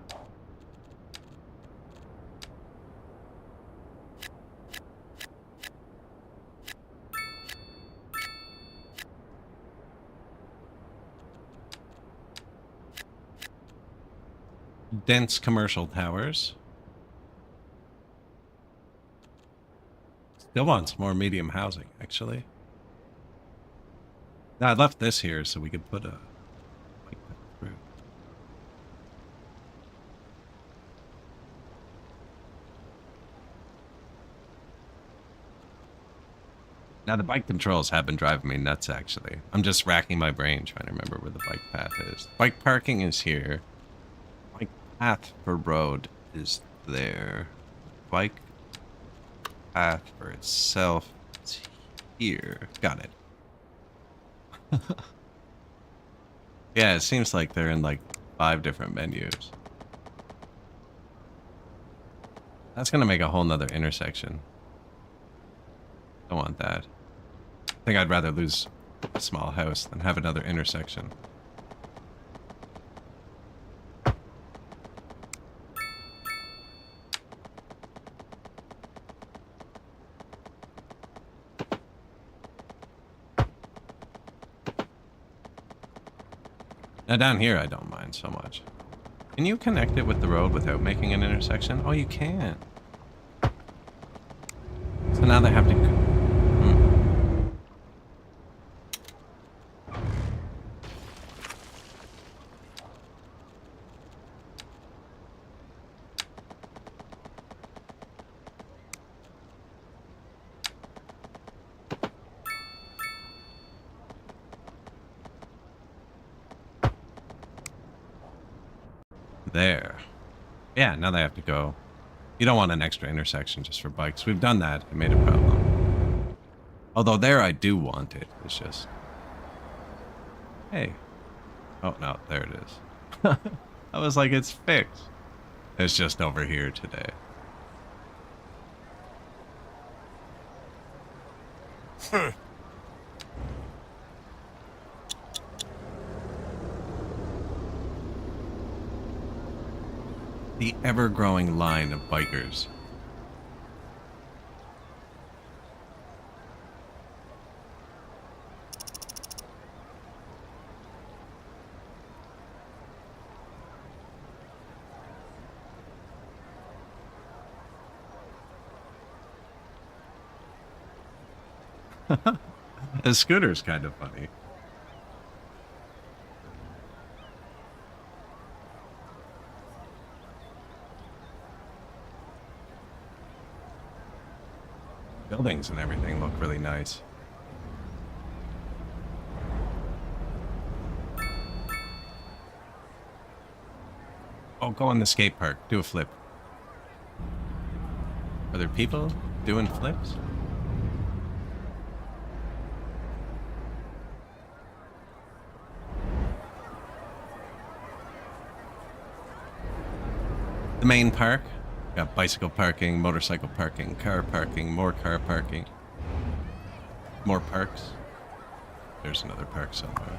Dense commercial towers. Still wants more medium housing, actually. Now, I left this here so we could put a bike path through. Now, the bike controls have been driving me nuts, actually. I'm just racking my brain trying to remember where the bike path is. Bike parking is here. Bike path for road is there. Bike path for itself is here. Got it. Yeah, it seems like they're in like 5 different menus. That's gonna make a whole nother intersection. Don't want that. I think I'd rather lose a small house than have another intersection. Now down here I don't mind so much. Can you connect it with the road without making an intersection? Oh, you can. So now they have to... There. Yeah, now they have to go. You don't want an extra intersection just for bikes. We've done that. It made a problem. Although there I do want it. It's just... Hey. Oh, no. There it is. I was like, it's fixed. It's just over here today. The ever-growing line of bikers. The scooter's kind of funny. Buildings and everything look really nice. Oh, go in the skate park. Do a flip. Are there people doing flips? The main park. Got bicycle parking, motorcycle parking, car parking, more car parking. More parks. There's another park somewhere.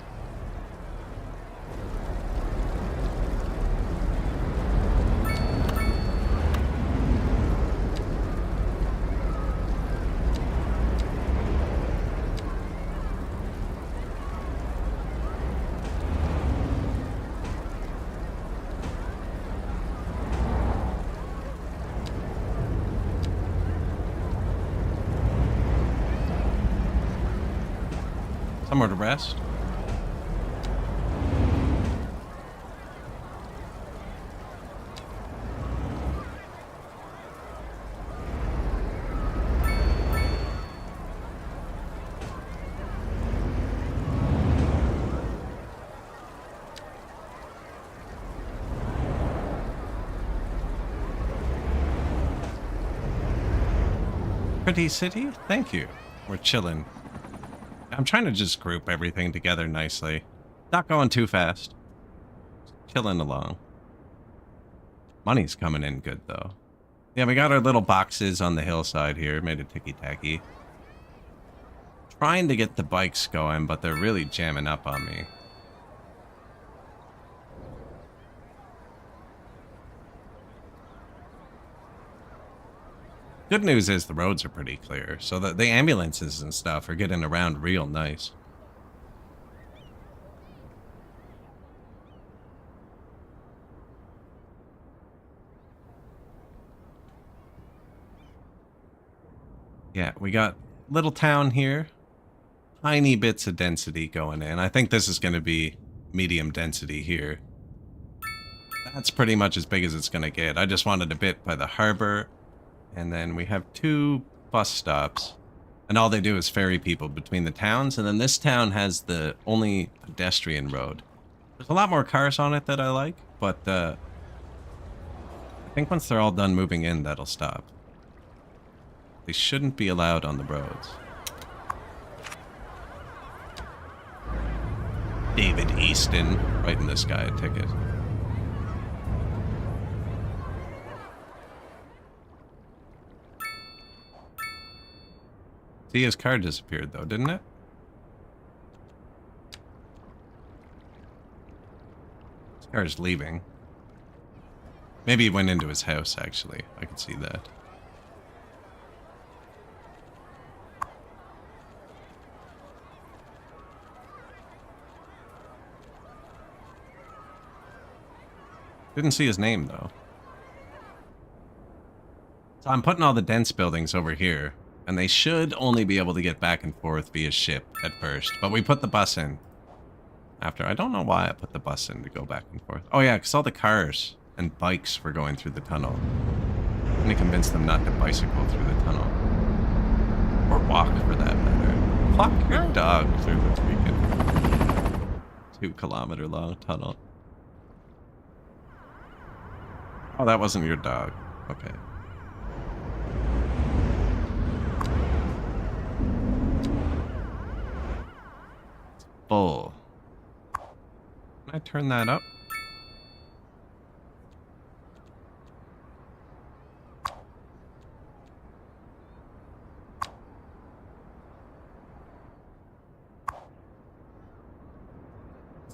Somewhere to rest. Pretty city? Thank you. We're chilling. I'm trying to just group everything together nicely. Not going too fast. Just chilling along. Money's coming in good, though. Yeah, we got our little boxes on the hillside here. Made it ticky-tacky. Trying to get the bikes going, but they're really jamming up on me. Good news is the roads are pretty clear, so the ambulances and stuff are getting around real nice. Yeah, we got little town here. Tiny bits of density going in. I think this is going to be medium density here. That's pretty much as big as it's going to get. I just wanted a bit by the harbor. And then we have 2 bus stops. And all they do is ferry people between the towns. And then this town has the only pedestrian road. There's a lot more cars on it that I like. But I think once they're all done moving in, that'll stop. They shouldn't be allowed on the roads. David Easton writing this guy a ticket. See, his car disappeared though, didn't it? His car's leaving. Maybe he went into his house, actually. I could see that. Didn't see his name, though. So I'm putting all the dense buildings over here, and they should only be able to get back and forth via ship at first. But we put the bus in after. I don't know why I put the bus in to go back and forth. Oh, yeah, because all the cars and bikes were going through the tunnel. I'm going to convince them not to bicycle through the tunnel. Or walk, for that matter. Walk your dog through the freaking 2-kilometer-long tunnel. Oh, that wasn't your dog. Okay. It's full. Can I turn that up?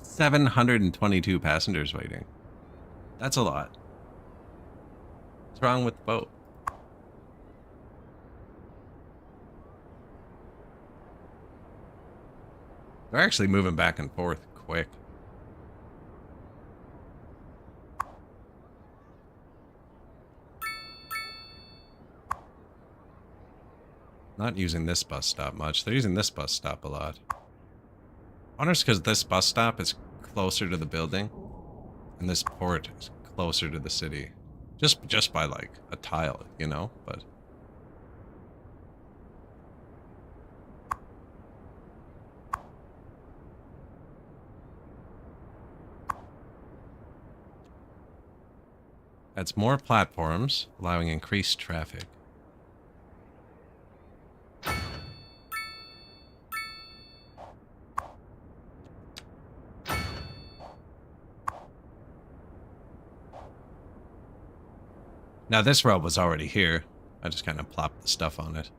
$722 passengers waiting. That's a lot. What's wrong with the boat? They're actually moving back and forth quick. Not using this bus stop much. They're using this bus stop a lot. I wonder if it's because this bus stop is closer to the building and this port is closer to the city. Just by like a tile, you know, but adds more platforms, allowing increased traffic. Now this road was already here. I just kind of plopped the stuff on it.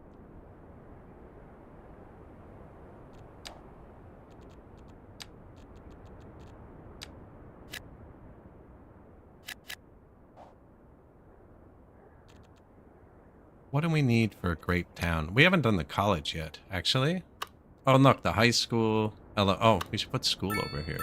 What do we need for a great town? We haven't done the college yet, actually. Oh, look, the high school. Oh, we should put school over here.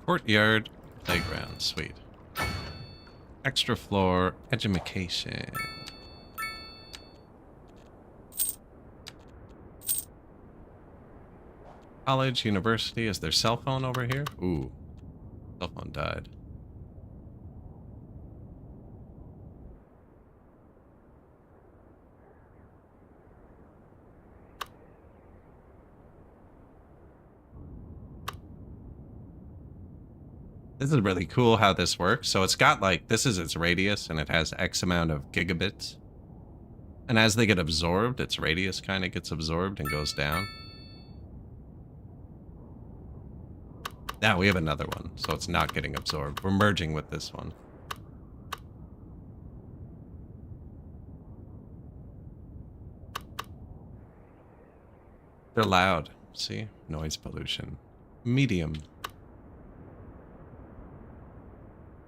Courtyard, playground, sweet. Extra floor, education. College, university. Is there cell phone over here? Ooh, cell phone died. This is really cool how this works. So it's got like, this is its radius and it has X amount of gigabits. And as they get absorbed, its radius kind of gets absorbed and goes down. Now we have another one, so it's not getting absorbed. We're merging with this one. They're loud. See? Noise pollution. Medium.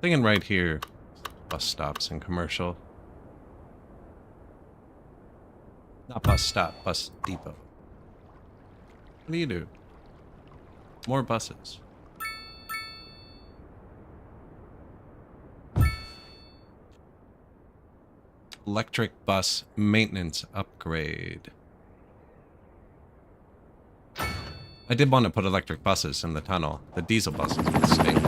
Thinking right here. Bus stops and commercial. Not bus stop, bus depot. What do you do? More buses. Electric bus maintenance upgrade. I did want to put electric buses in the tunnel. The diesel buses would stink.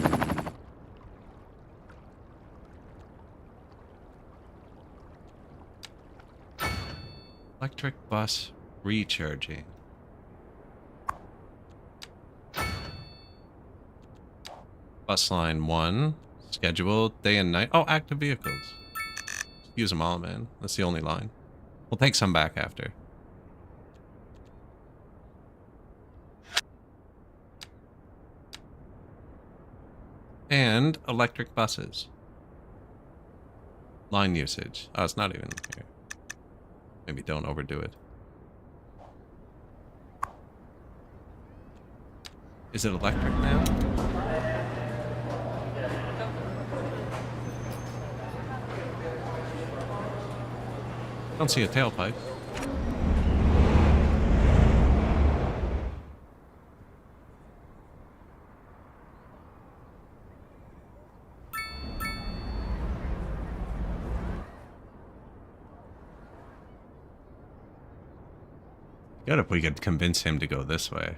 Electric bus recharging. Bus line 1. Scheduled day and night. Oh, active vehicles. Use them all, man. That's the only line. We'll take some back after. And electric buses. Line usage. Oh, it's not even here. Maybe don't overdo it. Is it electric now? Don't see a tailpipe. Good if we could convince him to go this way.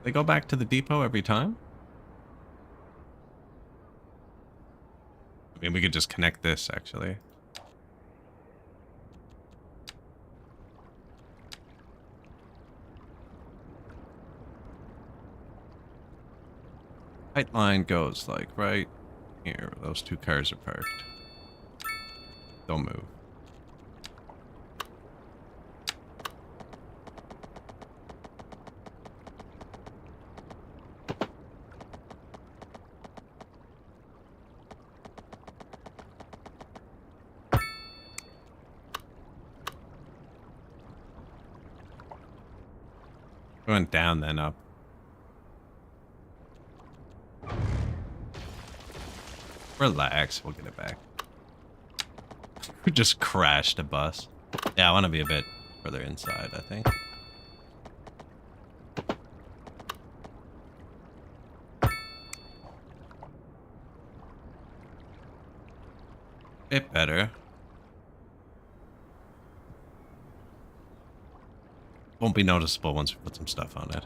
They go back to the depot every time? I mean, we could just connect this, actually. White line goes, like, right here. Where those two cars are parked. Don't move. We went down, then up. Relax, we'll get it back. We just crashed a bus. Yeah, I want to be a bit further inside, I think. Bit better. Won't be noticeable once we put some stuff on it.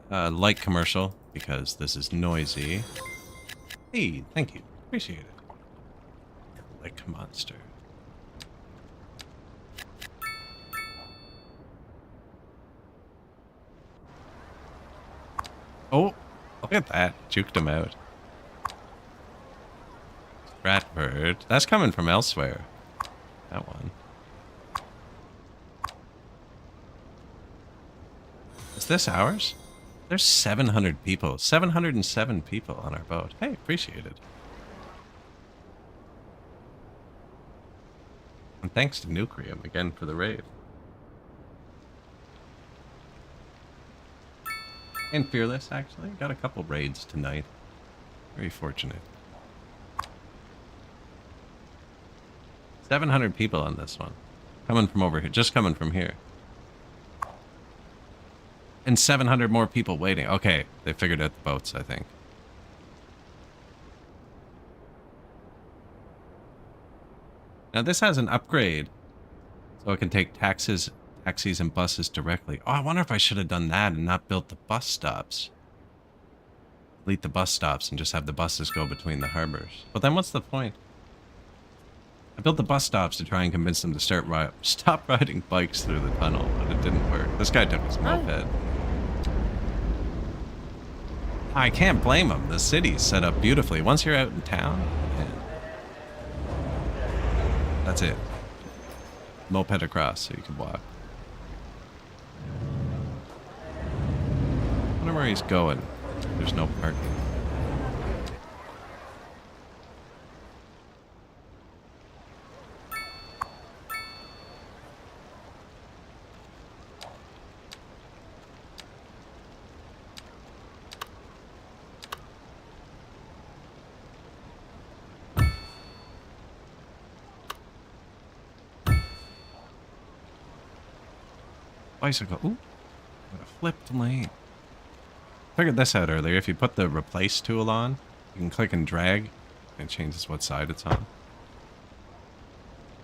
Light commercial, because this is noisy. Hey, thank you. Appreciate it. Like monster. Oh, look at that. Juked him out. Stratford. That's coming from elsewhere. That one. Is this ours? There's 700 people. 707 people on our boat. Hey, appreciate it. And thanks to Nucleum again for the raid. And Fearless, actually. Got a couple raids tonight. Very fortunate. 700 people on this one. Coming from over here. Just coming from here. And 700 more people waiting. Okay, they figured out the boats, I think. Now this has an upgrade, so it can take taxis and buses directly. Oh, I wonder if I should have done that and not built the bus stops. Delete the bus stops and just have the buses go between the harbors. But then what's the point? I built the bus stops to try and convince them to stop riding bikes through the tunnel, but it didn't work. This guy took his moped. I can't blame him. The city's set up beautifully. Once you're out in town, man, that's it. Moped across so you can walk. I wonder where he's going. There's no parking. Bicycle. Ooh, what a flipped lane. Figured this out earlier. If you put the replace tool on, you can click and drag, and it changes what side it's on.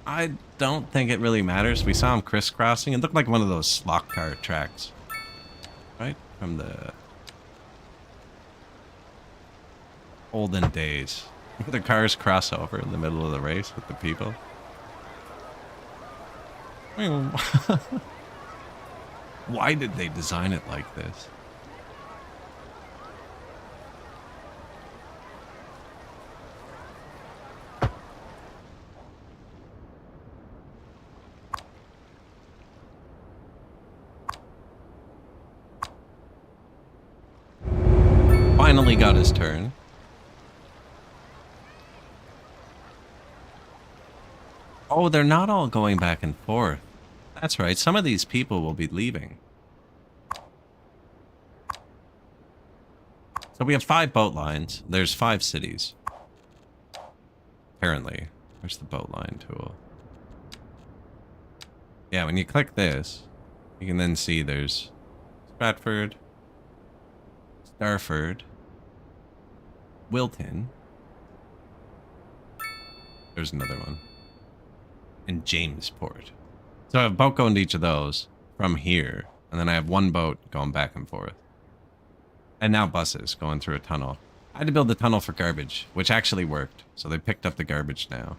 I don't think it really matters. We saw him crisscrossing. It looked like one of those slot car tracks, right? From the olden days. The cars cross over in the middle of the race with the people. Why did they design it like this? Finally got his turn. Oh, they're not all going back and forth. That's right. Some of these people will be leaving. So we have 5 boat lines. There's 5 cities. Apparently. Where's the boat line tool? Yeah, when you click this, you can then see there's Stratford, Starford, Wilton. There's another one. And Jamesport. So I have a boat going to each of those from here. And then I have 1 boat going back and forth. And now buses going through a tunnel. I had to build the tunnel for garbage, which actually worked. So they picked up the garbage now.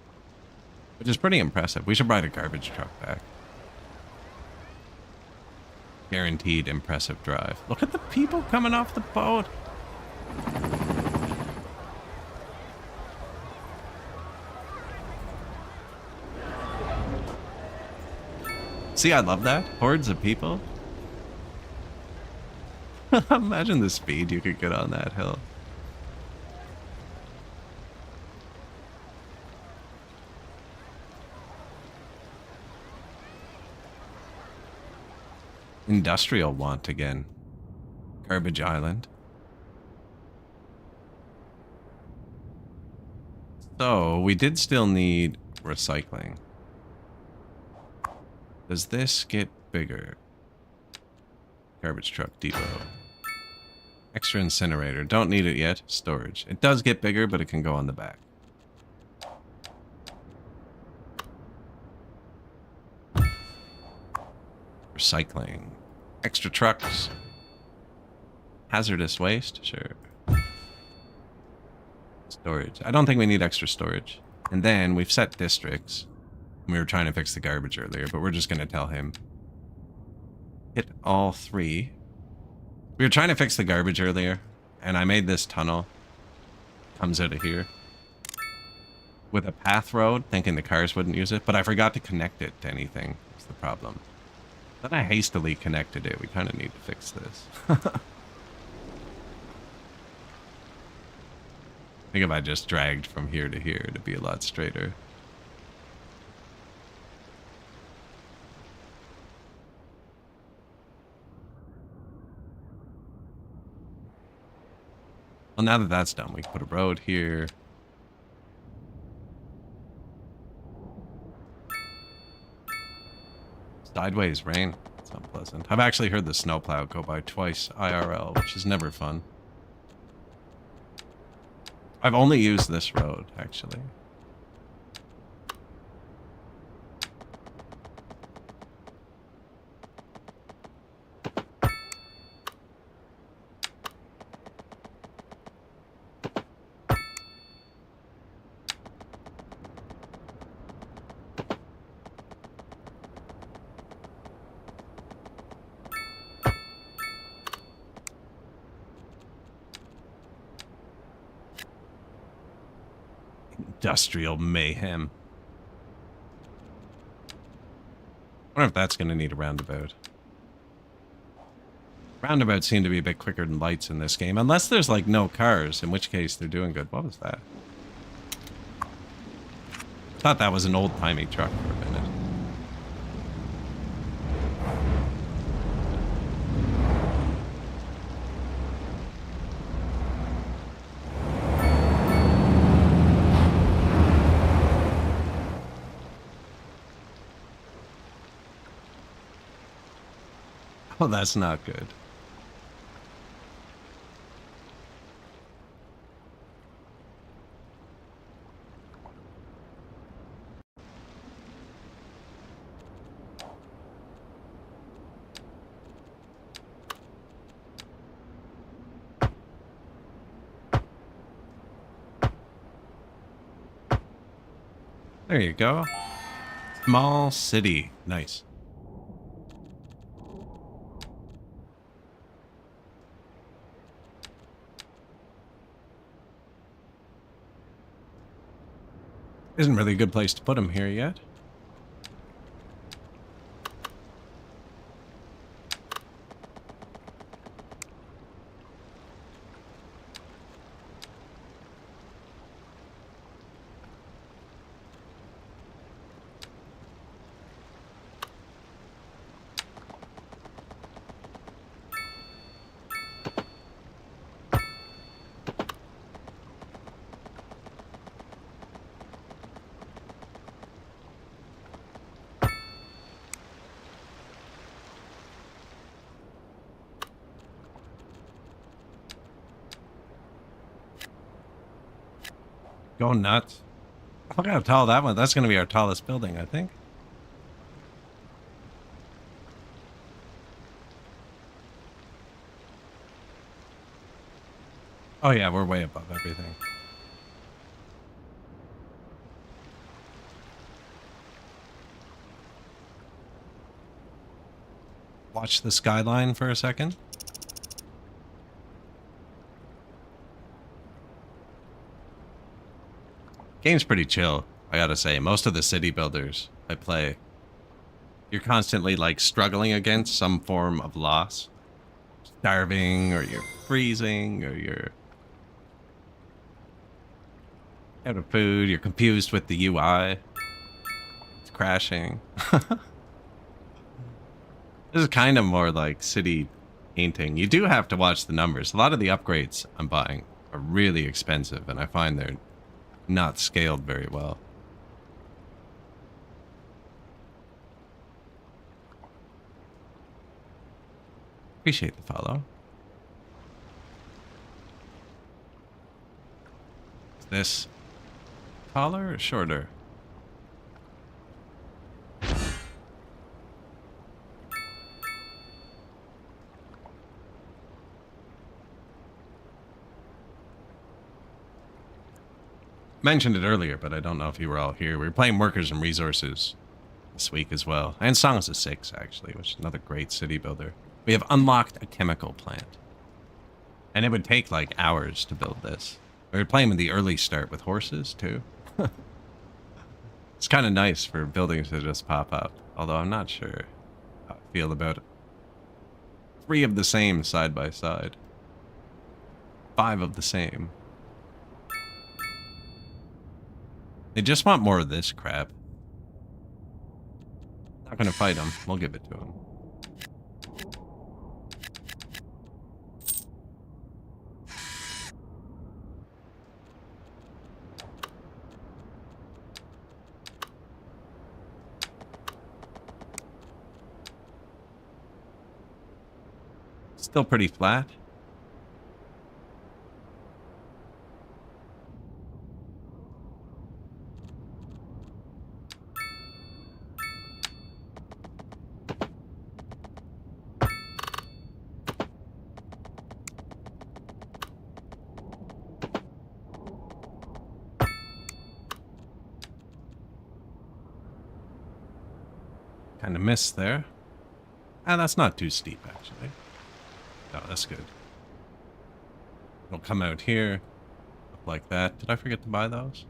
Which is pretty impressive. We should ride a garbage truck back. Guaranteed impressive drive. Look at the people coming off the boat. See, I love that. Hordes of people. Imagine the speed you could get on that hill. Industrial want again. Garbage Island. So, we did still need recycling. Does this get bigger? Garbage truck depot. Extra incinerator. Don't need it yet. Storage. It does get bigger, but it can go on the back. Recycling. Extra trucks. Hazardous waste. Sure. Storage. I don't think we need extra storage. And then we've set districts. We were trying to fix the garbage earlier, but we're just going to tell him. Hit all 3. We were trying to fix the garbage earlier, and I made this tunnel. Comes out of here. With a path road, thinking the cars wouldn't use it, but I forgot to connect it to anything. That's the problem. Then I hastily connected it. We kind of need to fix this. I think if I just dragged from here to here, it'd be a lot straighter. Well, now that that's done, we can put a road here. Sideways rain. That's unpleasant. I've actually heard the snowplow go by twice IRL, which is never fun. I've only used this road, actually. Industrial mayhem. I wonder if that's going to need a roundabout. Roundabouts seem to be a bit quicker than lights in this game. Unless there's, like, no cars, in which case they're doing good. What was that? Thought that was an old-timey truck for a minute. Oh, that's not good. There you go. Small city. Nice. Isn't really a good place to put him here yet. Go nuts. Look how tall that one. That's going to be our tallest building, I think. Oh yeah, we're way above everything. Watch the skyline for a second. Game's pretty chill, I gotta say. Most of the city builders I play, you're constantly like struggling against some form of loss. Starving, or you're freezing, or you're out of food, you're confused with the UI. It's crashing. This is kind of more like city painting. You do have to watch the numbers. A lot of the upgrades I'm buying are really expensive, and I find they're not scaled very well. Appreciate the follow. Is this taller or shorter? Mentioned it earlier, but I don't know if you were all here. We were playing Workers and Resources this week as well. And Songs of Six, actually, which is another great city builder. We have unlocked a chemical plant. And it would take like hours to build this. We were playing with the early start with horses, too. It's kind of nice for buildings to just pop up. Although I'm not sure how I feel about it. 3 of the same side by side. 5 of the same. They just want more of this crap. Not gonna fight him. We'll give it to him. Still pretty flat. Kind of missed there. Ah, that's not too steep, actually. No, that's good. It'll come out here. Up like that. Did I forget to buy those?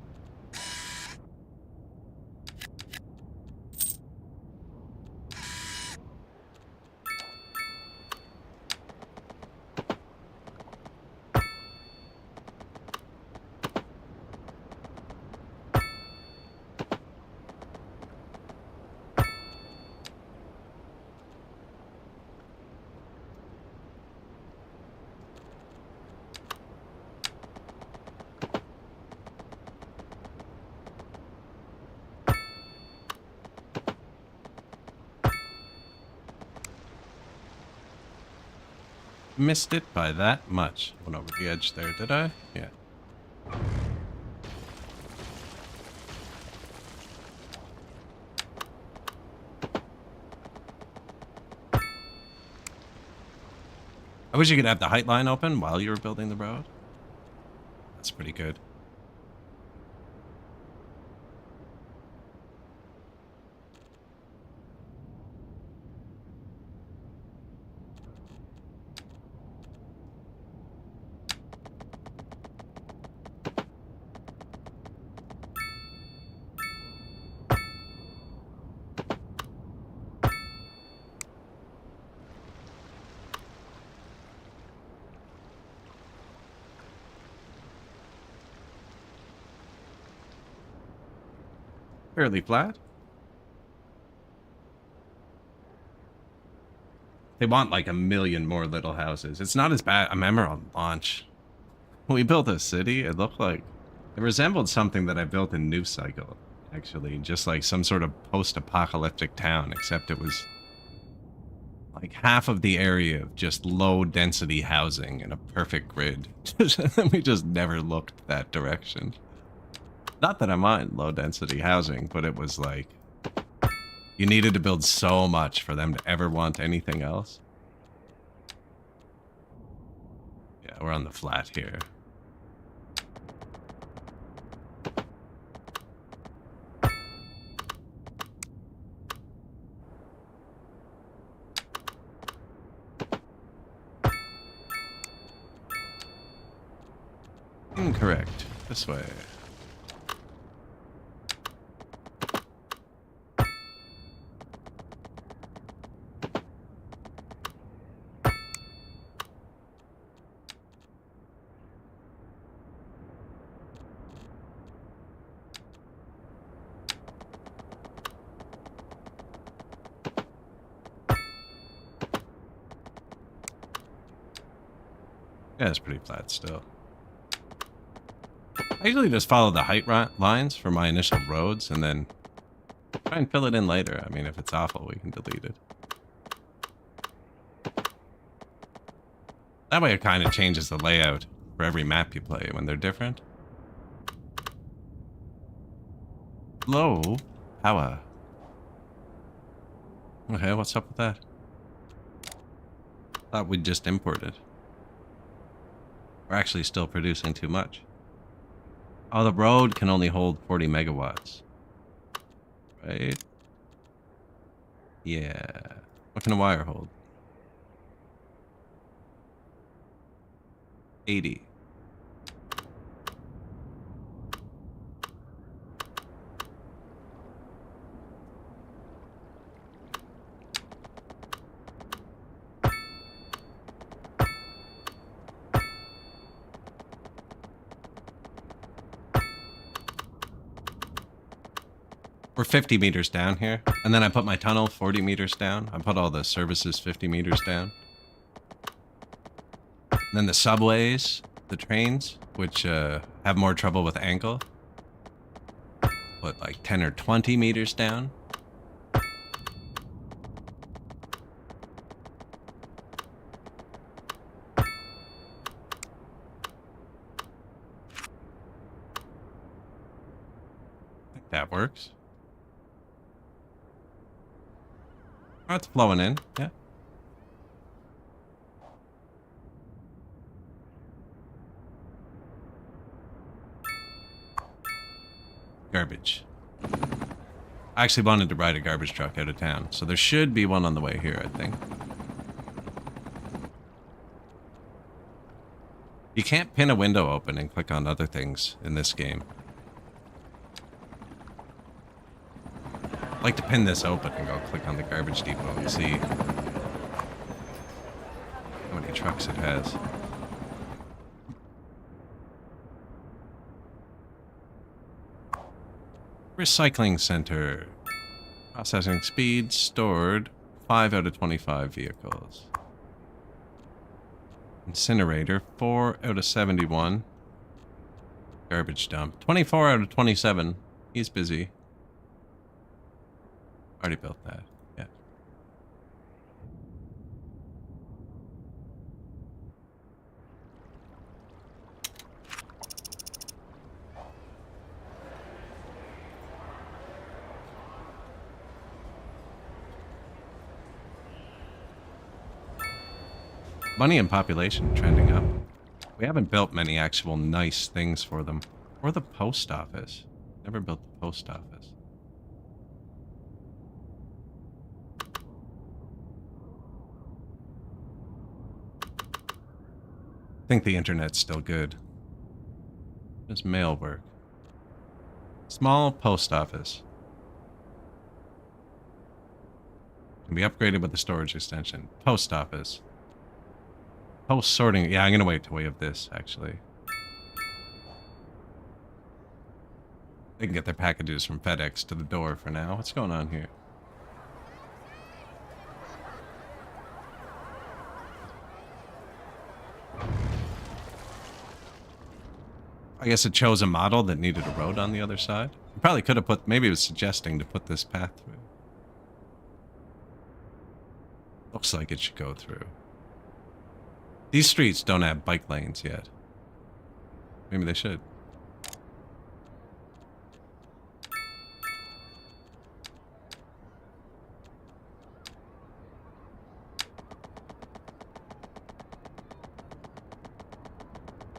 missed it by that much. Went over the edge there, did I? Yeah. I wish you could have the height line open while you were building the road. That's pretty good. Fairly flat. They want like a million more little houses. It's not as bad. I remember on launch, when we built a city, it looked like it resembled something that I built in New Cycle, actually. Just like some sort of post-apocalyptic town, except it was like half of the area of just low density housing in a perfect grid. We just never looked that direction. Not that I mind low density housing, but it was like you needed to build so much for them to ever want anything else. Yeah, we're on the flat here. Incorrect. This way. Yeah, it's pretty flat still. I usually just follow the height lines for my initial roads and then try and fill it in later. I mean, if it's awful, we can delete it. That way it kind of changes the layout for every map you play when they're different. Low power. Okay, what's up with that? Thought we'd just import it. We're actually still producing too much. Oh, the road can only hold 40 megawatts. Right? Yeah. What can a wire hold? 80. We're 50 meters down here. And then I put my tunnel 40 meters down. I put all the services 50 meters down. And then the subways, the trains, which have more trouble with angle. Put like 10 or 20 meters down. I think that works. Oh, it's flowing in, yeah. Garbage. I actually wanted to ride a garbage truck out of town, so there should be one on the way here, I think. You can't pin a window open and click on other things in this game. I'd like to pin this open and go click on the garbage depot and see how many trucks it has. Recycling center. Processing speed stored 5 out of 25 vehicles. Incinerator 4 out of 71. Garbage dump 24 out of 27. He's busy. Already built that. Yeah. Money and population trending up. We haven't built many actual nice things for them. Or the post office. Never built the post office. I think the internet's still good. Does mail work? Small post office. Can be upgraded with the storage extension. Post office. Post sorting. Yeah, I'm gonna wait till we have this, actually. They can get their packages from FedEx to the door for now. What's going on here? I guess it chose a model that needed a road on the other side. You probably could have put, maybe it was suggesting to put this path through. Looks like it should go through. These streets don't have bike lanes yet. Maybe they should.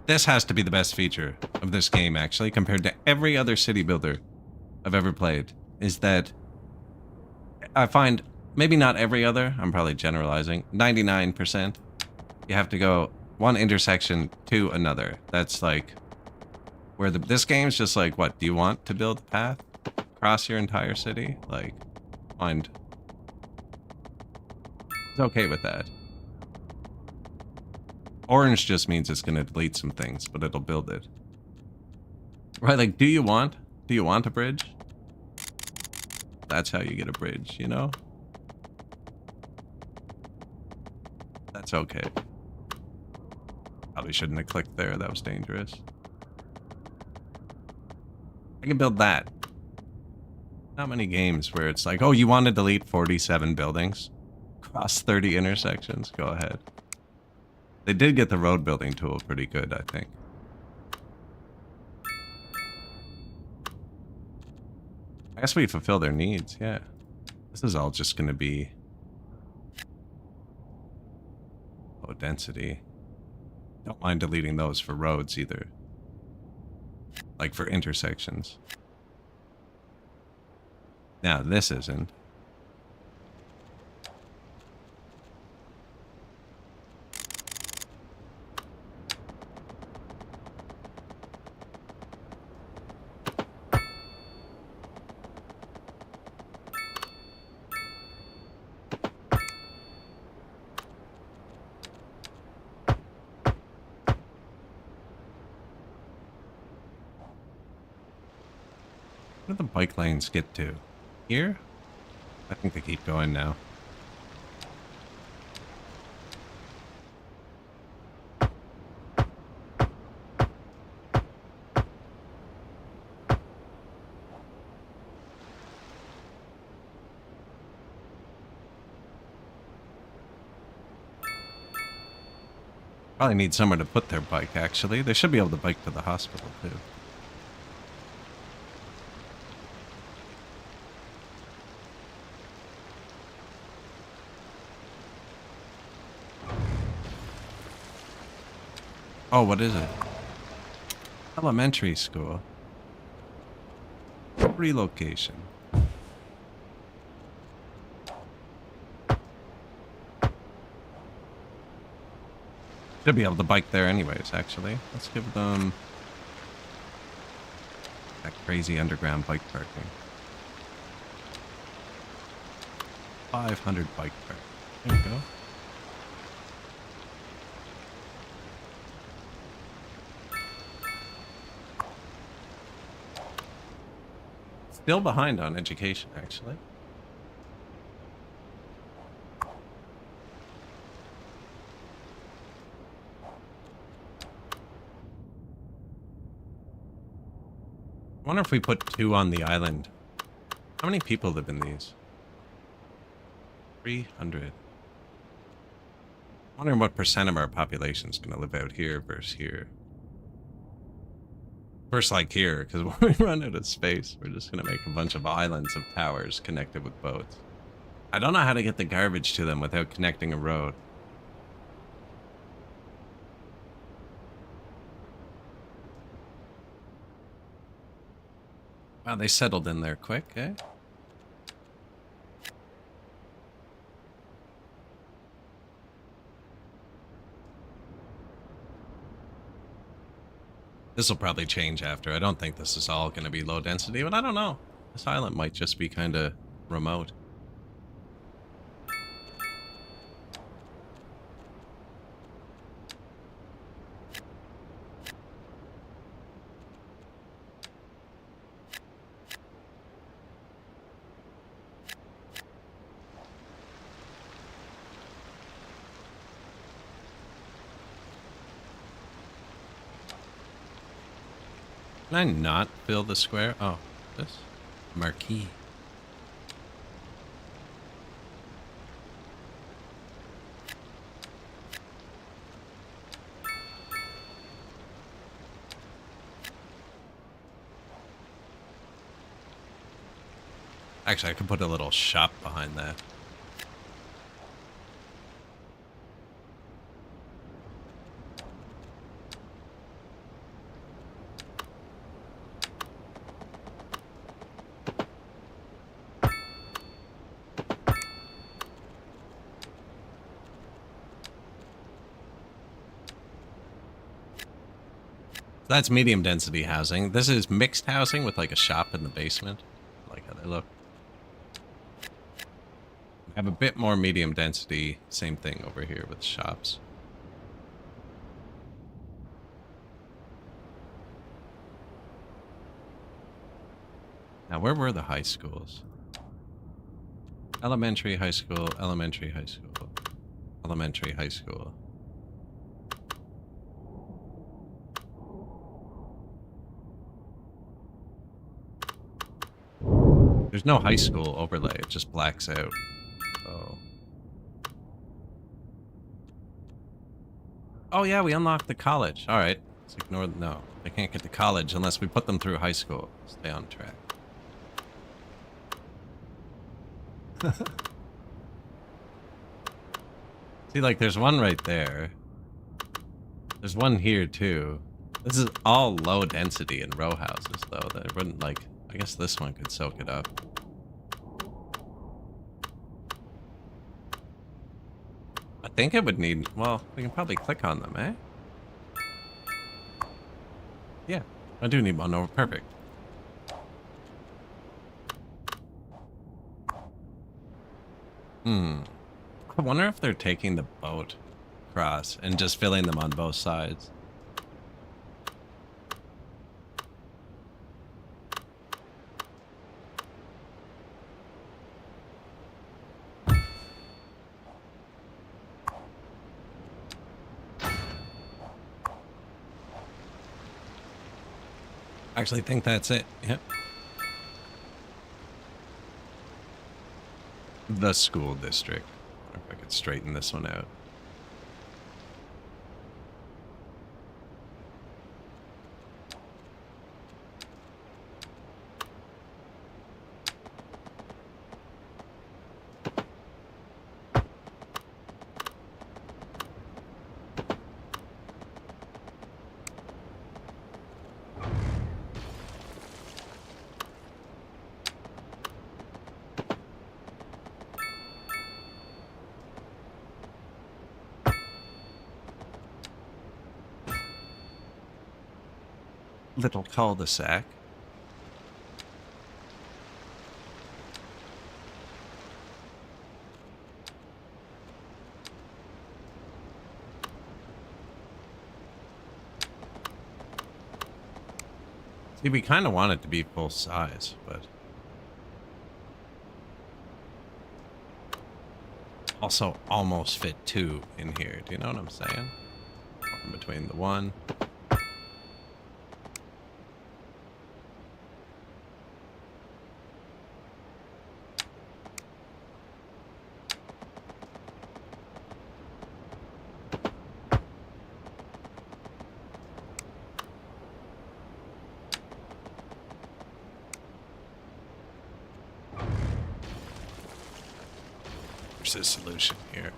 This has to be the best feature of this game, actually, compared to every other city builder I've ever played, is that I find, maybe not every other, I'm probably generalizing, 99%, you have to go one intersection to another. That's like, where this game's just like, what, do you want to build a path across your entire city? Like, find, it's okay with that. Orange just means it's going to delete some things, but it'll build it. Right, like, do you want a bridge? That's how you get a bridge, you know? That's okay. Probably shouldn't have clicked there, that was dangerous. I can build that. Not many games where it's like, oh, you want to delete 47 buildings? Cross 30 intersections? Go ahead. They did get the road building tool pretty good, I think. I guess we fulfill their needs, yeah. This is all just going to be low density. Don't mind deleting those for roads either. Like for intersections. Now this isn't. Where do the bike lanes get to? Here? I think they keep going now. Probably need somewhere to put their bike, actually. They should be able to bike to the hospital, too. Oh, what is it? Elementary school. Relocation. Should be able to bike there anyways, actually. Let's give them that crazy underground bike parking. 500 bike park. There we go. Still behind on education, actually. I wonder if we put 2 on the island. How many people live in these? 300. I wonder what percent of our population is going to live out here versus here. First, like here, because when we run out of space, we're just going to make a bunch of islands of towers connected with boats. I don't know how to get the garbage to them without connecting a road. Wow, they settled in there quick, eh? This will probably change after. I don't think this is all going to be low density, but I don't know. This island might just be kind of remote. Can I not fill the square? Oh, this marquee. Actually, I could put a little shop behind that. That's medium density housing. This is mixed housing with like a shop in the basement. I like how they look. I have a bit more medium density. Same thing over here with shops. Now, where were the high schools? Elementary, high school, elementary, high school, elementary, high school. There's no high school overlay. It just blacks out. Oh. Oh yeah, we unlocked the college. All right. Let's ignore. No, they can't get to college unless we put them through high school. Stay on track. See, like, there's one right there. There's one here too. This is all low density in row houses, though. That wouldn't like. I guess this one could soak it up. I think it would need... Well, we can probably click on them, eh? Yeah, I do need one over. Perfect. I wonder if they're taking the boat across and just filling them on both sides. Actually think that's it. Yep. The school district. I wonder if I could straighten this one out. Little cul-de-sac. See, we kind of want it to be full size, but also almost fit two in here. Do you know what I'm saying? In between the one. There's a solution here.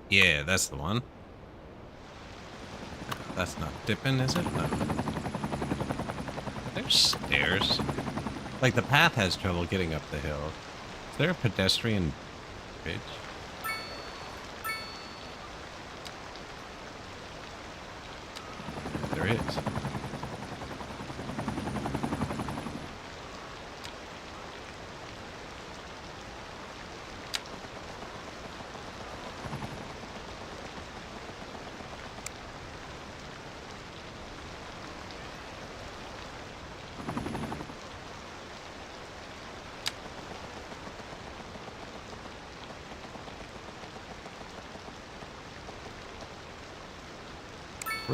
Yeah, that's the one. That's not dipping, is it? No. There's stairs. Like, the path has trouble getting up the hill. Is there a pedestrian bridge? There is.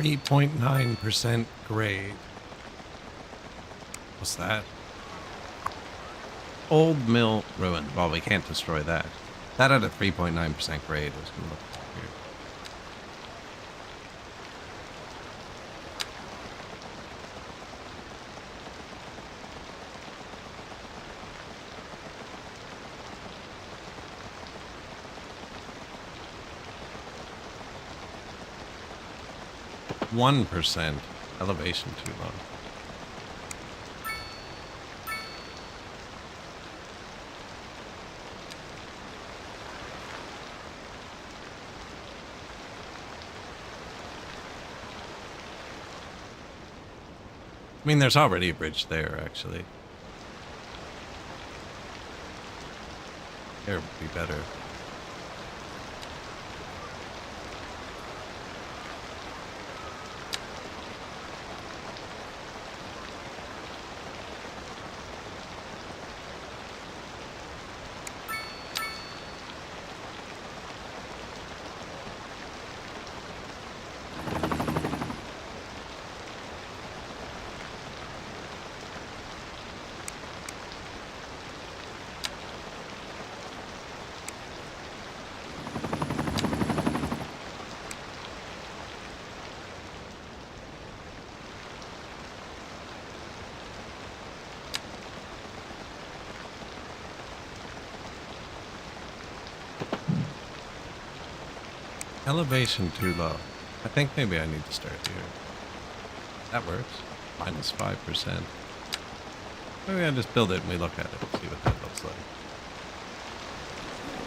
.9% grade. What's that? Old mill ruin. Well, we can't destroy that. That at a 3.9% grade is going to look weird. .1% elevation too low. I mean, there's already a bridge there, actually. There would be better. Elevation too low. I think maybe I need to start here. That works. -5%. Maybe I just build it and we look at it and see what that looks like.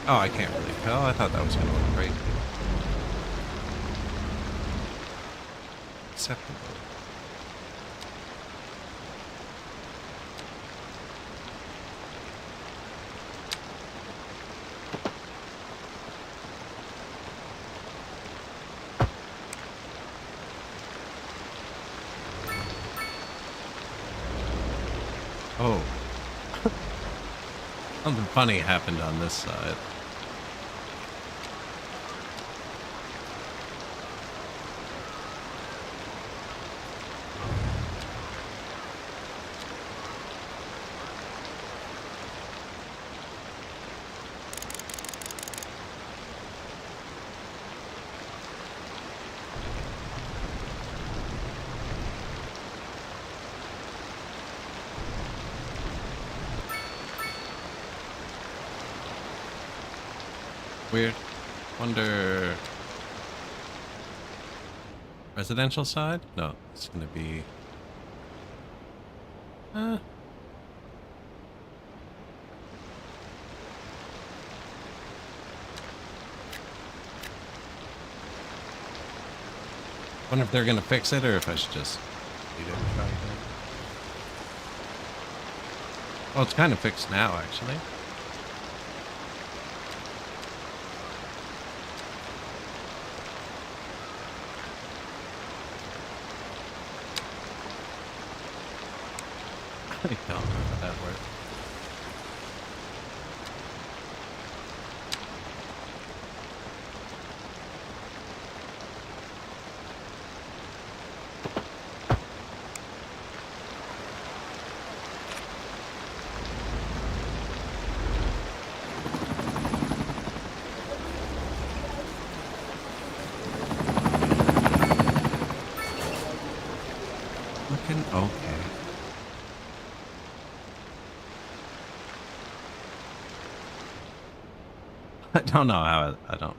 Oh, I can't really tell. I thought that was going to look crazy. Acceptable. Oh. Something funny happened on this side. Weird. Wonder... Residential side? No, it's gonna be... Wonder if they're gonna fix it or if I should just leave it and try again. Well, it's kind of fixed now, actually. I don't know how that works. Looking okay. I don't know how I don't.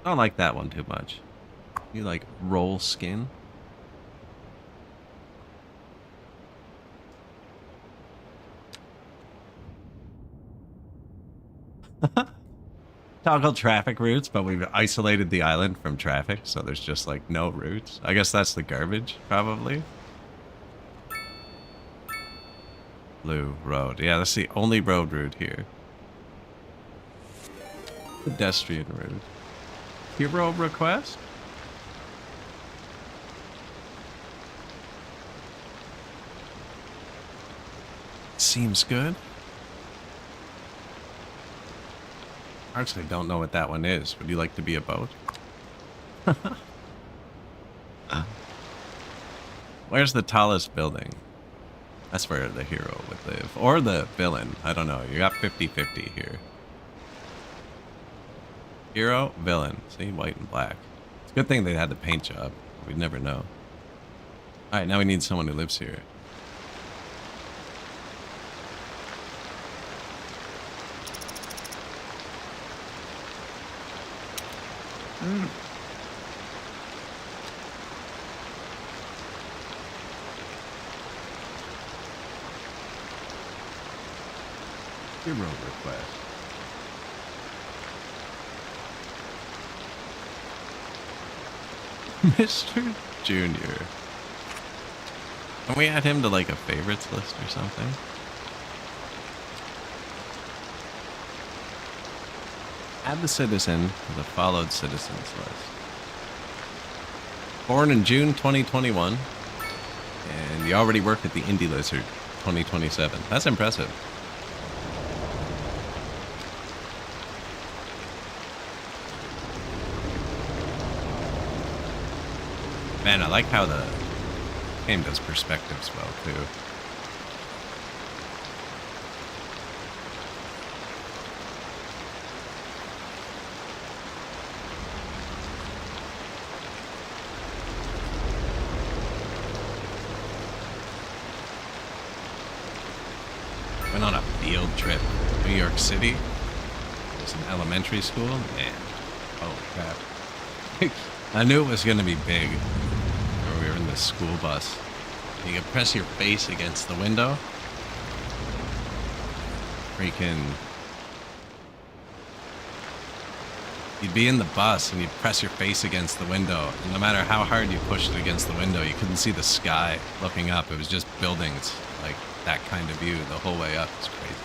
I don't like that one too much. You like roll skin? Toggle traffic routes, but we've isolated the island from traffic, so there's just like no routes. I guess that's the garbage, probably. Blue road. Yeah, that's the only road route here. Pedestrian route. Hero request? Seems good. I actually don't know what that one is. Would you like to be a boat? Where's the tallest building? That's where the hero would live. Or the villain. I don't know. You got 50-50 here. Hero, villain. See, white and black. It's a good thing they had the paint job. We'd never know. Alright, now we need someone who lives here. Hero request. Mr. Junior. Can we add him to like a favorites list or something? Add the citizen to the followed citizens list. Born in June 2021. And you already work at the Indie Lizard 2027. That's impressive. Man, I like how the game does perspectives well, too. Went on a field trip to New York City. It was an elementary school. Man, oh crap. I knew it was going to be big. We were in the school bus. You could press your face against the window. Freaking. You'd be in the bus and you'd press your face against the window. And no matter how hard you pushed it against the window, you couldn't see the sky looking up. It was just buildings, like that kind of view the whole way up. It's crazy.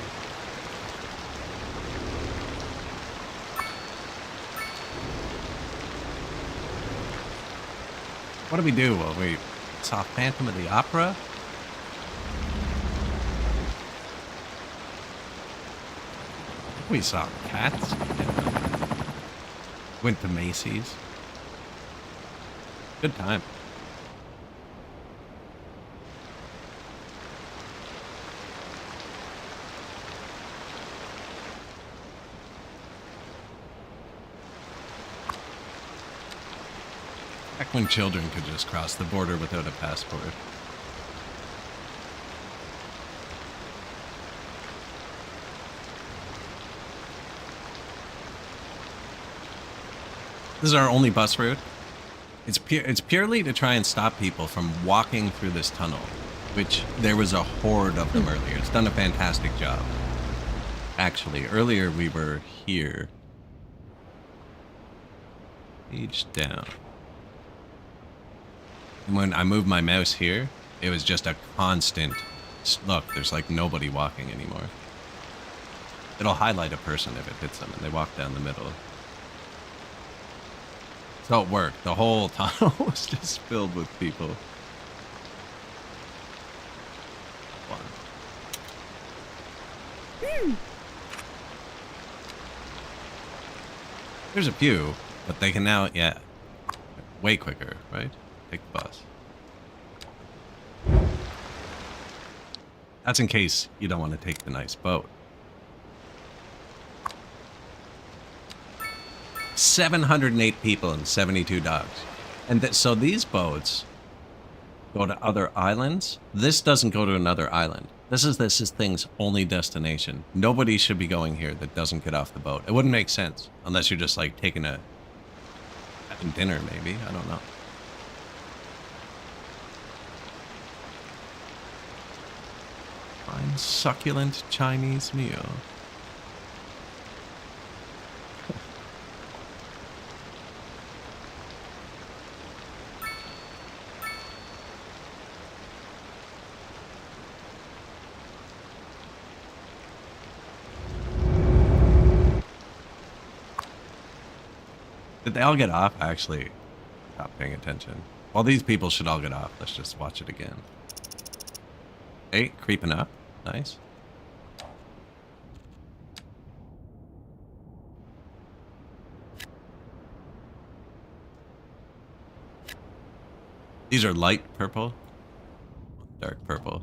What do we do? Well, we saw Phantom of the Opera. We saw Cats. Went to Macy's. Good time. Back when children could just cross the border without a passport. This is our only bus route. It's purely to try and stop people from walking through this tunnel, which there was a horde of them earlier. It's done a fantastic job. Actually, earlier we were here. Page down. And when I moved my mouse here, it was just a constant look. There's like nobody walking anymore. It'll highlight a person if it hits them and they walk down the middle. So it worked. The whole tunnel was just filled with people. Fun. There's a few, but they can now, yeah, way quicker, right? Take the bus. That's in case you don't want to take the nice boat. 708 people and 72 dogs. And so these boats go to other islands. This doesn't go to another island. This is thing's only destination. Nobody should be going here that doesn't get off the boat. It wouldn't make sense unless you're just like taking a And dinner, maybe. I don't know. Fine, succulent Chinese meal. Did they all get off? I actually stopped paying attention. Well, these people should all get off. Let's just watch it again. Hey, creeping up. Nice. These are light purple. Dark purple.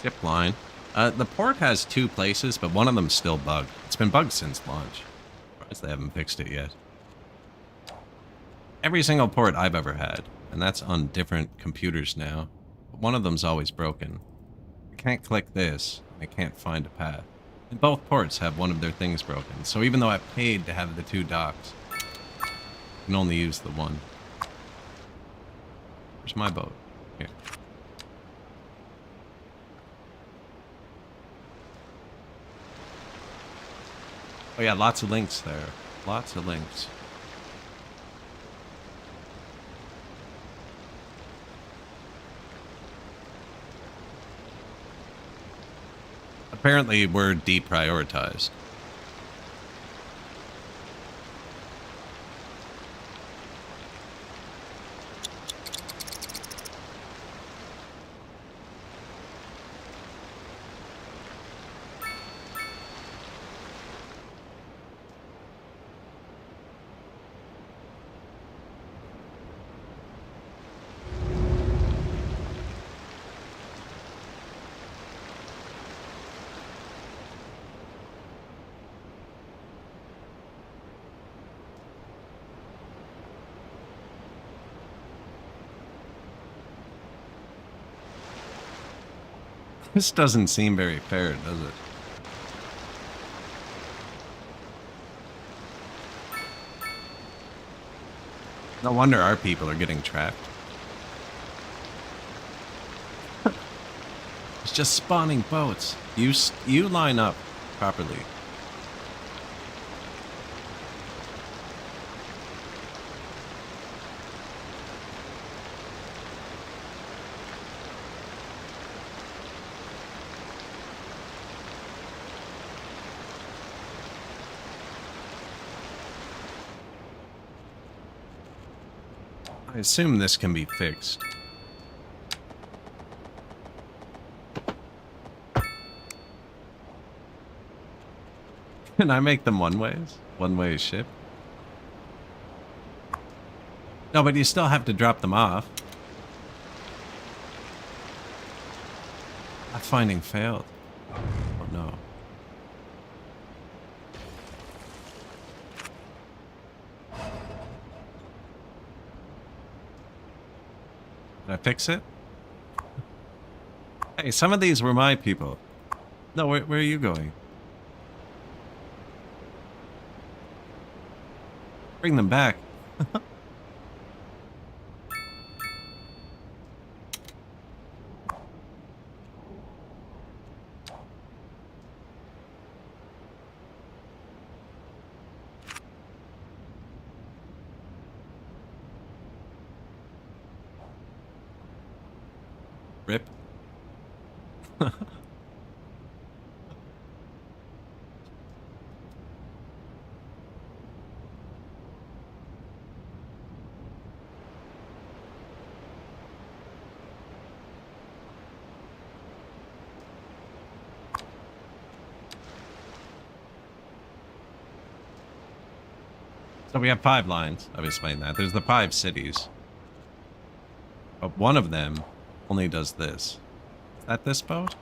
Zip line. The port has 2 places, but one of them's still bugged. It's been bugged since launch. Surprised they haven't fixed it yet. Every single port I've ever had, and that's on different computers now. But one of them's always broken. I can't click this. I can't find a path. And both ports have one of their things broken, so even though I paid to have the 2 docks, I can only use the one. Where's my boat? Here. Oh yeah, lots of links there. Lots of links. Apparently, we're deprioritized. This doesn't seem very fair, does it? No wonder our people are getting trapped. It's just spawning boats. You line up properly. I assume this can be fixed. Can I make them one-ways? One-way ship? No, but you still have to drop them off. Finding failed. Oh no. Did I fix it? Hey, some of these were my people. No, where are you going? Bring them back. Rip. So we have 5 lines. I've explained that. There's the 5 cities. But one of them only does this. Is that this boat?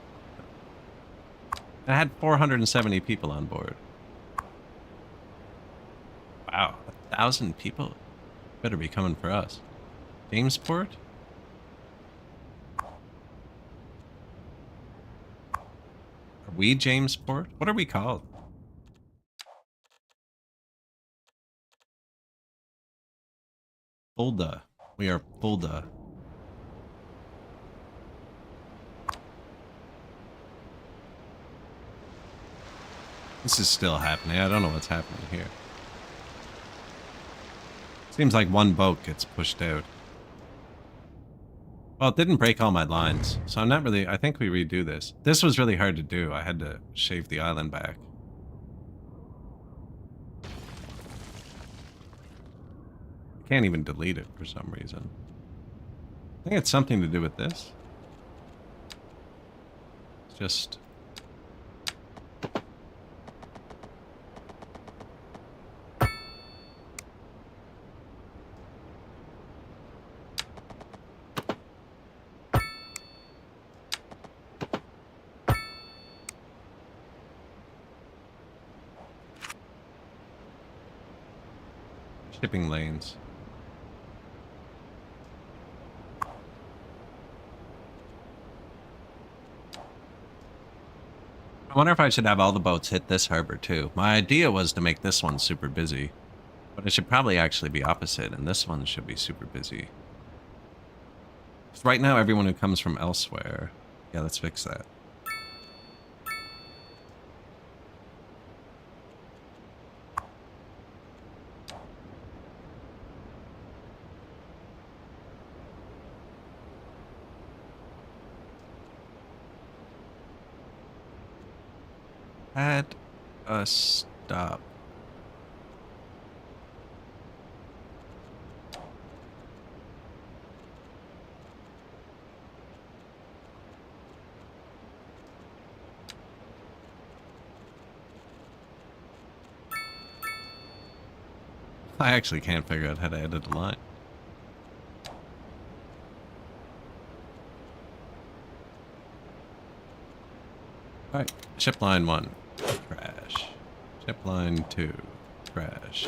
It had 470 people on board. Wow, 1,000 people. Better be coming for us. Jamesport? We Jamesport? What are we called? Fulda. We are Fulda. This is still happening. I don't know what's happening here. Seems like one boat gets pushed out. Well, it didn't break all my lines, so I'm not really... I think we redo this. This was really hard to do. I had to shave the island back. I can't even delete it for some reason. I think it's something to do with this. It's just... shipping lanes. I wonder if I should have all the boats hit this harbor too. My idea was to make this one super busy, but it should probably actually be opposite, and this one should be super busy. Right now, everyone who comes from elsewhere... Yeah, let's fix that. Add a stop. I actually can't figure out how to edit a line. Alright, ship line 1, trash. Ship line 2, trash.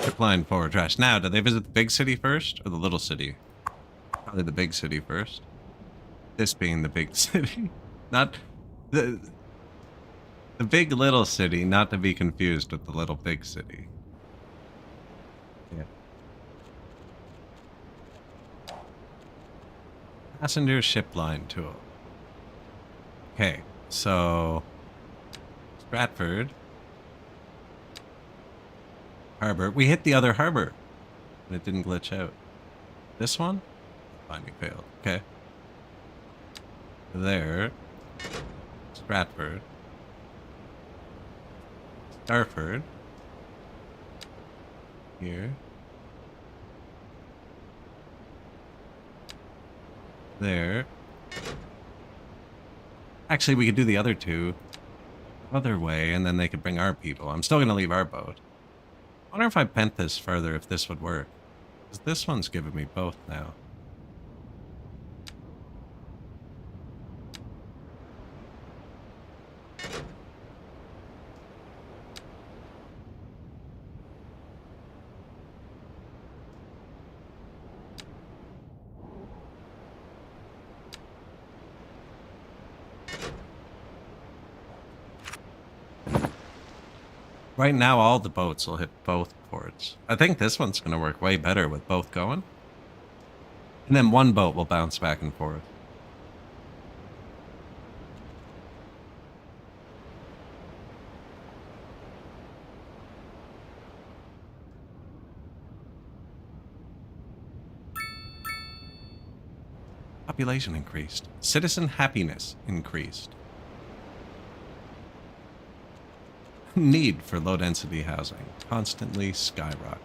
Ship line 4, trash. Now, do they visit the big city first or the little city? Probably the big city first. This being the big city. Not the big little city, not to be confused with the little big city. Yeah. Passenger ship line tool. Okay, so Stratford harbor. We hit the other harbor and it didn't glitch out. This one? Finding failed. Okay. There. Stratford. Starford. Here. There. Actually, we could do the other two other way, and then they could bring our people. I'm still going to leave our boat. I wonder if I bent this further, if this would work. Because this one's giving me both now. Right now, all the boats will hit both ports. I think this one's going to work way better with both going. And then one boat will bounce back and forth. Population increased. Citizen happiness increased. Need for low-density housing constantly skyrocketing.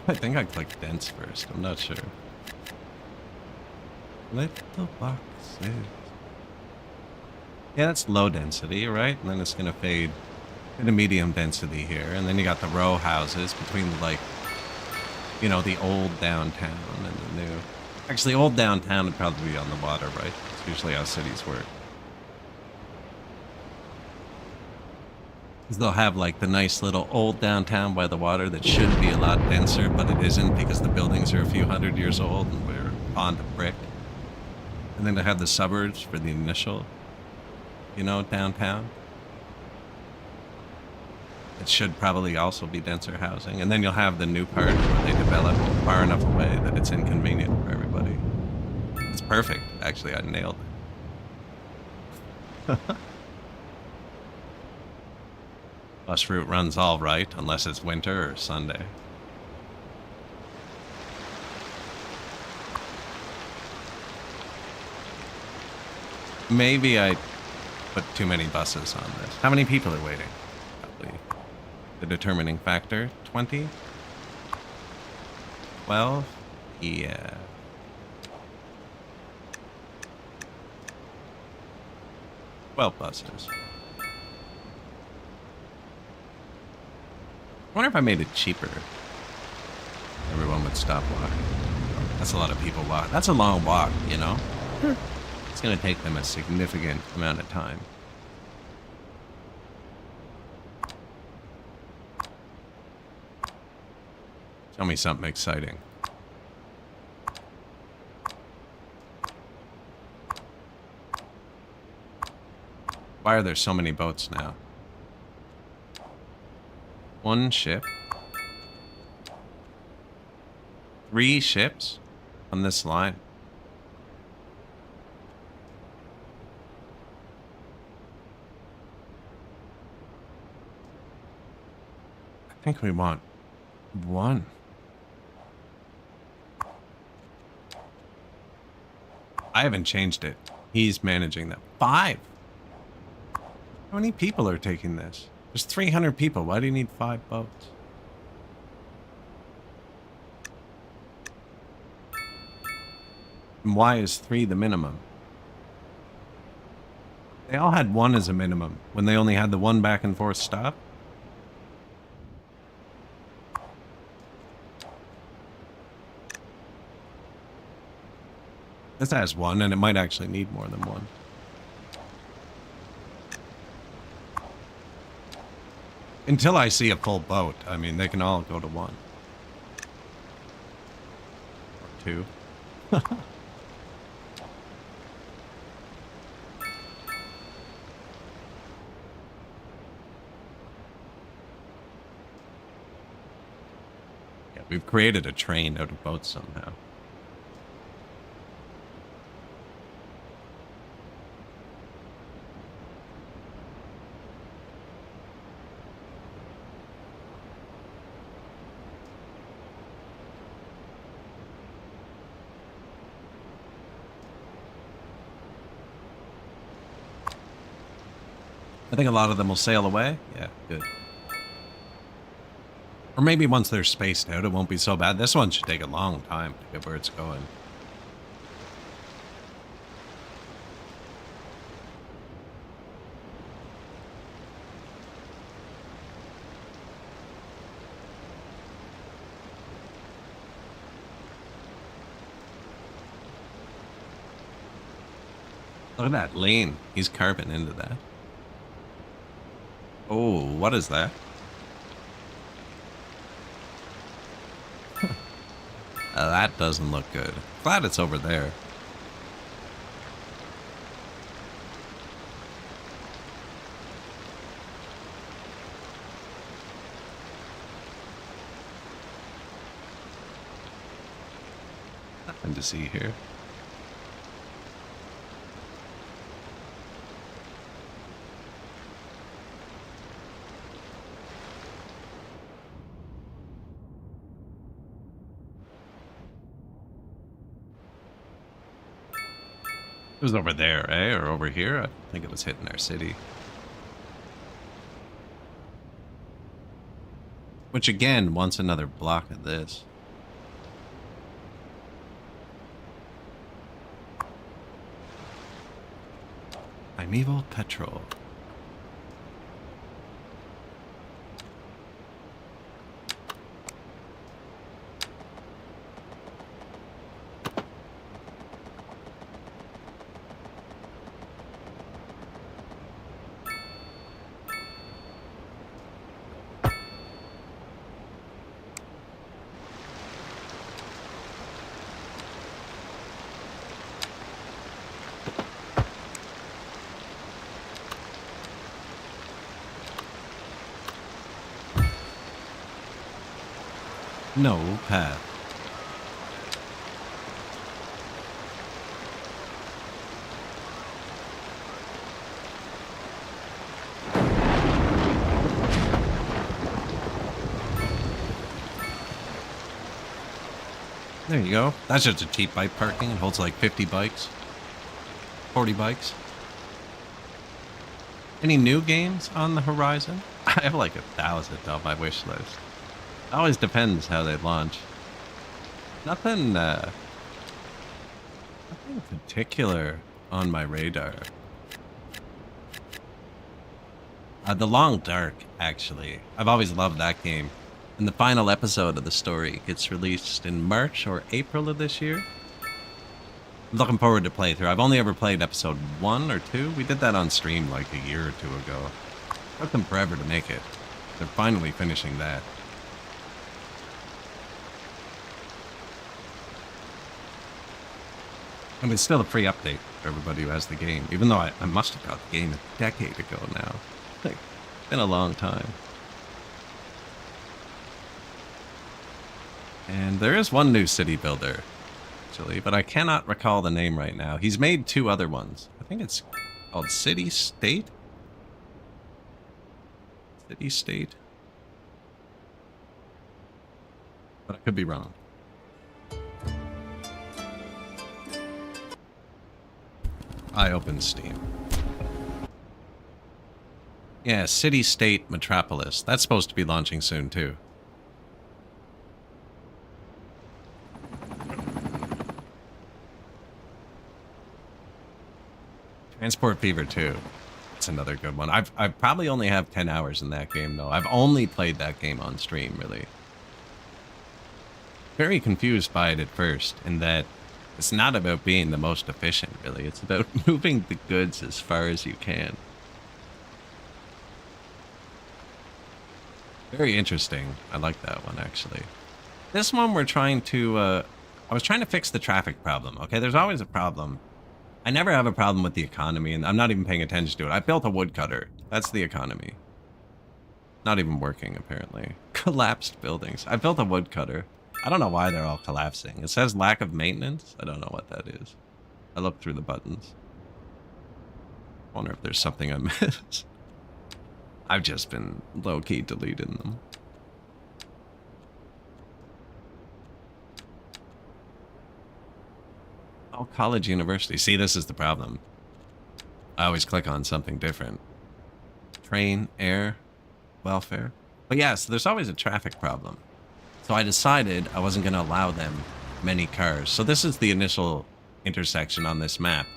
I think I clicked dense first. I'm not sure. Little boxes. Yeah, that's low density, right? And then it's gonna fade into medium density here. And then you got the row houses between the, like, you know, the old downtown and the new. Actually, old downtown would probably be on the water, right? It's usually how cities work. Because they'll have, like, the nice little old downtown by the water that should be a lot denser, but it isn't because the buildings are a few hundred years old and we're on the brick. And then they have the suburbs for the initial, you know, downtown. It should probably also be denser housing. And then you'll have the new part where they develop far enough away that it's inconvenient for everybody. It's perfect. Actually, I nailed it. Bus route runs all right, unless it's winter or Sunday. Maybe I put too many buses on this. How many people are waiting? Probably the determining factor. 20? 12? Yeah. Well, buses. I wonder if I made it cheaper. Everyone would stop walking. That's a lot of people walk. That's a long walk, you know? It's going to take them a significant amount of time. Tell me something exciting. Why are there so many boats now? One ship. 3 ships on this line. I think we want 1. I haven't changed it. He's managing that. 5. How many people are taking this? There's 300 people. Why do you need 5 boats? And why is 3 the minimum? They all had 1 as a minimum when they only had the 1 back and forth stop. This has 1, and it might actually need more than 1. Until I see a full boat, I mean, they can all go to 1. Or 2. Yeah, we've created a train out of boats somehow. I think a lot of them will sail away. Yeah, good. Or maybe once they're spaced out, it won't be so bad. This one should take a long time to get where it's going. Look at that lane. He's carving into that. Oh, what is that? That doesn't look good. Glad it's over there. Nothing to see here. It was over there, eh? Or over here? I think it was hitting our city. Which again wants another block of this. Primeval petrol. No path. There you go. That's just a cheap bike parking. It holds like 50 bikes. 40 bikes. Any new games on the horizon? I have like 1,000 on my wish list. Always depends how they launch. Nothing particular on my radar. The Long Dark, actually. I've always loved that game. And the final episode of the story gets released in March or April of this year. I'm looking forward to play through. I've only ever played episode 1 or 2. We did that on stream like a year or two ago. Took them forever to make it. They're finally finishing that. And it's still a free update for everybody who has the game, even though I must have got the game a decade ago now. Like, it's been a long time. And there is one new city builder, actually, but I cannot recall the name right now. He's made 2 other ones. I think it's called City State? City State? But I could be wrong. I open Steam. Yeah, City State Metropolis. That's supposed to be launching soon, too. Transport Fever 2. That's another good one. I probably only have 10 hours in that game, though. I've only played that game on stream, really. Very confused by it at first, in that it's not about being the most efficient, really. It's about moving the goods as far as you can. Very interesting. I like that one, actually. This one we're trying to... I was trying to fix the traffic problem, okay? There's always a problem. I never have a problem with the economy, and I'm not even paying attention to it. I built a woodcutter. That's the economy. Not even working, apparently. Collapsed buildings. I built a woodcutter. I don't know why they're all collapsing. It says lack of maintenance. I don't know what that is. I looked through the buttons. Wonder if there's something I missed. I've just been low-key deleting them. Oh, college, university. See, this is the problem. I always click on something different. Train, air, welfare. But yeah, so there's always a traffic problem. So I decided I wasn't going to allow them many cars. So this is the initial intersection on this map.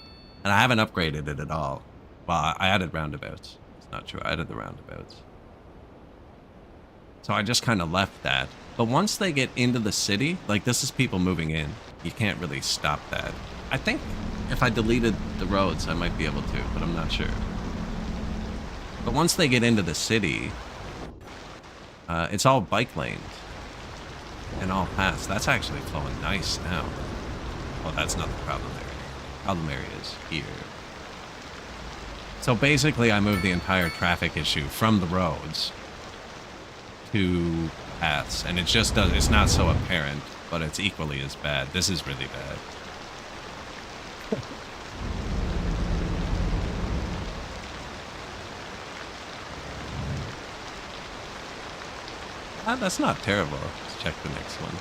And I haven't upgraded it at all. Well, I added roundabouts. It's not true. I added the roundabouts. So I just kind of left that. But once they get into the city, like this is people moving in. You can't really stop that. I think if I deleted the roads, I might be able to, but I'm not sure. But once they get into the city, it's all bike lanes. And all paths. That's actually flowing nice now. Well, that's not the problem area. Problem area is here. So basically, I moved the entire traffic issue from the roads to paths, and it just does. It's not so apparent, but it's equally as bad. This is really bad. That's not terrible. Let's check the next one.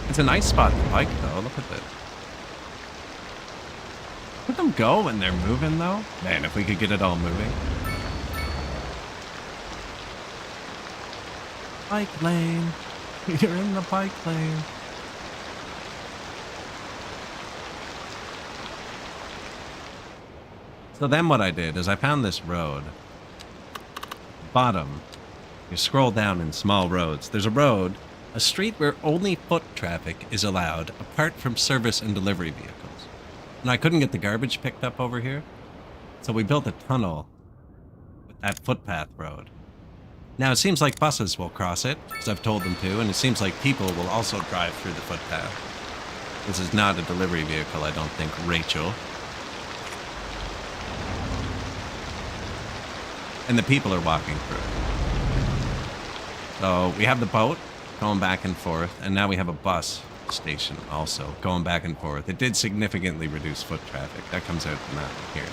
It's a nice spot to bike, though. Look at that. Let them go when they're moving, though. Man, if we could get it all moving. Bike lane. You're in the bike lane. So then what I did is I found this road. Bottom, you scroll down in small roads. There's a road, a street where only foot traffic is allowed, apart from service and delivery vehicles. And I couldn't get the garbage picked up over here, so we built a tunnel with that footpath road. Now, it seems like buses will cross it, as I've told them to, and it seems like people will also drive through the footpath. This is not a delivery vehicle, I don't think, Rachel. And the people are walking through. So we have the boat going back and forth, and now we have a bus station also going back and forth. It did significantly reduce foot traffic. That comes out from that one here.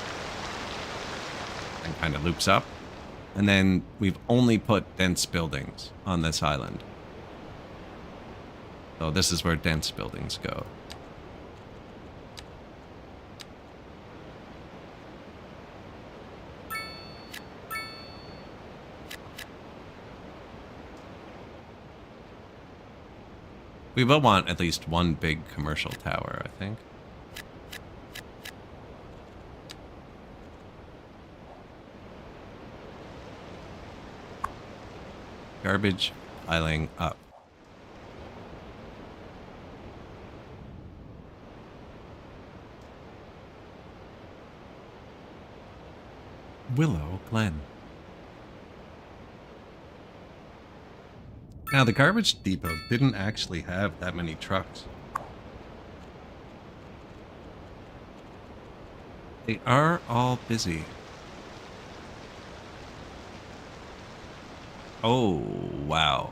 And kind of loops up. And then we've only put dense buildings on this island. So this is where dense buildings go. We will want at least one big commercial tower, I think. Garbage piling up. Willow Glen. Now, the garbage depot didn't actually have that many trucks. They are all busy. Oh, wow.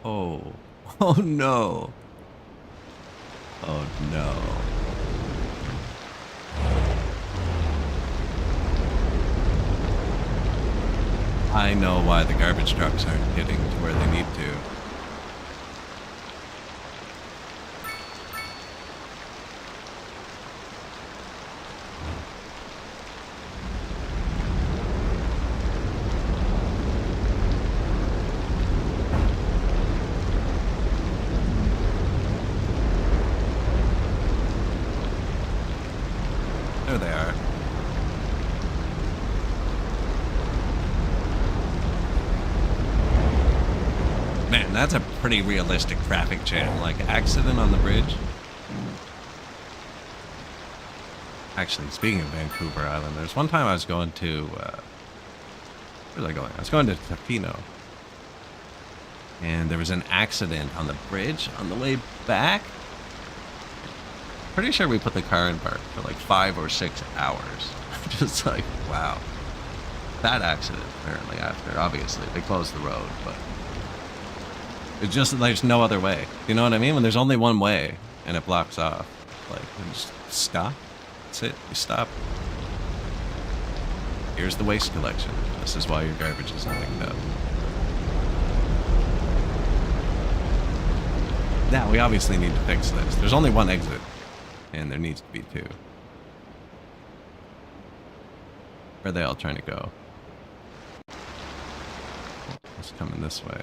Oh. Oh, no. Oh, no. I know why the garbage trucks aren't getting to where they need to. There they are. Man, that's a pretty realistic traffic jam. Like, accident on the bridge. Actually, speaking of Vancouver Island, there's one time I was going to, where was I going? I was going to Tofino. And there was an accident on the bridge on the way back. Pretty sure we put the car in park for like 5 or 6 hours. Just like, wow. Bad accident, apparently, after. Obviously, they closed the road, but it's just, there's no other way. You know what I mean? When there's only one way and it blocks off, like, you just stop. That's it. You stop. Here's the waste collection. This is why your garbage isn't picked up. Now, we obviously need to fix this. There's only one exit, and there needs to be 2. Where are they all trying to go? It's coming this way.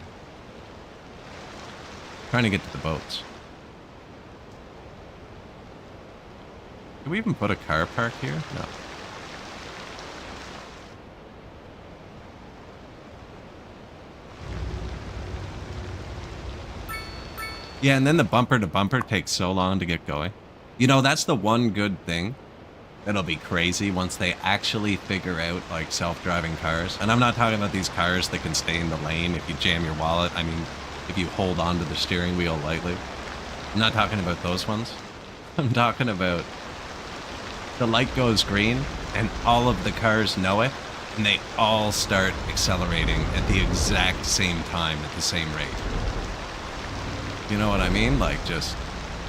Trying to get to the boats. Did we even put a car park here? No. Yeah, and then the bumper to bumper takes so long to get going. You know, that's the one good thing that'll be crazy once they actually figure out, like, self-driving cars. And I'm not talking about these cars that can stay in the lane if you jam your wallet. I mean, if you hold onto the steering wheel lightly. I'm not talking about those ones. I'm talking about the light goes green and all of the cars know it and they all start accelerating at the exact same time at the same rate. You know what I mean? Like, just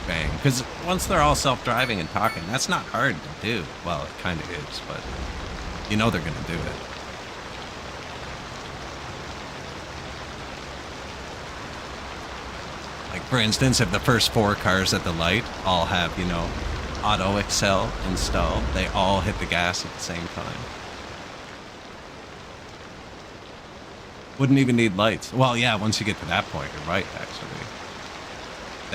bang. Because once they're all self-driving and talking, that's not hard to do. Well, it kind of is, but you know they're going to do it. Like, for instance, if the first 4 cars at the light all have, you know, auto excel installed, they all hit the gas at the same time. Wouldn't even need lights. Well, yeah, once you get to that point, you're right, actually.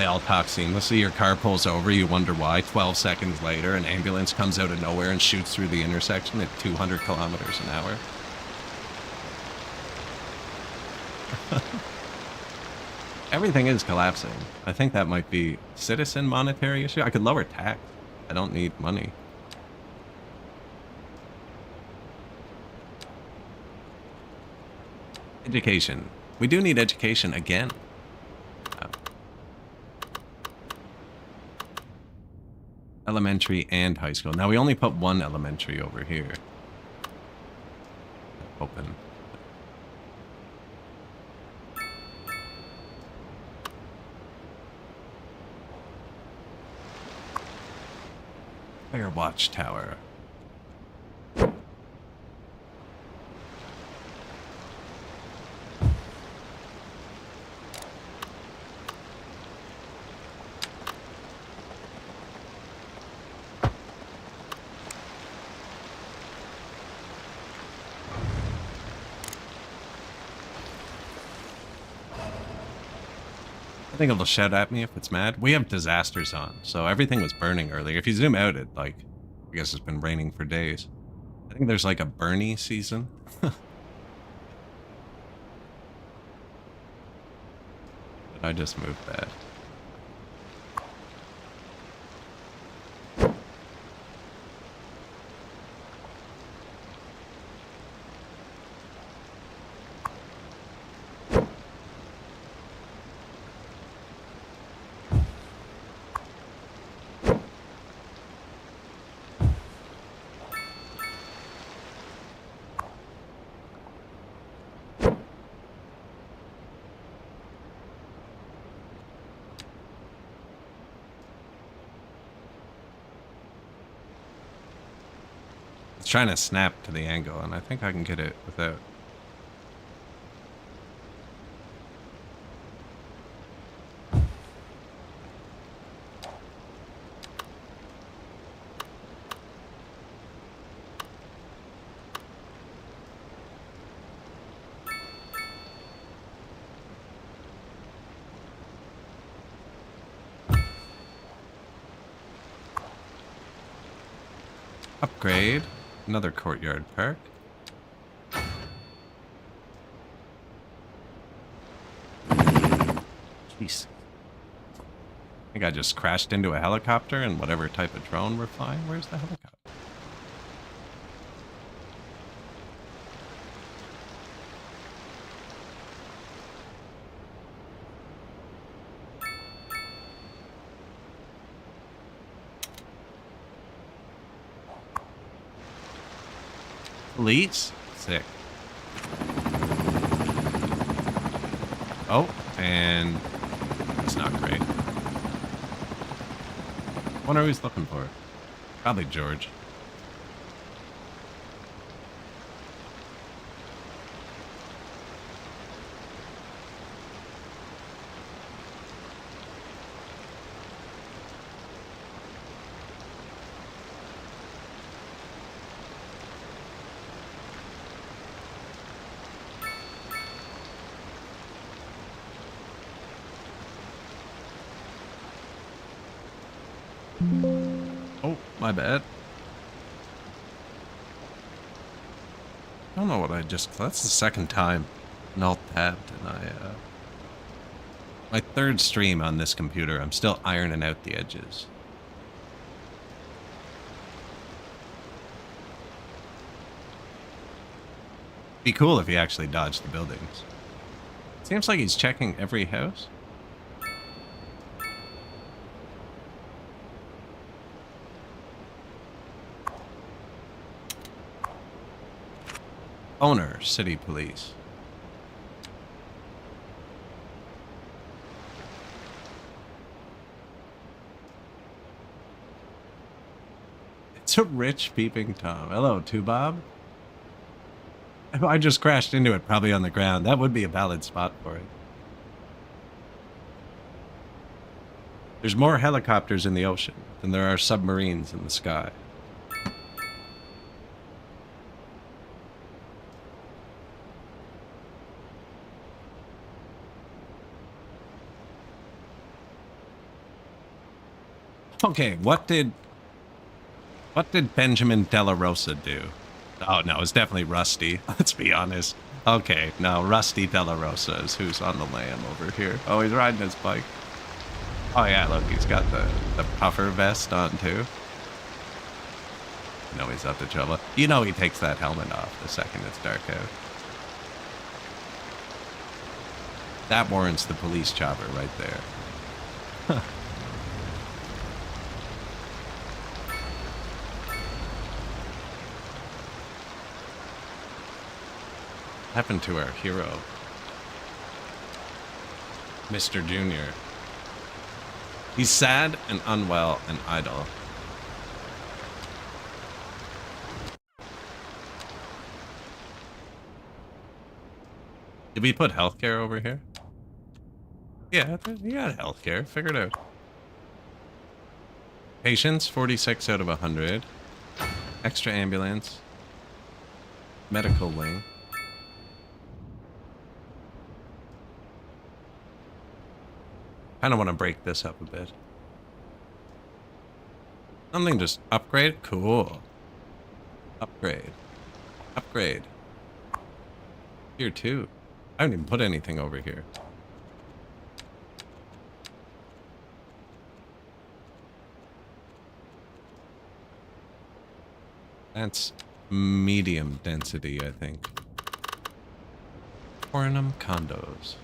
They all talk seamlessly. Your car pulls over, you wonder why. 12 seconds later, an ambulance comes out of nowhere and shoots through the intersection at 200 kilometers an hour. Everything is collapsing. I think that might be citizen monetary issue. I could lower tax. I don't need money. Education. We do need education again. Elementary and high school. Now we only put one elementary over here. Open. Fire watchtower. I think it'll shout at me if it's mad. We have disasters on, so everything was burning earlier. If you zoom out, it I guess it's been raining for days. I think there's like a Bernie season. But I just moved that. It's trying to snap to the angle, and I think I can get it without. Upgrade. Another courtyard park. Jeez. I think I just crashed into a helicopter and whatever type of drone we're flying. Where's the helicopter? Police? Sick. Oh, and it's not great. Wonder who he's looking for. Probably George. Oh, my bad. I don't know what I just... That's the second time. Alt tabbed, and my third stream on this computer, I'm still ironing out the edges. Be cool if he actually dodged the buildings. Seems like he's checking every house. Owner, city police. It's a rich peeping Tom. Hello, Tubob. If I just crashed into it, probably on the ground, that would be a valid spot for it. There's more helicopters in the ocean than there are submarines in the sky. Okay, what did Benjamin Della Rosa do? Oh no, it's definitely Rusty. Let's be honest. Okay, no, Rusty Della Rosa is who's on the lam over here. Oh, he's riding his bike. Oh yeah, look, he's got the puffer vest on too. You know he's up to trouble. You know he takes that helmet off the second it's dark out. That warrants the police chopper right there. Happened to our hero, Mr. Junior. He's sad and unwell and idle. Did we put healthcare over here? Yeah, you got healthcare. Figure it out. Patients, 46 out of 100. Extra ambulance. Medical wing. Kind of want to break this up a bit. Something just upgrade? Cool. Upgrade. Upgrade. Here too. I haven't even put anything over here. That's medium density, I think. Ornum condos.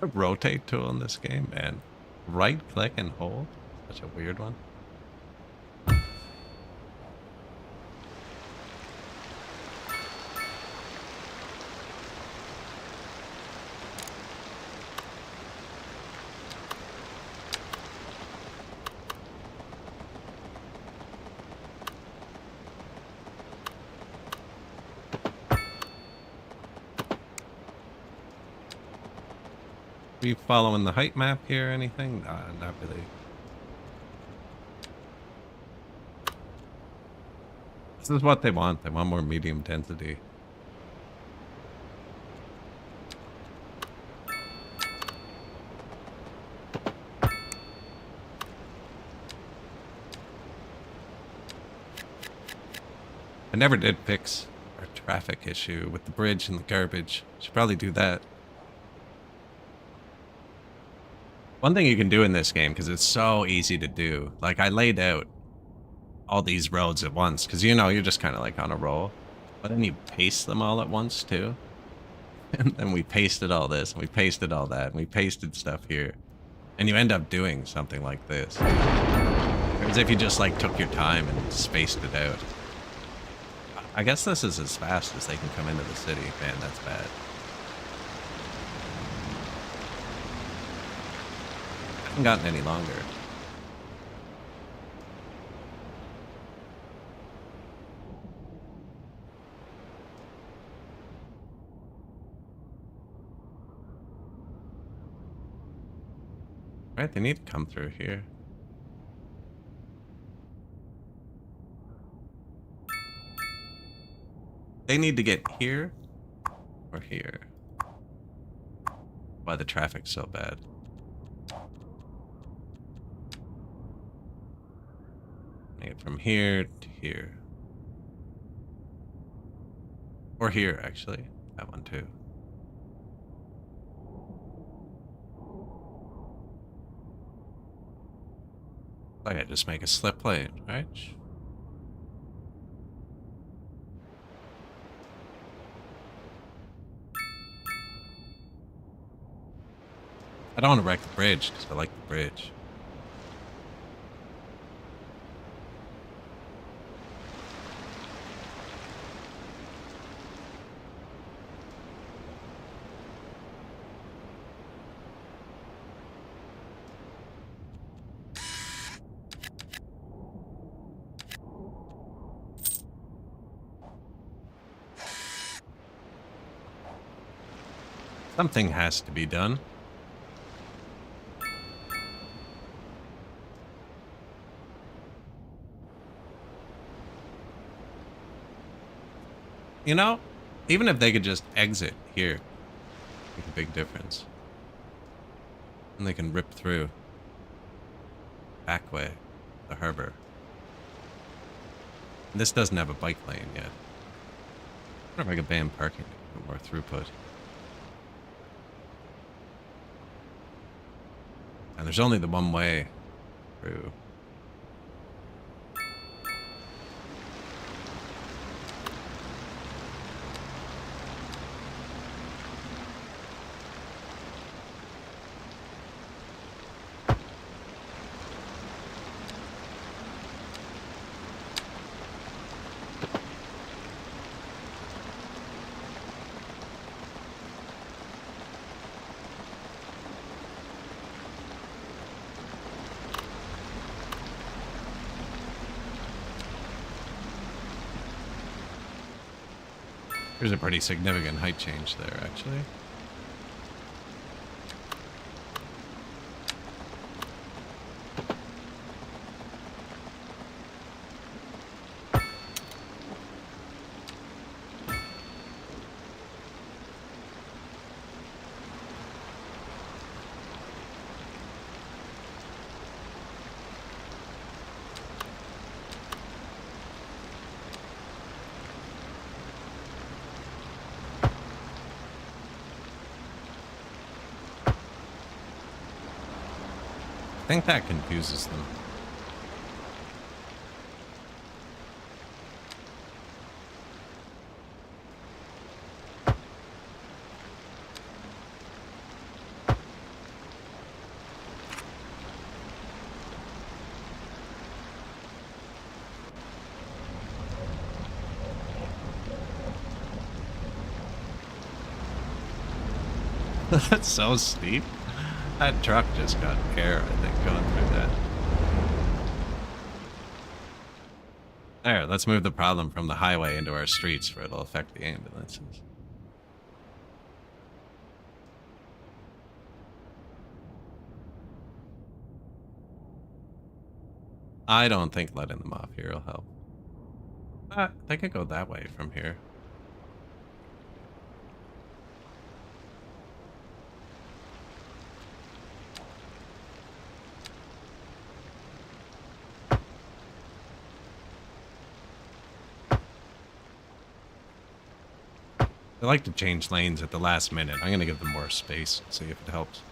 The rotate tool in this game, man. Right click and hold. Such a weird one. Are you following the height map here or anything? Nah, not really. This is what they want. They want more medium density. I never did fix our traffic issue with the bridge and the garbage. Should probably do that. One thing you can do in this game, because it's so easy to do, like I laid out all these roads at once, because you know, you're just kind of like on a roll, but then you paste them all at once too. And then we pasted all this, and we pasted all that, and we pasted stuff here. And you end up doing something like this. As if you just like took your time and spaced it out. I guess this is as fast as they can come into the city. Man, that's bad. Hasn't gotten any longer. Right, they need to come through here. They need to get here or here. Why the traffic's so bad. Make it from here to here. Or here, actually. That one too. Okay, just make a slip lane, right? I don't want to wreck the bridge because I like the bridge. Something has to be done. You know, even if they could just exit here, make a big difference. And they can rip through. Back way, the harbor. And this doesn't have a bike lane yet. I wonder if I could ban parking to get more throughput. And there's only the one way through. There's a pretty significant height change there, actually. I think that confuses them. That's so steep. That truck just got air, I think, going through that. There, let's move the problem from the highway into our streets where it'll affect the ambulances. I don't think letting them off here will help. They could go that way from here. They like to change lanes at the last minute. I'm going to give them more space, see if it helps.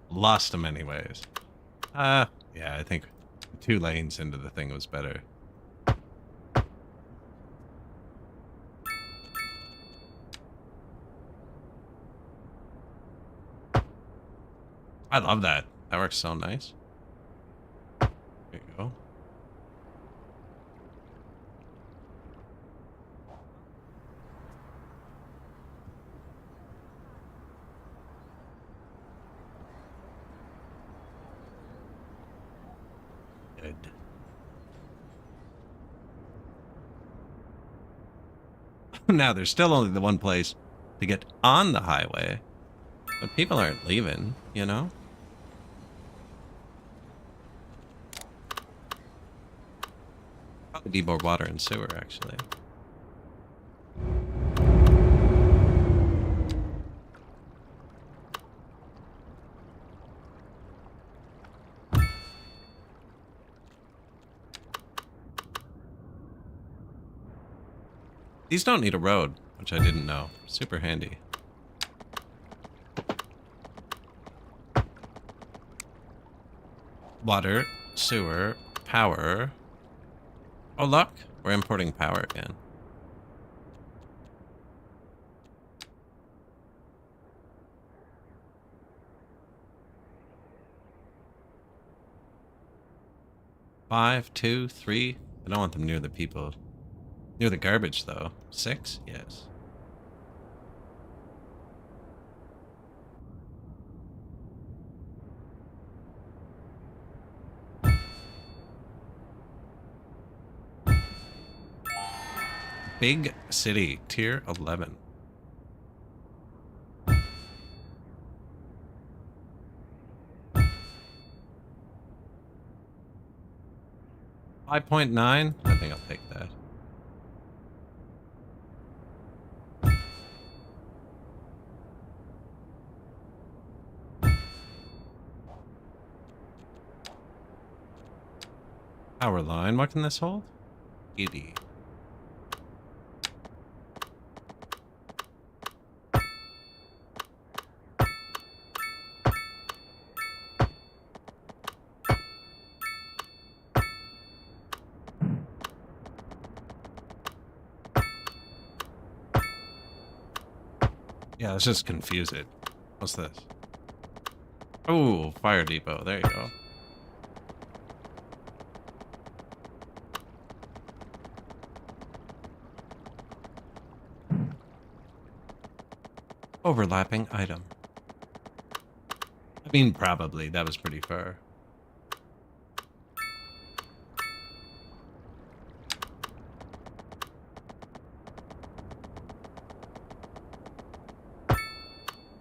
Lost them anyways. Yeah, I think 2 lanes into the thing was better. I love that. That works so nice. There you go. Good. Now, there's still only the one place to get on the highway. But people aren't leaving, you know? Probably need more water and sewer, actually. These don't need a road, which I didn't know. Super handy. Water, sewer, power. Oh, look, we're importing power again. 5, 2, 3. I don't want them near the people. Near the garbage, though. 6? Yes. Big city, tier 11. $5.9. I think I'll take that. Power line. What can this hold? 80. Yeah, let's just confuse it. What's this? Oh, fire depot. There you go. Overlapping item. I mean, probably. That was pretty far.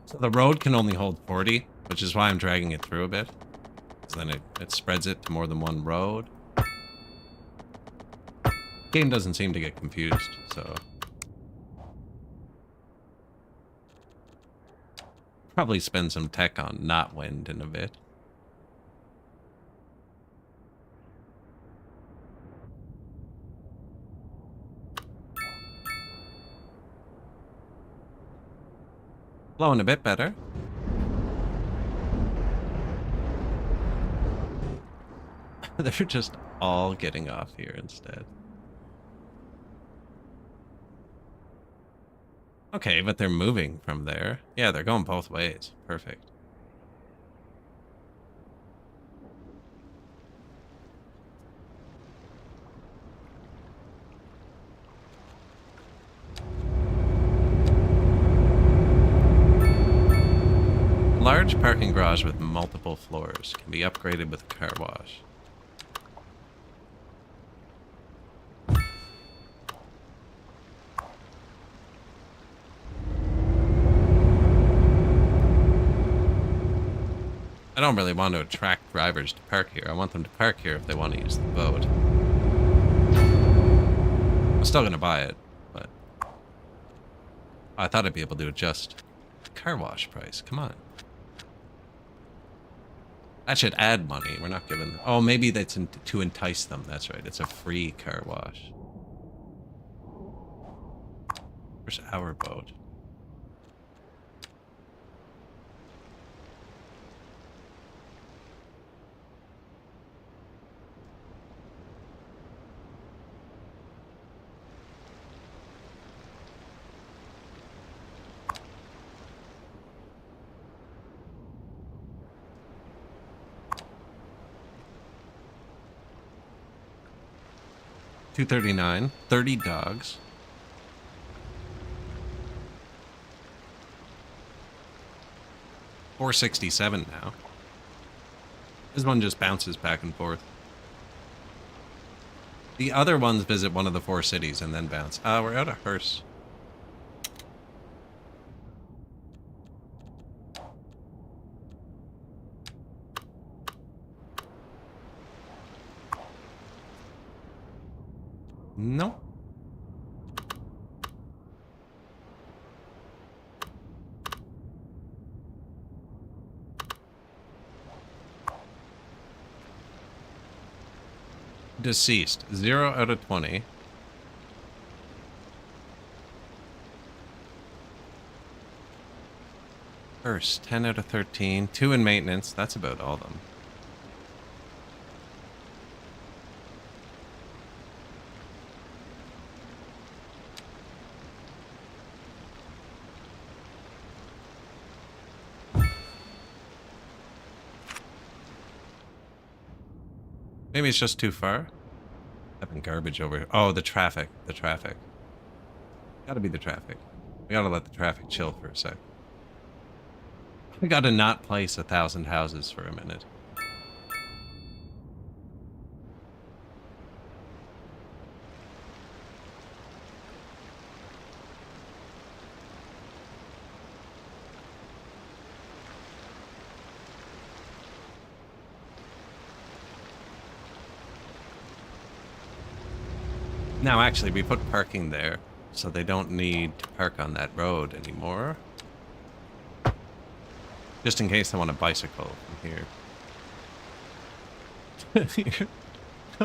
So the road can only hold 40, which is why I'm dragging it through a bit. So then it spreads it to more than one road. Game doesn't seem to get confused, so... Probably spend some tech on not wind in a bit. Blowing a bit better. They're just all getting off here instead. Okay, but they're moving from there. Yeah, they're going both ways. Perfect. Large parking garage with multiple floors can be upgraded with a car wash. I don't really want to attract drivers to park here. I want them to park here if they want to use the boat. I'm still going to buy it, but I thought I'd be able to adjust the car wash price. Come on. That should add money. We're not giving... Oh, maybe that's to entice them. That's right. It's a free car wash. Where's our boat? $239, 30 dogs. $467 now. This one just bounces back and forth. The other ones visit one of the 4 cities and then bounce. We're out of hearse. No. Deceased. 0 out of 20. First, 10 out of 13. 2 in maintenance. That's about all of them. Maybe it's just too far. Having garbage over here. Oh, the traffic. The traffic. Gotta be the traffic. We gotta let the traffic chill for a sec. We gotta not place 1,000 houses for a minute. Now, actually, we put parking there, so they don't need to park on that road anymore. Just in case they want a bicycle from here.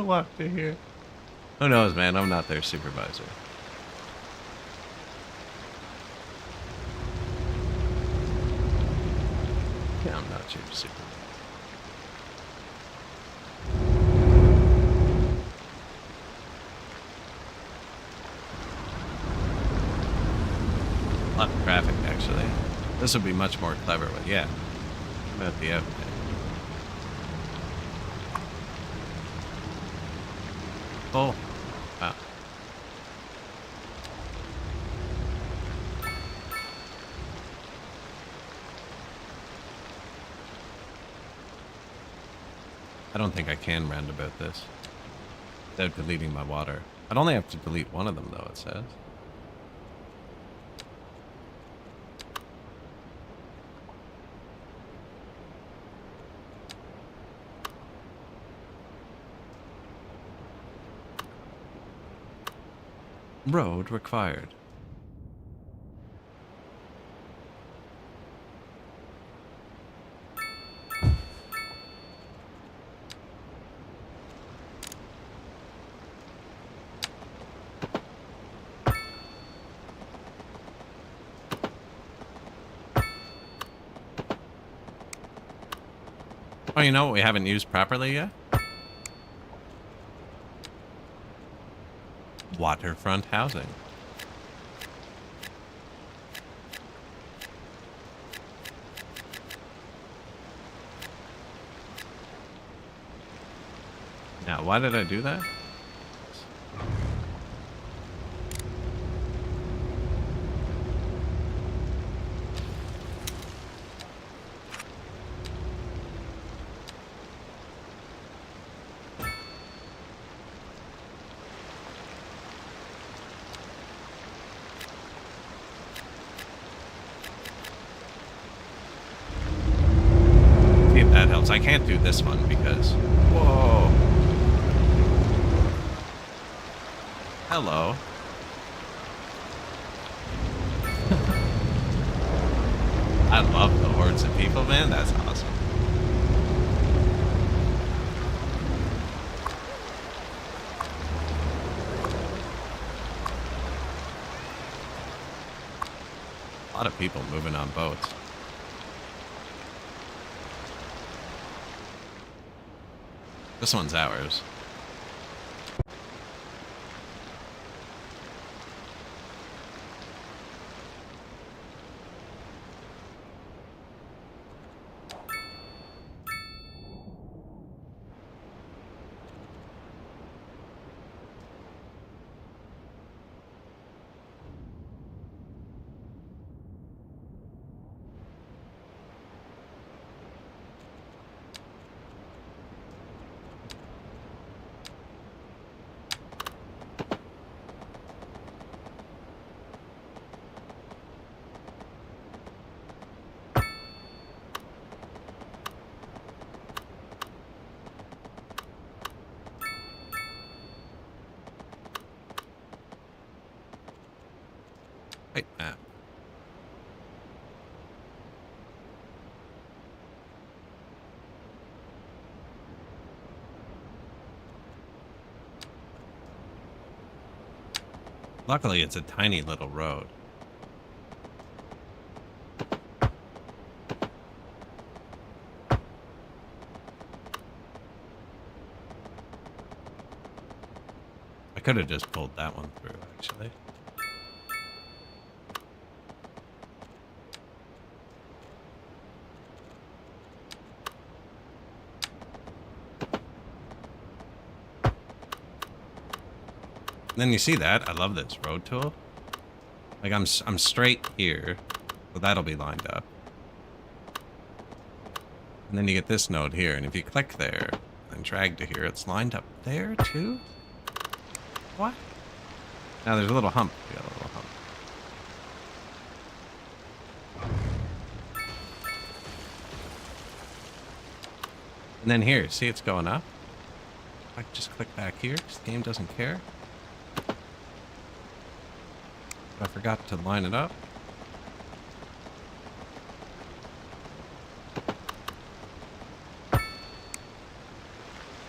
Walk to here. Who knows, man? I'm not their supervisor. Yeah, I'm not your supervisor. A lot of traffic, actually. This would be much more clever, but yeah. About the outfit. Oh. Wow. I don't think I can roundabout this without deleting my water. I'd only have to delete one of them, though, it says. Road required. Oh, you know what we haven't used properly yet? Waterfront housing. Now, why did I do that? See if that helps. I can't do this one because... Whoa. Hello. I love the hordes of people, man. That's awesome. A lot of people moving on boats. This one's ours. Hey, luckily, it's a tiny little road. I could have just pulled that one through, actually. And then you see that? I love this road tool. Like I'm straight here, so that'll be lined up. And then you get this node here, and if you click there and drag to here, it's lined up there too? What? Now there's a little hump. We got a little hump. And then here, see it's going up? I can just click back here, because the game doesn't care. I forgot to line it up.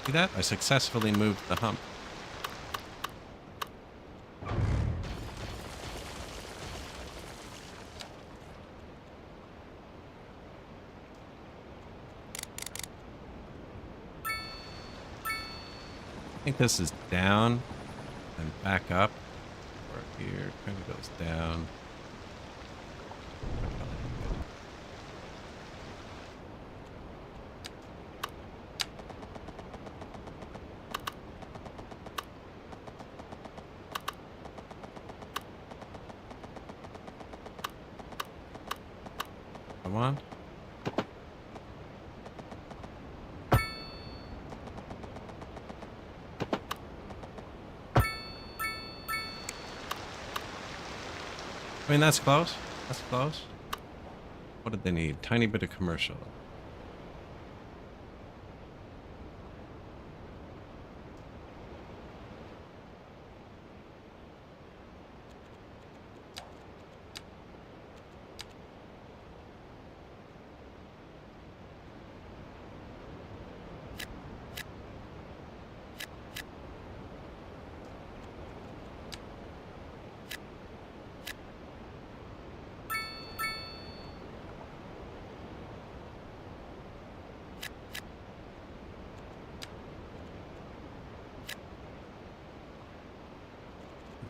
See that? I successfully moved the hump. I think this is down and back up. Or here, kind of goes down. Come on. I mean, that's close. That's close. What did they need? Tiny bit of commercial.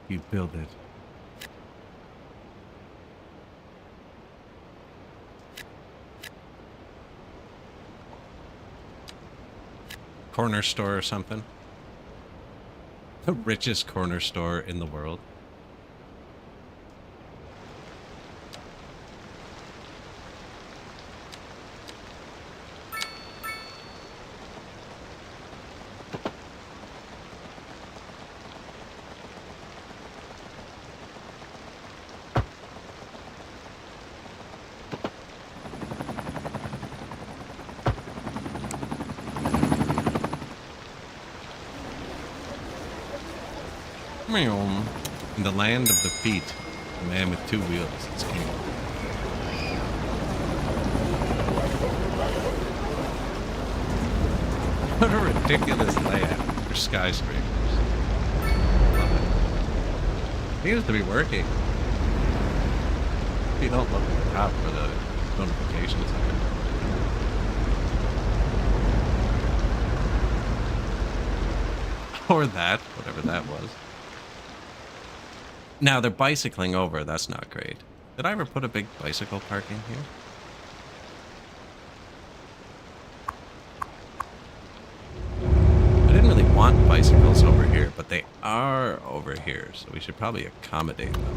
You build it. Corner store or something. The richest corner store in the world. In the land of the feet, a man with two wheels is king. What a ridiculous layout for skyscrapers. Love it. Seems to be working. If you don't look at the top for the notifications. Or that, whatever that was. Now they're bicycling over. That's not great. Did I ever put a big bicycle parking here? I didn't really want bicycles over here, but they are over here, so we should probably accommodate them.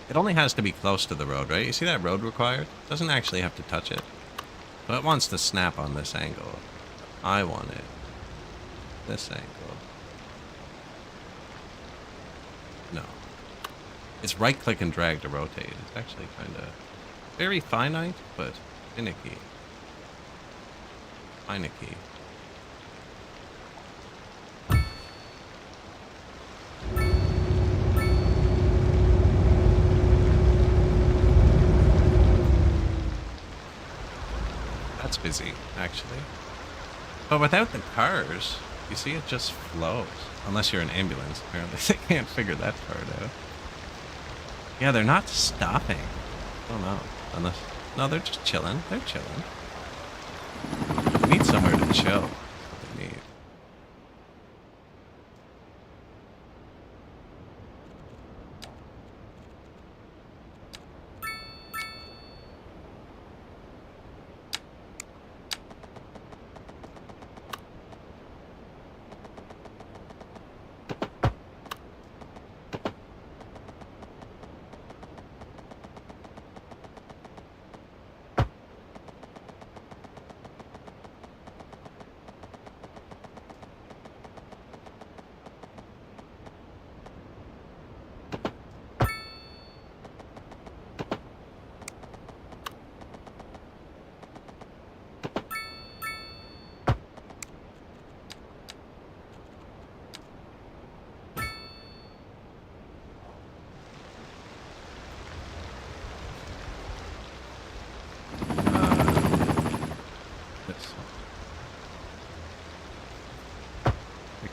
It only has to be close to the road, right? You see that road required? It doesn't actually have to touch it. But it wants to snap on this angle. I want it. This angle. No. It's right click and drag to rotate. It's actually kind of very finite, but finicky. Finicky. That's busy, actually. But without the cars, you see it just flows. Unless you're an ambulance, apparently. They can't figure that part out. Yeah, they're not stopping. I don't know. Unless... No, they're just chilling. They're chilling. They need somewhere to chill. That's what they need.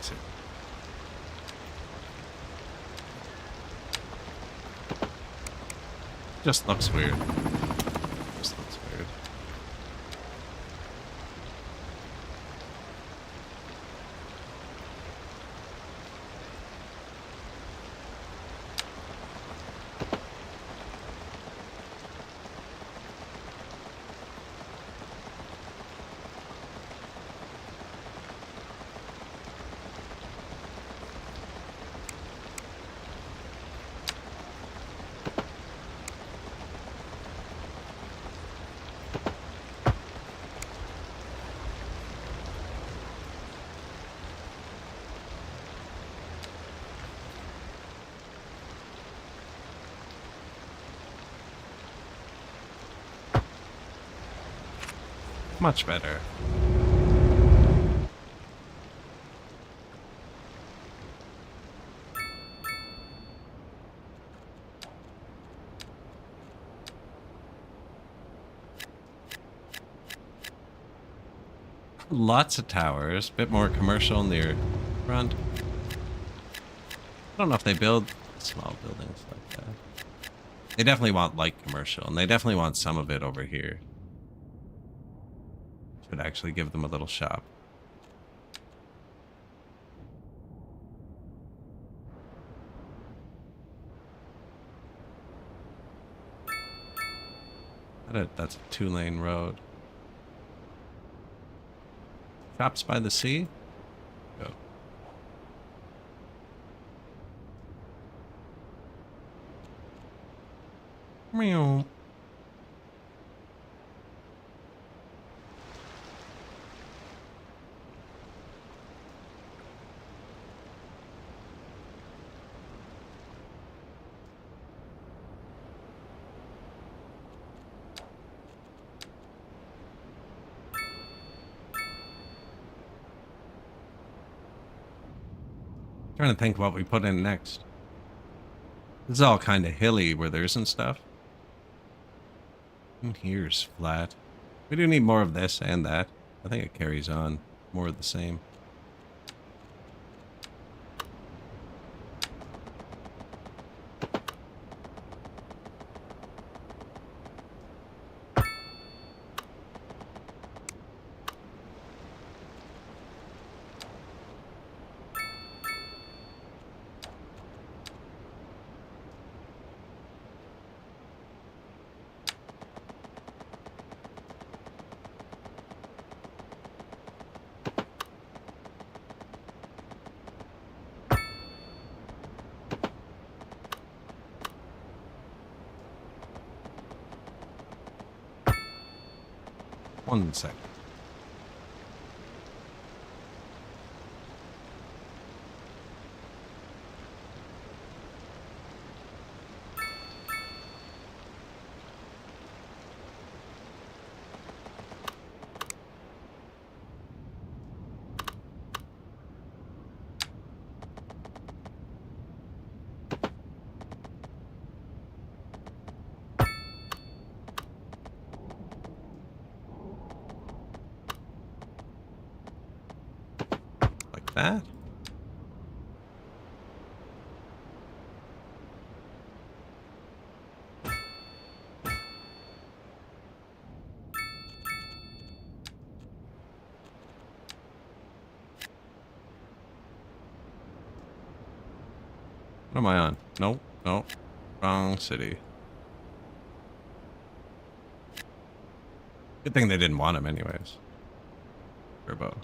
Exit. Just looks weird. Just looks weird. Much better. Lots of towers, bit more commercial near front. I don't know if they build small buildings like that. They definitely want light commercial, and they definitely want some of it over here. Should actually give them a little shop. That's a 2-lane road. Shops by the sea? Go. Meow. Trying to think what we put in next. This is all kind of hilly where there isn't stuff. And here's flat. We do need more of this and that. I think it carries on. More of the same. One second. That? What am I on? Nope, nope. Wrong city. Good thing they didn't want him anyways. Turbo.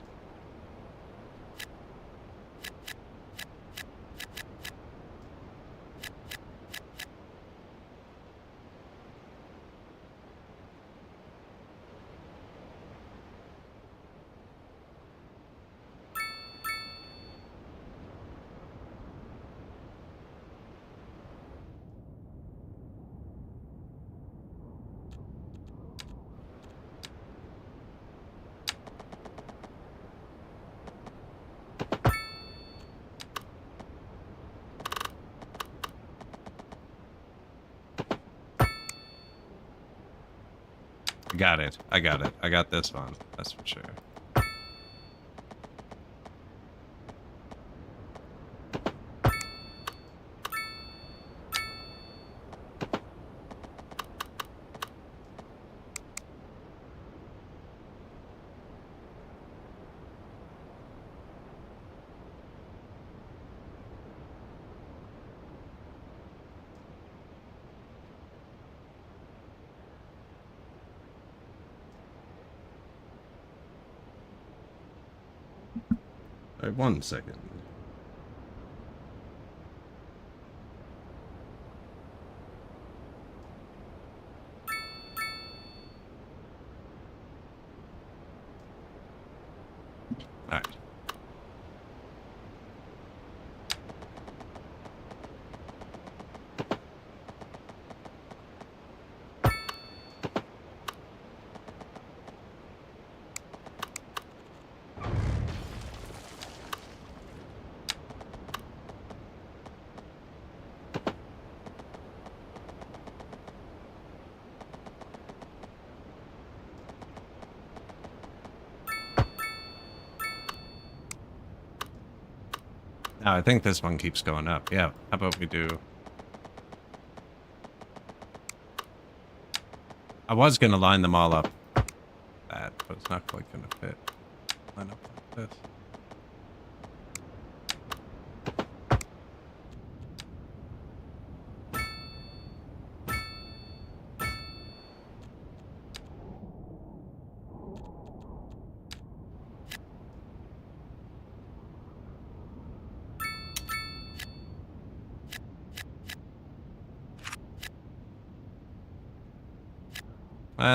Got it. I got it. I got this one. That's for sure. Alright, 1 second. Alright. Now I think this one keeps going up. Yeah, how about we do... I was gonna line them all up that, but it's not quite gonna fit. Line up like this.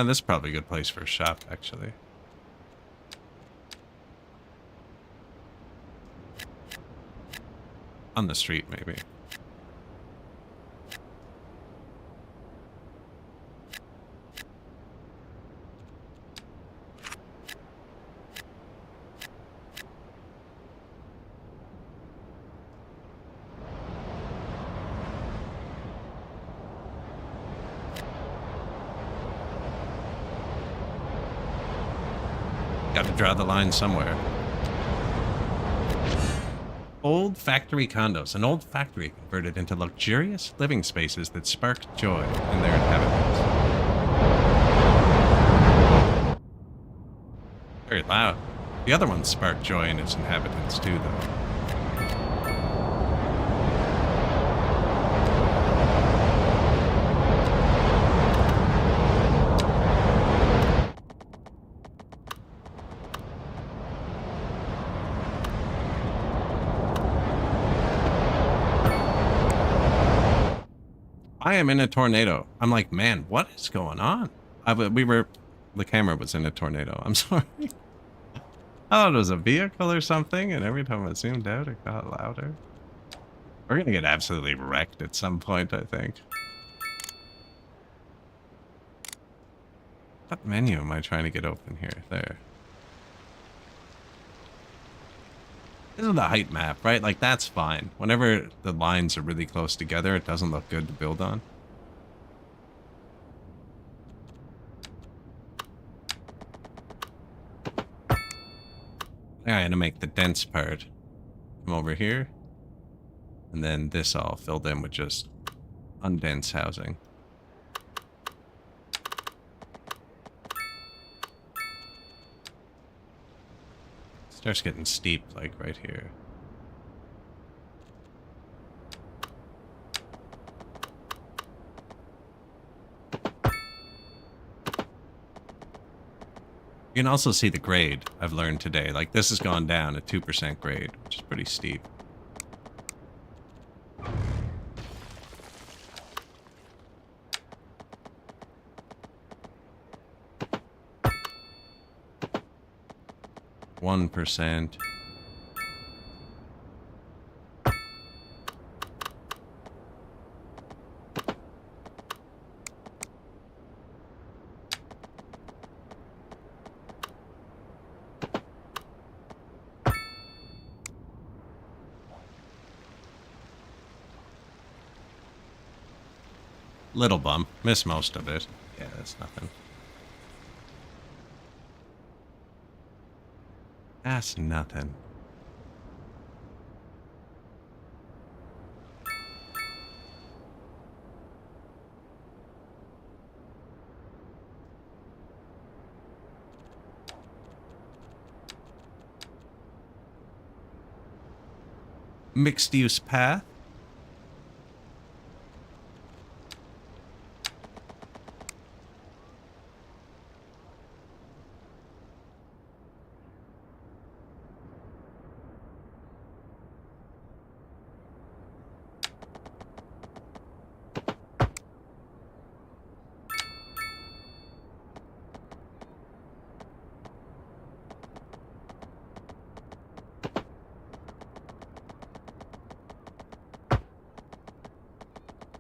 This is probably a good place for a shop, actually. On the street, maybe. Got to draw the line somewhere. Old factory condos. An old factory converted into luxurious living spaces that sparked joy in their inhabitants. Very loud. The other one sparked joy in its inhabitants too, though. I am in a tornado. I'm like, man, what is going on? The camera was in a tornado. I'm sorry. I thought it was a vehicle or something, and every time I zoomed out, it got louder. We're gonna get absolutely wrecked at some point, I think. What menu am I trying to get open here? There. This is the height map, right? Like, that's fine. Whenever the lines are really close together, it doesn't look good to build on. I'm gonna make the dense part come over here. And then this all filled in with just undense housing. Starts getting steep, like right here. You can also see the grade I've learned today. Like, this has gone down at 2% grade, which is pretty steep. %. Little bump. Missed most of it. Yeah, that's nothing. That's nothing. Mixed use path.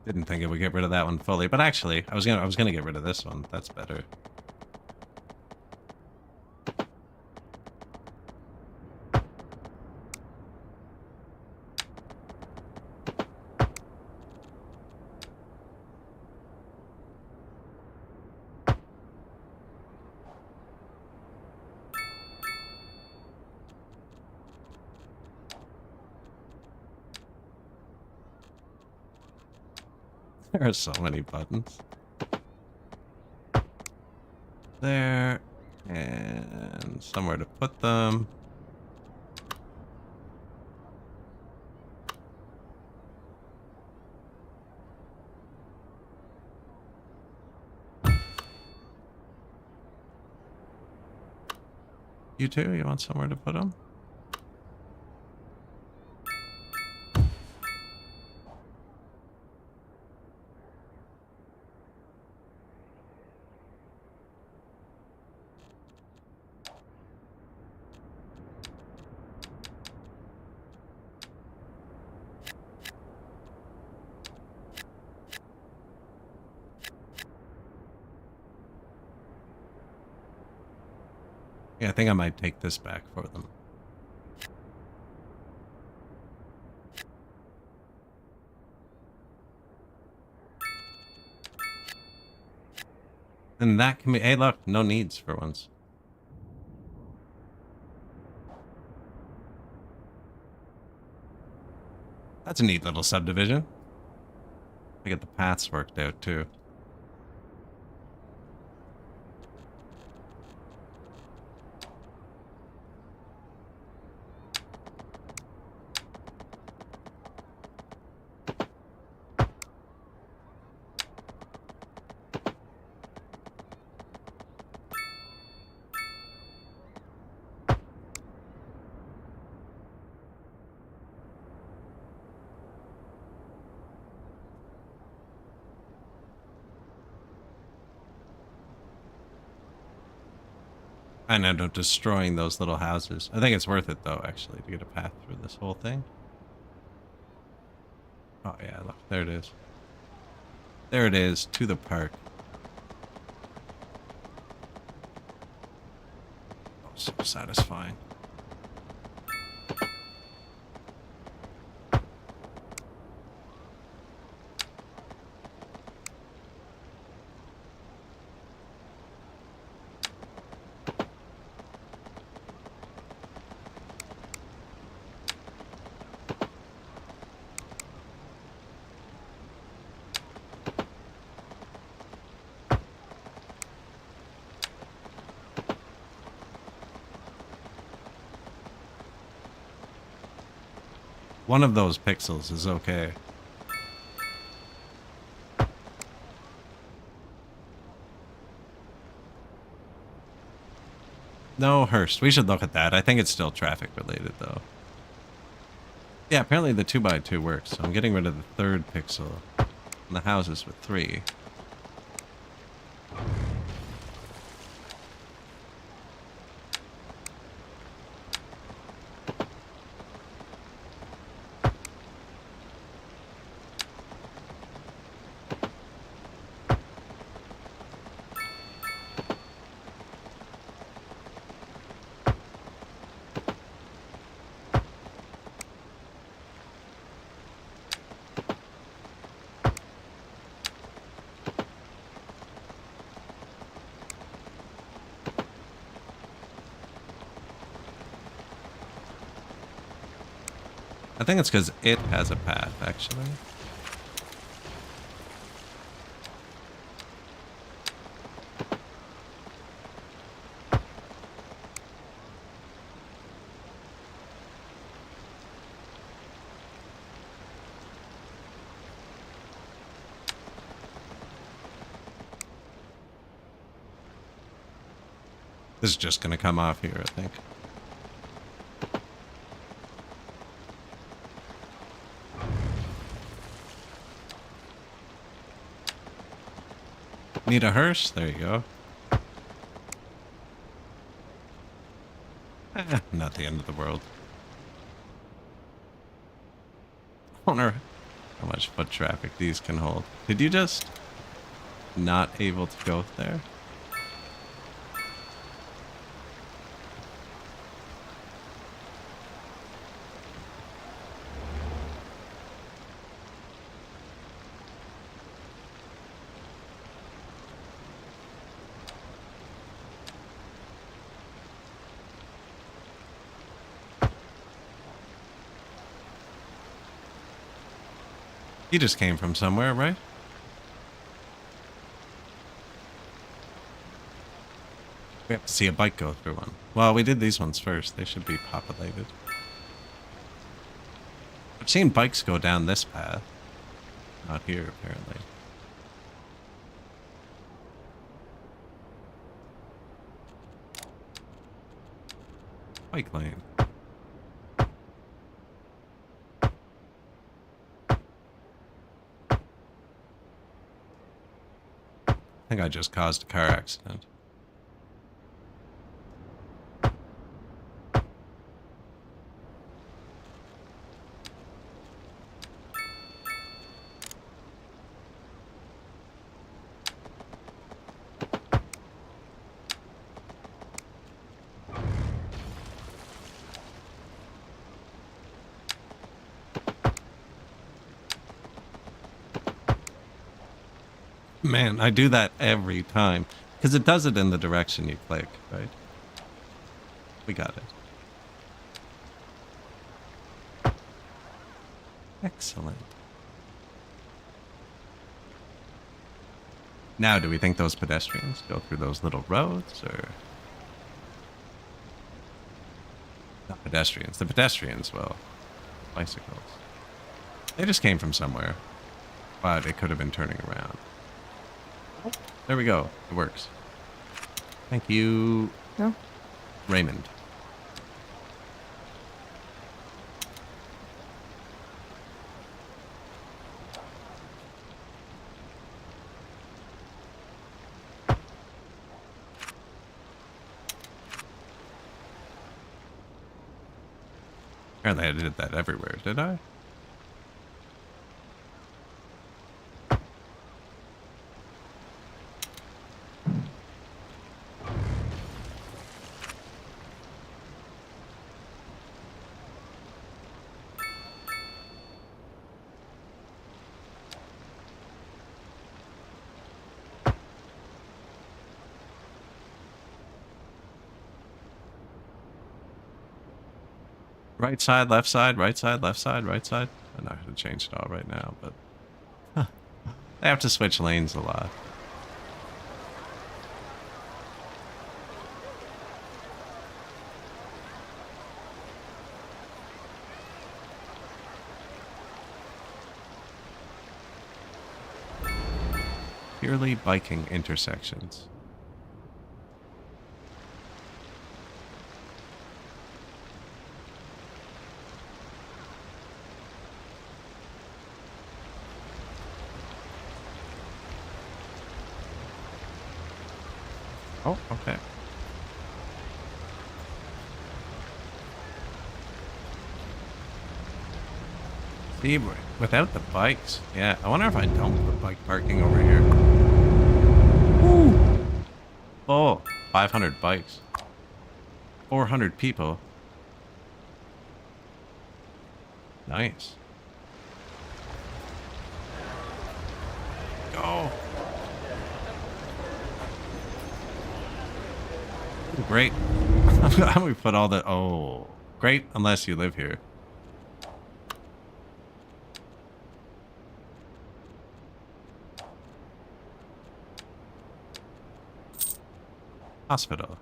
Didn't think it would get rid of that one fully, but actually, I was gonna get rid of this one. That's better. There are so many buttons. There, and somewhere to put them. You too? You want somewhere to put them? Yeah, I think I might take this back for them. And that can be... Hey, look, no needs for once. That's a neat little subdivision. I get the paths worked out, too. I end up destroying those little houses. I think it's worth it, though, actually, to get a path through this whole thing. Oh, yeah, look, there it is. There it is, to the park. Oh, so satisfying. One of those pixels is okay. No, Hearst. We should look at that. I think it's still traffic related, though. Yeah, apparently the 2x2 works, so I'm getting rid of the third pixel. And the houses with 3. I think it's because it has a path, actually. This is just going to come off here, I think. Need a hearse? There you go. Not the end of the world. Owner, how much foot traffic these can hold. Did you just not able to go there? He just came from somewhere, right? We have to see a bike go through one. Well, we did these ones first. They should be populated. I've seen bikes go down this path. Not here, apparently. Bike lane. I think I just caused a car accident. Man, I do that every time. Because it does it in the direction you click, right? We got it. Excellent. Now, do we think those pedestrians go through those little roads, or... Not pedestrians. The pedestrians, well, bicycles. They just came from somewhere. But it could have been turning around. There we go. It works. Thank you, No. Raymond. Apparently I did that everywhere, did I? Right side, left side, right side, left side, right side. I'm not going to change it all right now, but... They have to switch lanes a lot. Purely biking intersections. Oh, okay. See, without the bikes. Yeah, I wonder if I don't put bike parking over here. Woo! Oh, 500 bikes. 400 people. Nice. Go. Great. How do we put all the... Oh, great, unless you live here. Hospital.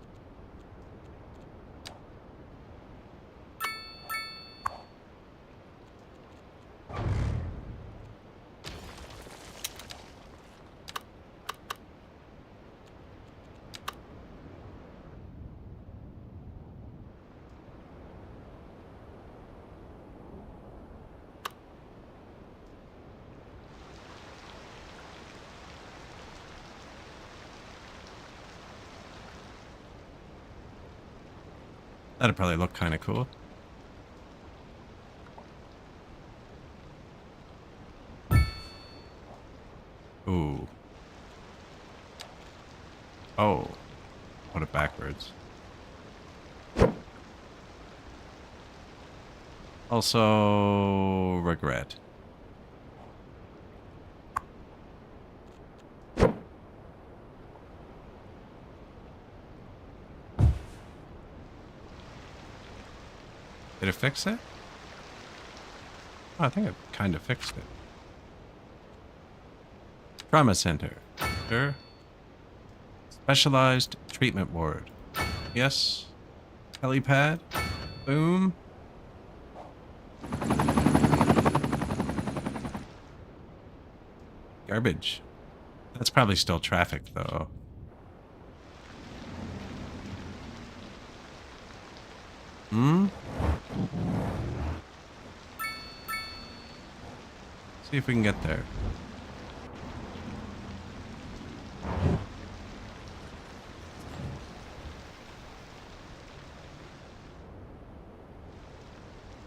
That'd probably look kind of cool. boards. Also, regret. Did it fix it? Oh, I think it kind of fixed it. Trauma center. Sure. Specialized treatment ward. Yes. Helipad. Boom. Garbage. That's probably still traffic, though. Hmm? See if we can get there.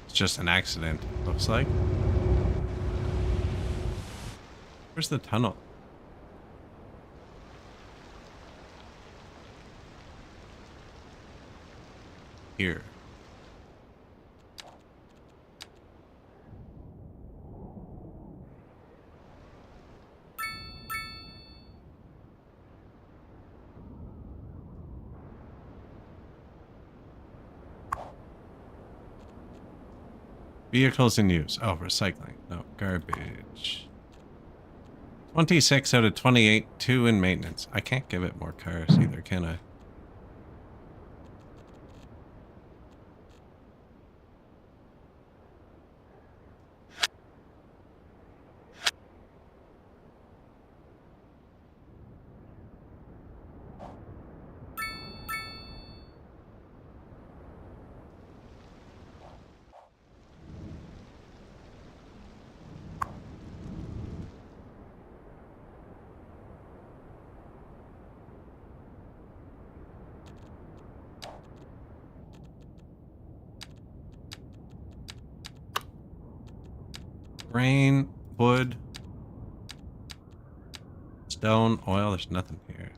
It's just an accident, looks like. Where's the tunnel? Here. Vehicles in use. Oh, recycling. No, garbage. 26 out of 28, 2 in maintenance. I can't give it more cars either, can I? Grain, wood, stone, oil. There's nothing here.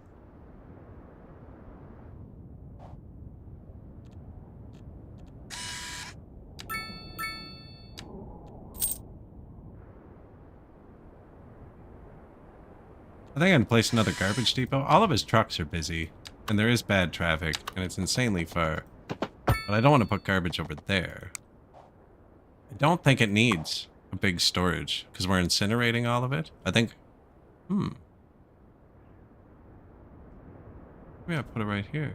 I think I can place another garbage depot. All of his trucks are busy, and there is bad traffic, and it's insanely far. But I don't want to put garbage over there. I don't think it needs a big storage, because we're incinerating all of it. I think... Maybe I put it right here.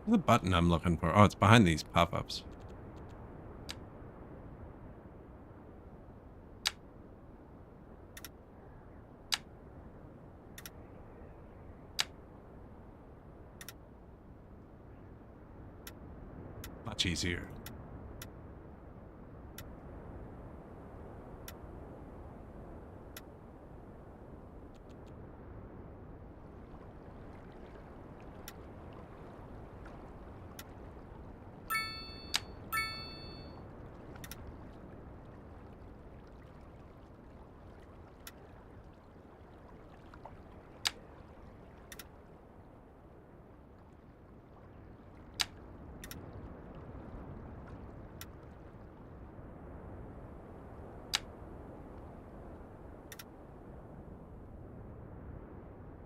Where's the button I'm looking for? Oh, it's behind these pop-ups. Much easier.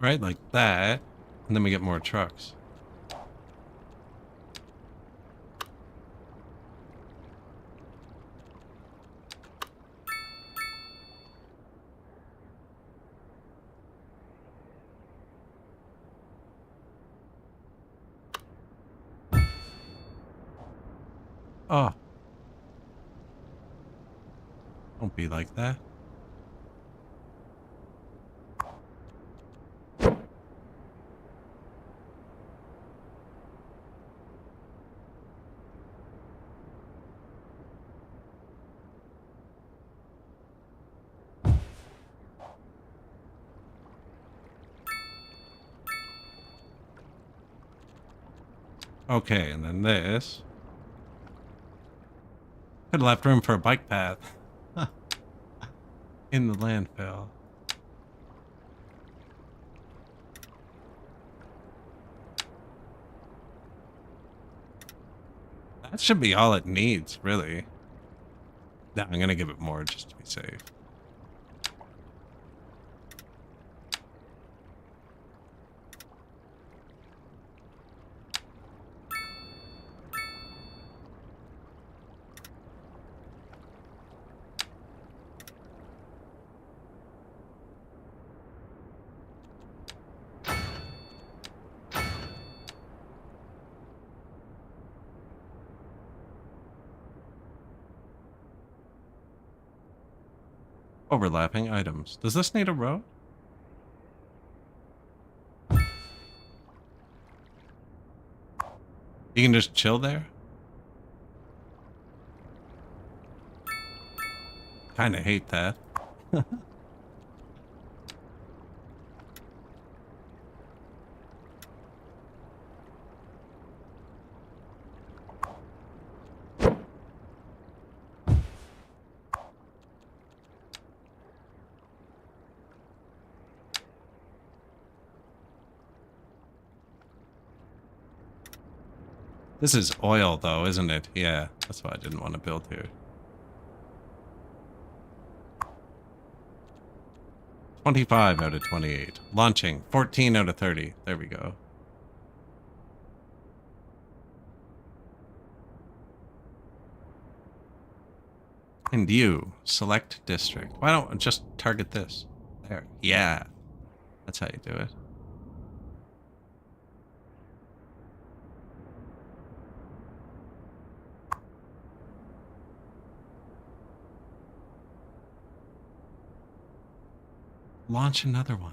Right, like that. And then we get more trucks. Oh. Don't be like that. Okay, and then this. Could have left room for a bike path. In the landfill. That should be all it needs, really. No, I'm gonna give it more just to be safe. Overlapping items. Does this need a road? You can just chill there? Kinda hate that. This is oil, though, isn't it? Yeah, that's why I didn't want to build here. 25 out of 28. Launching. 14 out of 30. There we go. And you. Select district. Why don't I just target this? There. Yeah. That's how you do it. Launch another one.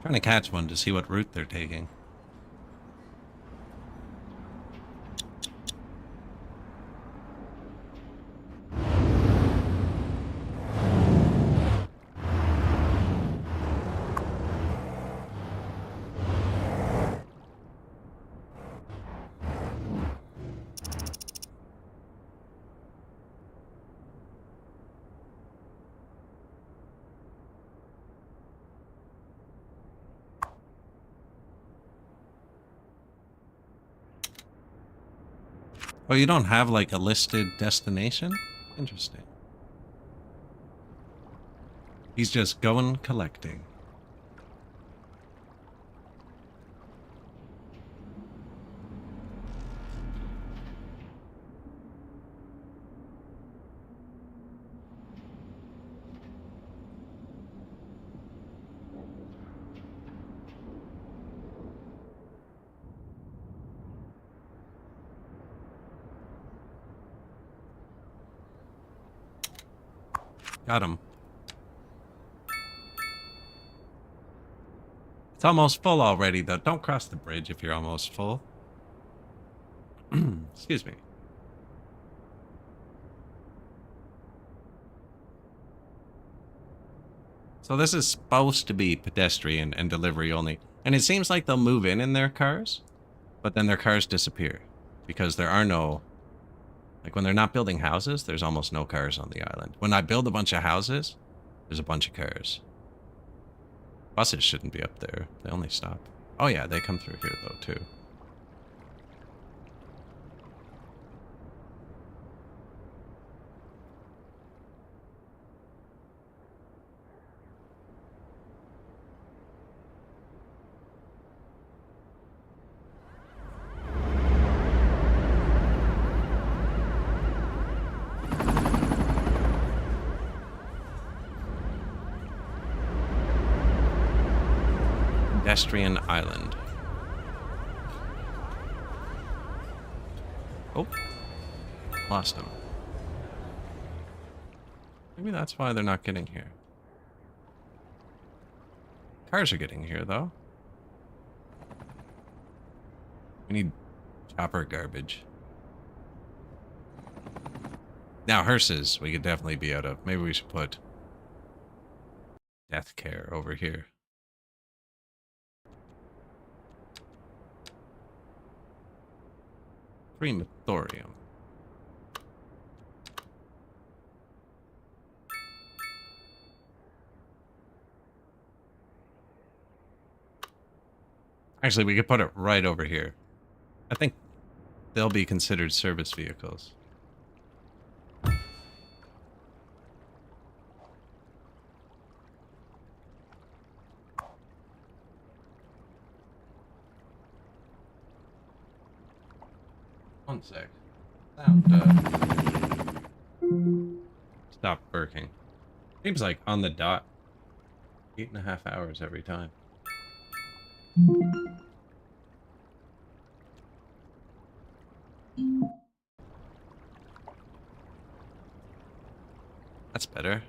Trying to catch one to see what route they're taking. Oh, you don't have like a listed destination? Interesting. He's just going collecting. Got him. It's almost full already, though. Don't cross the bridge if you're almost full. Excuse me. So this is supposed to be pedestrian and delivery only. And it seems like they'll move in their cars, but then their cars disappear because there are no... Like, when they're not building houses, there's almost no cars on the island. When I build a bunch of houses, there's a bunch of cars. Buses shouldn't be up there. They only stop. Oh, yeah, they come through here, though, too. Pedestrian Island. Oh. Lost him. Maybe that's why they're not getting here. Cars are getting here, though. We need chopper garbage. Now, hearses, we could definitely be out of. Maybe we should put death care over here. Crematorium. Actually, we could put it right over here. I think they'll be considered service vehicles. One sec. Sound, stop working. Seems like on the dot. 8.5 hours every time. That's better.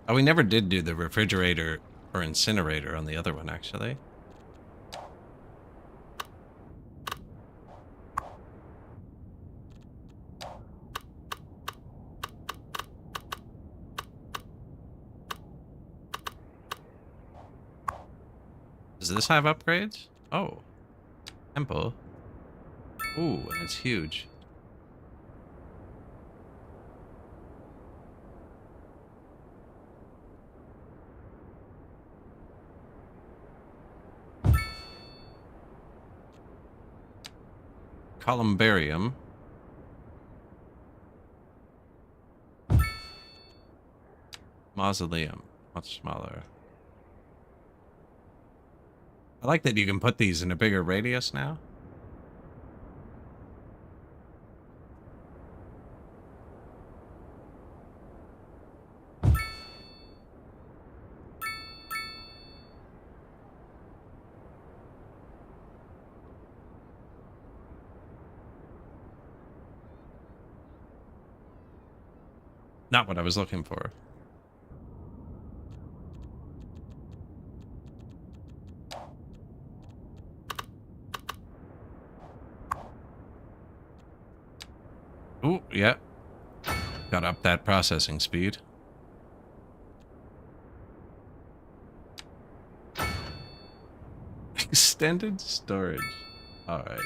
Oh, we never did do the refrigerator or incinerator on the other one, actually. Does this have upgrades? Oh. Temple. Ooh, and it's huge. Columbarium. Mausoleum. Much smaller. I like that you can put these in a bigger radius now. Not what I was looking for. Ooh, yeah. Got up that processing speed. Extended storage. All right.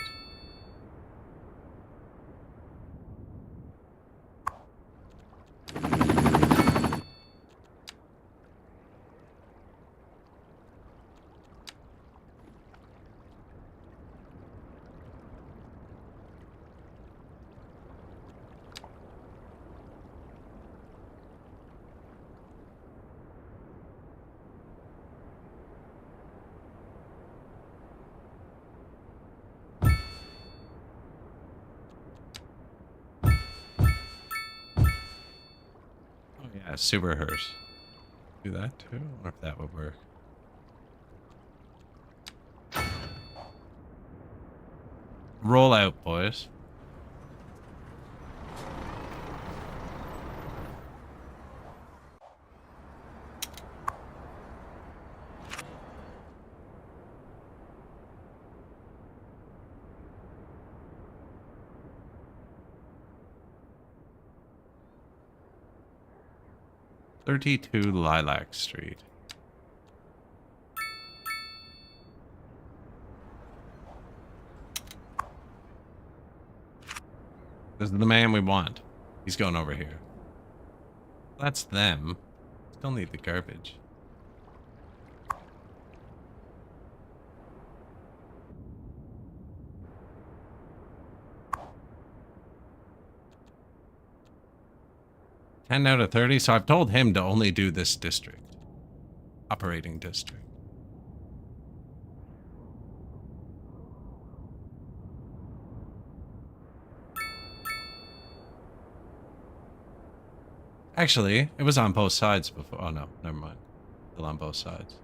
Oh yeah, super hearse. Do that too. I wonder if that would work. Roll out, boys. "32 Lilac Street." This is the man we want. He's going over here. That's them. Still need the garbage. "10 out of 30. So I've told him to only do this district. Operating district. Actually, it was on both sides before. Oh no, never mind. Still on both sides.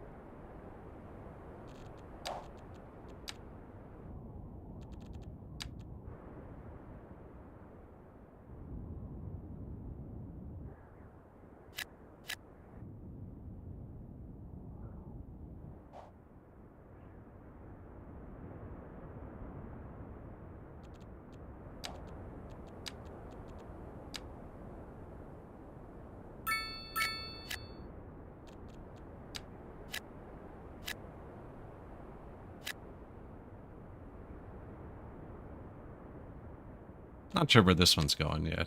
Not sure where this one's going yet.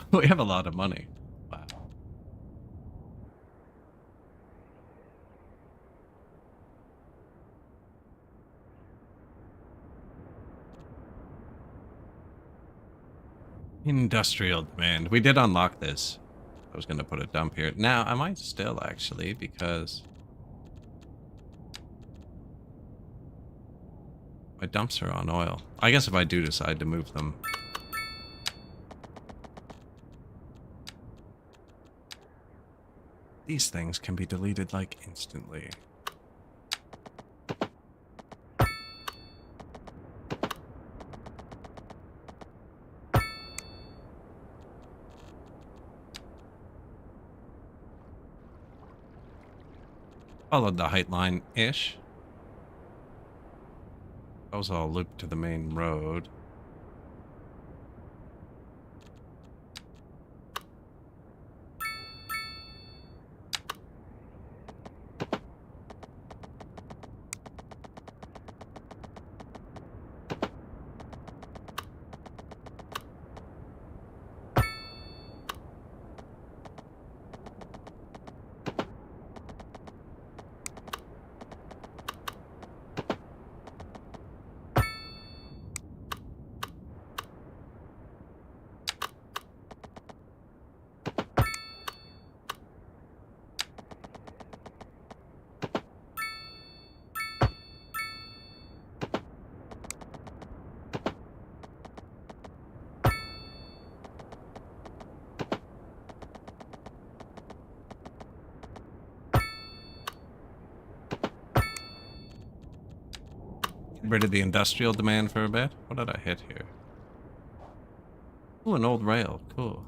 We have a lot of money. Wow. Industrial demand. We did unlock this. I was going to put a dump here. Now, I might still actually, because my dumps are on oil. I guess if I do decide to move them. These things can be deleted like instantly. Followed the height line-ish. That was all looped to the main road. Rid of the industrial demand for a bit. What did I hit here? Ooh, an old rail. Cool.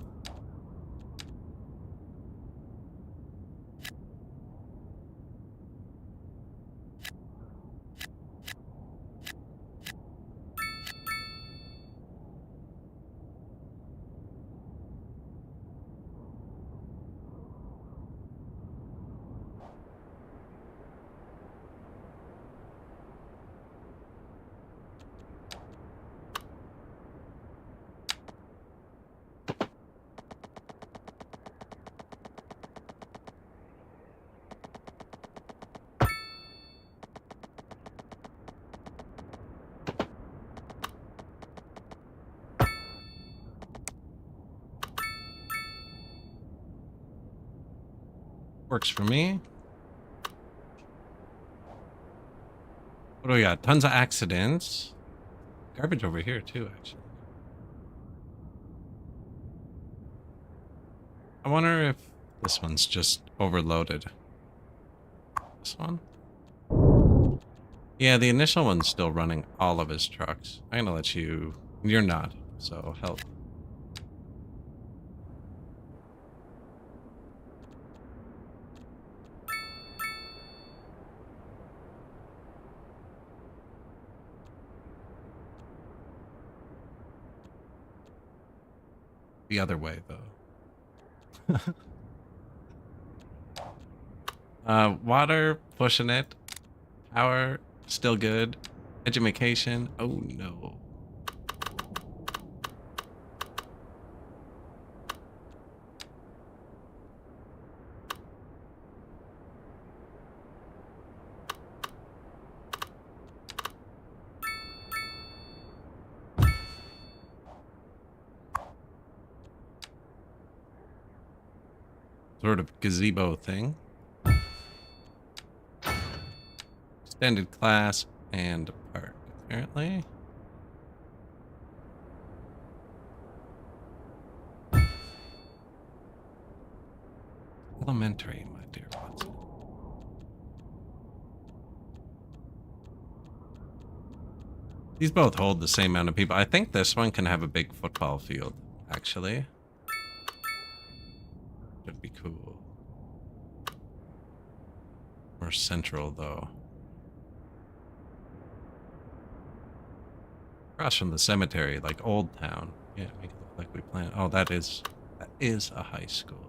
Works for me. What do we got? Tons of accidents. Garbage over here too, actually. I wonder if this one's just overloaded. This one? Yeah, the initial one's still running all of his trucks. I'm gonna let you... You're not, so help. The other way, though. Water, pushing it. Power, still good. Education, oh no. Sort of gazebo thing. Extended class and park, apparently. Elementary, my dear Watson. These both hold the same amount of people. I think this one can have a big football field, actually. cool. More central, though. Across from the cemetery, like Old Town. Yeah, make it look like we planned. Oh, that is a high school.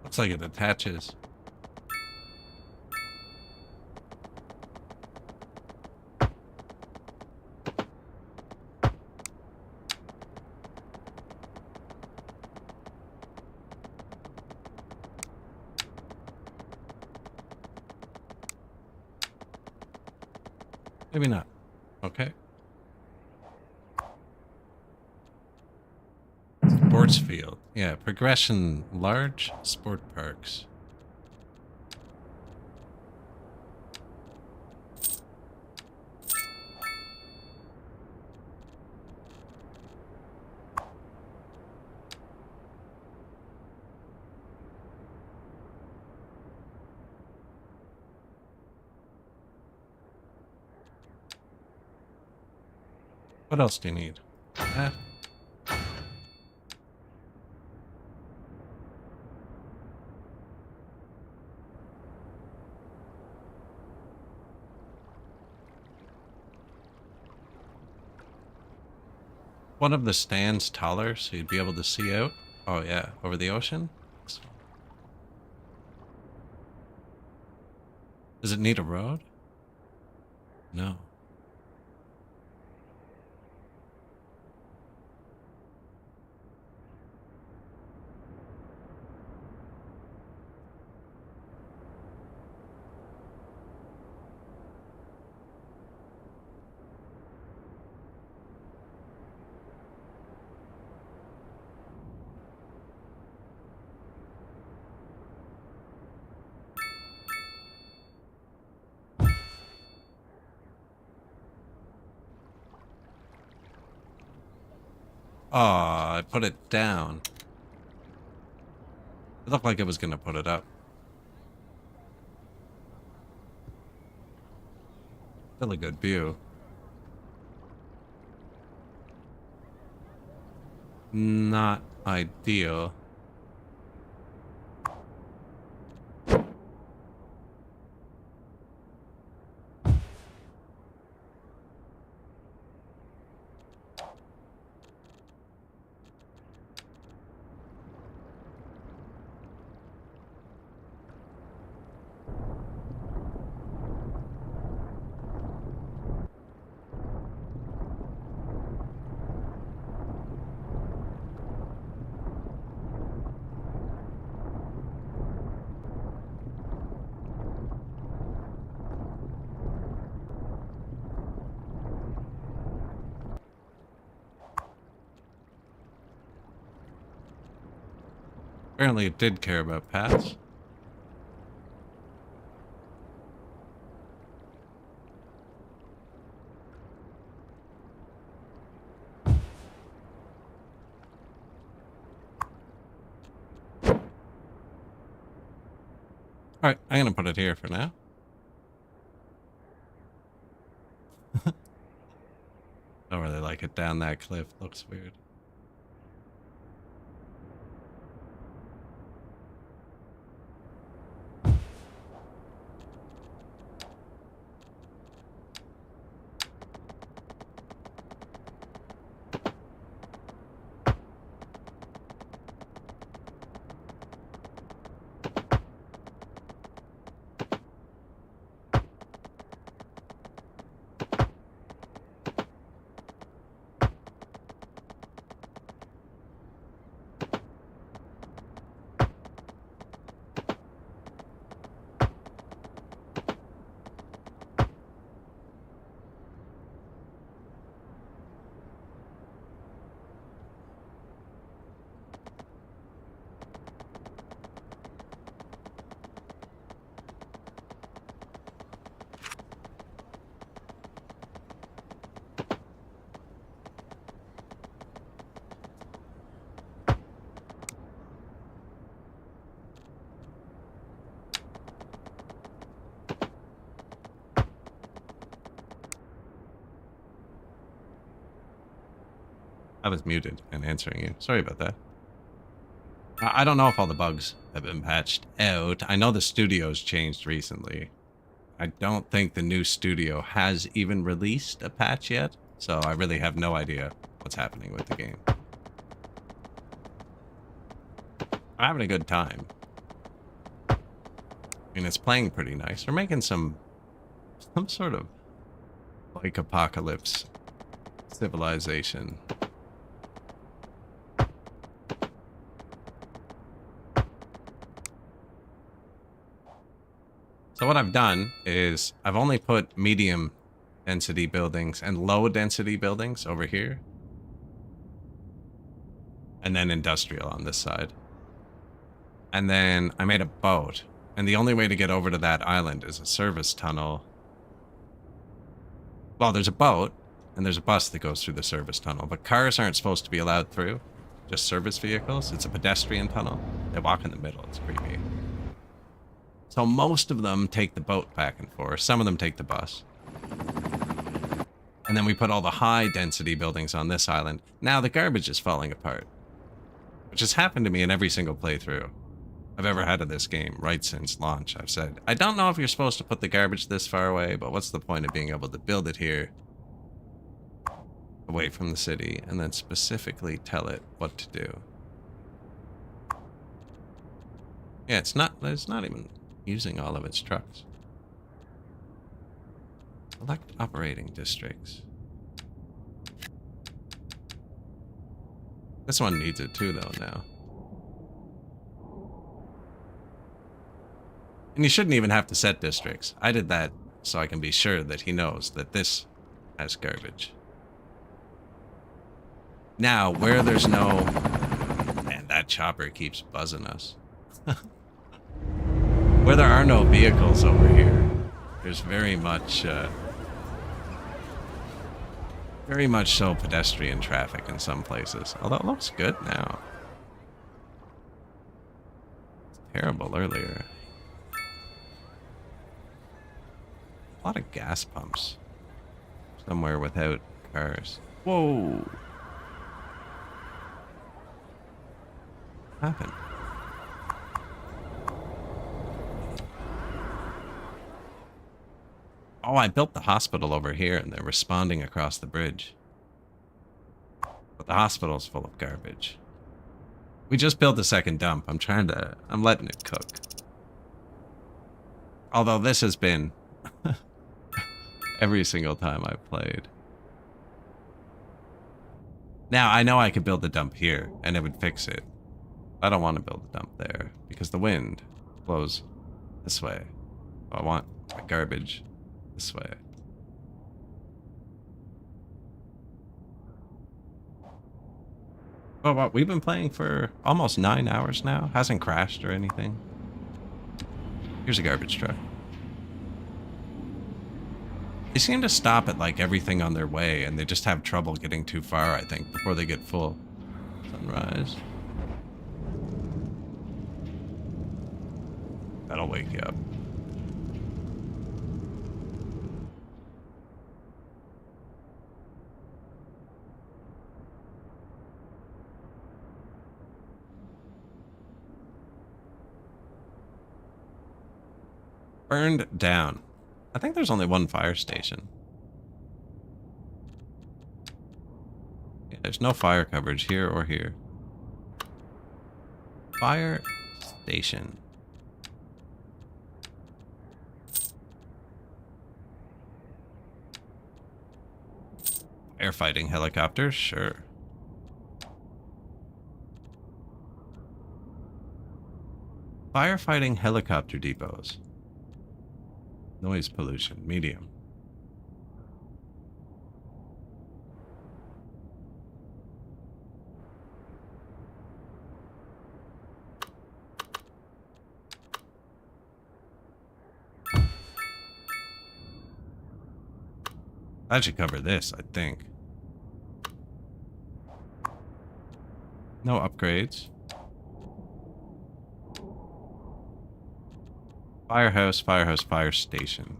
Looks like it attaches. Maybe not. Okay. Sports field. Yeah, progression large sport parks. What else do you need? Ah. One of the stands taller so you'd be able to see out. Oh yeah, over the ocean. Does it need a road? No. Oh, I put it down. It looked like it was gonna put it up. Still a good view. Not ideal. Apparently it did care about paths. Alright, I'm gonna put it here for now. Don't really like it down that cliff. Looks weird. I was muted and answering you. Sorry about that. I don't know if all the bugs have been patched out. I know the studio's changed recently. I don't think the new studio has even released a patch yet, so I really have no idea what's happening with the game. I'm having a good time. I mean, it's playing pretty nice. We're making some sort of like apocalypse civilization. So what I've done is I've only put medium density buildings and low density buildings over here. And then industrial on this side. And then I made a boat. And the only way to get over to that island is a service tunnel. Well, there's a boat and there's a bus that goes through the service tunnel. But cars aren't supposed to be allowed through. Just service vehicles. It's a pedestrian tunnel. They walk in the middle. It's creepy. So most of them take the boat back and forth. Some of them take the bus. And then we put all the high density buildings on this island. Now the garbage is falling apart. Which has happened to me in every single playthrough I've ever had of this game, right since launch. I've said, I don't know if you're supposed to put the garbage this far away, but what's the point of being able to build it here away from the city and then specifically tell it what to do? Yeah, it's not even using all of its trucks. Select operating districts. This one needs it too, though, now. And you shouldn't even have to set districts. I did that so I can be sure that he knows that this has garbage. Now, where there's no... Man, that chopper keeps buzzing us. Where there are no vehicles over here, there's very much so pedestrian traffic in some places. Although it looks good now. It's terrible earlier. A lot of gas pumps. Somewhere without cars. Whoa! What happened? Oh, I built the hospital over here and they're responding across the bridge. But the hospital's full of garbage. We just built a second dump. I'm letting it cook. Although this has been every single time I've played. Now, I know I could build a dump here and it would fix it. I don't want to build a dump there because the wind blows this way. I want my garbage this way. Oh, well, we've been playing for almost 9 hours now. Hasn't crashed or anything. Here's a garbage truck. They seem to stop at like everything on their way and they just have trouble getting too far, I think, before they get full. Sunrise. That'll wake you up. Burned down. I think there's only one fire station. Yeah, there's no fire coverage here or here. Fire station. Firefighting helicopter, sure. Firefighting helicopter depots. Noise pollution, medium. That should cover this, I think. No upgrades. Firehouse, firehouse, fire station.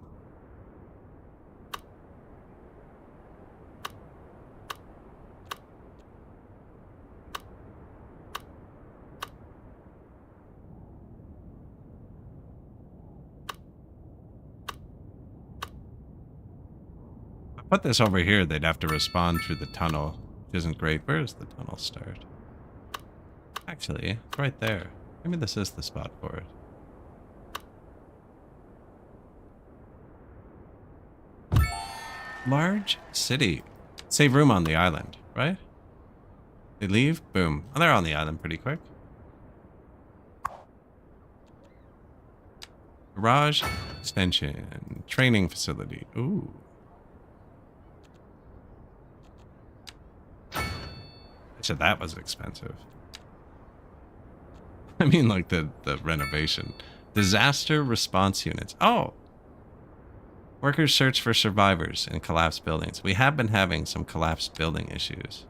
Put this over here, they'd have to respond through the tunnel, which isn't great. Where does the tunnel start? Actually, it's right there. Maybe this is the spot for it. Large city. Save room on the island, right? They leave? Boom. Oh, they're on the island pretty quick. Garage extension. Training facility. Ooh. So that was expensive. I mean, like the renovation. Disaster response units. Oh. Workers search for survivors in collapsed buildings. We have been having some collapsed building issues.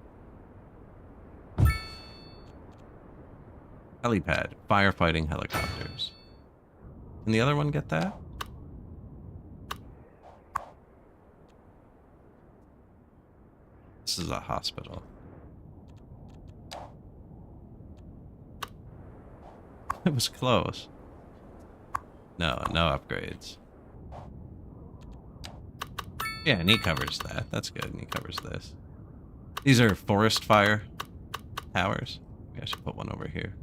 Helipad. Firefighting helicopters. Can the other one get that? This is a hospital. It was close. No upgrades. Yeah, and he covers that. That's good. And he covers this. These are forest fire towers. Maybe I should put one over here.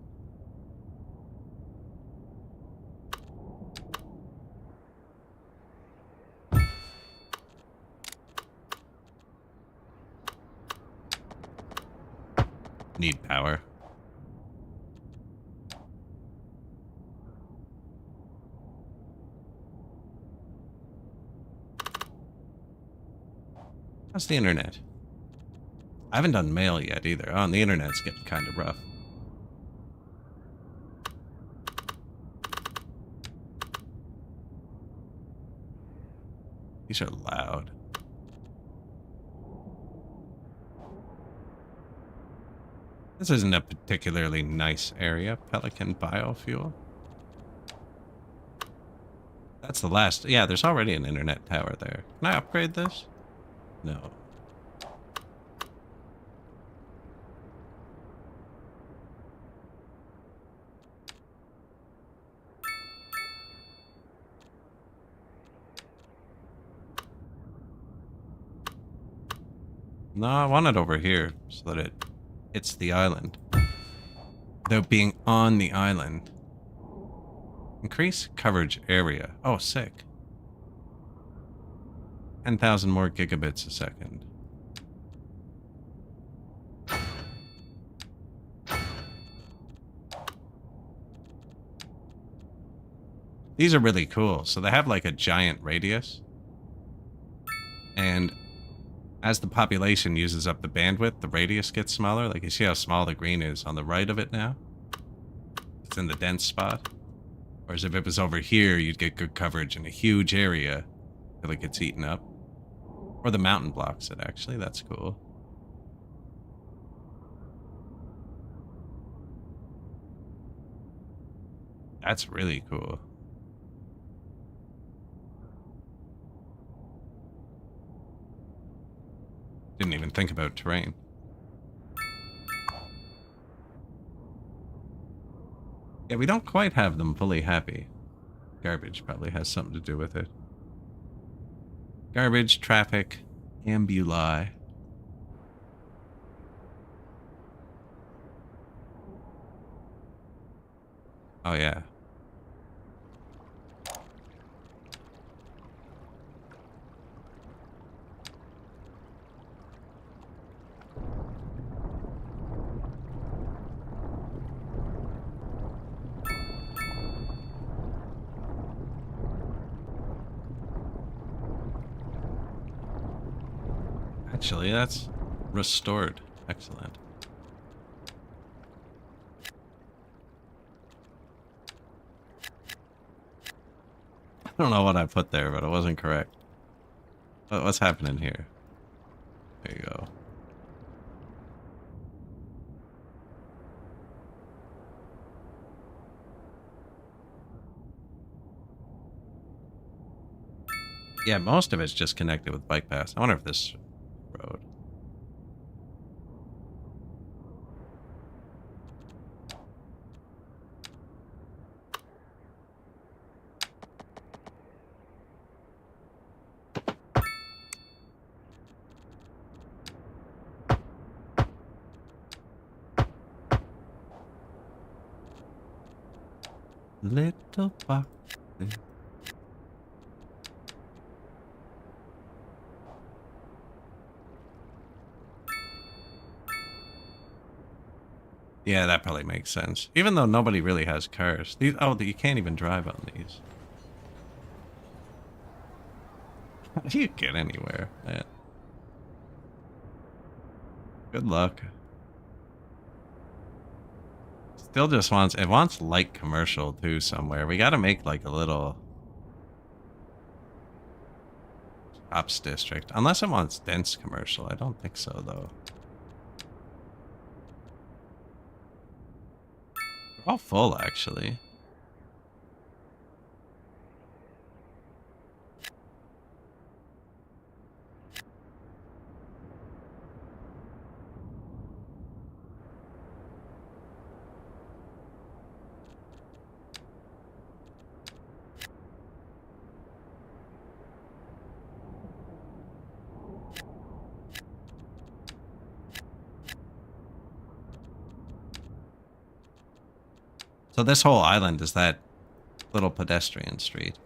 Need power. How's the internet? I haven't done mail yet either. Oh, and the internet's getting kind of rough. These are loud. This isn't a particularly nice area. Pelican biofuel. That's the last. Yeah, there's already an internet tower there. Can I upgrade this? No. No, I want it over here so that it hits the island. Without being on the island. Increase coverage area. Oh, sick. 10,000 more gigabits a second. These are really cool. So they have like a giant radius. And as the population uses up the bandwidth, the radius gets smaller. Like you see how small the green is on the right of it now? It's in the dense spot. Whereas if it was over here, you'd get good coverage in a huge area until it gets eaten up. Or the mountain blocks it, actually. That's cool. That's really cool. Didn't even think about terrain. Yeah, we don't quite have them fully happy. Garbage probably has something to do with it. Garbage, traffic, ambuli. Oh, yeah. Actually, that's restored. Excellent. I don't know what I put there, but it wasn't correct. What's happening here? There you go. Yeah, most of it's just connected with bike paths. I wonder if this road. Little box. Yeah, that probably makes sense. Even though nobody really has cars. These, oh, you can't even drive on these. How do you get anywhere, man? Good luck. Still just wants, it wants light commercial too somewhere. We gotta make like a little ops district. Unless it wants dense commercial. I don't think so though. They're all full actually. So this whole island is that little pedestrian street.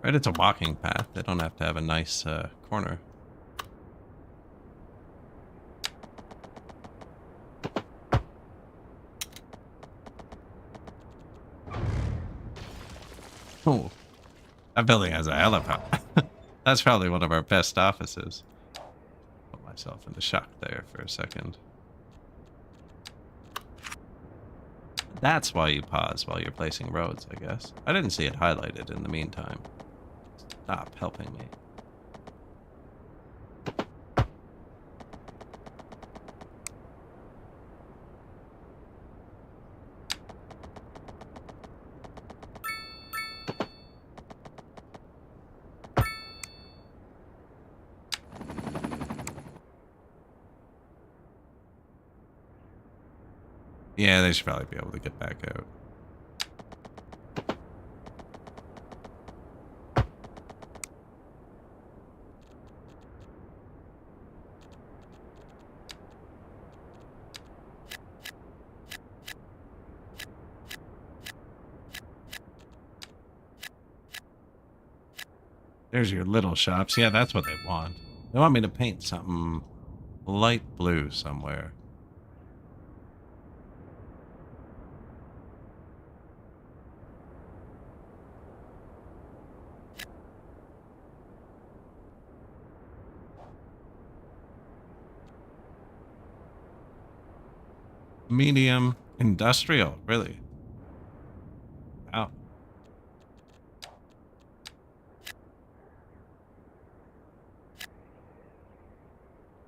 Right, it's a walking path. They don't have to have a nice corner. Oh, that building has a helipad. That's probably one of our best offices. Put myself into shock there for a second. That's why you pause while you're placing roads, I guess. I didn't see it highlighted in the meantime. Stop helping me. Yeah, they should probably be able to get back out. There's your little shops. Yeah, that's what they want. They want me to paint something light blue somewhere. Medium industrial, really? Wow.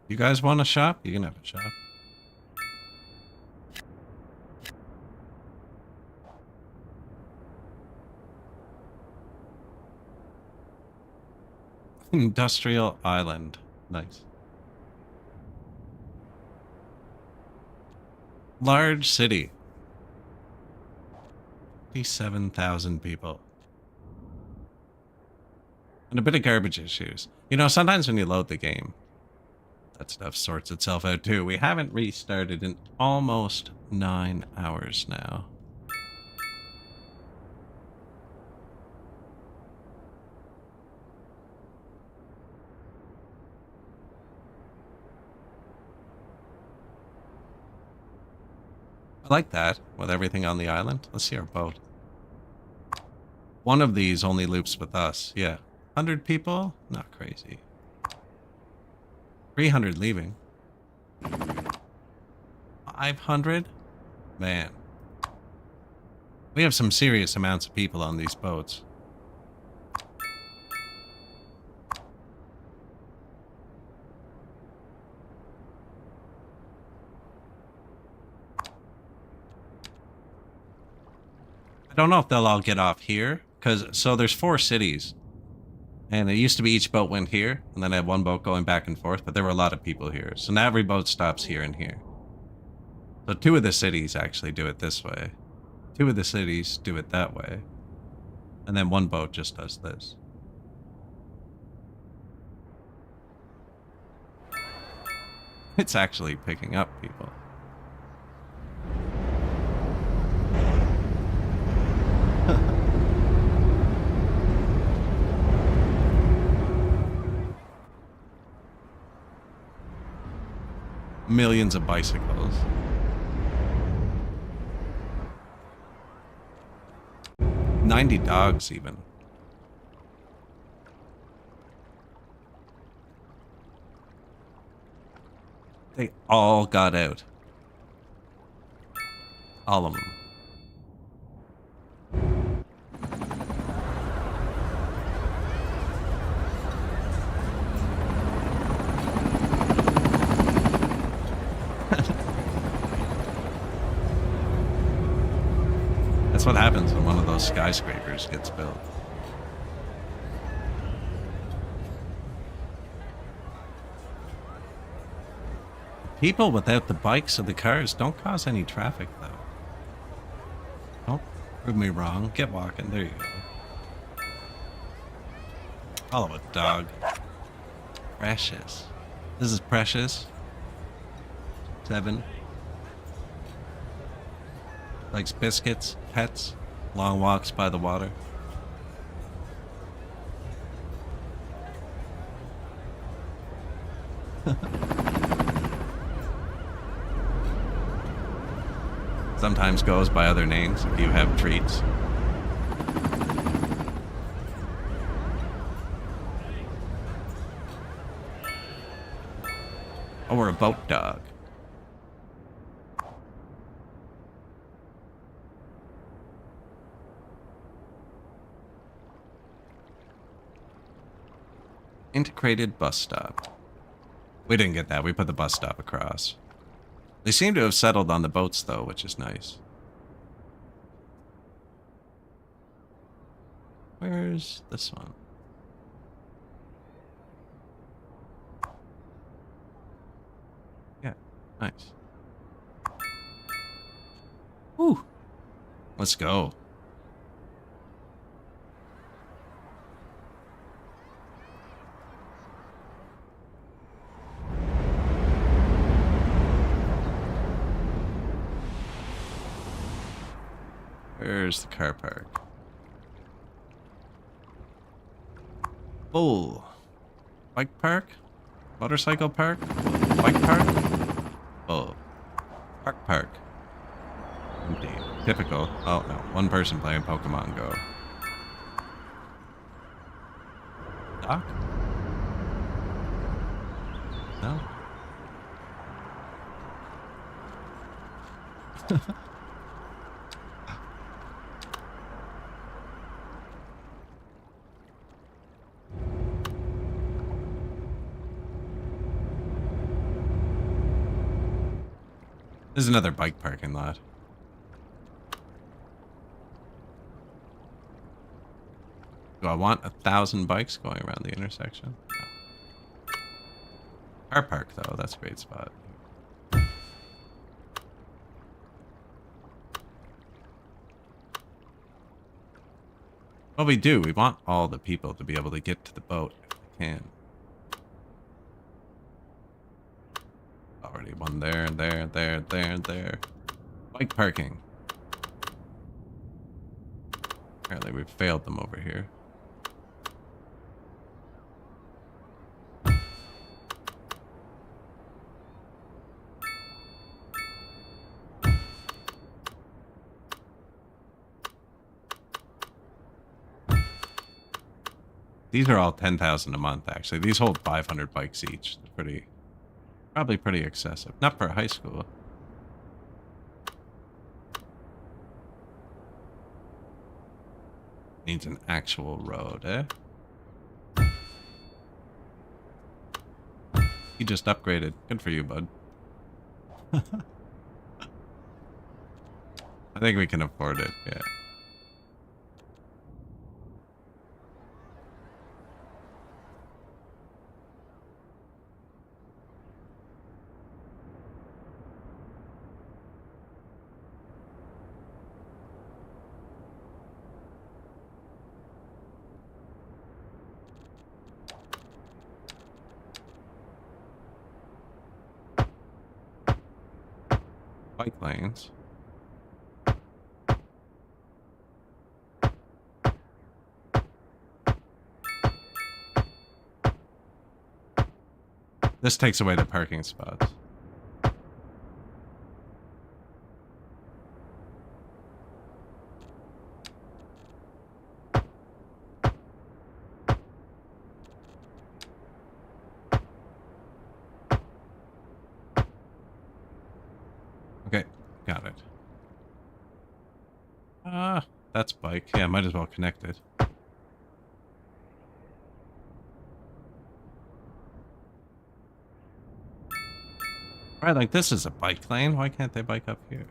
You guys want a shop? You can have a shop. Industrial island. Nice. Large city. 57,000 people. And a bit of garbage issues. You know, sometimes when you load the game, that stuff sorts itself out too. We haven't restarted in almost 9 hours now. I like that, with everything on the island. Let's see our boat. One of these only loops with us. Yeah. 100 people? Not crazy. 300 leaving. 500? Man. We have some serious amounts of people on these boats. I don't know if they'll all get off here, so there's 4 cities. And it used to be each boat went here, and then I had one boat going back and forth, but there were a lot of people here. So now every boat stops here and here. So 2 of the cities actually do it this way. 2 of the cities do it that way. And then 1 boat just does this. It's actually picking up people. Millions of bicycles. $90 dogs even. They all got out. All of them. That's what happens when one of those skyscrapers gets built. People without the bikes or the cars don't cause any traffic, though. Don't prove me wrong. Get walking. There you go. Follow it, dog. Precious. This is Precious. 7. Likes biscuits, pets, long walks by the water. Sometimes goes by other names if you have treats. Oh, we're a boat dog. Integrated bus stop. We didn't get that. We put the bus stop across. They seem to have settled on the boats, though, which is nice. Where's this one? Yeah, nice. Whew. Let's go. Where's the car park? Oh. Bike park? Motorcycle park? Bike park? Oh. Park. Empty. Typical. Oh, no. One person playing Pokemon Go. Doc? No? There's another bike parking lot. Do I want 1,000 bikes going around the intersection? No. Car park, though. That's a great spot. Well, we do. We want all the people to be able to get to the boat if they can. Already one there, there. Bike parking. Apparently we've failed them over here. These are all 10,000 a month, actually. These hold 500 bikes each. They're probably pretty excessive. Not for a high school. Needs an actual road, eh? You just upgraded. Good for you, bud. I think we can afford it, yeah. bike lanes. This takes away the parking spots. Okay, got it. That's bike. Yeah, might as well connect it. Right, like this is a bike lane. Why can't they bike up here?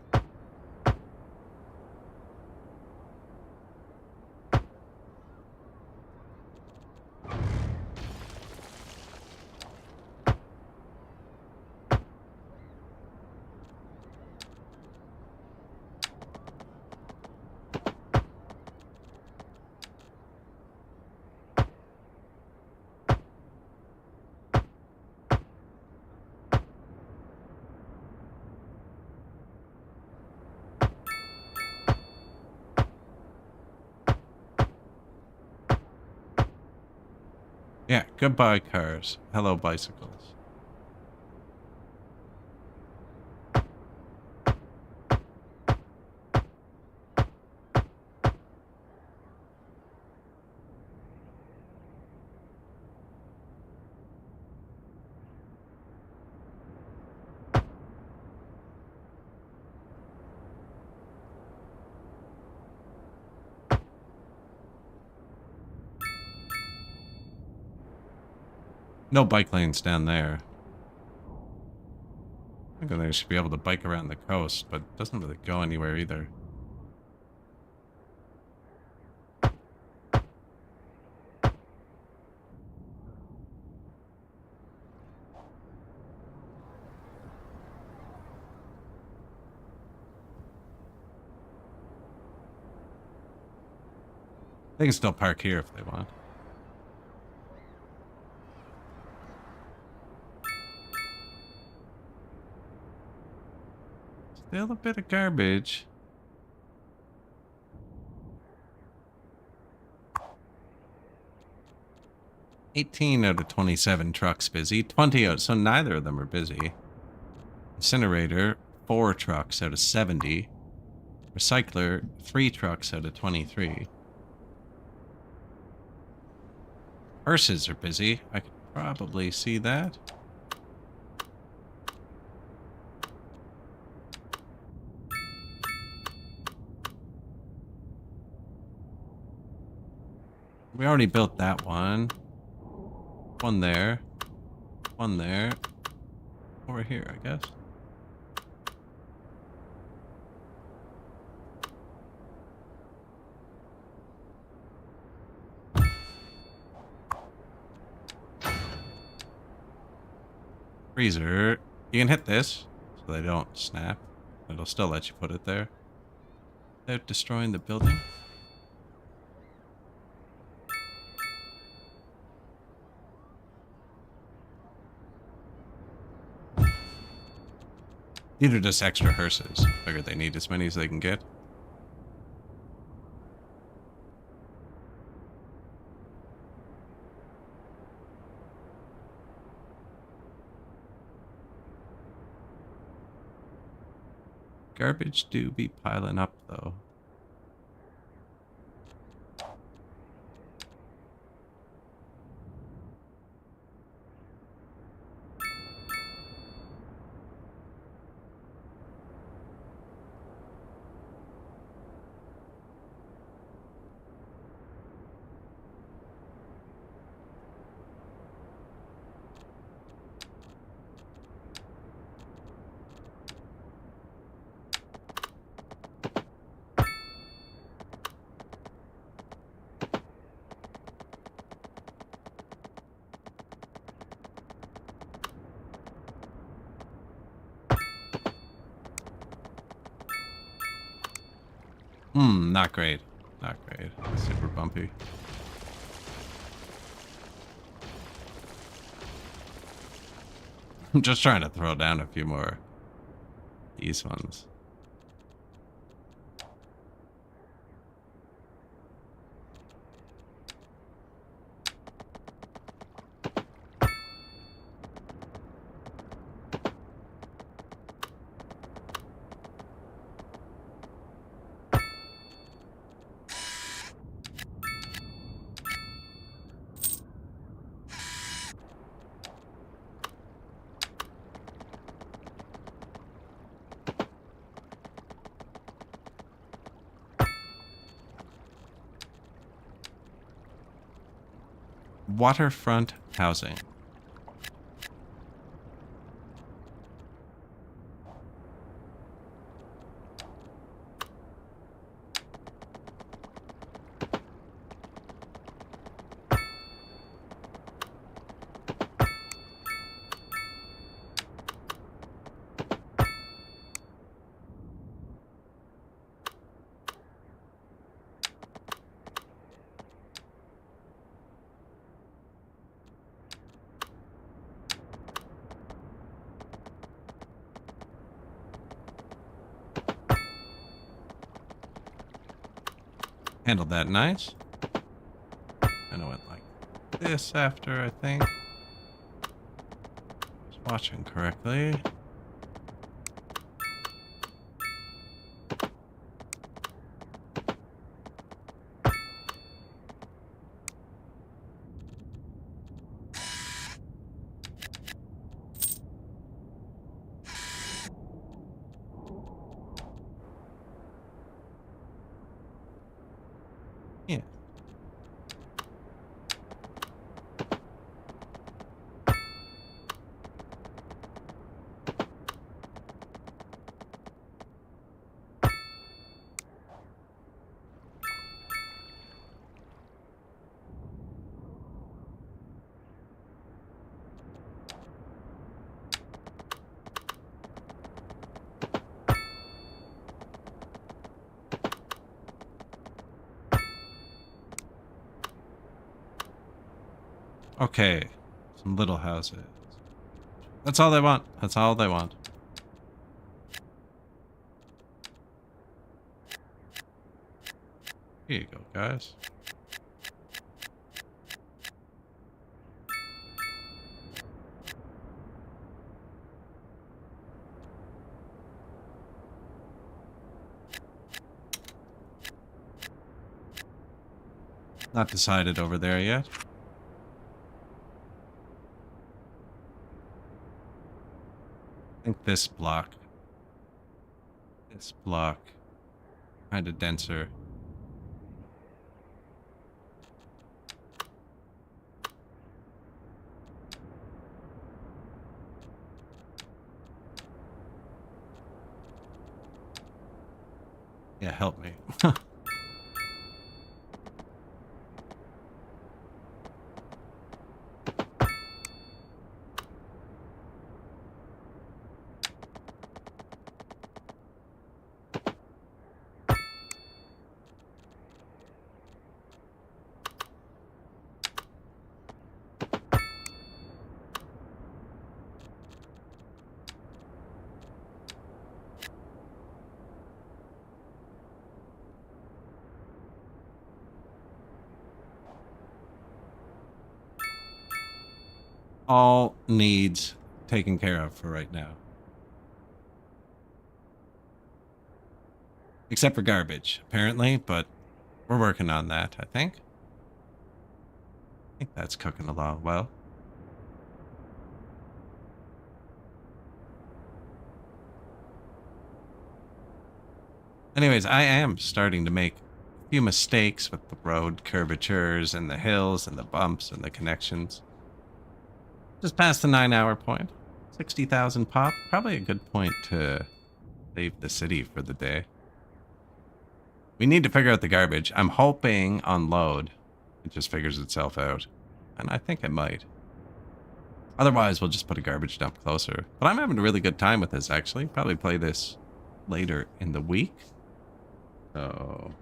Yeah, goodbye cars. Hello bicycles. No bike lanes down there. I think they should be able to bike around the coast, but it doesn't really go anywhere either. They can still park here if they want. Still a bit of garbage. $18 out of 27 trucks busy. 20 out, so neither of them are busy. Incinerator, 4 trucks out of 70. Recycler, 3 trucks out of 23. Hearses are busy. I could probably see that. We already built that one. One there. One there. Over here, I guess. Freezer. You can hit this so they don't snap. It'll still let you put it there without destroying the building. These are just extra hearses. Figured they need as many as they can get. Garbage do be piling up, though. Not great. Not great. Super bumpy. I'm just trying to throw down a few more these ones. Waterfront housing. Handled that nice. And I went like this after, I think. Was watching correctly. Yeah. Okay. Some little houses. That's all they want. That's all they want. Here you go, guys. Not decided over there yet. I think this block, kind of denser. Yeah, help me. All needs taken care of for right now. Except for garbage, apparently, but we're working on that, I think. I think that's cooking along well. Anyways, I am starting to make a few mistakes with the road curvatures and the hills and the bumps and the connections. Just past the 9-hour point. 60,000 pop. Probably a good point to leave the city for the day. We need to figure out the garbage. I'm hoping on load it just figures itself out. And I think it might. Otherwise, we'll just put a garbage dump closer. But I'm having a really good time with this, actually. Probably play this later in the week. So...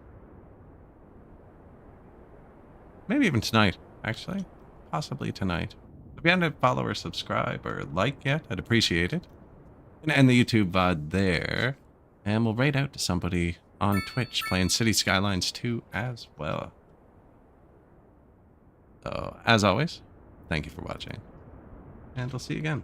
maybe even tonight, actually. Possibly tonight. If you haven't follow or subscribe or like yet, I'd appreciate it. And the YouTube VOD there. And we'll raid out to somebody on Twitch playing City Skylines 2 as well. So, as always, thank you for watching. And I'll see you again.